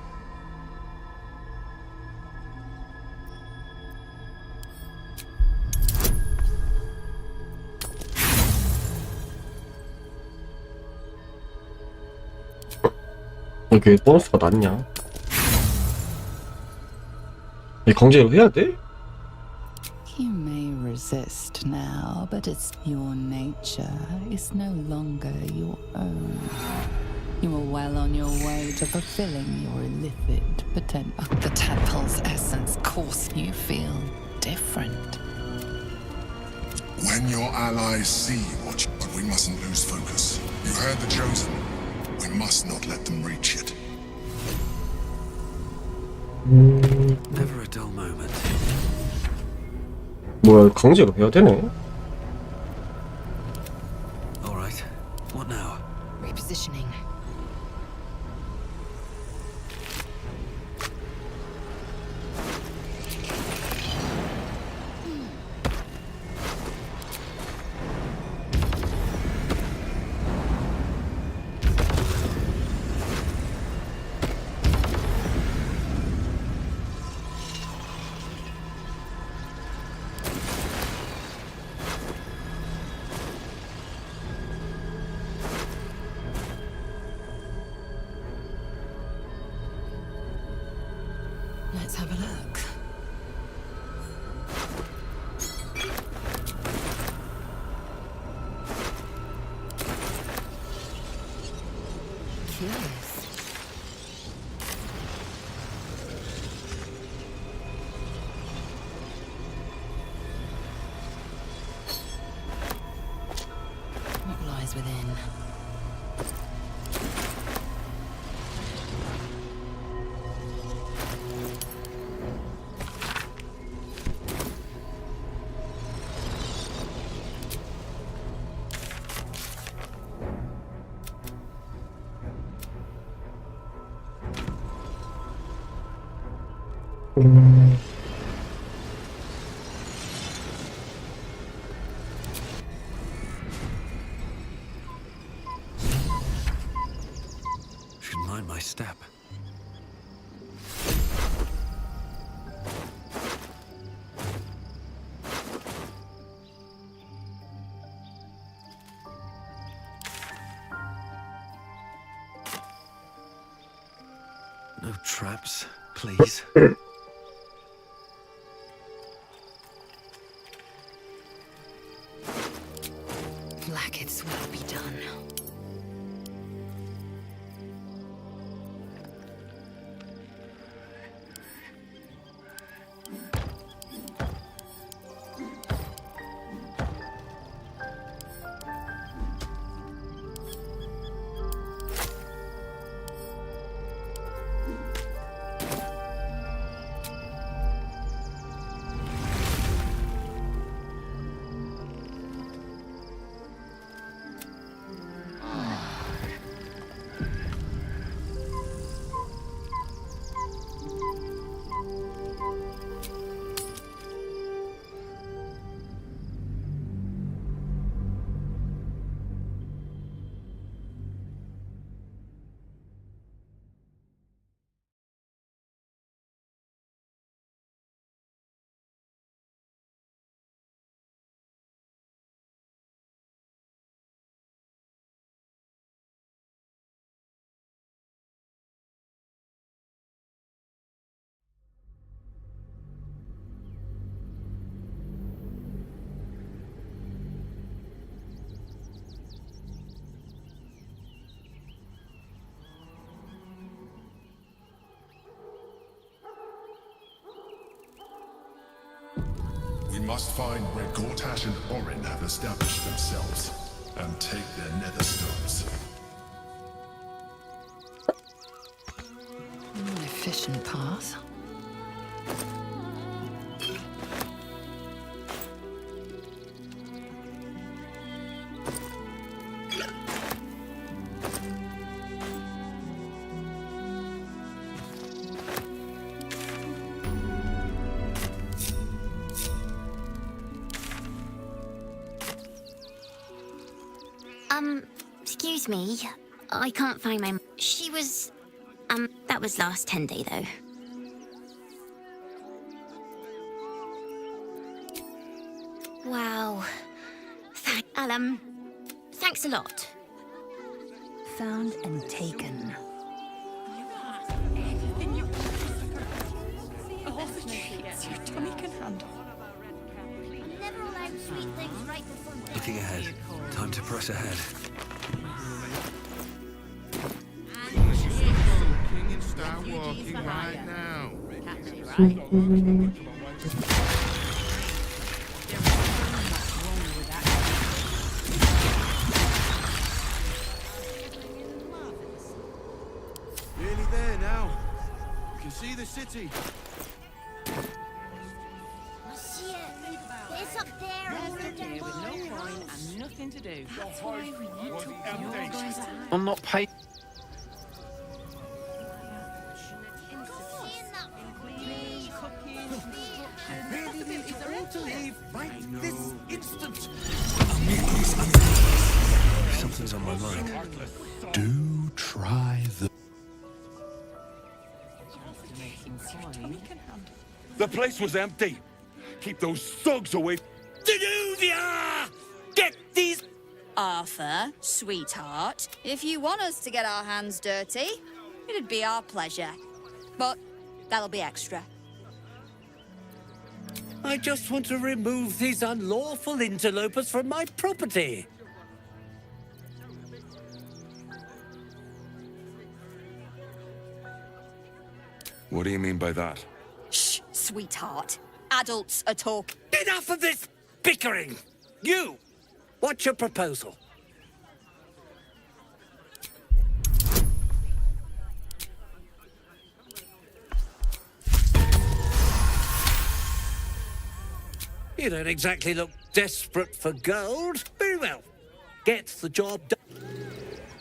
이게 보너스가 낮냐? 이 강제로 해야 돼? You may resist now, but it's your nature is no longer your own. You are well on your way to fulfilling your illicit potential. The temple's essence caused you feel different. When your allies see what you... But we mustn't lose focus. You heard the Chosen. We must not let them reach it. Never a dull moment. 뭐야, 강제로 해야 되네? All right. What now? Repositioning. Let's have a look. Curious. What lies within? Should mind my step. No traps, please. Blacket's will be done. We must find where Gortash and Orin have established themselves, and take their nether stones. An efficient path. Excuse me. I can't find my... She was... that was last 10-day, though. Wow. Thanks a lot. Found and taken. All the treats your tummy can handle. I'm never allowed sweet things right before... Looking ahead. Time to press ahead. King and start walking right now. Nearly there now. You can see the city. Monsieur, it's up there. Here with no coin and nothing to do. That's why we need to... You're going to... I'm not paying. To leave right this instant. Something's on my mind. Do try the... The place was empty. Keep those thugs away. Get these... Arthur, sweetheart, if you want us to get our hands dirty, it'd be our pleasure. But that'll be extra. I just want to remove these unlawful interlopers from my property. What do you mean by that? Shh, sweetheart. Adults are talking. Enough of this bickering! You! What's your proposal? You don't exactly look desperate for gold. Very well. Get the job done.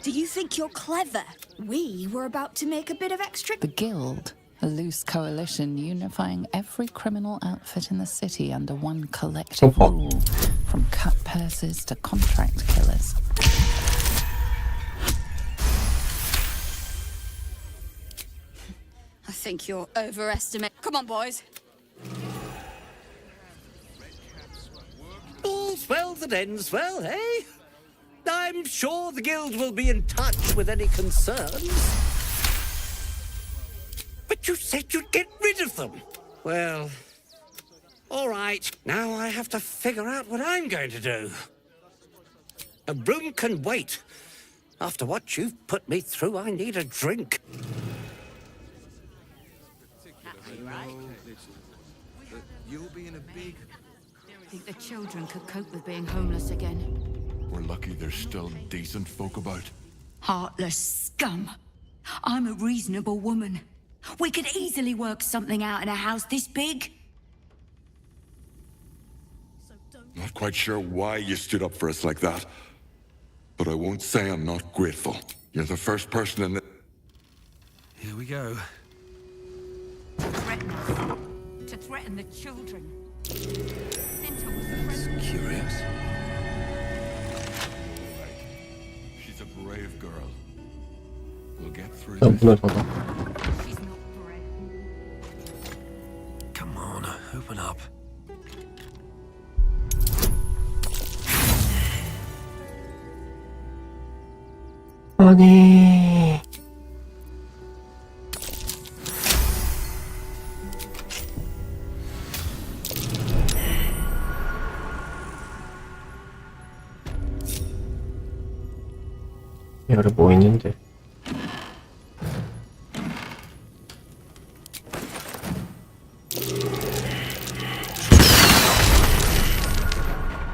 Do you think you're clever? We were about to make a bit of extra... The Guild, a loose coalition unifying every criminal outfit in the city under one collective rule, from cut purses to contract killers. I think you're overestimating... Come on, boys. All's well that ends well, eh? I'm sure the Guild will be in touch with any concerns. But you said you'd get rid of them. Well, all right. Now I have to figure out what I'm going to do. A room can wait. After what you've put me through, I need a drink. You'll be in a big... Think the children could cope with being homeless again. We're lucky there's still decent folk about. Heartless scum. I'm a reasonable woman. We could easily work something out in a house this big. Not quite sure why you stood up for us like that. But I won't say I'm not grateful. You're the first person in the... Here we go. Threaten us. To threaten the children. That's curious. She's a brave girl. We'll get through 문을 this. 닫아. She's not brave. Come on, open up. 아니. 이 아래 뭐 있는데?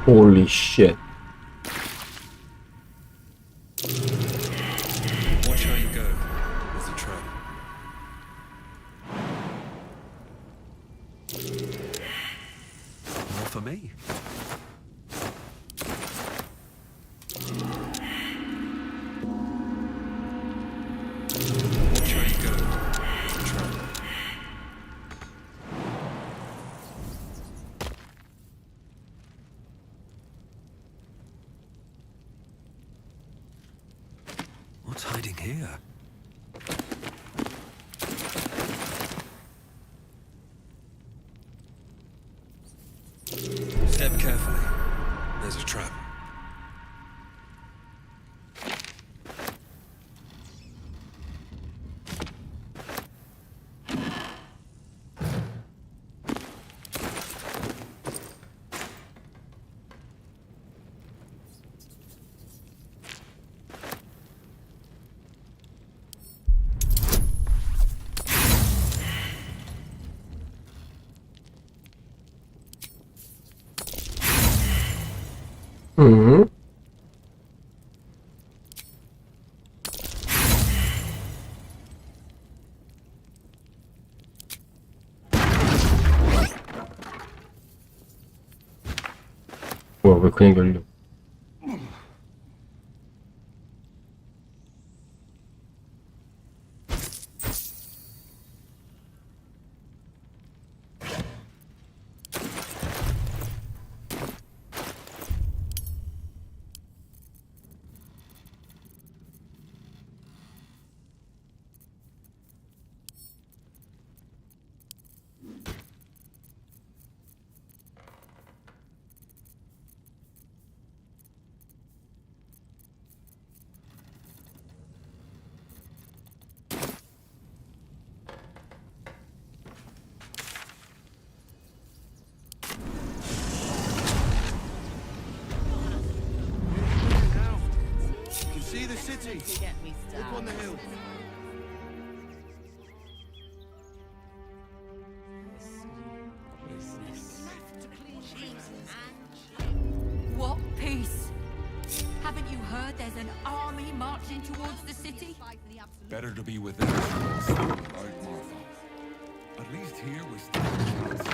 Holy shit. Watch how you go. There's a trap. More for me. Watch how you go. There's a trap. here? Step carefully. There's a trap. 뭐야, 왜 그냥 열려? See the city. Up on the hill. What peace? Haven't you heard there's an army marching towards the city? Better to be within its walls than without, Martha. At least here we stand a chance.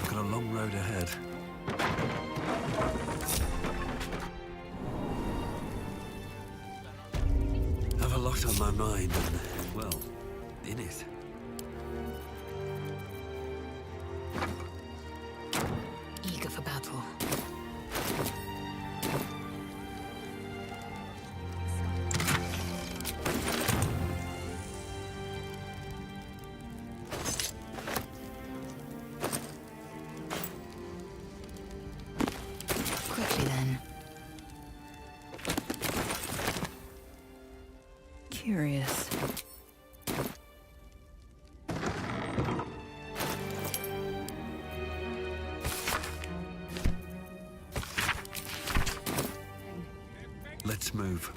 We've got a long road ahead. Have a lot on my mind and, well, in it. Eager for battle. Quickly then. Curious. Let's move.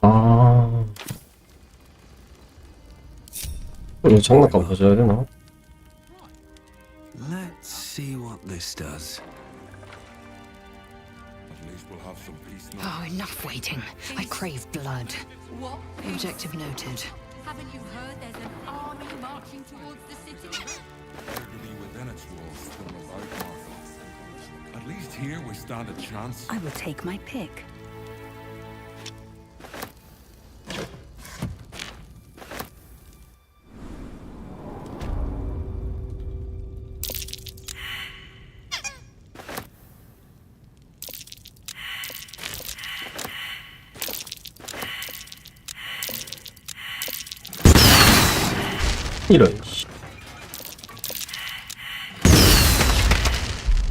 아, 이거 장난감 가져야 되나? Let's see what this does. At least we'll have some peace now. Oh, enough waiting. I crave blood. What? Objective noted. Haven't you heard there's an army marching towards the city? Better to be within its walls than without, Martha. At least here we stand a chance. I will take my pick. 이런 씨.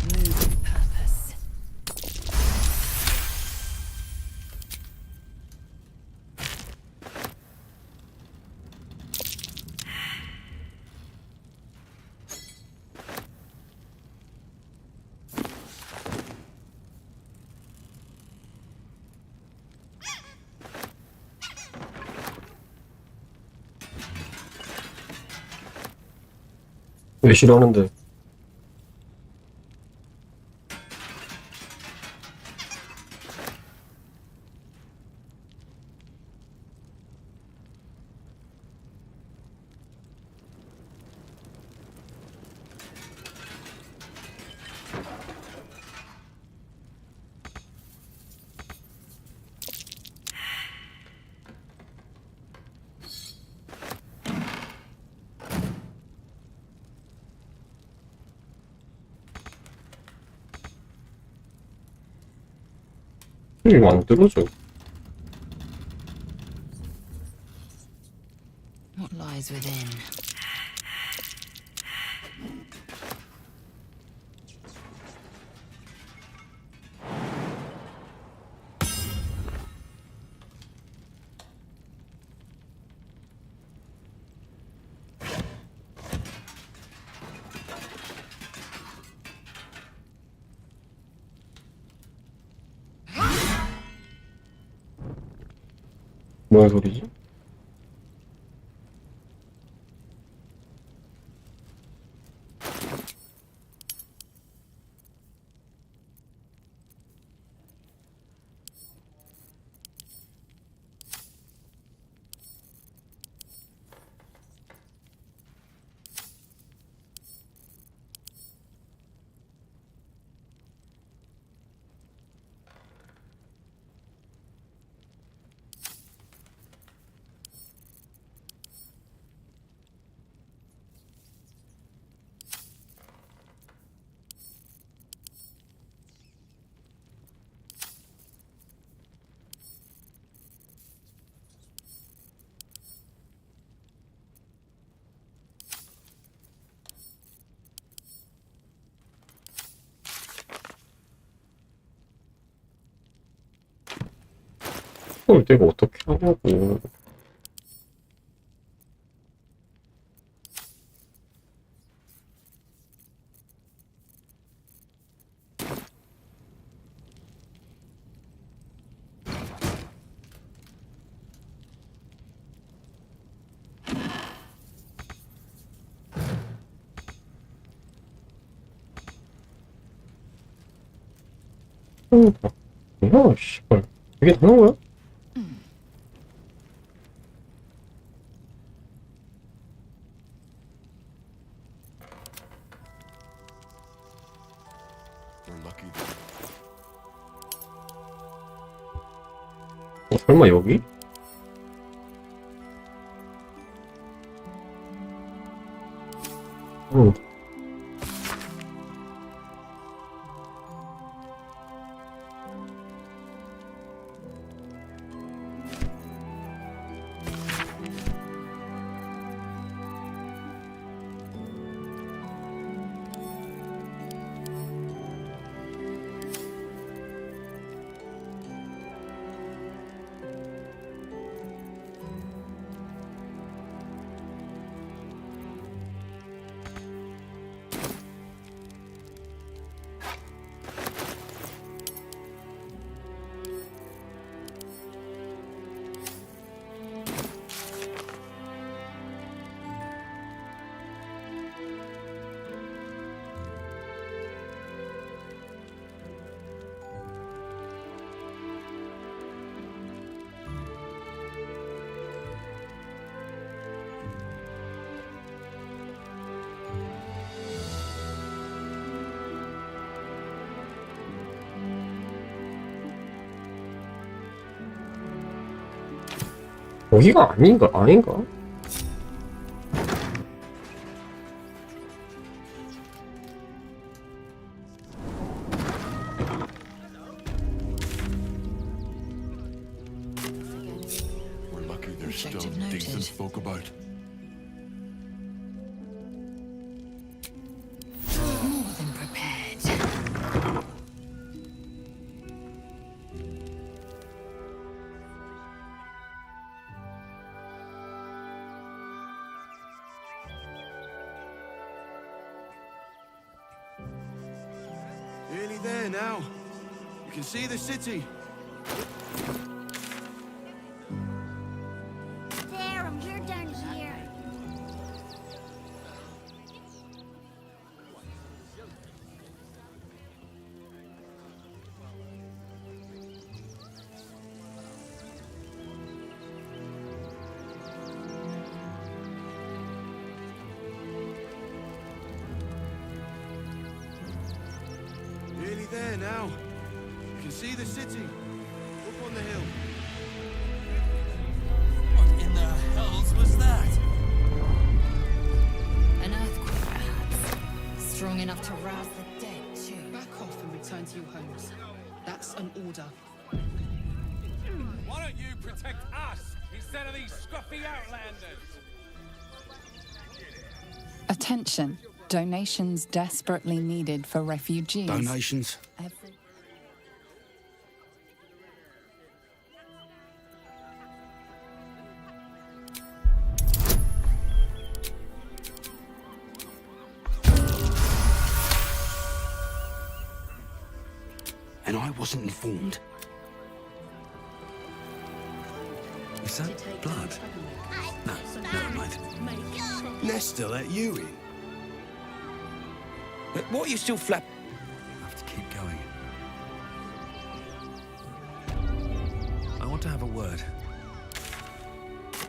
Move with purpose. 왜 싫어하는데? 이거 안 들어줘. What lies within? 뭐야 소리지? 이걸 내가 어떻게 하냐고. 야, 씨발. 이게 다 나온 거야? 설마 여기? 응. 여기가 아닌가? We're lucky there's still decent folk about. More than prepared. Nearly there now. You can see the city. There, and we're down here. Nearly there now. You can see the city. Up on the hill. What in the hells was that? An earthquake, perhaps. Strong enough to rouse the dead, too. Back off and return to your homes. That's an order. protect us instead of these scruffy outlanders. Attention. Donations desperately needed for refugees. Donations? And I wasn't informed. Is that blood? No, never mind. Nesta let you in? But what are you still flap? I have to keep going. I want to have a word.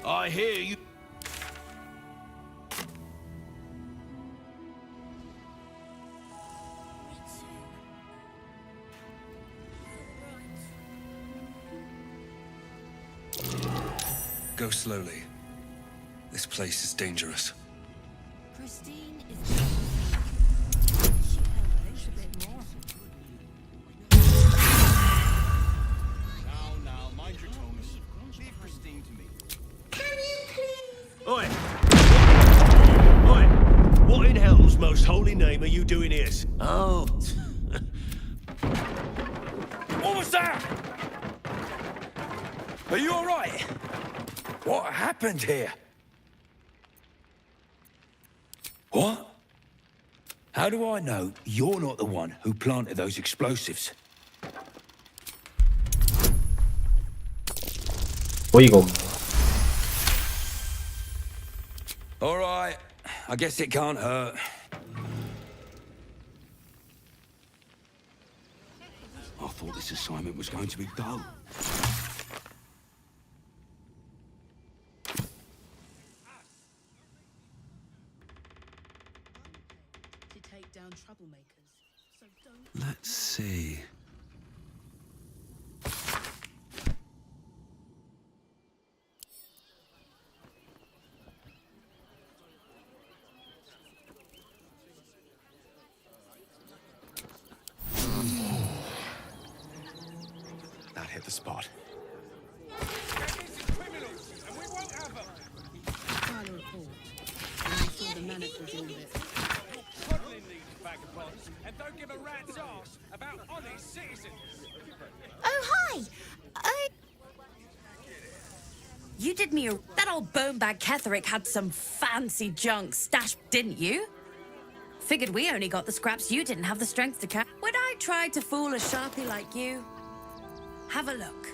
I hear you. Go slowly. This place is dangerous. Christine is Now, mind your tone. Leave Christine to me. Oi! Oi! What in hell's most holy name are you doing here? Oh. What was that? Are you all right? What happened here? What? How do I know you're not the one who planted those explosives? 어이가 없네. All right. I guess it can't hurt. I thought this assignment was going to be dull. Let's see. That hit the spot. File a report. I saw the manacles in it. Coddling these vagabonds and don't give a rat's ass about honest citizens. Oh, hi! You did me a... That old bonebag Ketherick had some fancy junk stashed, didn't you? Figured we only got the scraps you didn't have the strength to carry. When I tried to fool a sharpie like you, have a look.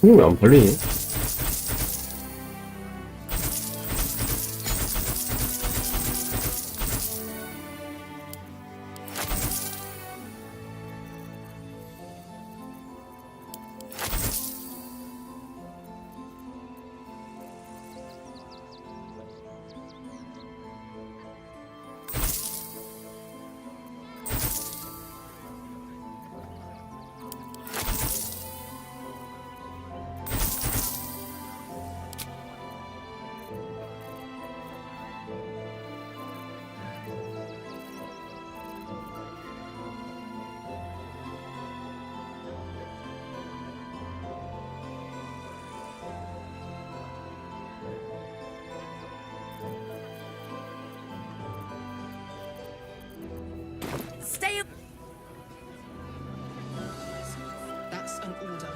왜 안 팔리니? Stay up. That's an order.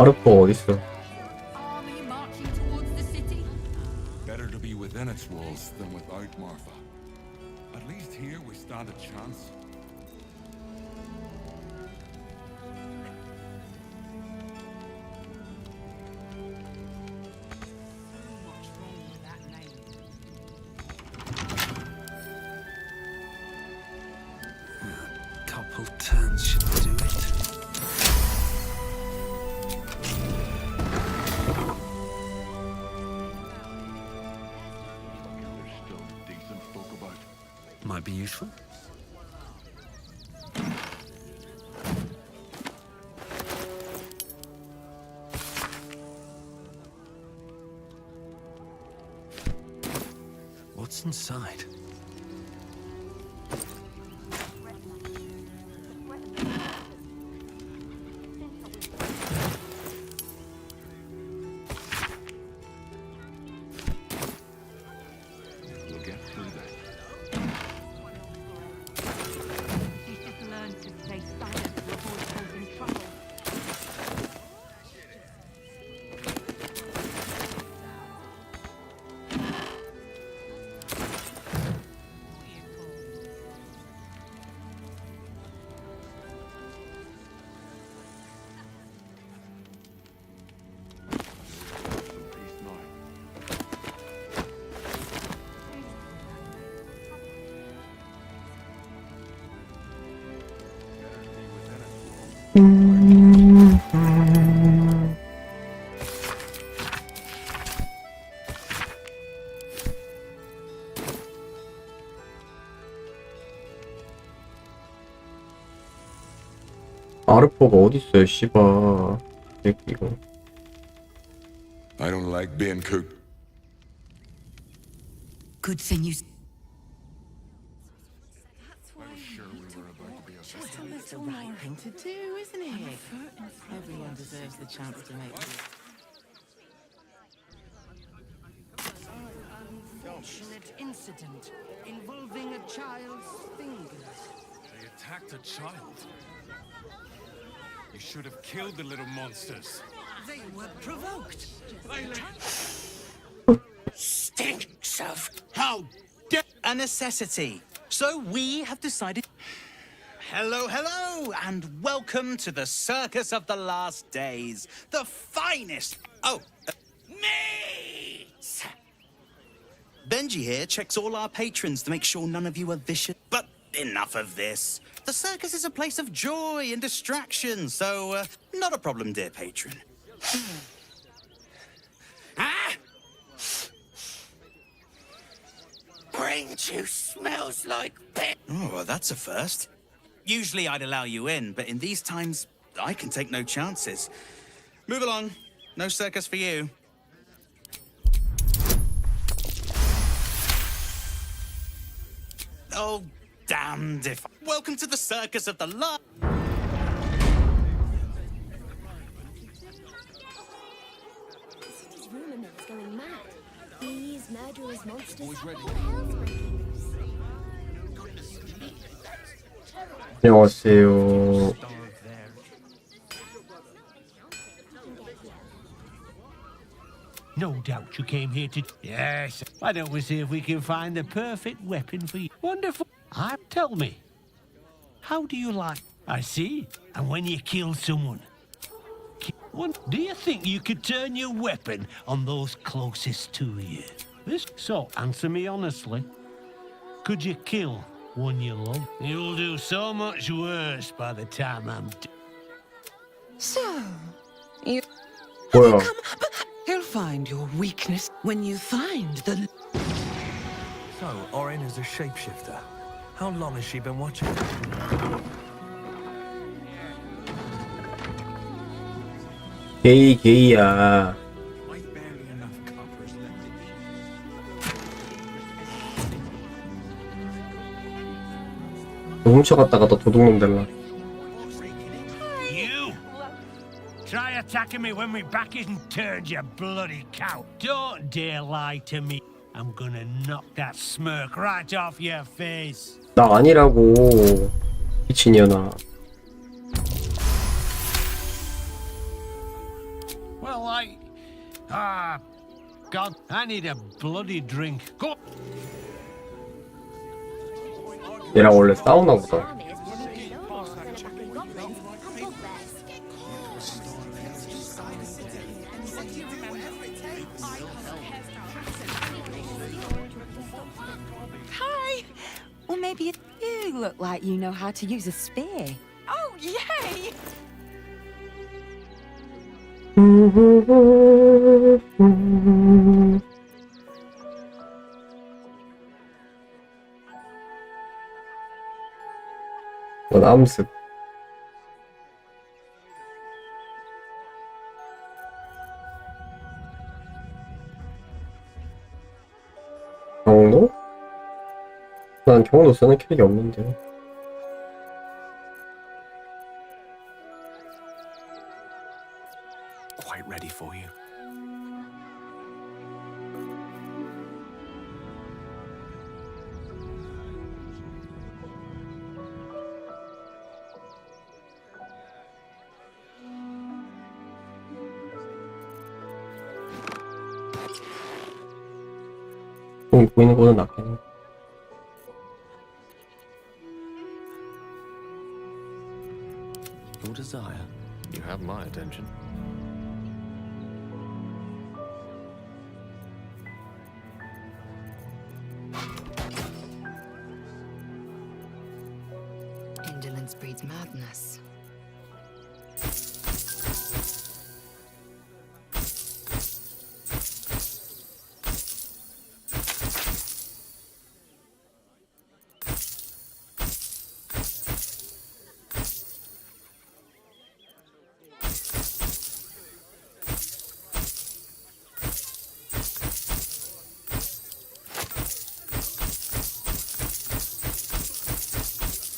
아르포 어딨어? Better to be within its walls than without, Martha. At least here we stand a chance. Couple turns should do it. Might be useful. What's inside? We'll get through that. 아르포가 어딨어요, 씨발. 새끼 이거. I don't like being cooped. Good thing you. It's the right thing to do, isn't it? Everyone deserves the chance to make. Unfortunate incident involving a child's fingers. They attacked a child. You should have killed the little monsters. They were provoked. Stinks of how a necessity. So we have decided. Hello, hello, and welcome to the Circus of the Last Days, the finest. Me. Benji here checks all our patrons to make sure none of you are vicious. But enough of this. The circus is a place of joy and distraction, so not a problem, dear patron. Brain juice smells like pit. Oh, well, that's a first. Usually I'd allow you in, but in these times, I can take no chances. Move along. No circus for you. Oh, damned if... Welcome to the Circus of the Last... City's rumor mill's going mad. These murderous monsters. 안녕하세요. No doubt you came here to... Yes. Why don't we see if we can find the perfect weapon for you? Wonderful. Tell me, how do you like... I see. And when you kill someone... Do you think you could turn your weapon on those closest to you? So, answer me honestly. Could you kill one you love? You'll do so much worse by the time I'm... So, you. 뭐야? You'll find your weakness when you find the. So, Orin is a shapeshifter. How long has she been watching? 게이야. 훔쳐갔다가 너 도둑놈 될라. You! Try attacking me when my back isn't turned, you bloody cow. Don't dare lie to me. I'm gonna knock that smirk right off your face. 나 아니라고. 미친년아. like... Ah, God, I need a bloody drink. Go. 얘랑 원래 싸우나 보다. Hi! Or maybe you look like you know how to use a spear. Oh, yay! 암습. 경로? 난 경로 쓰는 캐릭이 없는데. Quite ready for you. 보이는 거는 낫겠네. Your desire. You have my attention. Indolence breeds madness.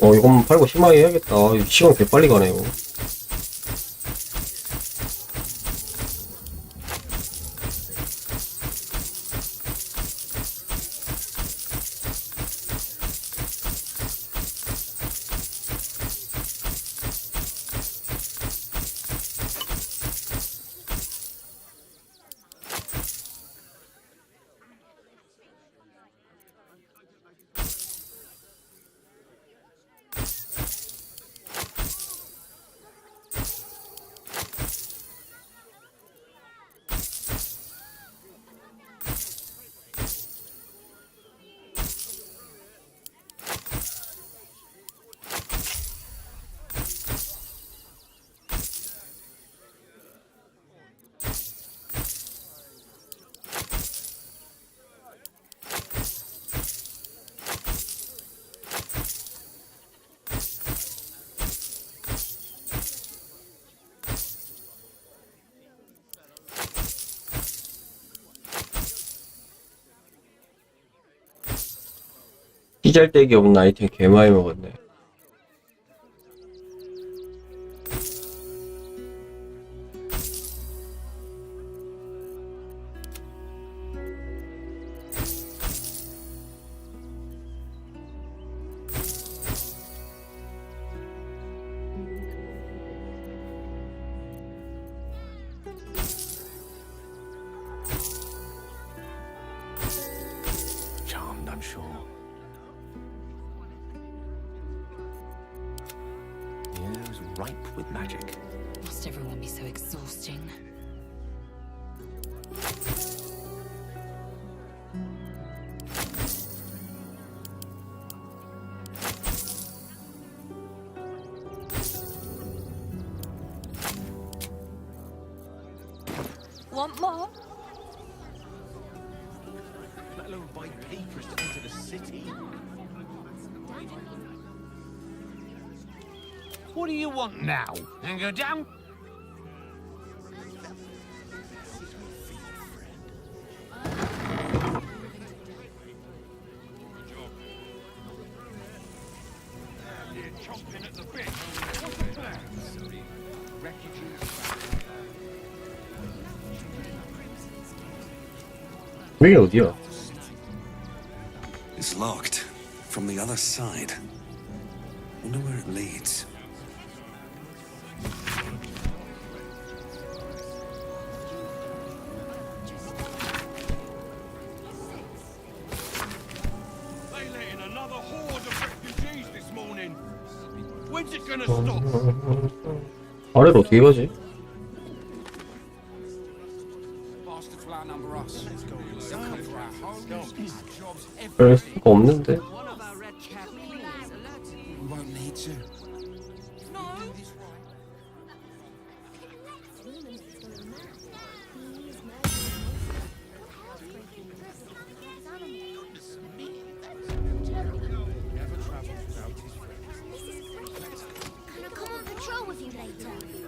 이것만 팔고 심하게 해야겠다. 시간 개빨리 가네요. 시잘데기 없는 아이템 개 많이 먹었네. Charmed, I'm sure. Years ripe with magic. Must everyone be so exhausting? Want more? Let alone buy papers to enter the city. What do you want now? And go down? Chomping at the bit. What's the plan? 왜 어디야? It's locked from the other side. Wonder where it leads. Another horde of refugees this morning. When's it gonna stop? 아래로 어떻게 가지? Bastards will outnumber us. They'll come for our homes, our jobs, 별 수가 없는데. We won't need to.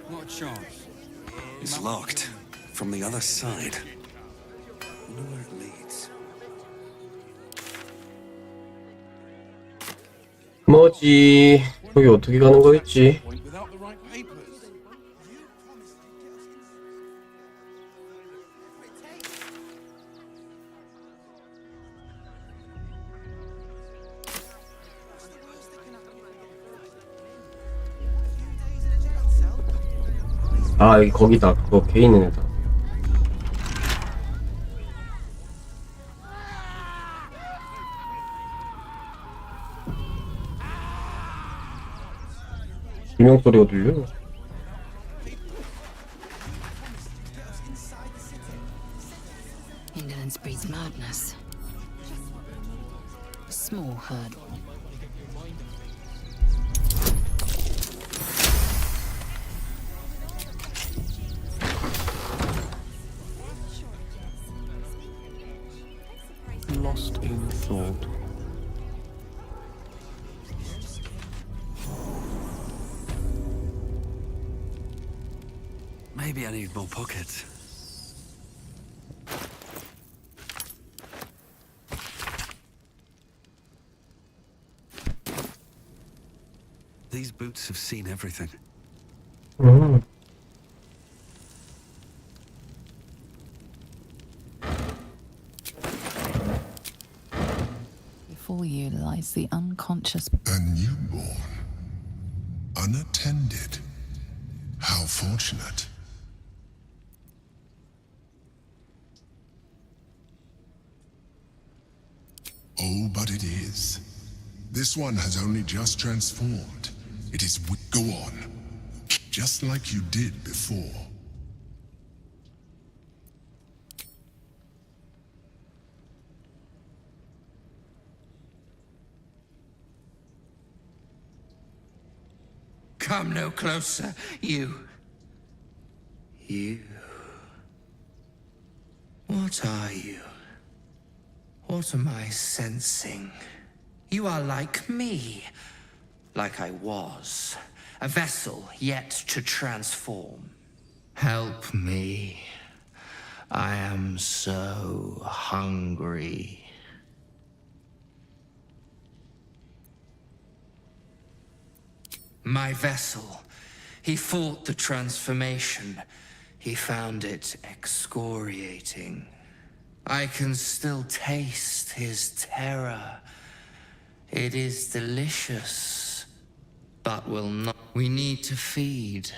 What a chance. It's locked from the other side. Wonder where it leads. 뭐지? 여기 어떻게 가는 거겠지? Without the right papers. 아 여기 거기다. 그거 개 있는 애다. 비명 소리가 들려. Indolence breeds madness. Small hurdle. Lost in thought. Maybe I need more pockets. These boots have seen everything. Before you lies the unconscious. A newborn. Unattended. How fortunate. Oh, but it is. This one has only just transformed. It is. Go on. Just like you did before. Come no closer, you. You. What are you? What am I sensing? You are like me. Like I was. A vessel yet to transform. Help me. I am so hungry. My vessel. He fought the transformation. He found it excoriating. I can still taste his terror. It is delicious, but will not. We need to feed.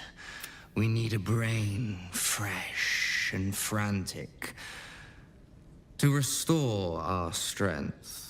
We need a brain fresh and frantic to restore our strength.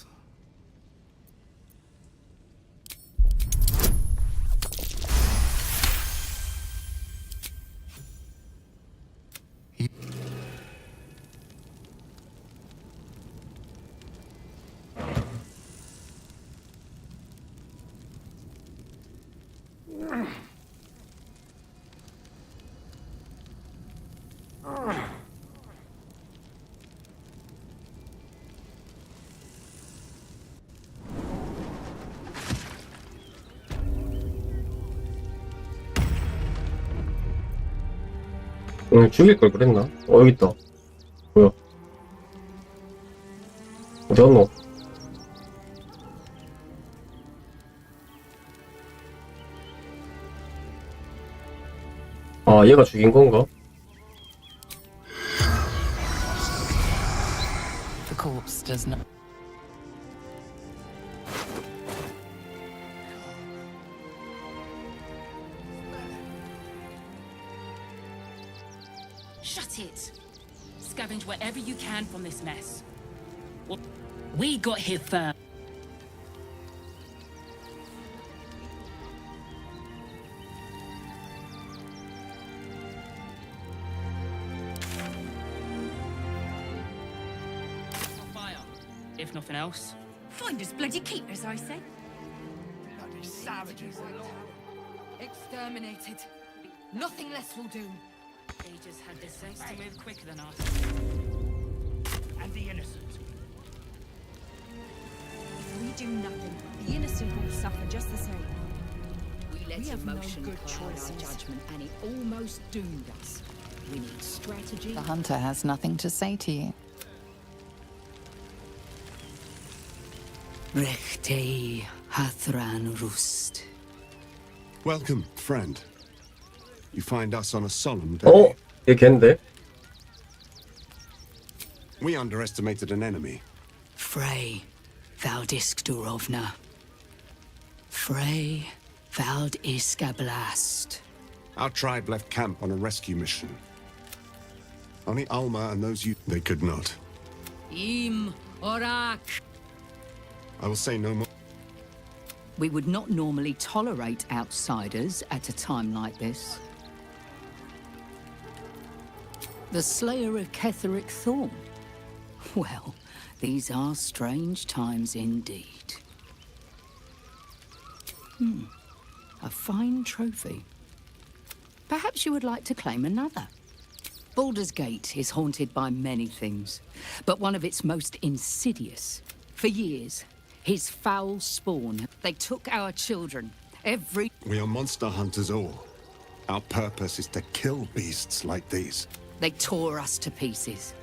죽일 걸 그랬나? 여기 있다. 뭐야? 어디 갔노? 아, 얘가 죽인 건가? The corpse does not. Shut it! Scavenge wherever you can from this mess. We got here first. anything else? Find us bloody keepers, I say. Bloody savages. Exterminated. Nothing less will do. They just had the sense to move quicker than us. And the innocent. If we do nothing, the innocent will suffer just the same. We let have emotion no good cloud our choices. judgment, and it almost doomed us. We need strategy. The hunter has nothing to say to you. Rechtei Hathran Rust. Welcome, friend. You find us on a solemn day. 어? 얘 걔인데? We underestimated an enemy. Frey Valdisk Durovna. Frey Valdisk Ablast. Our tribe left camp on a rescue mission. Only Alma and those they could not. Im Orak. I will say no more. We would not normally tolerate outsiders at a time like this. The Slayer of Ketheric Thorn. Well, these are strange times indeed. A fine trophy. Perhaps you would like to claim another. Baldur's Gate is haunted by many things, but one of its most insidious. For years, his foul spawn, they took our children. We are monster hunters all. Our purpose is to kill beasts like these. They tore us to pieces.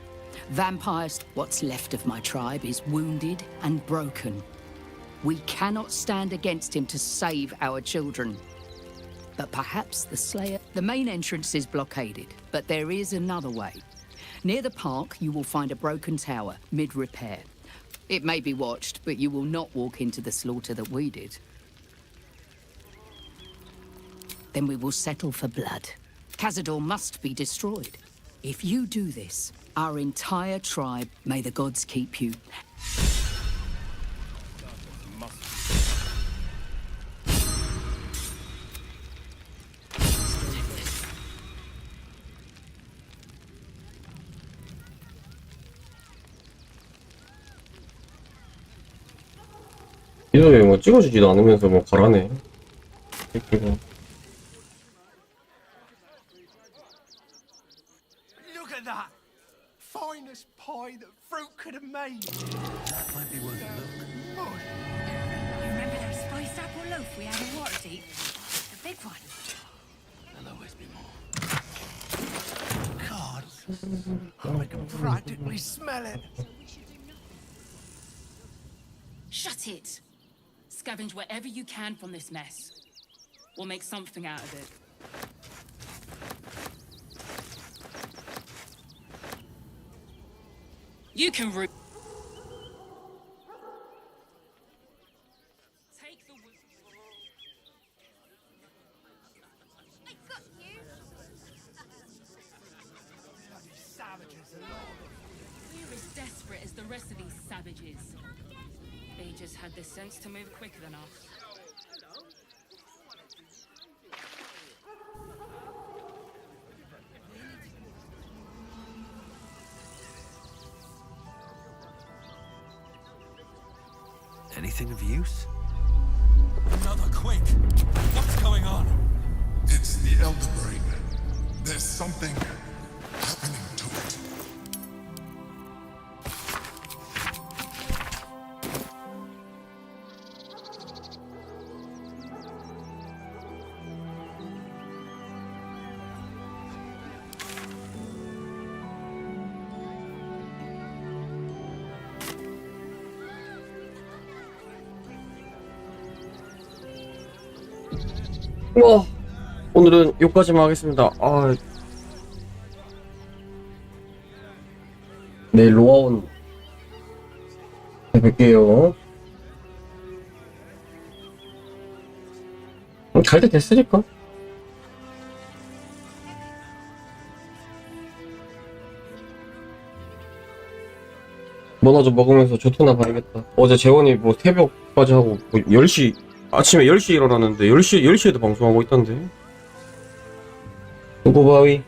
Vampires, what's left of my tribe, is wounded and broken. We cannot stand against him to save our children. But perhaps the Slayer... The main entrance is blockaded, but there is another way. Near the park, you will find a broken tower, mid-repair. It may be watched, but you will not walk into the slaughter that we did. Then we will settle for blood. Cazador must be destroyed. If you do this, our entire tribe, may the gods keep you. 이놈이 뭐 찍어주지도 않으면서 뭐 가라네. 새끼가. Look at that! Finest pie that fruit could have made. That might be worth a look. You remember that spiced apple loaf we had in Waterdeep? The big one. There'll always be more. God, I can practically smell it. Shut it! Scavenge wherever you can from this mess. We'll make something out of it. You can root. Take the wood. I got you. Bloody savages alone. We're as desperate as the rest of these savages. They just had the sense to move quicker than us. Anything of use? Another quick! What's going on? It's the Elder Brain. There's something happening to it. 오늘은 여기까지만 하겠습니다. 내일 로아온 뵐게요. 갈 때 됐으니까. 뭐나 좀 먹으면서 조토나 봐야겠다. 어제 재원이 뭐 새벽까지 하고 뭐 10시 아침에 10시에 일어났는데 10시에도 방송하고 있던데. 누구 바위?